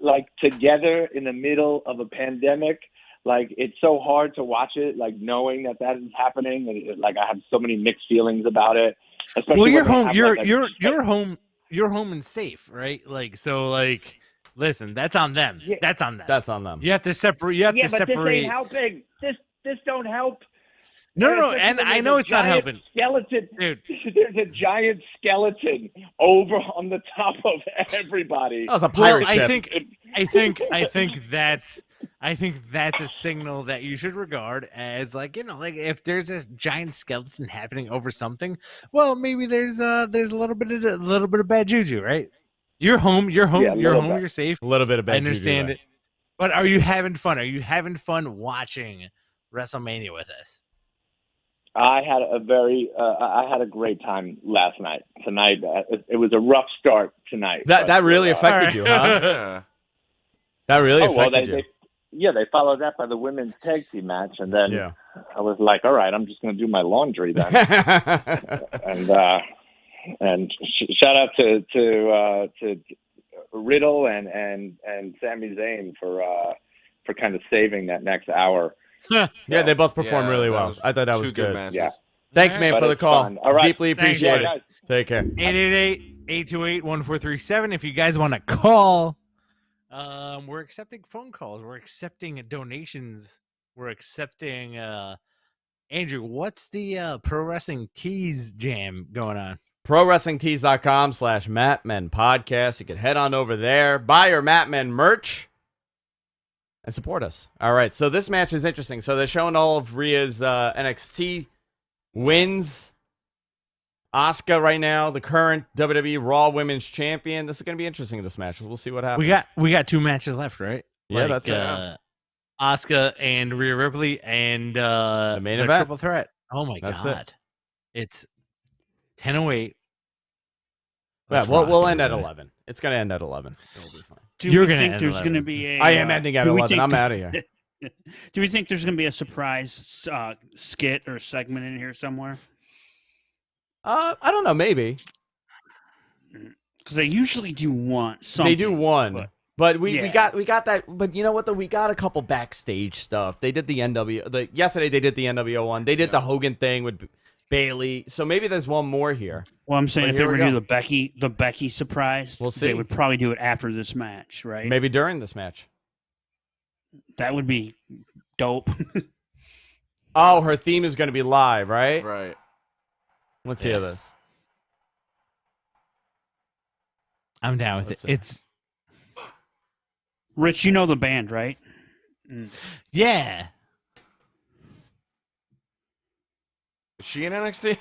like together in the middle of a pandemic. Like, it's so hard to watch it, like knowing that is happening. And like, I have so many mixed feelings about it. Especially Well, you're when they home. have, You're home. You're home and safe, right? Like, so, like, listen, that's on them. Yeah. That's on them. That's on them. You have to separate. You have to but separate. this ain't helping. This don't help. No, Especially and when I there's know a it's not giant helping, skeleton, dude. There's a giant skeleton over on the top of everybody. That was a pirate Well, ship. I think that's a signal that you should regard as, like, you know, like if there's a giant skeleton happening over something, well, maybe there's a little bit of bad juju, right? You're home. You're home. Yeah, you're home. bit. You're safe. A little bit of bad I understand juju it. But are you having fun? Are you having fun watching WrestleMania with us? I had a great time last night. Tonight, it was a rough start tonight. That really affected you, huh? Yeah. That really affected you. They followed that by the women's tag team match, and then Yeah. I was like, all right, I'm just going to do my laundry then. and shout out to Riddle and Sami Zayn for kind of saving that next hour. Yeah, they both performed Yeah, really that well. was I thought that two was good good. matches. Yeah. Thanks, man, But for the it's call. fun. All right. Deeply Thanks, appreciate guys. it. Take care. 888-828-1437. If you guys want to call, we're accepting phone calls. We're accepting donations. We're accepting. Andrew, what's the Pro Wrestling Tees jam going on? ProWrestlingTees.com/MattMen Podcast. You can head on over there, buy your Mattmen merch, and support us. All right, so this match is interesting. So they're showing all of Rhea's NXT wins. Asuka right now, the current WWE Raw Women's Champion. This is going to be interesting, this match. We'll see what happens. We got 2 matches left, right? Yeah, that's it. Asuka and Rhea Ripley and The main the event. triple threat. Oh my That's god. it. It's 10:08. Yeah, Let's we'll rock, end at everybody. 11. It's going to end at 11. It'll be fine. Do You're we gonna think end there's 11. going to be a? I am ending at do we 11. think I'm out of here. Do we think there's going to be a surprise skit or segment in here somewhere? I don't know, maybe. Because they usually do one. Something, They do one. But we yeah. got that. But you know what? Though we got a couple backstage stuff. They did the yesterday. They did the NWO one. They did the Hogan thing with Bailey. So maybe there's one more here. Well, I'm saying But if they here were we to do go. the Becky surprise, We'll see. they would probably do it after this match, right? Maybe during this match. That would be dope. Oh, her theme is going to be live, right? Right. Let's hear this. I'm down with Let's it. see. It's Rich, you know the band, right? yeah. Is she in NXT?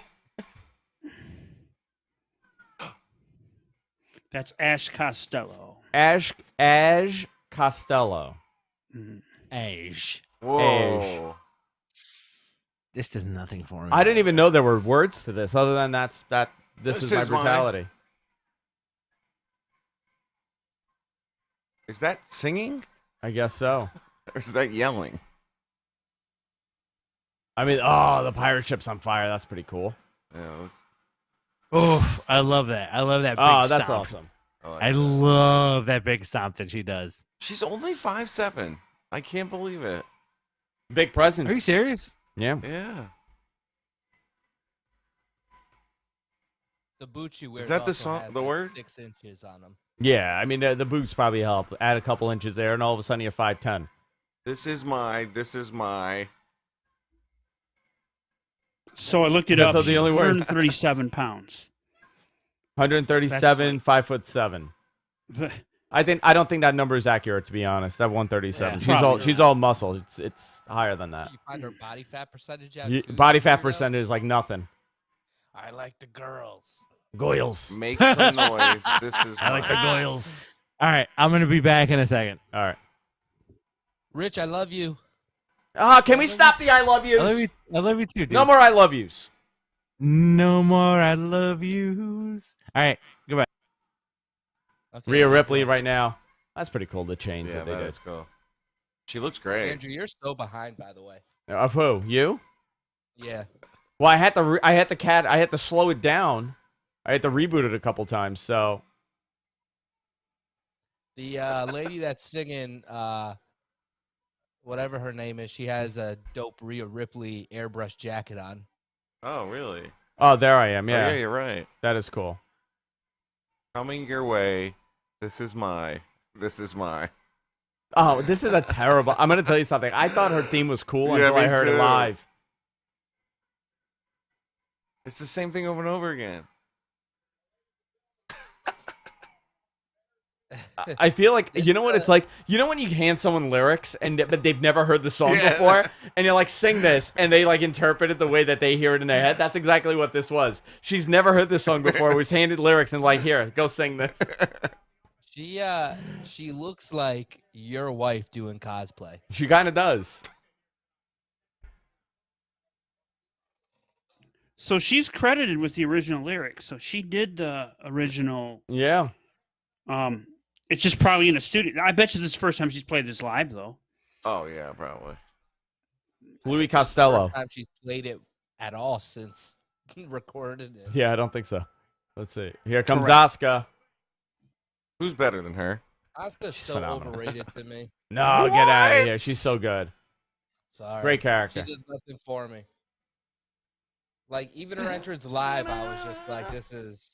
That's Ash Costello. Ash Costello. Ash. Whoa. This does nothing for me. I didn't even know there were words to this, other than this This is my is mine. brutality. Is that singing? I guess so. Or is that yelling? I mean, oh, the pirate ship's on fire. That's pretty cool. Yeah, Oh, I love that. I love that big Oh, that's stomp. awesome. I love that big stomp that she does. She's only 5'7". I can't believe it. Big presence. Are you serious? Yeah. Yeah. The boots she wears. Is that the also song- has, the like, word? 6 inches on them. Yeah, I mean, the boots probably help. Add a couple inches there, and all of a sudden you're 5'10". This is my. So I looked it That's up. the She's only word. 137 pounds. 137, 5'7". I don't think that number is accurate, to be honest. That 137. Yeah, she's all muscle. It's higher than that. You find her body fat percentage out too, Body fat you know? percentage is like nothing. I like the girls. Goyles. Make some noise. This is. I like the mine. goyles. All right, I'm gonna be back in a second. All right. Rich, I love you. Can we stop the I love yous? I love you too, dude. No more I love yous. No more I love yous. All right, goodbye. Okay, Rhea Andrew. Ripley right now. That's pretty cool, the chains Yeah, that they that did. is cool. She looks great. Andrew, you're so behind, by the way. Of who? You? Yeah. Well, I had to slow it down. I had to reboot it a couple times, so. The lady that's singing, whatever her name is, she has a dope Rhea Ripley airbrush jacket on. Oh, really? Oh, there I am. Oh, Yeah, yeah, you're right. that is cool. Coming your way. This is my. Oh, this is a terrible. I'm gonna tell you something. I thought her theme was cool Yeah, until I me heard it too. live. It's the same thing over and over again. I feel like you know what it's like. You know when you hand someone lyrics but they've never heard the song Yeah. before, and you're like, sing this, and they like interpret it the way that they hear it in their head. That's exactly what this was. She's never heard this song before. Was handed lyrics and like, here, go sing this. She looks like your wife doing cosplay. She kind of does. So she's credited with the original lyrics. So she did the original. Yeah. It's just probably in a studio. I bet you this is the first time she's played this live, though. Oh yeah, probably. Louis Costello. First time she's played it at all since recorded it. Yeah, I don't think so. Let's see. Here comes Correct. Asuka. Who's better than her? Asuka's She's so phenomenal. overrated to me. No, get out of What? here. She's so good. Sorry. Great She character. does nothing for me. Like, even her entrance live, I was just like, this is...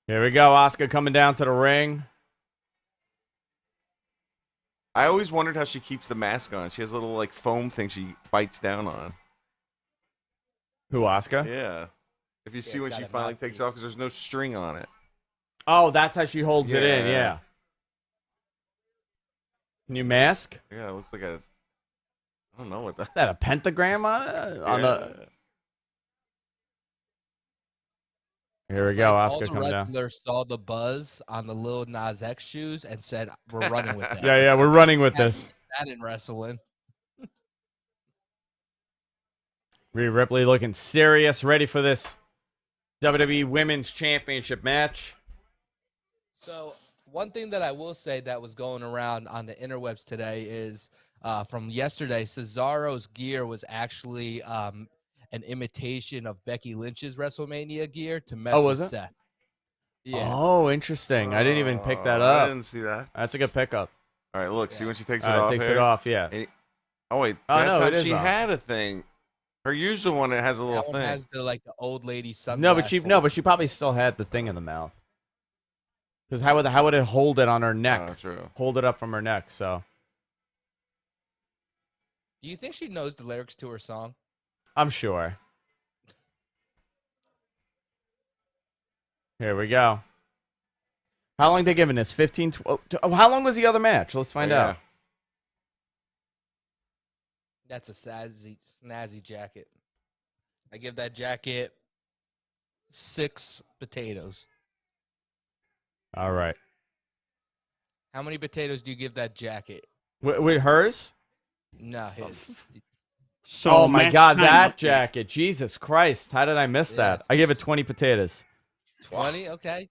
Here we go. Asuka coming down to the ring. I always wondered how she keeps the mask on. She has a little like foam thing she bites down on. Who, Asuka? Yeah. If you see it's when got she a finally mouthpiece. takes off, because there's no string on it. Oh, that's how she holds it in. Yeah. Yeah. New mask? Yeah, it looks like a. I don't know what that. Is that a pentagram on it? On the. Here we It's go. like all Asuka the coming down. wrestlers saw the buzz on the Lil Nas X shoes and said, we're running with that. Yeah, we're running with this. That in wrestling. Rhea Ripley looking serious, ready for this WWE Women's Championship match. So One thing that I will say that was going around on the interwebs today is from yesterday, Cesaro's gear was actually an imitation of Becky Lynch's WrestleMania gear to mess Oh, with was it? Seth. Yeah. Oh, interesting. I didn't even pick that up. I didn't see that. That's a good pickup. All right, look. See when she takes it All right, off. takes here? it off, yeah. Oh wait, Oh, that no, time it is she off. had a thing. Her usual one, it has a little That thing. one has the old lady sunglass. No, but she probably still had the thing in the mouth. Because how would it hold it on her neck? Oh, true. Hold it up from her neck. So Do you think she knows the lyrics to her song? I'm sure. Here we go. How long they giving this? 15, 12? Oh, how long was the other match? Let's find out. That's a snazzy jacket. I give that jacket 6 potatoes. All right. How many potatoes do you give that jacket? With hers? No, his. So oh my match God, time that update. jacket! Jesus Christ, how did I miss that? I give it 20 potatoes. 20? Okay.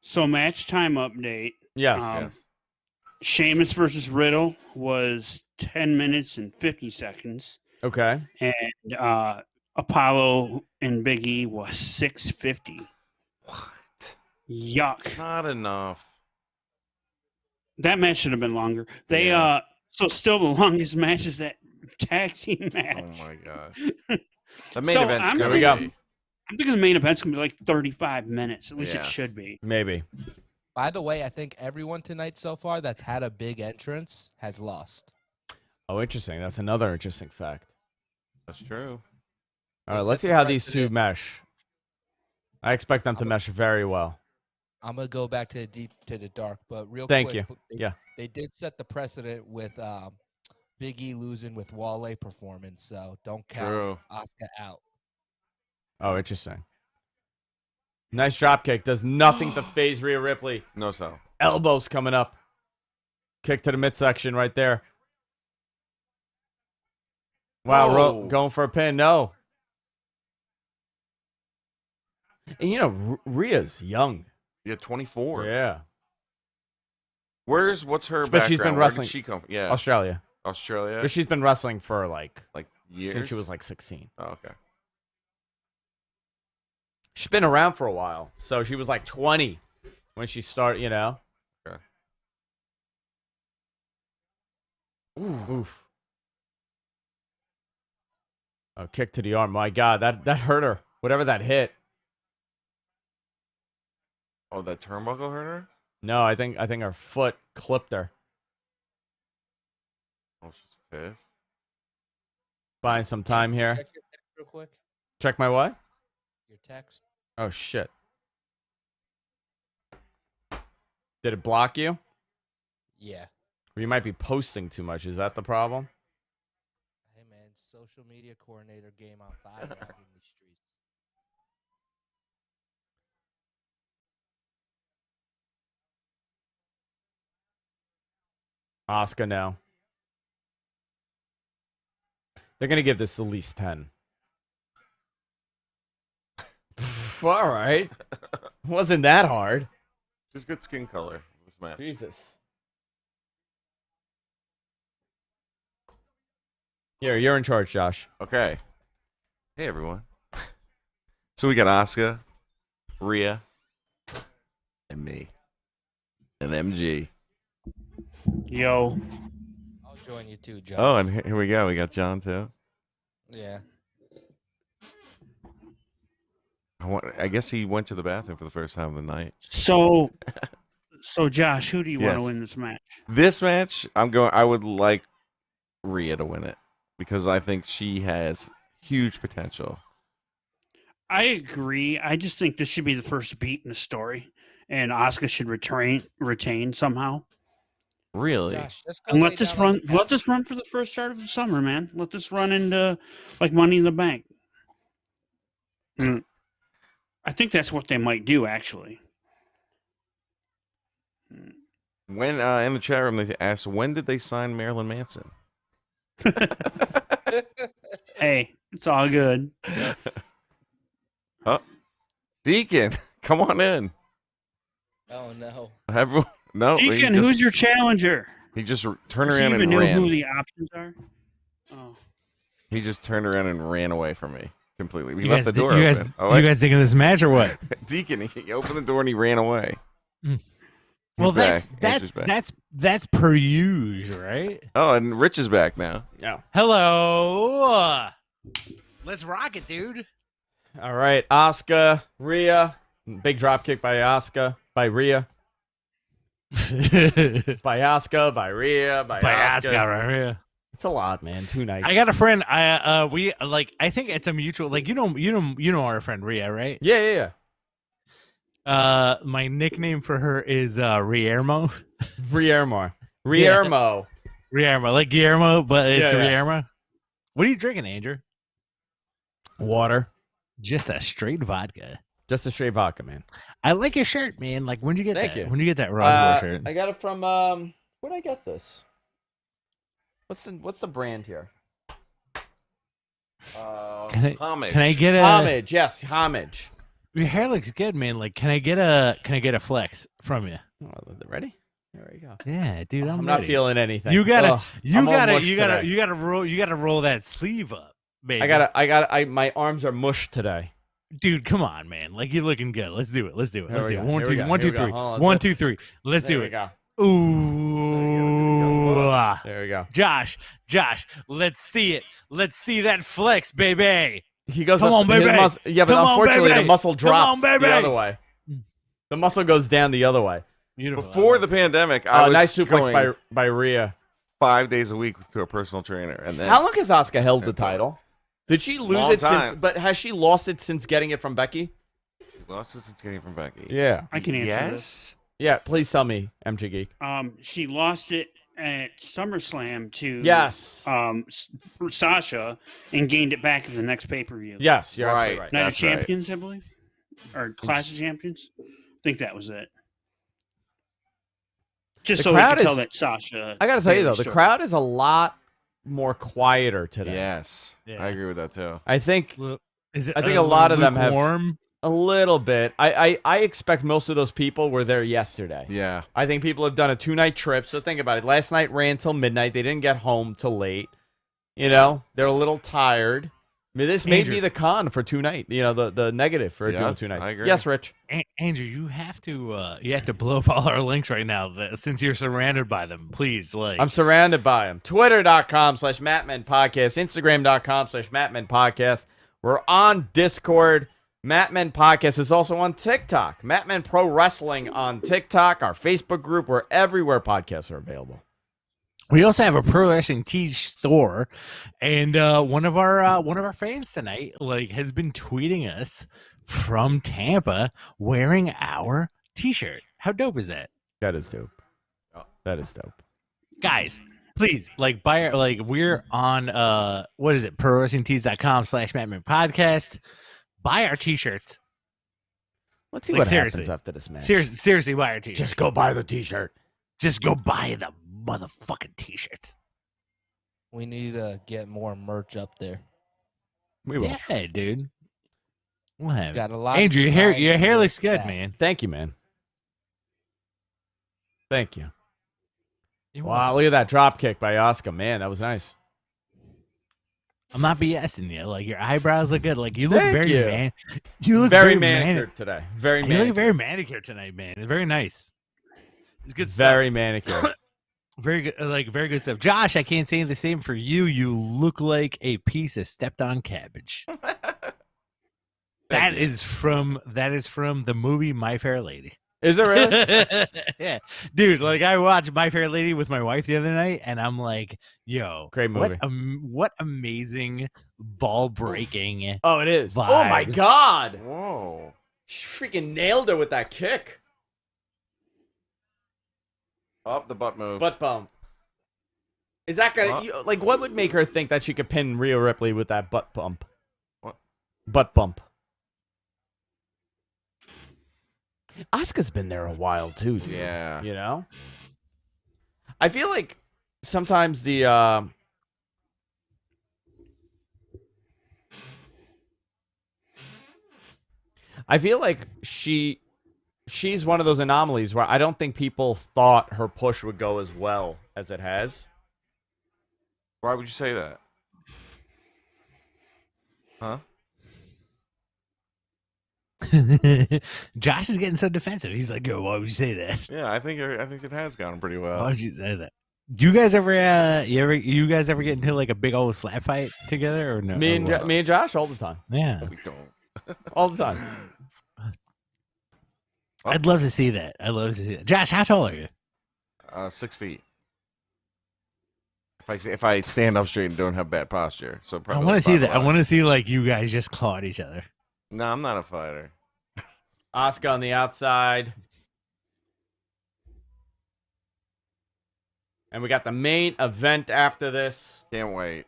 So match time update. Yes. Sheamus versus Riddle was 10 minutes and 50 seconds. Okay. And Apollo and Big E was 6:50. What? Yuck. Not enough. That match should have been longer. They so still the longest match is that tag team match. Oh my gosh. The main So event's I'm gonna thinking- be. I'm thinking the main event's gonna be like 35 minutes. At least Yeah. it should be. Maybe. By the way, I think everyone tonight so far that's had a big entrance has lost. Oh, interesting. That's another interesting fact. That's true. All right, They let's set see the how these two precedent. mesh. I expect them to mesh very well. I'm gonna go back to the deep to the dark, but real Thank quick. you. They, Yeah. They did set the precedent with Big E losing with Wale performance, so don't count True. Asuka out. Oh, interesting. Nice drop kick. Does nothing to phase Rhea Ripley. No so. Elbows coming up. Kick to the midsection right there. Wow, Whoa. going for a pin. No. And you know, Rhea's young. Yeah, 24. Yeah. What's her But background? she's been Where wrestling. did she come from? Yeah. Australia. Australia. But she's been wrestling for like years. since she was like 16. Oh, okay. She's been around for a while. So she was like 20 when she started, you know. Okay. Oof. Oh, kick to the arm. My God, that hurt her. Whatever that hit. Oh, that turnbuckle hurt her? No, I think her foot clipped her. Oh, she's pissed. Buying some time here. Check your text real quick. Check my what? Your text. Oh shit. Did it block you? Yeah. Or you might be posting too much. Is that the problem? Hey man, social media coordinator game on fire out in the streets. Asuka now. They're gonna give this at least 10. All right. Wasn't that hard. Just good skin color. This match. Jesus. Here, you're in charge, Josh. Okay. Hey everyone. So we got Asuka, Rhea, and me, and MG. Yo. I'll join you too, Josh. Oh, and here we go. We got John too. Yeah. I guess he went to the bathroom for the first time of the night. So Josh, who do you want Yes. to win this match? This match, I would like Rhea to win it because I think she has huge potential. I agree. I just think this should be the first beat in the story, and Asuka should retain somehow. Really? Josh, let's go And lay let this down on run. the Let couch. this run for the first start of the summer, man. Let this run into like Money in the Bank. I think that's what they might do, actually. When in the chat room they asked when did they sign Marilyn Manson? Hey, it's all good. Oh, Deacon, come on in. Oh no. Everyone, no. he Deacon, just- who's your challenger? He just turned Does he around even and know ran. who the options are? Oh. He just turned around and ran away from me completely. We You left guys, the door you open. guys, Oh, you wait. guys thinking this match or what? Deacon, he opened the door and he ran away. Mm. He's Well, back. Andrew's back. that's per usual, right? Oh, and Rich is back now. Yeah. Hello. Let's rock it, dude. All right, Asuka, Rhea, big drop kick by Asuka, by Rhea, by Asuka, by Rhea, by Asuka. Asuka. It's a lot, man. 2 nights. I got a friend. I think it's a mutual. Like you know our friend Rhea, right? Yeah. My nickname for her is Riermo. Riermo, like Guillermo, but it's Yeah, yeah. Riermo. What are you drinking, Andrew? water, Just a straight vodka. just a straight vodka, man. I like your shirt, man. Like when'd you get Thank that? you. When'd you get that Roswell shirt? I got it from where'd I get this? What's the brand here? Homage. Can I get a Homage, yes, Homage. Your hair looks good, man. Like, can I get a flex from you? Oh, ready? There we go. Yeah, dude, I'm I'm not ready. feeling anything. You gotta, Ugh, I'm all mushed today. you gotta roll that sleeve up, baby. My arms are mushed today. Dude, come on, man. Like you're looking good. Let's do it. Let's do it. Here Let's we do it. go. One, Here we two, go. one, Here two, we go. three. Hold on, 1, let's 2, 3. Let's There do we it. go. Ooh. There we go. Josh, let's see it. Let's see that flex, baby. He goes. Come up, on, baby. Yeah, but Come on, unfortunately, baby. the muscle Come on, drops baby. the other way. The muscle goes down the other way. Beautiful. Before the pandemic, I was Nice suplex going by Rhea. 5 days a week to a personal trainer, and then How long has Asuka held the title? Did she lose Long it time. since? But has she lost it since getting it from Becky? lost since it's getting from Becky. Yeah. I can answer this. Yes. Yeah. Please tell me, MG Geek. She lost it at SummerSlam to Yes. Sasha and gained it back at the next pay-per-view. Yes, you're absolutely Right. right. Night of That's right. Champions, I believe, or Clash of Champions. I think that was it. Just The so we crowd can tell is- that Sasha. I gotta tell you though, Bayley the story. crowd is a lot more quieter today. Yes. Yeah. I agree with that too. I think Is it I think a lot of them have- lukewarm? a little bit. I expect most of those people were there yesterday. Yeah. I think people have done a 2-night trip. So think about it. Last night ran till midnight. They didn't get home till late. You know, they're a little tired. I mean, this may Andrew. be the con for 2 night. You know, the negative for doing Yes, 2 nights. I agree. Yes, Rich. Andrew, you have to blow up all our links right now since you're surrounded by them. Please, like I'm surrounded by them. Twitter.com/MattMenPodcast. Instagram.com/MattMenPodcast. We're on Discord. Mattmen Podcast is also on TikTok. Mattmen Pro Wrestling on TikTok. Our Facebook group. We're everywhere podcasts are available. We also have a pro wrestling tee store, and one of our fans tonight has been tweeting us from Tampa wearing our T-shirt. How dope is that, That is dope. That is dope. guys? Please buy our we're on what is it, prowrestlingtees.com/Mattman Podcast. Buy our T-shirts. Let's see Like, what seriously. happens after this match. Seriously, buy our T-shirts. Just go buy the T-shirt. Just go buy the motherfucking T-shirt. We need to get more merch up there. We will. Yeah, dude. We'll have it. Got a lot. Andrew, of your designs hair in looks this good, bag. man. Thank you, man. Thank you. You're Wow, welcome. look at that drop kick by Asuka. Man, that was nice. I'm not BSing you. Like your eyebrows look good. Like you look Thank very you. man. You look Very very manicured today. Very You look manicured. very manicured tonight, man. It's very nice. It's good Very stuff. manicured. Very good. Very good stuff. Josh, I can't say the same for you. You look like a piece of stepped on cabbage. That is from the movie My Fair Lady. Is it really? Yeah, dude. I watched My Fair Lady with my wife the other night, and I'm like, "Yo, Great movie. What amazing ball breaking." Oh, it is. Oh my Vibes. God. Whoa. She freaking nailed her with that kick. Up the butt move. Butt bump. Is that gonna what would make her think that she could pin Rhea Ripley with that butt bump? What? Butt bump. Asuka's been there a while too, dude. Yeah. You know? I feel like sometimes the I feel like she she's one of those anomalies where I don't think people thought her push would go as well as it has. Why would you say that? Huh? Josh is getting so defensive. He's like, "Yo, why would you say that? Yeah, I think it has gone pretty well. Why would you say that?" Do you guys ever, you guys ever get into like a big old slap fight together or no? Me and Josh all the time. Yeah, We don't. All the time. I'd love to see that. I'd love to see that. Josh, how tall are you? 6 feet. If I stand up straight and don't have bad posture, so I probably. want to see that. I 5'11". want to see like you guys just claw at each other. No, I'm not a fighter. Asuka on the outside. And we got the main event after this. Can't wait.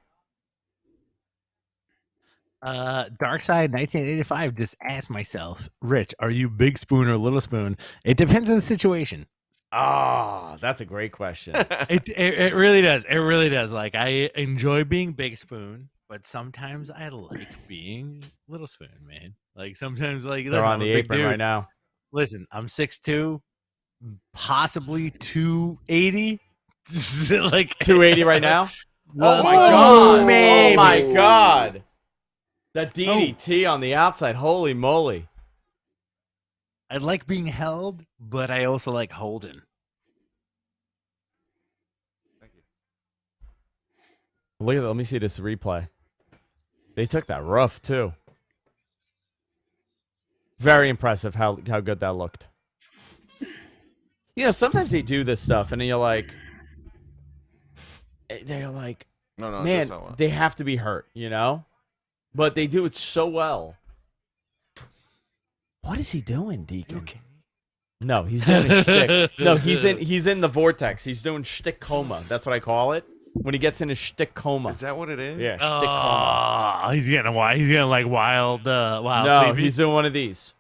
Dark Side 1985. Just ask myself, Rich, are you big spoon or little spoon? It depends on the situation. Ah, that's a great question. It really does. It really does. Like I enjoy being big spoon, but sometimes I like being little spoon, man. Like sometimes, like They're listen, on I'm a the big apron dude. right now. Listen, I'm 6'2", possibly 280. Like 280 right now. Oh my god! maybe. Oh my god! The DDT on the outside. Holy moly! I like being held, but I also like holding. Look at that. Let me see this replay. They took that rough too. Very impressive how good that looked. You know, sometimes they do this stuff, and then they're like, No, man, that's not what. they have to be hurt, you know? But they do it so well. What is he doing, Deacon? Okay. No, he's doing a shtick. No, he's in the vortex. He's doing shtick coma. That's what I call it. When he gets in his shtick coma. Is that what it is? Yeah, shtick coma. Oh, he's getting like wild. No, sleepy. he's doing one of these.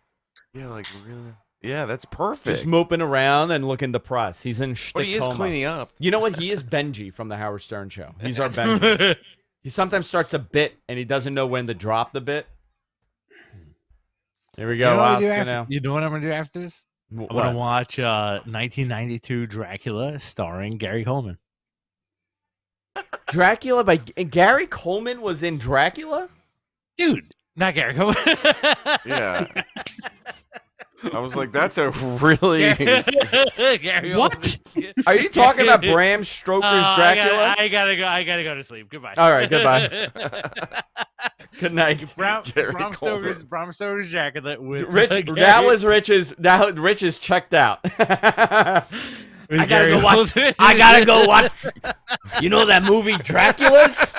Yeah, like really. Yeah, that's perfect. Just moping around and looking depressed. He's in shtick But he is coma. cleaning up. You know what? He is Benji from the Howard Stern Show. He's our Benji. He sometimes starts a bit and he doesn't know when to drop the bit. Here we go, Oscar now. You know what I'm gonna do after this? I'm gonna watch 1992 Dracula starring Gary Coleman. Dracula by Gary Coleman was in Dracula? Dude, not Gary Coleman. Yeah. I was like, that's a really. Gary What? Coleman. Are you talking about Bram Stoker's Dracula? I gotta go to sleep. Goodbye. All right, goodbye. Good night. Bram Gary Stoker's Dracula with Rich, Gary- that was Rich's. Rich is checked out. with I gotta Gary go watch. Coleman. I gotta go watch. You know that movie Dracula's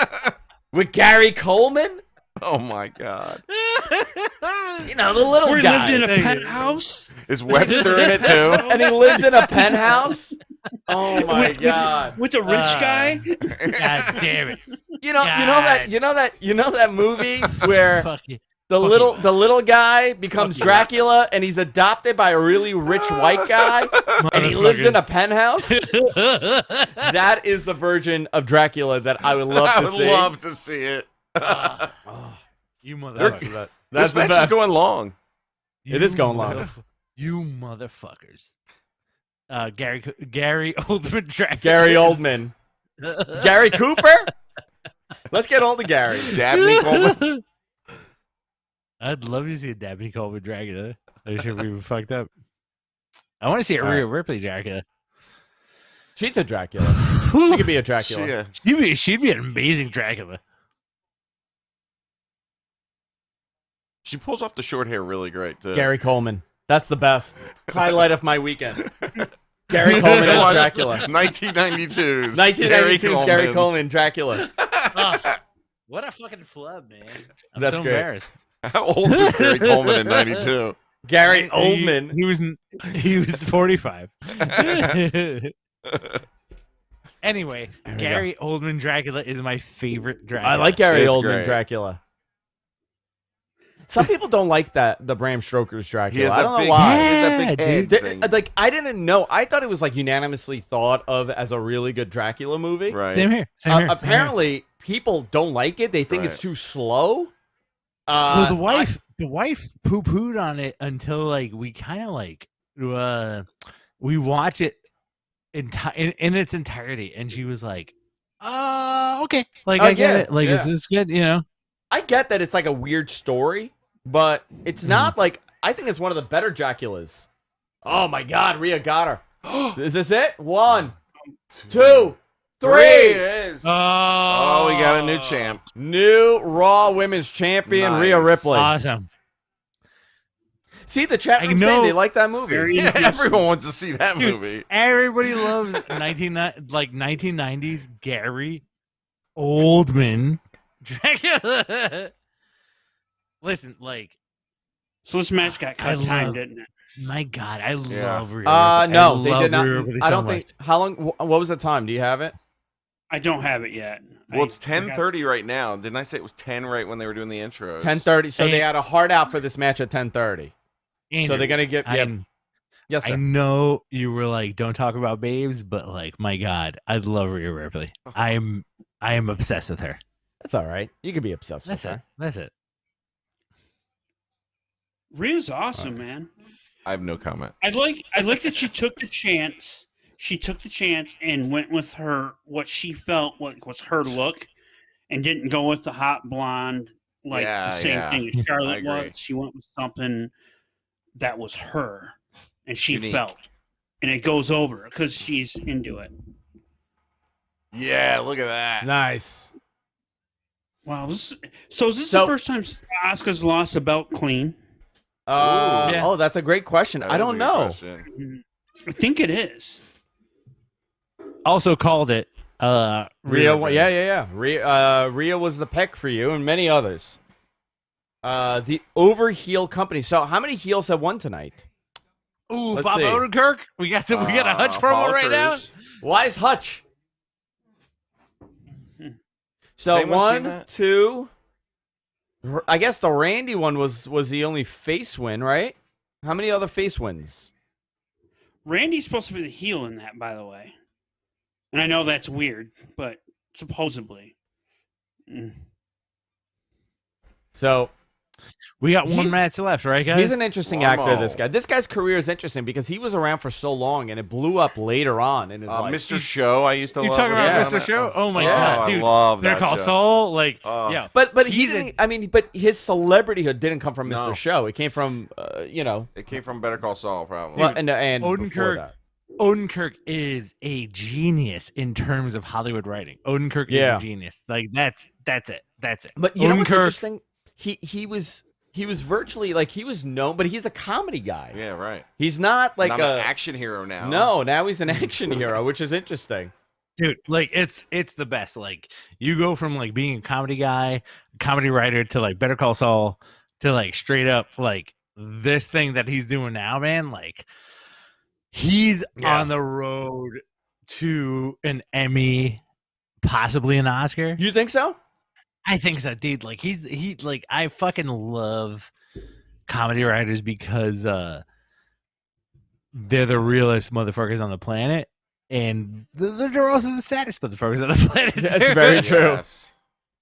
with Gary Coleman? Oh my God. You know the little We guy. lived in a penthouse. Is Webster in it too? And he lives in a penthouse. Oh my god! With a rich guy. God damn it! You know that movie where Fuck you. the little guy becomes Dracula and he's adopted by a really rich white guy and he lives in a penthouse. That is the version of Dracula that I would love I to would see. love to see it. You That's, motherfuckers. that's This the match best. is going long. It is going long. You motherfuckers. Gary Oldman Dracula. Gary Oldman, Gary Cooper. Let's get all the Gary. Dabney Coleman. I'd love to see a Dabney Coleman Dracula. I should be fucked up. I want to see a Rhea Ripley Dracula. She's a Dracula. She could be a Dracula. She'd be an amazing Dracula. She pulls off the short hair really great too. Gary Coleman. That's the best highlight of my weekend. Gary Coleman as Dracula. 1992's 1992's Gary Coleman, Dracula. What a fucking flub, man. I'm That's so great. embarrassed. How old was Gary Coleman in 92? Gary Oldman. He was 45. Anyway, There we Gary Oldman Dracula is my favorite Dracula. I like Gary It's Oldman great. Dracula. Some people don't like the Bram Stoker's Dracula. He has I don't that know why. he has that big head thing. Like I didn't know. I thought it was like unanimously thought of as a really good Dracula movie. Right. Same here. Same here. Apparently, people don't like it. They think it's Right. too slow. Well, the wife poo-pooed on it until like we kind of like we watch it in its entirety, and she was like, okay, like I get it, like it's good, you know. I get that it's like a weird story, but it's not like, I think it's one of the better Draculas. Oh my God, Rhea got her. Is this it? 1, 2, 3. It is. Oh, we got a new champ. New Raw Women's Champion, Rhea Ripley. Awesome. See, the chat room saying they like that movie. Yeah, everyone wants to see that movie. Everybody loves 1990s Gary Oldman Dracula. Listen, like, so this match got cut time, didn't it? My God, I love Rhea Ripley. No, they did not. Ripley I so don't think. How long? What was the time? Do you have it? I don't have it yet. Well, it's 10:30 right now. Didn't I say it was 10 right when they were doing the intros? 10:30. So they had a hard out for this match at 10:30. Andrew, so they're gonna get. Yes, sir. I know you were like, don't talk about babes, but like, my God, I love Rhea Ripley. I am obsessed with her. That's all right. You can be obsessed with her. That's it. Rhea's awesome, man. I have no comment. I like that she took the chance. She took the chance and went with what she felt was her look, and didn't go with the hot blonde like the same thing as Charlotte was. She went with something that was her, and she felt, and it goes over because she's into it. Yeah, look at that. Nice. Wow. Is this the first time Asuka's lost a belt clean? Oh, that's a great question. I don't know. I think it is. Also called it Rhea. Yeah. Rhea was the pick for you and many others. The Overheel Company. So how many heels have won tonight? Ooh, Let's Bob see. Odenkirk. We got a Hutch promo right now. Why is Hutch? So 1, 2. I guess the Randy one was the only face win, right? How many other face wins? Randy's supposed to be the heel in that, by the way. And I know that's weird, but supposedly. So we got one match left, right, guys? He's an interesting actor, this guy. This guy's career is interesting because he was around for so long and it blew up later on in his life. Mr. Show, I used to love. You talking about Mr. Show? Oh my God, dude! I love that Better Call show. Saul, like, yeah. But he didn't. I mean, but his celebrityhood didn't come from Mr. Show. It came from, It came from Better Call Saul, probably. Well, and before that. Odenkirk is a genius in terms of Hollywood writing. Odenkirk is a genius. Like that's it. That's it. But you know what's interesting? He was virtually like he was known, but he's a comedy guy. Yeah, right. He's not like an action hero now. No, now he's an action hero, which is interesting. Dude, like it's the best. Like you go from like being a comedy guy, comedy writer to like Better Call Saul to like straight up like this thing that he's doing now, man. Like he's on the road to an Emmy, possibly an Oscar. You think so? I think so, dude. Like he's like I fucking love comedy writers because they're the realest motherfuckers on the planet, and they're also the saddest motherfuckers on the planet. That's very true. Yes.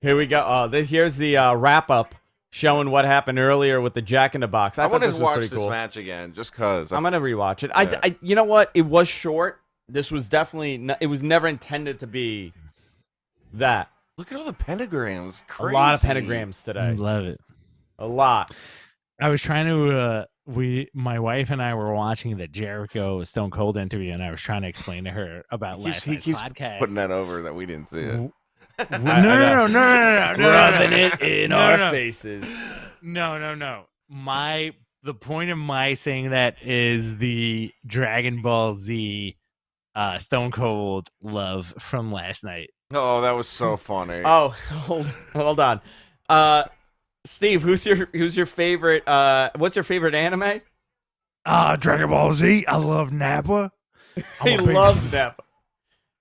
Here we go. Here's the wrap up showing what happened earlier with the Jack in the Box. I want to watch this cool. match again just because. I'm gonna rewatch it. I you know what? It was short. This was definitely. It was never intended to be that. Look at all the pentagrams. Crazy. A lot of pentagrams today. Love it. A lot. I was trying to. My wife and I were watching the Jericho Stone Cold interview, and I was trying to explain to her about last night's podcast. Putting that over that we didn't see it. No. Rubbing it in our faces. No. The point of my saying that is the Dragon Ball Z Stone Cold love from last night. Oh, that was so funny. Oh, hold on. Steve, who's your favorite? What's your favorite anime? Dragon Ball Z. I love Nappa. He loves Nappa.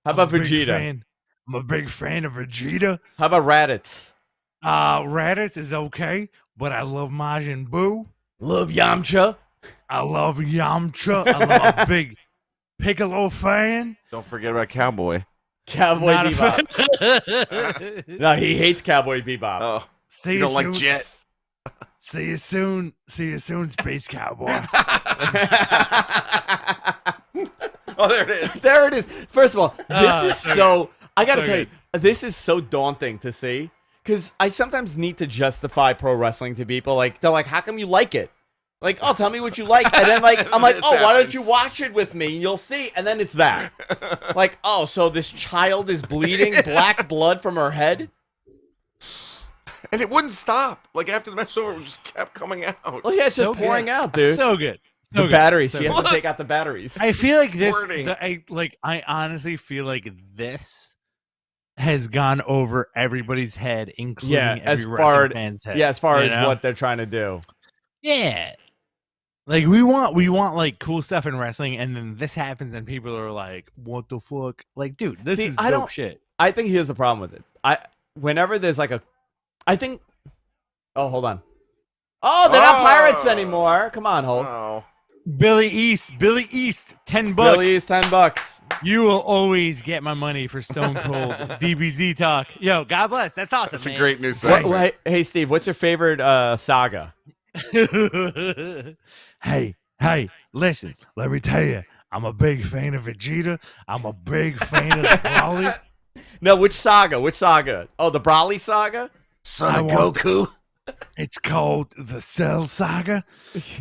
How about Vegeta? I'm a big fan of Vegeta. How about Raditz? Raditz is okay, but I love Majin Buu. Love Yamcha. I love Yamcha. I'm a big Piccolo fan. Don't forget about Cowboy. Cowboy Bebop. No, he hates Cowboy Bebop. Oh, you don't like Jet. See you soon. See you soon, Space Cowboy. Oh, there it is. There it is. First of all, this is so. I gotta So tell you, this is so daunting to see because I sometimes need to justify pro wrestling to people. Like they're like, "How come you like it?" Like, "Oh, tell me what you like," and then like I'm like, This "Oh, why don't happens. you watch it with me? And you'll see." And then it's that. Like, "Oh, so this child is bleeding black blood from her head." And it wouldn't stop. Like after the match was over, it just kept coming out. Well, yeah, it's So just pouring good. out, dude. So good. The So good. batteries. So She has good. to take out the batteries. I feel like this. Squirting. I honestly feel like this has gone over everybody's head, including Yeah, as every far wrestling fan's head. yeah, as far you as know? what they're trying to do. Yeah. Like we want like cool stuff in wrestling, and then this happens, and people are like, "What the fuck?" Like, dude, this See, is I dope don't- shit. I think here's the problem with it. Whenever there's like I think. Oh, hold on. Oh, they're not pirates anymore. Come on, Hulk. Oh. Billy East, $10. Billy is $10. You will always get my money for Stone Cold DBZ talk. Yo, God bless. That's awesome. That's a man. great new segment. Hey, Steve, what's your favorite saga? hey, listen, let me tell you, I'm a big fan of Vegeta. I'm a big fan of the Broly. No, which saga? Which saga? Oh, the Brawly saga? Son I of want- Goku. It's called the Cell Saga,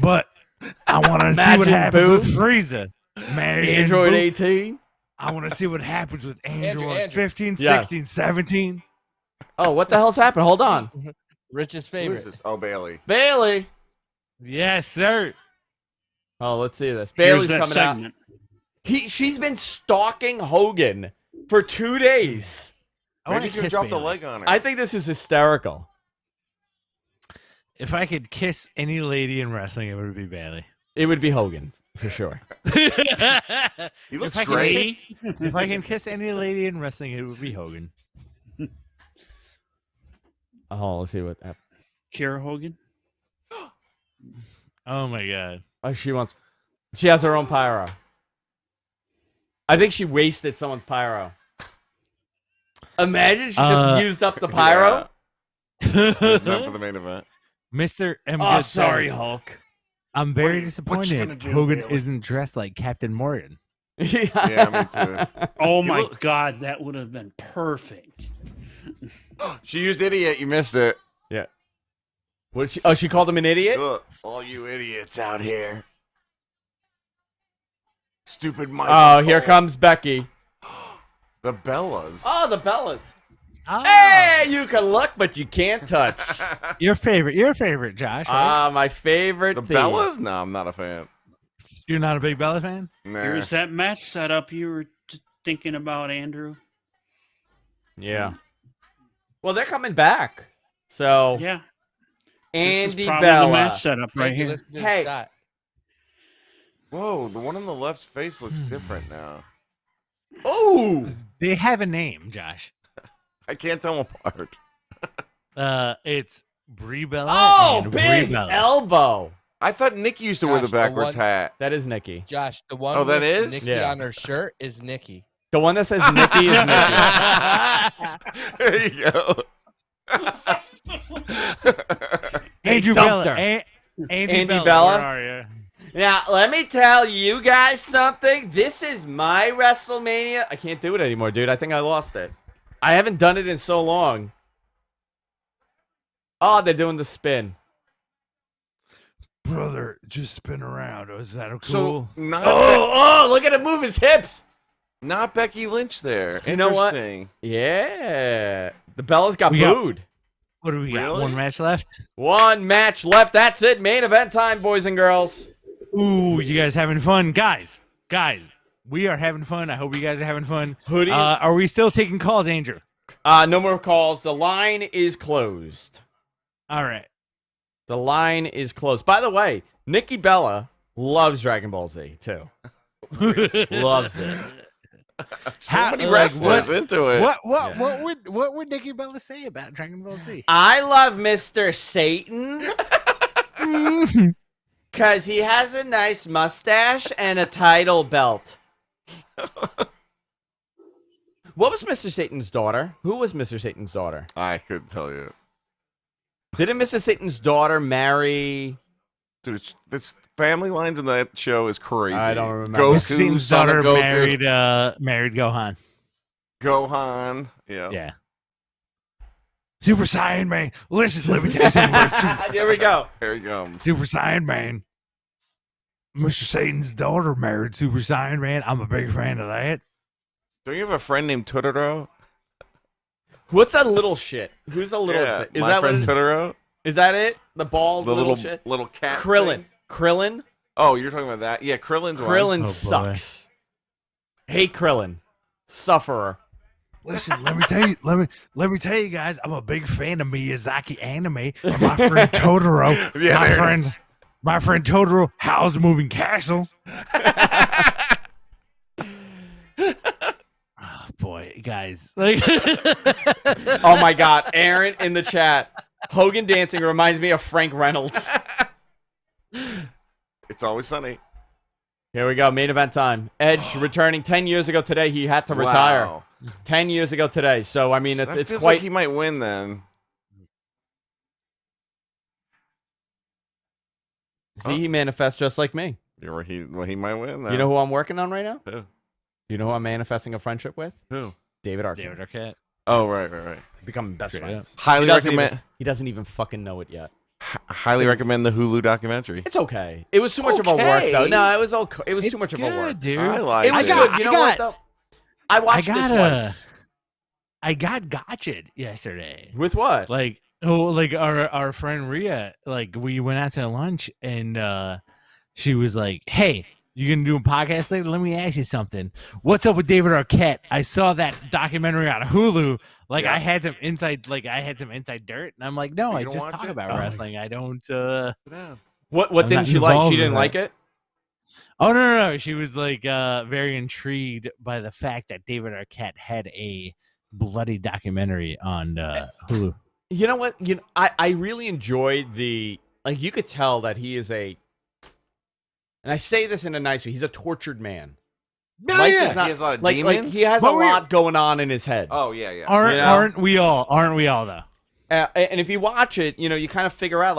but I want to see Majin what happens Buu. with Frieza. Majin Android Buu. 18? I want to see what happens with Android Andrew. 15, Yeah. 16, 17. Oh, what the hell's happened? Hold on. Rich's Who is favorite. this? Oh, Bailey. Bailey. Yes, sir. Oh, let's see this. Here's Bailey's that coming out. segment. She's been stalking Hogan for 2 days. I want Maybe to he's gonna kiss drop the Bailey. leg on her. I think this is hysterical. If I could kiss any lady in wrestling, it would be Bailey. It would be Hogan, for sure. He looks if I great. If I can kiss any lady in wrestling, it would be Hogan. Oh, let's see what happened. Kira Hogan. Oh my god. Oh, she has her own pyro. I think she wasted someone's pyro. Imagine she just used up the pyro. There's none for the main event. Mr. M. Oh, Good sorry, says, Hulk. I'm What are very you gonna disappointed do, Hogan Bailey? isn't dressed like Captain Morgan. Yeah, me too. Oh You my look- God, that would have been perfect. She used idiot. You missed it. Yeah. What she? Oh, she called him an idiot. Look, all you idiots out here. Stupid Mike. Oh, here comes Becky. the Bellas. Oh, the Bellas. Oh, Hey, you can look, but you can't touch. your favorite, Josh. Right? My favorite. the theme. Bellas? No, I'm not a fan. You're not a big Bella fan? Nah. Here's that match setup you were thinking about, Andrew. Yeah. Well, they're coming back. So Yeah. This Andy is probably Bella. the match setup right Thank you, here. listen to Hey. Scott. Whoa, the one on the left's face looks different now. Oh, They have a name, Josh. I can't tell them apart. It's Brie Bella oh, and Brie big Bella. elbow. I thought Nikki used to wear the Gosh, the backwards one- hat. That is Nikki. Josh, the one Oh, that with is? Nikki Yeah. on her shirt is Nikki. The one that says Nikki is Nikki. There you go. Andrew dumped Bella. her. Andy Bella? Bella. Where are you? Now, let me tell you guys something. This is my WrestleMania. I can't do it anymore, dude. I think I lost it. I haven't done it in so long. Oh, they're doing the spin. Brother, just spin around. Is that cool? So not Oh, look at him move his hips. not Becky Lynch there. You know what? Interesting. Yeah. The Bellas got We got- booed. What do we got? Really? One match left? One match left. That's it. Main event time, boys and girls. Ooh, you guys having fun? Guys, we are having fun. I hope you guys are having fun. Who do you- Are we still taking calls, Andrew? No more calls. The line is closed. All right. The line is closed. By the way, Nikki Bella loves Dragon Ball Z, too. Loves it. So How- many like, wrestlers what- into it. What would Nikki Bella say about Dragon Ball Z? I love Mr. Satan because he has a nice mustache and a title belt. What was Mr. Satan's daughter? Who was Mr. Satan's daughter? I couldn't tell you. Didn't Mr. Satan's daughter marry... Dude, it's family lines in that show is crazy. I don't remember. Goku, Satan's son daughter of Goku. married Gohan. Gohan. Yeah. Yeah. Super Saiyan Man. Listen, let me tell you something. Here we go. Here he comes. Super Saiyan Man. Mr. Satan's daughter married Super Saiyan Man. I'm a big fan of that. Don't you have a friend named Totoro? What's that little shit? Who's a little? Yeah, Is my that friend what it- Totoro? Is that it? The bald The little shit. little cat. Krillin. thing? Krillin. Oh, you're talking about that? Yeah, Krillin's one. Krillin boy. sucks. Hate Krillin. Sufferer. Listen, let me tell you guys, I'm a big fan of Miyazaki anime. My friend Totoro. Yeah, there it is. My friend Totoro, Howl's the Moving Castle. Oh boy, guys. Like Oh my God, Aaron in the chat. Hogan dancing reminds me of Frank Reynolds. It's always sunny. Here we go, main event time. Edge returning 10 years ago today. He had to retire. Wow. 10 years ago today. So I mean, That it's feels quite. like he might win then. See, he manifests just like me. He might win then. You know who I'm working on right now? Who? You know who I'm manifesting a friendship with? Who? David Arquette. David Arquette. Oh, right. Becoming best Straight friends. Highly He doesn't recommend. even- he doesn't even fucking know it yet. Highly recommend the Hulu documentary. It's okay. It was too much of a work though. Okay. No, it was okay. It was It's too much of a work. dude. I like It was it. good. You know what though? I watched it twice. I got gotcha'd yesterday. With what? Like our friend Rhea, like we went out to lunch and she was like, "Hey, you gonna do a podcast later? Let me ask you something. What's up with David Arquette? I saw that documentary on Hulu. Like Yeah. I had some inside dirt, and I'm like, no, You I don't just watch talk it? about Oh. wrestling. I don't. What I'm didn't not she like? involved She didn't with like that. it? Oh no. She was like very intrigued by the fact that David Arquette had a bloody documentary on Hulu. You know what? I really enjoyed the you could tell that he is a, and I say this in a nice way, he's a tortured man. Life is not, He has a lot of like demons? he has But a lot going on in his head. Oh yeah. Aren't we all? Aren't we all though? And if you watch it, you kind of figure out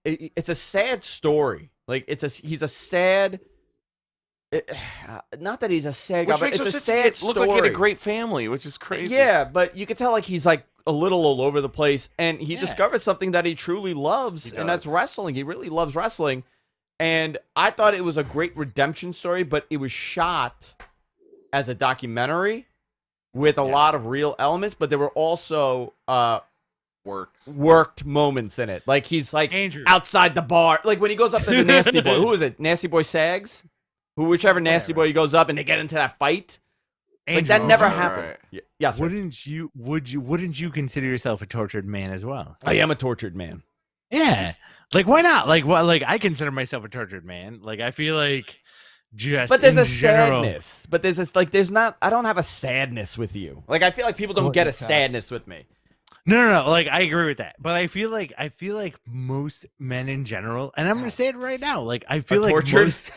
it's a sad story. Like he's a sad. Not that he's a sad guy, Which but makes it's a no sense. sad He story. looked like he had a great family, which is crazy. Yeah, but you can tell he's a little all over the place, and he Yeah. discovered something that he truly loves, He and that's does. wrestling. He really loves wrestling, and I thought it was a great redemption story, but it was shot as a documentary with a lot of real elements, but there were also worked moments in it. Like he's Andrew. outside the bar, like when he goes up to the Nasty Boy. Who is it? Nasty Boy Sags? Whichever Nasty Boy he goes up and they get into that fight. Like that Andrew, never Right. happened. Yes, sir. Wouldn't you consider yourself a tortured man as well? I am a tortured man. Yeah. Like why not? Like what? Like I consider myself a tortured man. Like I feel like just. But there's in a general, sadness. But there's this there's not. I don't have a sadness with you. Like I feel like people don't Well, get a it cuts. sadness with me. No. Like I agree with that, but I feel like most men in general, and I'm gonna say it right now. Like I feel like tortured? most,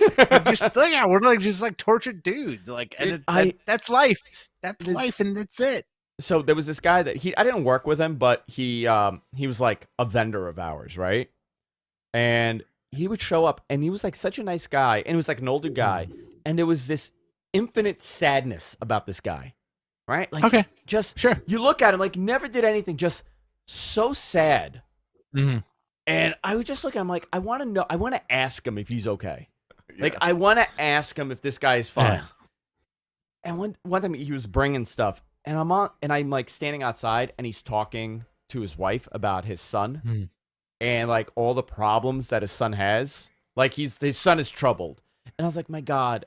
just we're just like tortured dudes. Like and that's life. That's life, and that's it. So there was this guy that I didn't work with him, but he was like a vendor of ours, right? And he would show up, and he was like such a nice guy, and he was like an older guy, and there was this infinite sadness about this guy, right? Like, Okay. just Sure. you look at him like never did anything, just so sad. Mm-hmm. And I would just look at him like I want to know, I want to ask him if he's okay. Like I want to ask him if this guy is fine. Yeah. And one time he was bringing stuff, and I'm like standing outside, and he's talking to his wife about his son, and like all the problems that his son has. Like his son is troubled, and I was like, my God,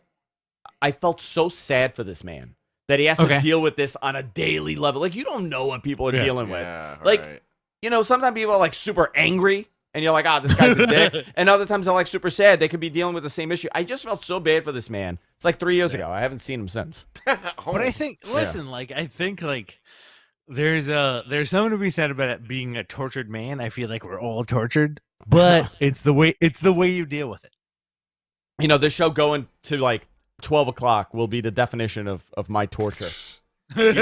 I felt so sad for this man that he has to deal with this on a daily level. Like you don't know what people are dealing with. Like sometimes people are like super angry. And you're like, this guy's a dick. And other times they're like super sad. They could be dealing with the same issue. I just felt so bad for this man. It's like 3 years ago. I haven't seen him since. But I think, listen, like I think like there's something to be said about it being a tortured man. I feel like we're all tortured, but it's the way you deal with it. This show going to like 12 o'clock will be the definition of my torture. You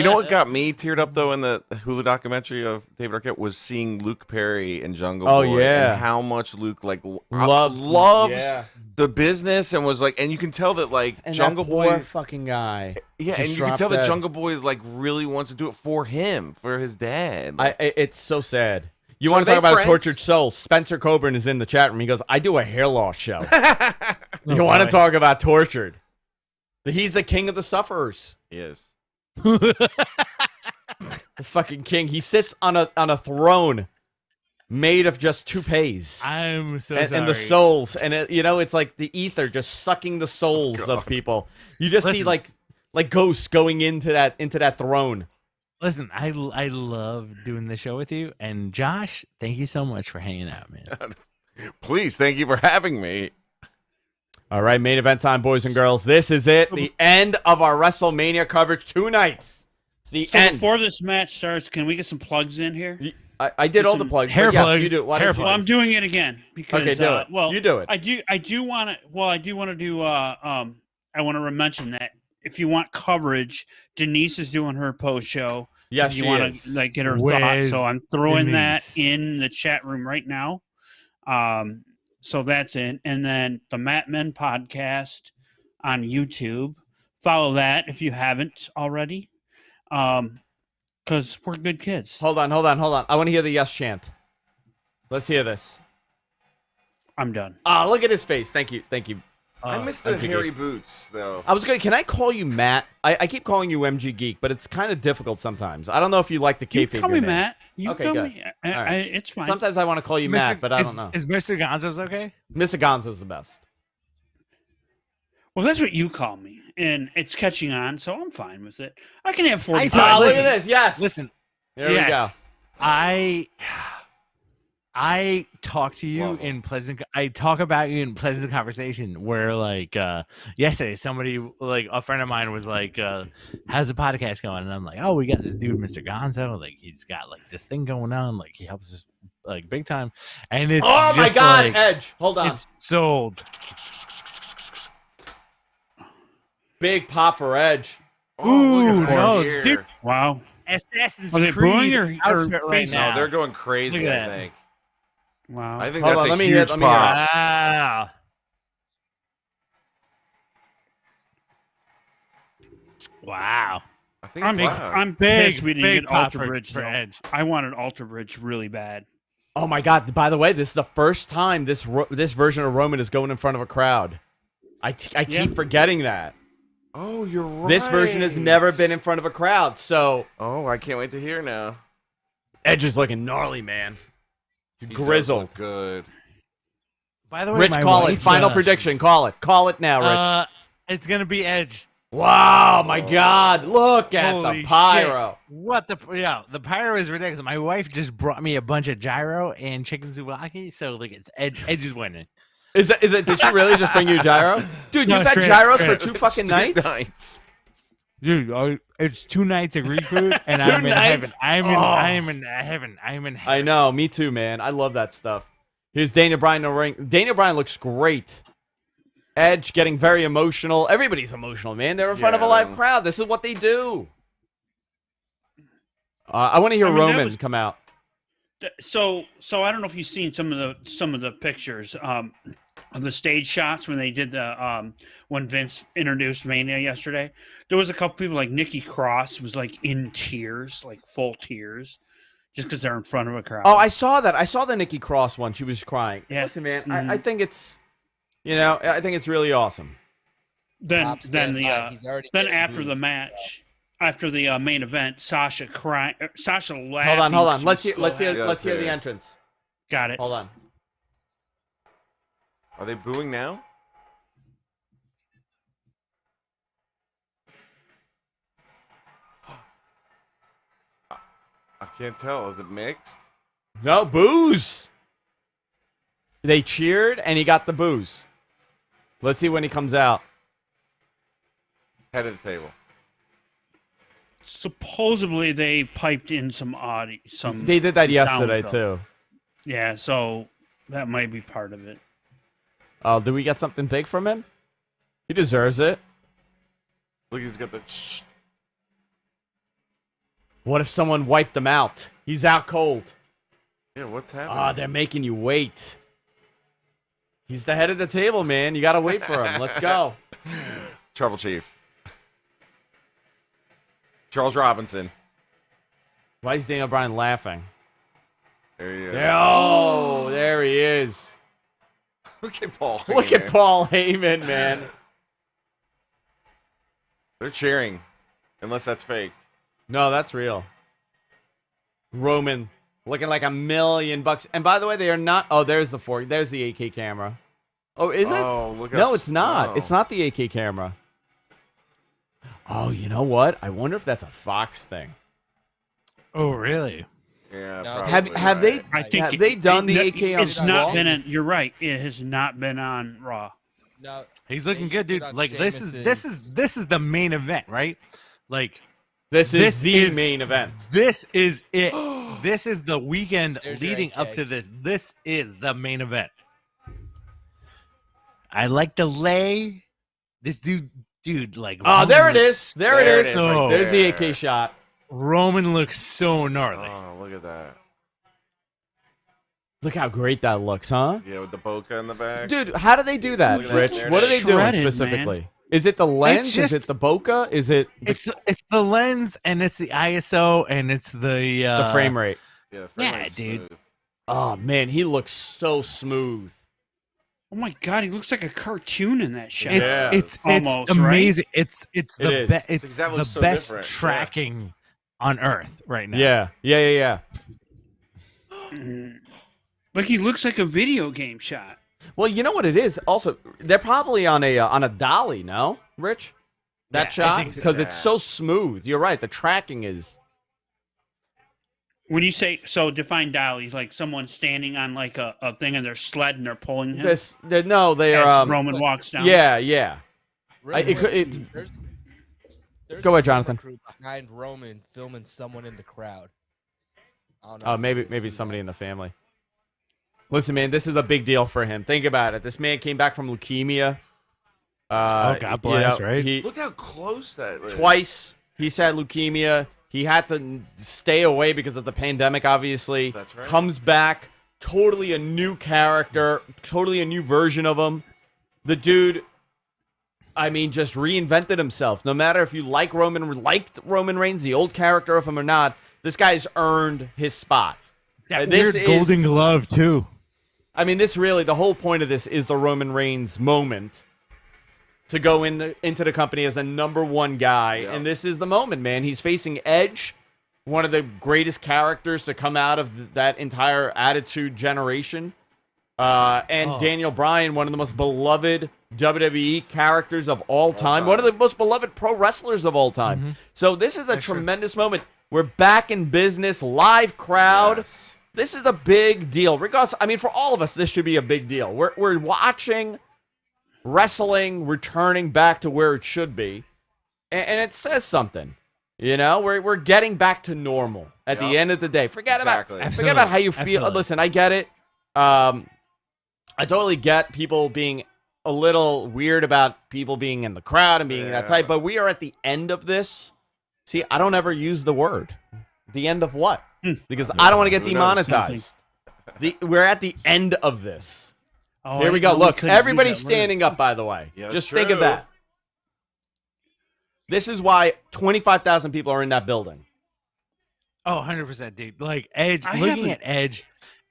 know what got me teared up though in the Hulu documentary of David Arquette was seeing Luke Perry in Jungle Boy. Yeah. And how much Luke loves the business and was like, and you can tell that like and Jungle that poor Boy fucking guy. Yeah, and you can tell that Jungle Boy is like really wants to do it for him, for his dad. It's so sad. You So want to are talk they about friends? a tortured soul? Spencer Coburn is in the chat room. He goes, "I do a hair loss show." You want to talk about tortured? He's the king of the sufferers. He is. The fucking king. He sits on a throne made of just toupees. I'm so sorry. And the souls, and it's like the ether just sucking the souls of people. You just see like ghosts going into that throne. Listen, I love doing the show with you, and Josh, thank you so much for hanging out, man. Please, thank you for having me. All right, main event time, boys and girls. This is it. The end of our WrestleMania coverage. 2 nights. It's the end. Before this match starts, can we get some plugs in here? I did all the plugs. Hair but yes, plugs. you do. Why Hair don't you? Well, I'm doing it again because Okay, do it. Well, You do it. I do want to. Well, I do want to do. I want to mention that if you want coverage, Denise is doing her post show. Yes, if you she want is. to get her Where's thoughts, so I'm throwing Denise? that in the chat room right now. So that's it, and then the Matt Men podcast on YouTube. Follow that if you haven't already, because we're good kids. Hold on. I want to hear the yes chant. Let's hear this. I'm done. Ah, look at his face. Thank you. I miss the MG hairy Geek. boots though. I was good. Can I call you Matt? I keep calling you MG Geek, but it's kind of difficult sometimes. I don't know if you like the You kayfabe can call me your name. Matt. You Okay, call good. me. All right. It's fine. Sometimes I want to call you Matt, but I don't know. Is Mr. Gonzo's okay? Mr. Gonzo's the best. Well, that's what you call me, and it's catching on, so I'm fine with it. I can have 45. Ah, look listen. at this. Yes. Listen, There we go. I talk to you Love 'em. in pleasant. I talk about you in pleasant conversation. Where like yesterday, somebody like a friend of mine was like, "How's the podcast going?" And I'm like, "Oh, we got this dude, Mr. Gonzo. Like he's got like this thing going on. Like he helps us like big time." And it's Oh my just, God, like, Edge. Hold on. it's sold. Big pop for Edge. Oh, look at that no, hair. dude. Wow. Assassin's Are they Creed booing or outfit right facing? now. No, they're going crazy. Look I at that. think. Wow. I think Hold that's on, a let me hear- huge let me hear pop. Wow. Wow. I think it's loud. I'm pissed we didn't Big get pop Alter for- Bridge for though. Edge. I wanted Alter Bridge really bad. Oh my God! By the way, this is the first time this version of Roman is going in front of a crowd. I keep forgetting that. Oh, you're right. This version has never been in front of a crowd, so Oh, I can't wait to hear now. Edge is looking gnarly, man. He does Grizzled. look good. By the way, Rich, my call it. wife, Final prediction. Call it. Call it now, Rich. It's gonna be Edge. Wow, my God! Look at Holy the pyro. shit. What the the pyro is ridiculous. My wife just brought me a bunch of gyro and chicken souvlaki, so like it's Edge. Edge is winning. Is it? Did she really just bring you gyro, dude? No, You've had straight- gyros straight. for 2 fucking nights. Dude, it's 2 nights of Greek food, and 2 I'm in nights? heaven. Oh. I'm in heaven. I know, me too, man. I love that stuff. Here's Daniel Bryan in the ring. Daniel Bryan looks great. Edge getting very emotional. Everybody's emotional, man. They're in front of a live crowd. This is what they do. I want to hear I mean, that Roman was- come out. So I don't know if you've seen some of the pictures of the stage shots when they did the when Vince introduced Mania yesterday. There was a couple people like Nikki Cross was like in tears, like full tears, just because they're in front of a crowd. Oh, I saw that. I saw the Nikki Cross one. She was crying. Yeah. Listen, man, Mhm. I think it's, I think it's really awesome. then Top then stand the by. He's already then getting after booed. the match, after the main event, Sasha crying, Sasha laughing. Hold on. She Let's was hear. Let's so hear. happy. Let's hear the Yeah. entrance. Got it. Hold on. Are they booing now? I can't tell. Is it mixed? No booze. They cheered and he got the booze. Let's see when he comes out. Head of the table. Supposedly they piped in some audio. They did that sound yesterday though. too. Yeah, so that might be part of it. Oh, do we get something big from him? He deserves it. Look, he's got the. What if someone wiped him out? He's out cold. Yeah, what's happening? Ah, they're making you wait. He's the head of the table, man. You got to wait for him. Let's go. Trouble Chief. Charles Robinson. Why is Daniel Bryan laughing? There he is. Oh, there he is. Look at Paul. Look at Paul Heyman, man. They're cheering. Unless that's fake. No, that's real. Roman looking like $1 million. And by the way, they are not. Oh, there's the fork. There's the AK camera. Oh, is it? Oh, look. No, it's not. No. It's not the AK camera. Oh, you know what? I wonder if that's a Fox thing. Oh, really? Yeah. No. Probably, Have they? right. I think Have they done the AK on It's not Raw? been. You're right. It has not been on Raw. No, He's looking they good, used it dude. on Like this Sheamus's- is the main event, right? Like This is This the is- main event. this is it. This is the weekend There's your leading up AK. to this. This is the main event. I like to lay this dude. Like, Oh, there it Roman is. There it There is. it is right There's the there. AK shot. Roman looks so gnarly. Oh, look at that. Look how great that looks, huh? Yeah, with the bokeh in the back. Dude, how do they do that, Look at that. Rich? There it What are is. they doing Shredded, man. specifically? Is it the lens? just- Is it the bokeh? Is it It's the lens and it's the ISO and it's the frame rate? Yeah, the frame Yeah, rate's dude. smooth. Oh, man, he looks so smooth. Oh my God, he looks like a cartoon in that shot. It's Yeah. it's Almost, it's right? amazing. It's It the is. best. It's It's exactly the so best different, yeah. tracking on Earth right now. Yeah. Mm. Like he looks like a video game shot. Well, you know what it is? Also, they're probably on a dolly, no, Rich? That Yeah, I shot? think so. Because it's so smooth. You're right. The tracking is... When you say so, define dollies like someone standing on like a thing and they're sled and they're pulling him. No, they as are... Roman walks down. Yeah. Real it could- quick, it- there's Go a ahead, camera Jonathan. crew behind Roman filming someone in the crowd. I don't know Oh, if you maybe guys see somebody that. in the family. Listen, man, this is a big deal for him. Think about it. This man came back from leukemia. God bless, right? He, Look how close that is. twice he's had leukemia. He had to stay away because of the pandemic, obviously. That's right. Comes back, totally a new character, totally a new version of him. The dude, I mean, just reinvented himself. No matter if you liked Roman Reigns, the old character of him or not, this guy's earned his spot. That This weird is- golden glove too. I mean, the whole point of this is the Roman Reigns moment to go into the company as a #1 guy. Yeah. And this is the moment, man. He's facing Edge, one of the greatest characters to come out of that entire Attitude generation. And Daniel Bryan, one of the most beloved WWE characters of all time. One of the most beloved pro wrestlers of all time. So this is a tremendous moment. We're back in business, live crowd. Yes. This is a big deal. Regardless, I mean, for all of us, this should be a big deal. We're watching wrestling returning back to where it should be, and it says something. You know, we're getting back to normal at the Yep. end of the day. Forget Exactly. about how you feel. Absolutely. Listen, I get it. I totally get people being a little weird about people being in the crowd and being that Yeah. type, but we are at the end of this. See, I don't ever use the word. The end of what? Because I don't want to get Who knows? demonetized. We're at the end of this. Oh, Here I we go. know Look, couldn't use everybody's that word. standing up, by the way. Yeah, that's Just think of true. that. This is why 25,000 people are in that building. Oh, 100%, dude. Like Edge, I looking haven't- at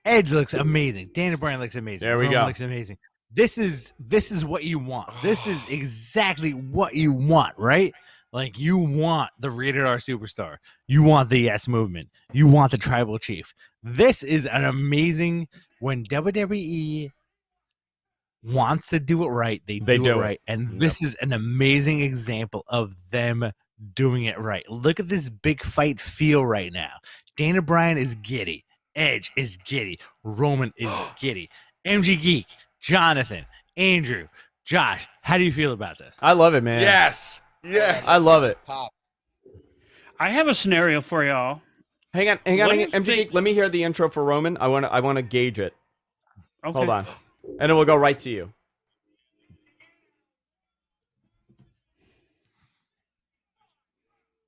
Edge looks amazing. Daniel Bryan looks amazing. There we Roman go. looks amazing. This is what you want. This is exactly what you want, right? Like you want the rated R superstar. You want the Yes Movement. You want the Tribal Chief. This is an amazing when WWE wants to do it right. They do do it it. right, and this is an amazing example of them doing it right. Look at this big fight feel right now. Daniel Bryan is giddy. Edge is giddy. Roman is giddy. MG Geek, Jonathan, Andrew, Josh, how do you feel about this? I love it, man. Yes. Yes. I love it. Pop. I have a scenario for y'all. Hang on. What if MG they- Geek, let me hear the intro for Roman. I want to gauge it. Okay. Hold on. And then we'll go right to you. Wow.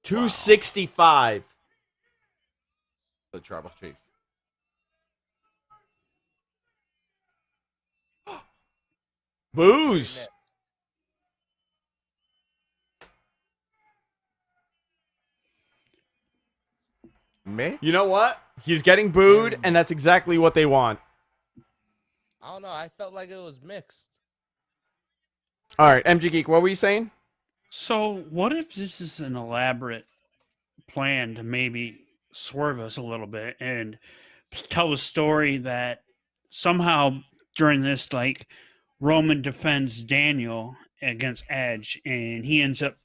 265. the tribal chief. Booze. Mix? You know what? He's getting booed, and that's exactly what they want. I don't know. I felt like it was mixed. All right, MG Geek, what were you saying? So, what if this is an elaborate plan to maybe swerve us a little bit and tell a story that somehow during this, like, Roman defends Daniel against Edge, and he ends up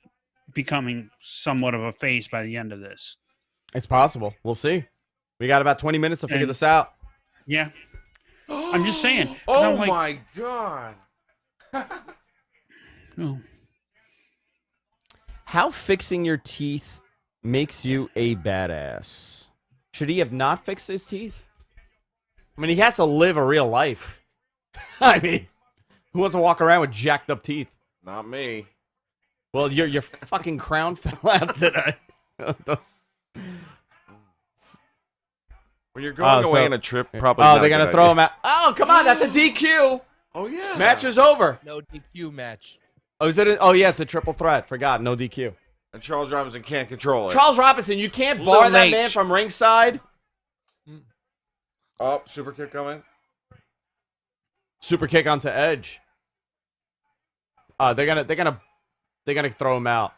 becoming somewhat of a face by the end of this? It's possible. We'll see. We got about 20 minutes to figure And- this out. Yeah. I'm just saying. 'cause Oh I'm like, my god. oh. How fixing your teeth makes you a badass? Should he have not fixed his teeth? I mean, he has to live a real life. I mean, who wants to walk around with jacked up teeth? Not me. Well, your fucking crown fell out today. When you're going away on a trip, probably. Oh, not they're a gonna good throw idea. him out. Oh, come on, that's a DQ. Oh yeah. Match is over. No DQ match. Oh, is it? Oh, yeah, it's a triple threat. Forgot, no DQ. And Charles Robinson can't control it. Charles Robinson, you can't Little bar that Nate. man from ringside. Oh, super kick coming. Super kick onto Edge. They're gonna throw him out.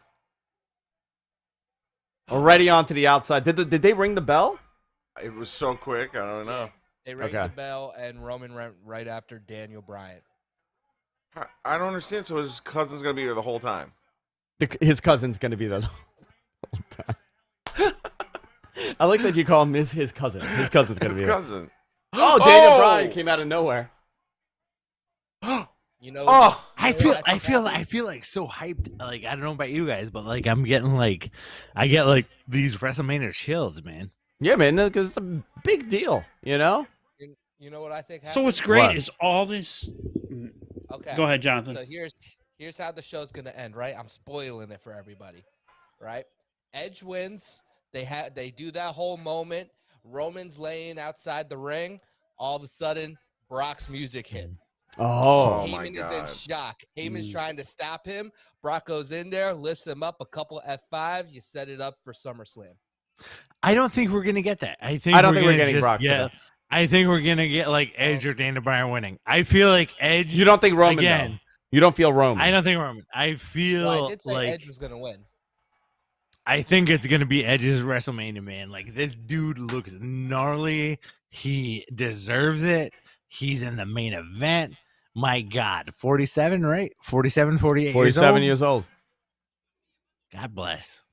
Already onto the outside. Did they ring the bell? It was so quick. I don't know. They rang Okay. the bell, and Roman went right after Daniel Bryan. I don't understand. So his cousin's gonna be there the whole time. His cousin's gonna be there the whole time. I like that you call him his cousin. His cousin's gonna His be there. cousin. Oh, Daniel Bryan came out of nowhere. You know. Oh, I you know what feel think like so hyped. Like, I don't know about you guys, but like I'm getting like I get like these WrestleMania chills, man. Yeah, man, because it's a big deal, you know? You know what I think happened? So what's great What? is all this. Okay. Go ahead, Jonathan. So here's how the show's gonna end, right? I'm spoiling it for everybody, right? Edge wins. They do that whole moment. Roman's laying outside the ring. All of a sudden, Brock's music hits. Oh, my Heyman is in God. shock. Heyman's trying to stop him. Brock goes in there, lifts him up, a couple F5. You set it up for SummerSlam. I don't think we're gonna get that. I don't think we're gonna getting just Brock get- today. I think we're gonna get like Edge or Daniel Bryan winning. I feel like Edge. You don't think Roman, again? though? You don't feel Roman? I don't think Roman. I feel Well, I did say like Edge was gonna win. I think it's gonna be Edge's WrestleMania, man. Like, this dude looks gnarly. He deserves it. He's in the main event. My God, 47, right? 47, 48 47 years years old. God bless.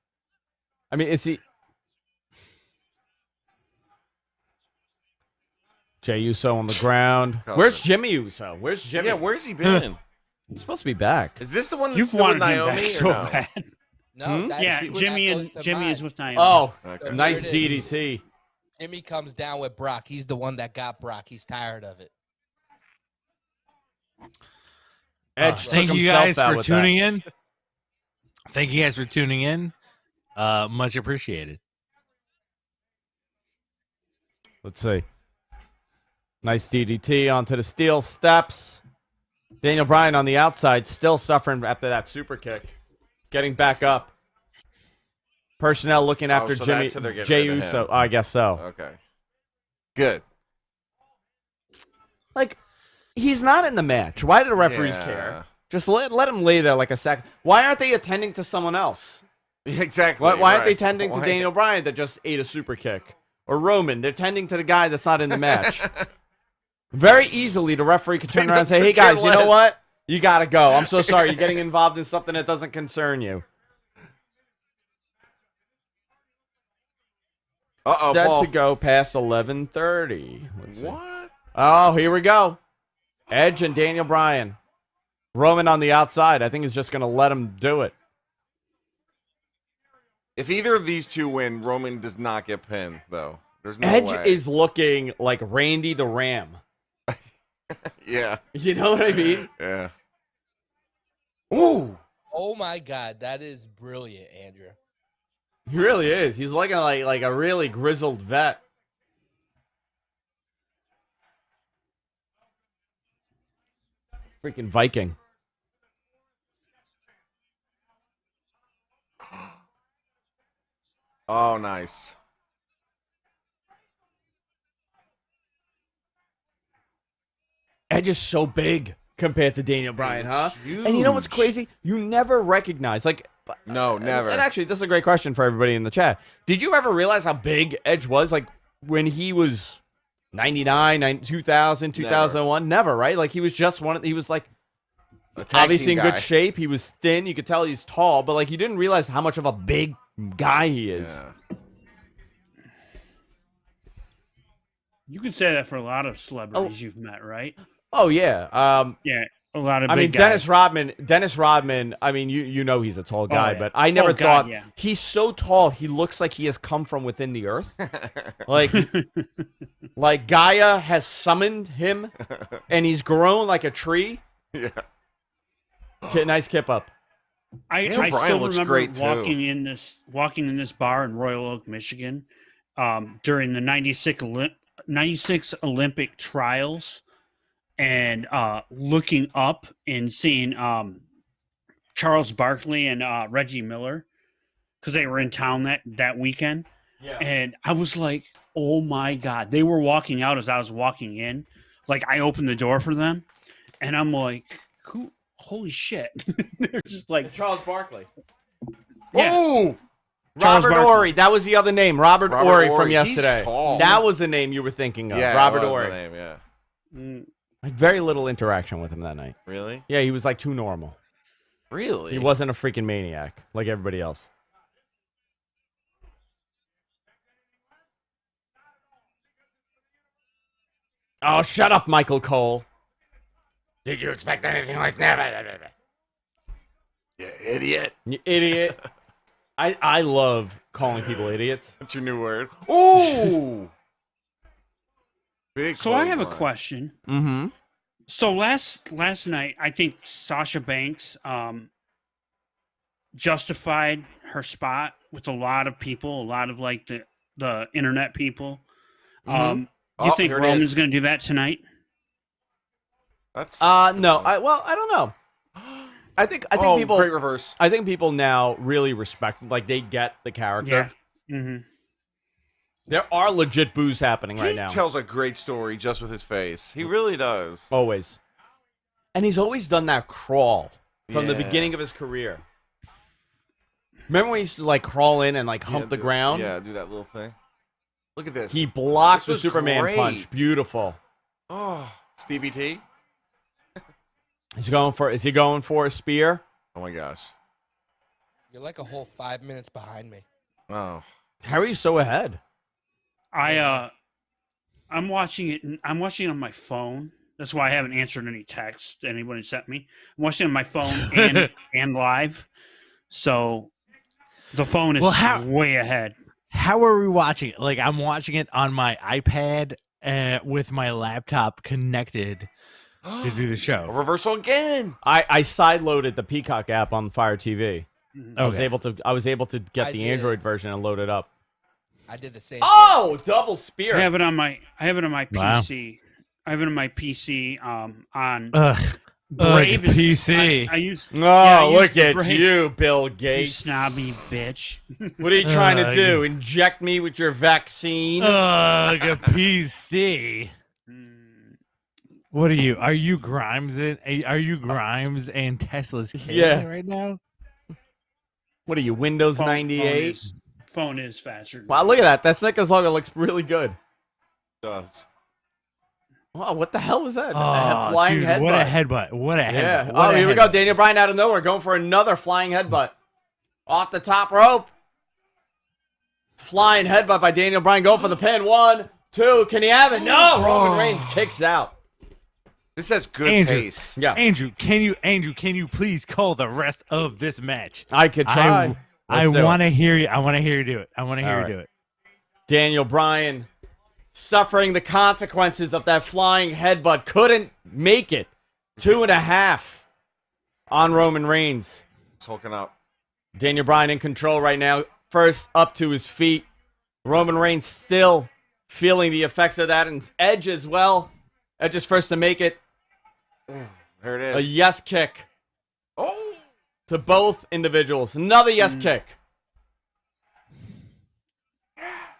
I mean, is he... Jey Uso on the ground. Where's Jimmy Uso? Where's Jimmy? Yeah, where's he been? He's supposed to be back. Is this the one that's You've still with wanted him Naomi back or so no? bad. No, that's, Yeah, that Jimmy goes and to Jimmy mine. is with Naomi. Oh, Okay. nice Here it is. DDT. Jimmy comes down with Brock. He's the one that got Brock. He's tired of it. Edge took Thank you himself guys out for with tuning in. Thank you guys for tuning in. Much appreciated. Let's see. Nice DDT onto the steel steps. Daniel Bryan on the outside, still suffering after that super kick. Getting back up. Personnel looking after so Jimmy that's who they're getting Jey rid of Uso. him. I guess so. Okay. Good. Like, he's not in the match. Why do the referees Yeah. care? Just let him lay there like a second. Why aren't they attending to someone else? Exactly. Why aren't they right. tending to Why- Daniel Bryan that just ate a super kick? Or Roman? They're tending to the guy that's not in the match. Very easily, the referee could turn They around and say, don't hey, guys, care you know less." what? You got to go. I'm so sorry. You're getting involved in something that doesn't concern you. Uh-oh, Set Paul. to go past 11:30. Let's see. What? Oh, here we go. Edge and Daniel Bryan. Roman on the outside. I think he's just going to let him do it. If either of these two win, Roman does not get pinned, though. There's no Edge way. is looking like Randy the Ram. Yeah. You know what I mean? Yeah. Ooh. Oh my God, that is brilliant, Andrew. He really is. He's looking like a really grizzled vet. Freaking Viking. Oh, nice. Edge is so big compared to Daniel Bryan, It's huh? And you know what's huge. crazy? You never recognize, like, No, never. And actually, this is a great question for everybody in the chat. Did you ever realize how big Edge was, like, when he was 99, 2000, 2001? Never, right? Like, he was just he was, like, A tag obviously in team good guy. shape. He was thin. You could tell he's tall, but, like, you didn't realize how much of a big guy he is. Yeah. You could say that for a lot of celebrities you've met, right? Oh, yeah. Yeah, a lot of I big mean, guys. Dennis Rodman, I mean, you know he's a tall guy, yeah. but I never Oh, God, thought yeah. he's so tall, he looks like he has come from within the earth. like Gaia has summoned him, and he's grown like a tree. Yeah. Nice kip up. I Bryan still looks remember great, too. walking in this bar in Royal Oak, Michigan, during the '96 Olympic trials, and looking up and seeing Charles Barkley and Reggie Miller, because they were in town that weekend. Yeah. And I was like, oh my God. They were walking out as I was walking in. Like, I opened the door for them, and I'm like, holy shit. They're just like, Charles Barkley. Yeah. Oh! Charles Robert Barkley. Ory. That was the other name. Robert Ory from Ory. yesterday. He's tall. That was the name you were thinking of. Yeah, Robert that was Ory. the name, yeah. Like, very little interaction with him that night. Really? Yeah, he was like too normal. Really? He wasn't a freaking maniac like everybody else. Oh, shut up, Michael Cole. Did you expect anything like that? You idiot. You idiot. I love calling people idiots. That's your new word. Ooh! Big so I have a clothesline. question. Mm-hmm. So last night, I think Sasha Banks justified her spot with a lot of people, a lot of like the internet people. Mhm. You think here it Roman's is. going to do that tonight? That's No. I don't know. I think people great reverse. I think people now really respect, like, they get the character. Yeah. Mm-hmm. There are legit boos happening right He now. tells a great story just with his face. He really does. Always. And he's always done that crawl from the Yeah. beginning of his career. Remember when he used to, like, crawl in and, like, hump the ground? Yeah, do that little thing. Look at this. He blocked This the was Superman great. punch. Beautiful. Oh, Stevie T. Is he going for a spear? Oh my gosh. You're like a whole 5 minutes behind me. Oh. How are you so ahead? I'm watching it. I'm watching it on my phone. That's why I haven't answered any texts anybody sent me. I'm watching it on my phone and live. So the phone is way ahead. How are we watching it? Like, I'm watching it on my iPad with my laptop connected to do the A show. reversal again. I sideloaded the Peacock app on Fire TV. I was Okay. able to get I the did. Android version and load it up. I did the same. Oh, double spear. I have it on my Wow. PC. I have it on my PC. On Ugh. Brave is- PC. I use. Oh, I use look the at Brave. you, Bill You Gates. snobby bitch. What are you trying to Ugh. do? Inject me with your vaccine? Ugh, a PC. What are you? Are you Grimes? Are you Grimes and Tesla's kid Yeah. right now? What are you, Windows 98? Phone is faster. Wow, look at that. That Snickers logo looks really good. Does. Wow, what the hell was that? Oh, a flying dude, headbutt. what a headbutt! What a headbutt! Yeah. What Oh, a here we go. headbutt. Daniel Bryan out of nowhere going for another flying headbutt. Off the top rope. Flying headbutt by Daniel Bryan going for the pin. 1, 2. Can he have it? No. Roman Reigns kicks out. This has good Andrew, pace. Yeah. Andrew, can you please call the rest of this match? I could try. I Let's do it. want to hear you. I want to hear you do it. I want to hear All you right. do it. Daniel Bryan suffering the consequences of that flying headbutt. Couldn't make it. 2.5 on Roman Reigns. It's hulking up. Daniel Bryan in control right now. First up to his feet. Roman Reigns still feeling the effects of that, and Edge as well. Edge is first to make it. There it A is. yes kick Oh, to both individuals. Another yes kick.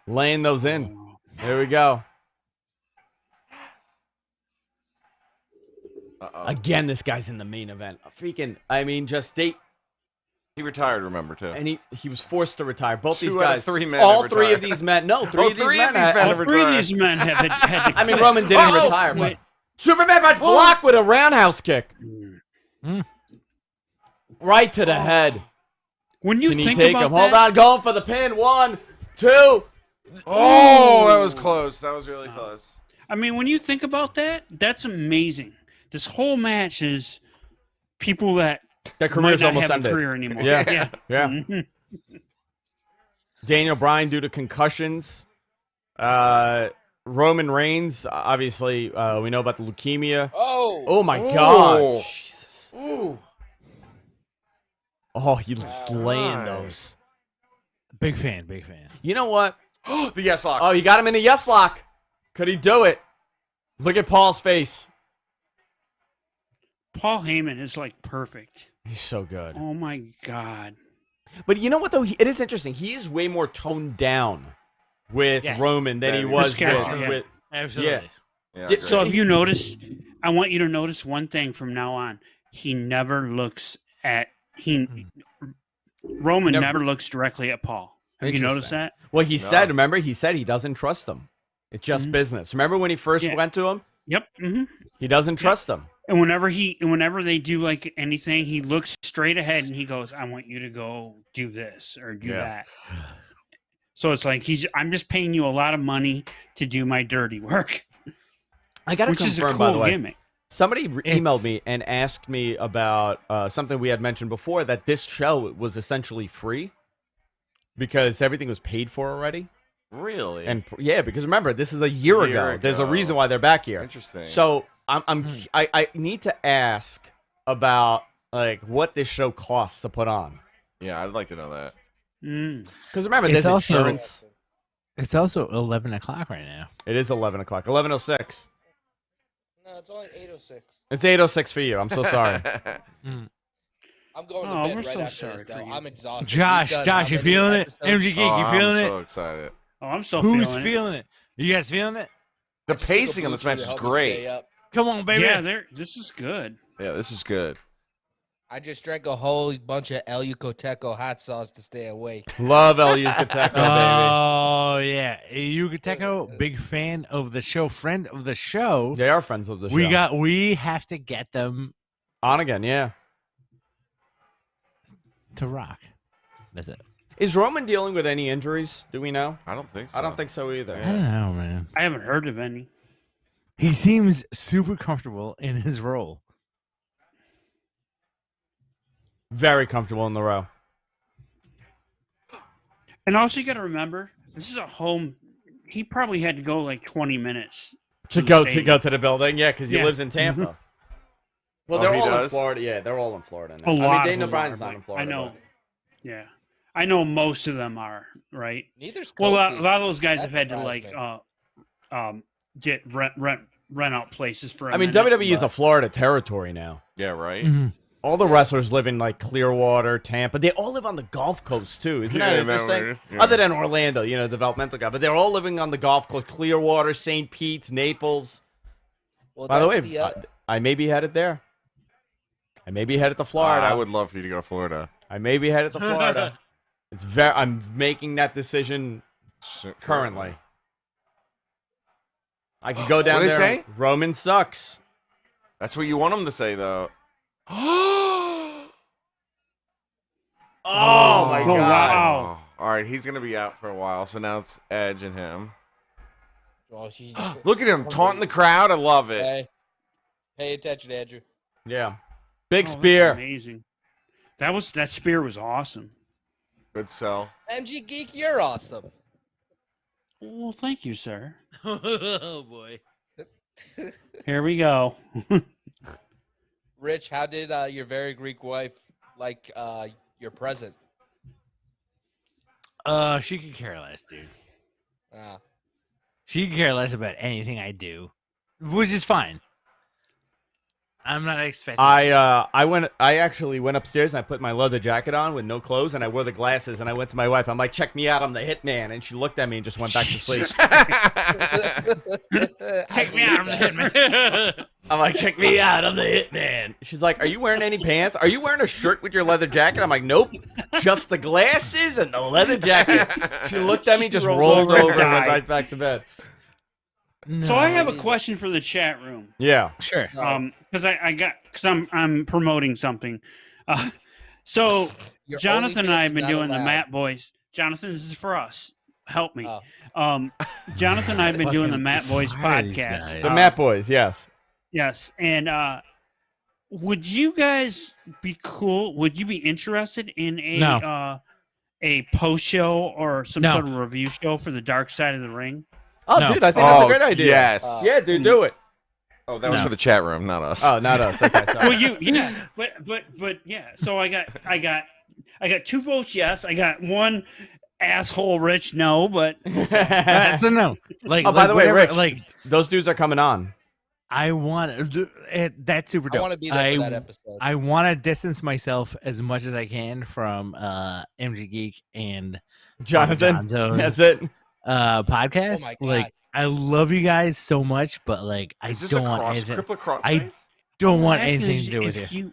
Laying those in. There we go. uh-oh. Again, this guy's in the main event. Freaking, I mean, just they. He retired, remember, too. And he was forced to retire. Both these Two out of guys. three men all have three of retired. these men. No, three Oh, of these three men. of these men have All three of retired. these men have had to I mean, quit. Roman didn't Oh, retire, but quit. Superman punch block with a roundhouse kick. Right to the head. When you Can he think take about him? Hold that, on, going for the pin. 1, 2. Oh, that was close. That was really close. I mean, when you think about that, that's amazing. This whole match is people that Their might career's not almost have ended. a career anymore. Yeah. Yeah. Mhm. Daniel Bryan due to concussions. Roman Reigns, obviously, we know about the leukemia. Oh my God. Jesus. Ooh. Oh, he's slaying those. Big fan. You know what? The yes lock. Oh, you got him in a yes lock. Could he do it? Look at Paul's face. Paul Heyman is like perfect. He's so good. Oh my God. But you know what, though? It is interesting. He is way more toned down with Yes. Roman than he This was character, with, yeah. with. Absolutely. Yeah, Did- great. So if you notice, I want you to notice one thing from now on. He never looks at Roman never looks directly at Paul. Have you noticed that? Well, he said, remember, he said he doesn't trust him. It's just business. Remember when he first went to him? Yep. Mm-hmm. He doesn't trust him. And whenever they do like anything, he looks straight ahead and he goes, "I want you to go do this or do that." So it's like I'm just paying you a lot of money to do my dirty work. I got to which is a confirm, by the cool way. gimmick. Somebody emailed me and asked me about something we had mentioned before, that this show was essentially free because everything was paid for already. Really? And yeah, because remember, this is a year ago. There's a reason why they're back here. Interesting. So I need to ask about like what this show costs to put on. Yeah, I'd like to know that. Because remember, It's there's also- insurance. It's also 11 o'clock right now. It is 11 o'clock. 11:06. No, it's only 8:06. It's 8:06 for you. I'm so sorry. I'm going to Oh, bed we're right so after sorry this, for though. you. I'm exhausted. Josh, We've done Josh, how you many feeling it? episodes? MG Geek, you feeling I'm it? so excited. Oh, I'm so Who's feeling it. feeling it? You guys feeling it? The I just took a pacing on this booster match to is help me great. stay up. Come on, baby. Yeah, this is good. Yeah, this is good. I just drank a whole bunch of El Yucateco hot sauce to stay awake. Love El Yucateco, baby. Oh, yeah. Yucateco, big fan of the show, friend of the show. They are friends of the show. We have to get them on again, yeah. To rock. That's it. Is Roman dealing with any injuries? Do we know? I don't think so. I don't think so either. I don't know, man. I haven't heard of any. He seems super comfortable in his role. Very comfortable in the row. And also, you got to remember, this is a home. He probably had to go like 20 minutes To go to the building, yeah, because he Yeah. lives in Tampa. Well, Oh, they're he all in does? Florida. Yeah, they're all in Florida now. A lot I mean, of Daniel them Bryan's are, not in but Florida. I know. but- Yeah, I know most of them are right. Neither's Well, Kofi. a lot of those guys That have had to surprised like get rent out places for. I mean, WWE is a Florida territory now. Yeah, right? Mm-hmm. All the wrestlers live in like Clearwater, Tampa. They all live on the Gulf Coast too. Isn't Yeah, that isn't that interesting? weird? Yeah. Other than Orlando, you know, developmental guy, but they're all living on the Gulf Coast: Clearwater, St. Pete's, Naples. Well, By the way, that's I may be headed there. I may be headed to Florida. I would love for you to go to Florida. I may be headed to Florida. I'm making that decision currently. I could go down What do they there. say? Roman sucks. That's what you want them to say, though. Oh my God! Wow. All right, he's going to be out for a while, so now it's Edge and him. well, he, Look at him taunting the crowd. I love it. Hey, pay attention, Andrew. Yeah, big Oh, that's spear. amazing. That spear was awesome. Good sell. MG Geek, you're awesome. Well, thank you, sir. Oh boy. Here we go. Rich, how did your very Greek wife like your present? She could care less, dude. Ah. She could care less about anything I do, which is fine. I'm not expecting. I actually went upstairs and I put my leather jacket on with no clothes and I wore the glasses and I went to my wife. I'm like, check me out, I'm the hitman, and she looked at me and just went back to sleep. Check me out, I'm the hitman. I'm like, check me out, I'm the hitman. She's like, are you wearing any pants? Are you wearing a shirt with your leather jacket? I'm like, nope, just the glasses and the leather jacket. She looked at me, just rolled over and went right back to bed. So I have a question for the chat room. Yeah, sure. Because I'm promoting something. So Your Jonathan and I have OnlyFans been is doing not the allowed. Matt Boys. Jonathan, this is for us. Help me. Oh. Jonathan and I have been doing the Matt Boys fire these podcast. guys. the Matt Boys, yes. Yes, and would you guys be cool? Would you be interested in a post show or some No. sort of review show for the Dark Side of the Ring? Oh, No. dude, I think that's a great idea. Yes. Yeah, dude, do it. Oh, that was No. for the chat room, not us. Oh, not us. Okay, sorry. Well, but yeah. So I got 2 votes yes. I got 1 asshole Rich no, but That's a no. Like, Oh, by the way, whatever, Rich, like those dudes are coming on. I want that's super dope. I want to be there for that episode. I want to distance myself as much as I can from MG Geek and Jonathan, Jonzo's, that's it. podcast. Oh my God. Like, I love you guys so much, but like, I Is this don't a want cross, anything. crippler cross I face? don't want asking anything is to do with if you.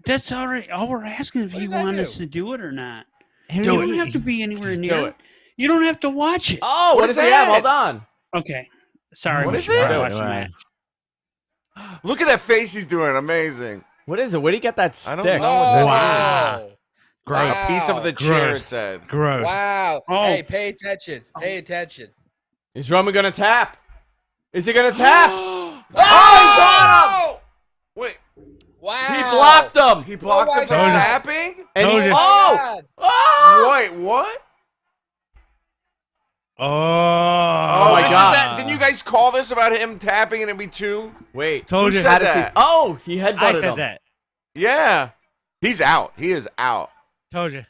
That's all right. All we're asking if What you did I want do? us to do it or not. Do You don't it. have to be anywhere Just near do it. it. You don't have to watch it. Oh, What what is does he have? that? Hold on. Okay. Sorry. What we is should it? probably Do watch it. the Right. match. Look at that face he's doing. Amazing. What is it? Where do you get that stick? I don't know what that Wow. is. Gross. A piece of the chair, Gross. it said. Gross. Wow. Oh. Hey, pay attention. Pay attention. Is Roman gonna tap? Is he gonna tap? Oh, he got him! Wait, Wow. He blocked him. he blocked my him from God. tapping? And he, Told you. oh! Oh! Wait, what? Oh, Oh, my this God. is that. Didn't you guys call this about him tapping and it'd be 2? Wait. Told Who you. said How does he? that? Oh, he headbutted I said him. that. Yeah. He's out. He is out. Told you.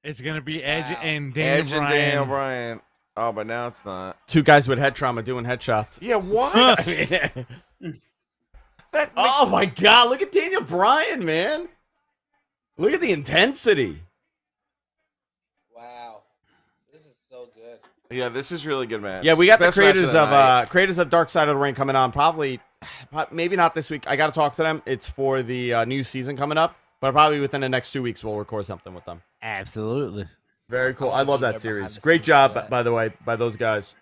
It's gonna be Edge Wow. and Daniel Edge and Bryan. Daniel Bryan. Oh, but now it's not. 2 guys with head trauma doing headshots. Yeah, what? I mean, That makes oh my God! Look at Daniel Bryan, man. Look at the intensity. Wow. This is so good. Yeah, this is really good, man. Yeah, we got Best the match creators the of night. Dark Side of the Ring coming on. Probably, maybe not this week. I got to talk to them. It's for the new season coming up, but probably within the next 2 weeks we'll record something with them. Absolutely. Very cool. I I wanna love be that there series. behind the Great scenes job, for that. by the way, by those guys.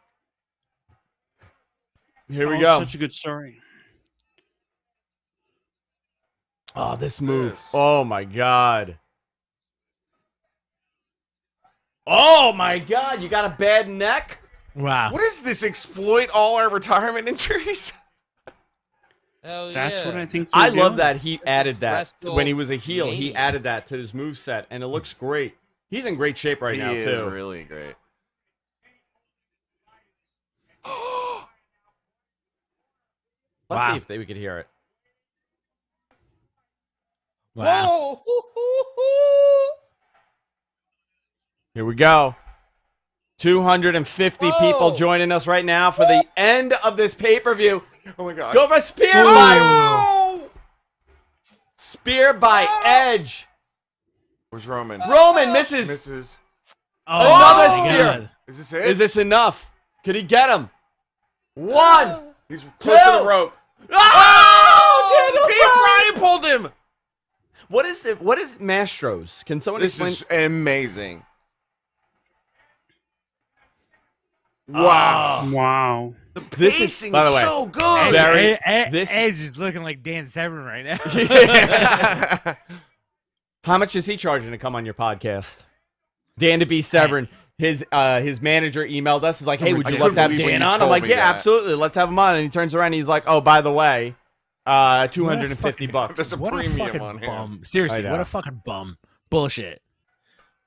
Here we Oh, go. Such a good story. Oh, this move. Yes. Oh my God. Oh my God. You got a bad neck? Wow. What is this? Exploit all our retirement injuries? Hell yeah. That's what I think. I they're love doing. that he added that WrestleMania. when he was a heel. He added that to his moveset, and it looks great. He's in great shape right he now, is too. really great. Let's Wow. see if we could hear it. Wow. Whoa. Here we go. 250 people Whoa. joining us right now for the end of this pay-per-view. Oh my God. Go for a spear by Spear by Edge. Where's Roman? Roman misses. Misses. Another my spear. God. Is this it? Is this enough? Could he get him? One. He's close to the rope. Oh! Daniel Bryan pulled him. What is Mastro's? Can someone This explain? is amazing. Wow. Wow. The This is- pacing by the is way, so good. Very- Edge, this- Edge is looking like Dan Severn right now. How much is he charging to come on your podcast? Dan to be Severn. His manager emailed us. He's like, "Hey, would you I love to have couldn't believe Dan when you on?" I'm told like, me "Yeah, that. absolutely. Let's have him on." And he turns around and he's like, "Oh, by the way, $250." That's a What a premium fucking on here. bum. Seriously, I what know. a fucking bum. Bullshit.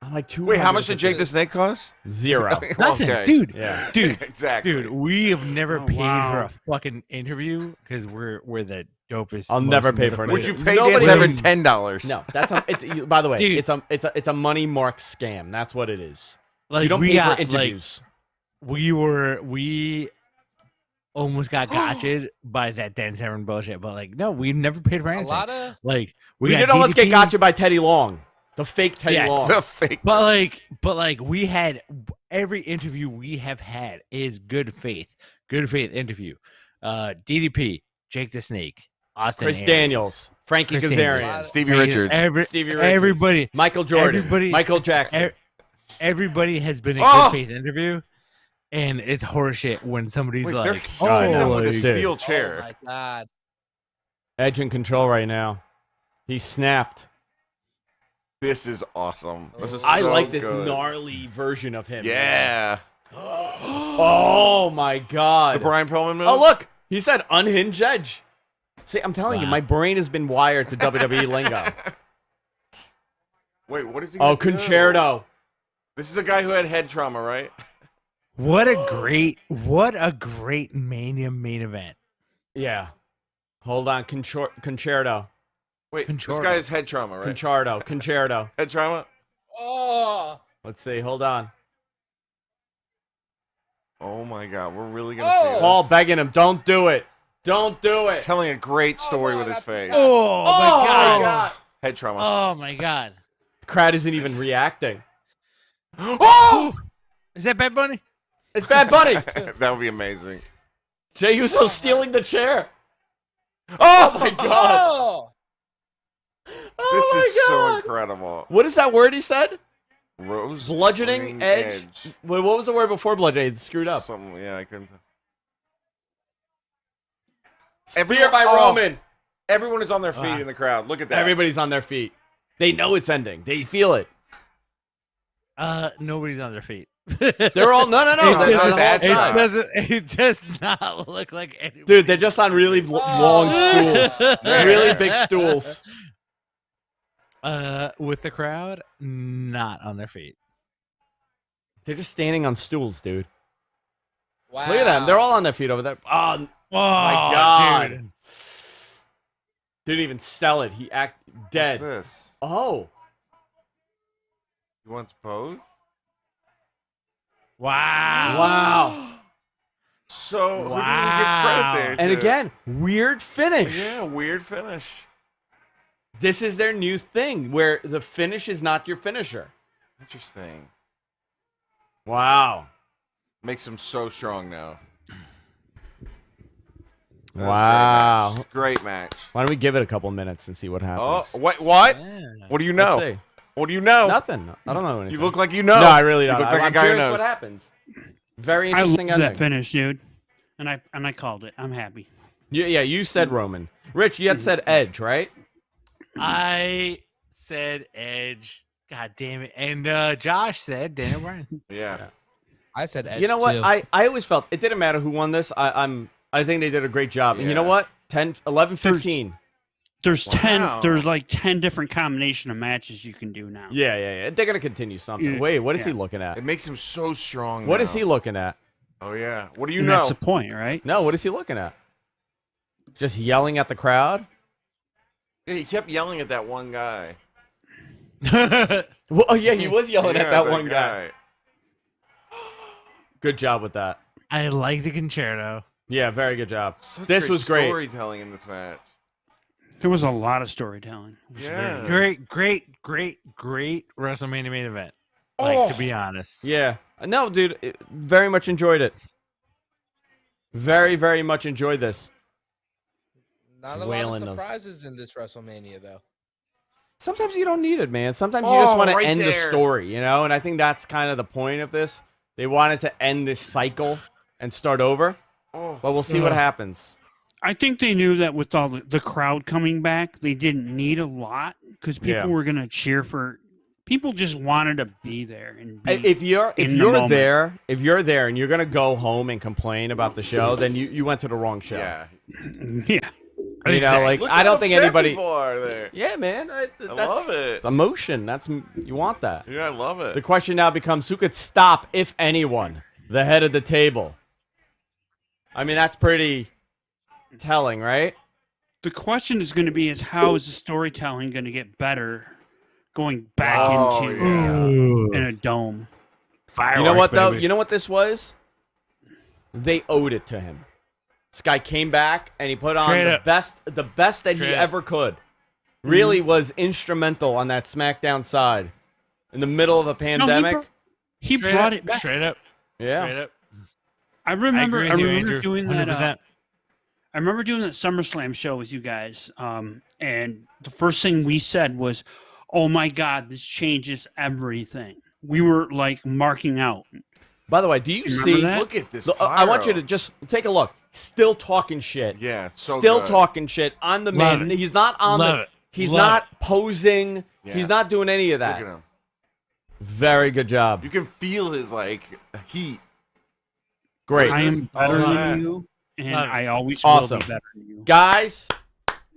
I'm like, Wait, how much did Jake the Snake cost? 0. Nothing, Okay. dude. Yeah. Dude, Exactly. dude, we have never Oh, paid wow. for a fucking interview because we're the dopest. I'll most never pay for an Would you interview. pay Nobody Dan Severn is- $10? No, that's it's. By the way, Dude. it's a money mark scam. That's what it is. Like, You don't we pay got, for interviews. we almost got gotcha'd by that Dan Severn bullshit, but like, no, we never paid for A anything. lot of Like, We got did almost get DDP. gotcha by Teddy Long. The fake Teddy Yes. Long. The fake. But like we had every interview we have had is good faith interview. DDP, Jake the Snake, Austin Chris Aries, Daniels, Frankie Chris Kazarian, Daniels, Stevie Richards. Stevie Richards, everybody, Michael Jordan, everybody- Michael Jackson. everybody has been a Oh! good faith interview, and it's horseshit when somebody's Wait, they're like, hitting them with a like, steel oh chair. my god. Edge in control right now. He snapped. This is awesome. This is I so like this good. gnarly version of him. Yeah. Oh my god. The Brian Pillman move. Oh look, he said unhinged Edge. See, I'm telling you, Wow. my brain has been wired to WWE lingo. Wait, what is he? Oh, gonna do? Concerto. This is a guy who had head trauma, right? what a great Mania main event. Yeah. Hold on, Concerto. Wait, Concerto. this guy has head trauma, right? Concerto. Head trauma. Oh. Let's see. Hold on. Oh my God, we're really gonna see this. Paul begging him, don't do it. Don't do it. Telling a great story my with his God. face. Oh, my god. God. Head trauma. Oh my god. The crowd isn't even reacting. Oh! Is that Bad Bunny? It's Bad Bunny. That would be amazing. Jey Uso stealing the chair. Oh my god. Oh. This Oh is my so God. incredible. What is that word he said? Rose Bludgeoning running edge. What was the word before bludgeoning? It's screwed up. Something. Yeah, I couldn't. Spear by Oh, Roman. Everyone is on their feet in the crowd. Look at that. Everybody's on their feet. They know it's ending. They feel it. Nobody's on their feet. They're all no. It does not look like anybody. Dude, they're just on really long stools. Really big stools. With the crowd, not on their feet. They're just standing on stools, dude. Wow. Look at them. They're all on their feet over there. Oh, my God. dude. Didn't even sell it. He act What's dead. this? Oh. He wants both. Wow. Wow. So who do we Wow. give credit there? And to? again, weird finish. Yeah, weird finish. This is their new thing where the finish is not your finisher. Interesting. Wow. Makes him so strong now. That was a Wow. Great match. Why don't we give it a couple minutes and see what Oh, happens? wait, what? Yeah. What do you know? Let's see. What do you know? Nothing. I don't know anything. You look like you know. No, I really don't. You look like I'm a guy who curious knows. what happens. Very I love interesting ending. that finish, dude. And I called it. I'm happy. Yeah, you said Roman. Rich, you had said Edge, right? I said Edge. God damn it. And Josh said Daniel Bryan. Yeah. I said Edge You know what? too. I always felt it didn't matter who won this. I think they did a great job. And you know Yeah. what? 10, 11, 15. There's Wow. there's like 10 different combination of matches you can do now. Yeah. They're gonna continue something. Yeah, Wait, what is he yeah. looking at? It makes him so strong. What now. is he looking at? Oh yeah. What do you And know? that's the point, right? No, what is he looking at? Just yelling at the crowd? Yeah, he kept yelling at that one guy. Well, oh yeah, he was yelling Yeah, at that one guy. guy. Good job with that. I like the concerto. Yeah, very good job. Such This great was great. Storytelling in this match. There was a lot of storytelling. It was Yeah. very good. Great WrestleMania main event. Like, to be honest. Yeah. No, dude, very much enjoyed it. Very, very much enjoyed this. Not It's a lot wailing of those. surprises in this WrestleMania, though. Sometimes you don't need it, man. Sometimes you just want to right end the there. story, you know? And I think that's kind of the point of this. They wanted to end this cycle and start over. Oh. But we'll see what happens. I think they knew that with all the crowd coming back, they didn't need a lot because people Yeah. were going to cheer for. People just wanted to be there and be. If you're in the moment. there and you're gonna go home and complain about the show, then you went to the wrong show. Yeah. Yeah. You know, like Look I how don't think upset anybody. people are there. Yeah, man. I love it. It's emotion. You want that. Yeah, I love it. The question now becomes who could stop, if anyone, the head of the table. I mean, that's pretty telling, right? The question is going to be: is how is the storytelling going to get better going back Oh, into yeah. in a dome? You know what though? You know what this was? They owed it to him. This guy came back and he put on Straight the up. best that he Straight up. ever could. Really was instrumental on that SmackDown side in the middle of a pandemic. He Straight brought up, it back. straight up. Yeah. Straight up. I remember agree with you, remember Andrew. doing that. 100%. I remember doing that SummerSlam show with you guys, and the first thing we said was, "Oh my God, this changes everything." We were like marking out. By the way, do you Remember see? that? Look at this. I want you pyro. to just take a look. Still talking shit. Yeah, it's so Still good. talking shit. I'm the Love man. it. He's not on Love the. it. He's Love not posing. Yeah. He's not doing any of Look that. at him. Very good job. You can feel his heat. Great. I am better Love than it. you, and Love it. I always Awesome. will be better than you. Guys,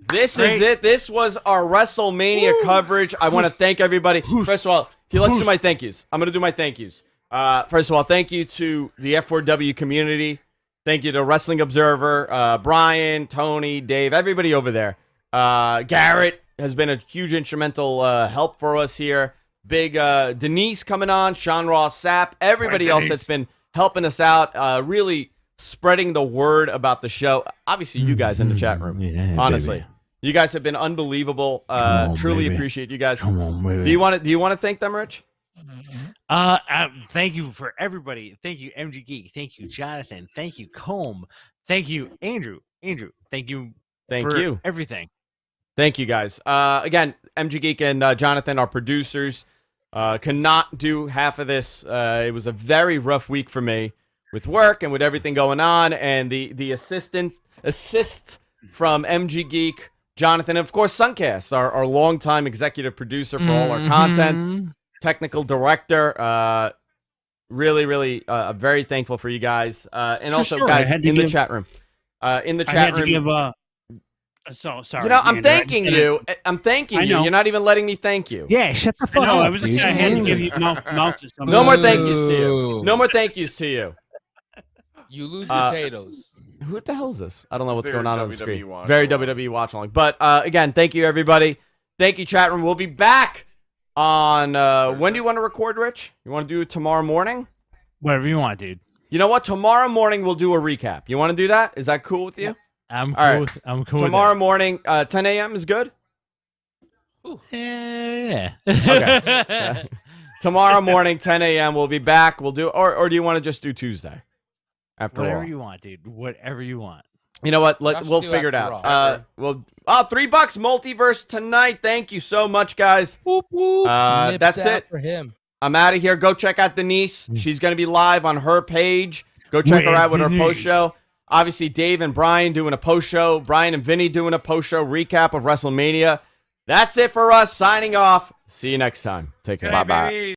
this is Great. it. This was our WrestleMania coverage. I want to thank everybody. First of all, let's do my thank yous. I'm going to do my thank yous. First of all, thank you to the F4W community. Thank you to Wrestling Observer, Brian, Tony, Dave, everybody over there. Garrett has been a huge instrumental help for us here. Big Denise coming on, Sean Ross Sapp, everybody else that's been helping us out, really spreading the word about the show. Obviously, you guys in the chat room. Yeah, Honestly, baby. you guys have been unbelievable. on, Truly baby. appreciate you guys. Come on, baby. Do you want to thank them, Rich? Thank you for everybody. Thank you, MG Geek. Thank you, Jonathan. Thank you, Combe. Thank you, Andrew. Thank you. Thank for you. everything. Thank you, guys. Again, MG Geek and Jonathan, our producers, cannot do half of this. It was a very rough week for me with work and with everything going on, and the assist from MG Geek, Jonathan, and of course Suncast, our longtime executive producer for all our content, technical director. Really, very thankful for you guys, and also sure. guys in the chat room. In the I chat had to room. give so sorry. You know, I'm Andrew, I thanking just you. I'm thanking I you. know. You're not even letting me thank you. Yeah, shut the I fuck know. up. I was just dude. saying I had to give you mouth to somebody. No more thank yous to you. No more thank yous to you. You lose potatoes. Who the hell is this? I don't know what's Their going on the WWE screen. watch Very along. WWE watch along. But again, thank you everybody. Thank you chat room. We'll be back on when do you want to record, Rich? You want to do it tomorrow morning? Whatever you want, dude. You know what? Tomorrow morning we'll do a recap. You want to do that? Is that cool with you? I'm All cool. right. I'm cool. Tomorrow morning, 10 a.m. is good? Yeah. Okay. Tomorrow morning, 10 a.m. We'll be back. We'll do, or do you want to just do Tuesday? After Whatever all, you want, dude. Whatever you want. you know what? Y'all should We'll do figure it after out. Raw. $3 multiverse tonight. Thank you so much, guys. Whoop, whoop. Nips That's out it. for him. I'm out of here. Go check out Denise. She's going to be live on her page. Go check her Where's out with her Denise? post show. Obviously, Dave and Brian doing a post show. Brian and Vinny doing a post show recap of WrestleMania. That's it for us. Signing off. See you next time. Take care. Bye-bye.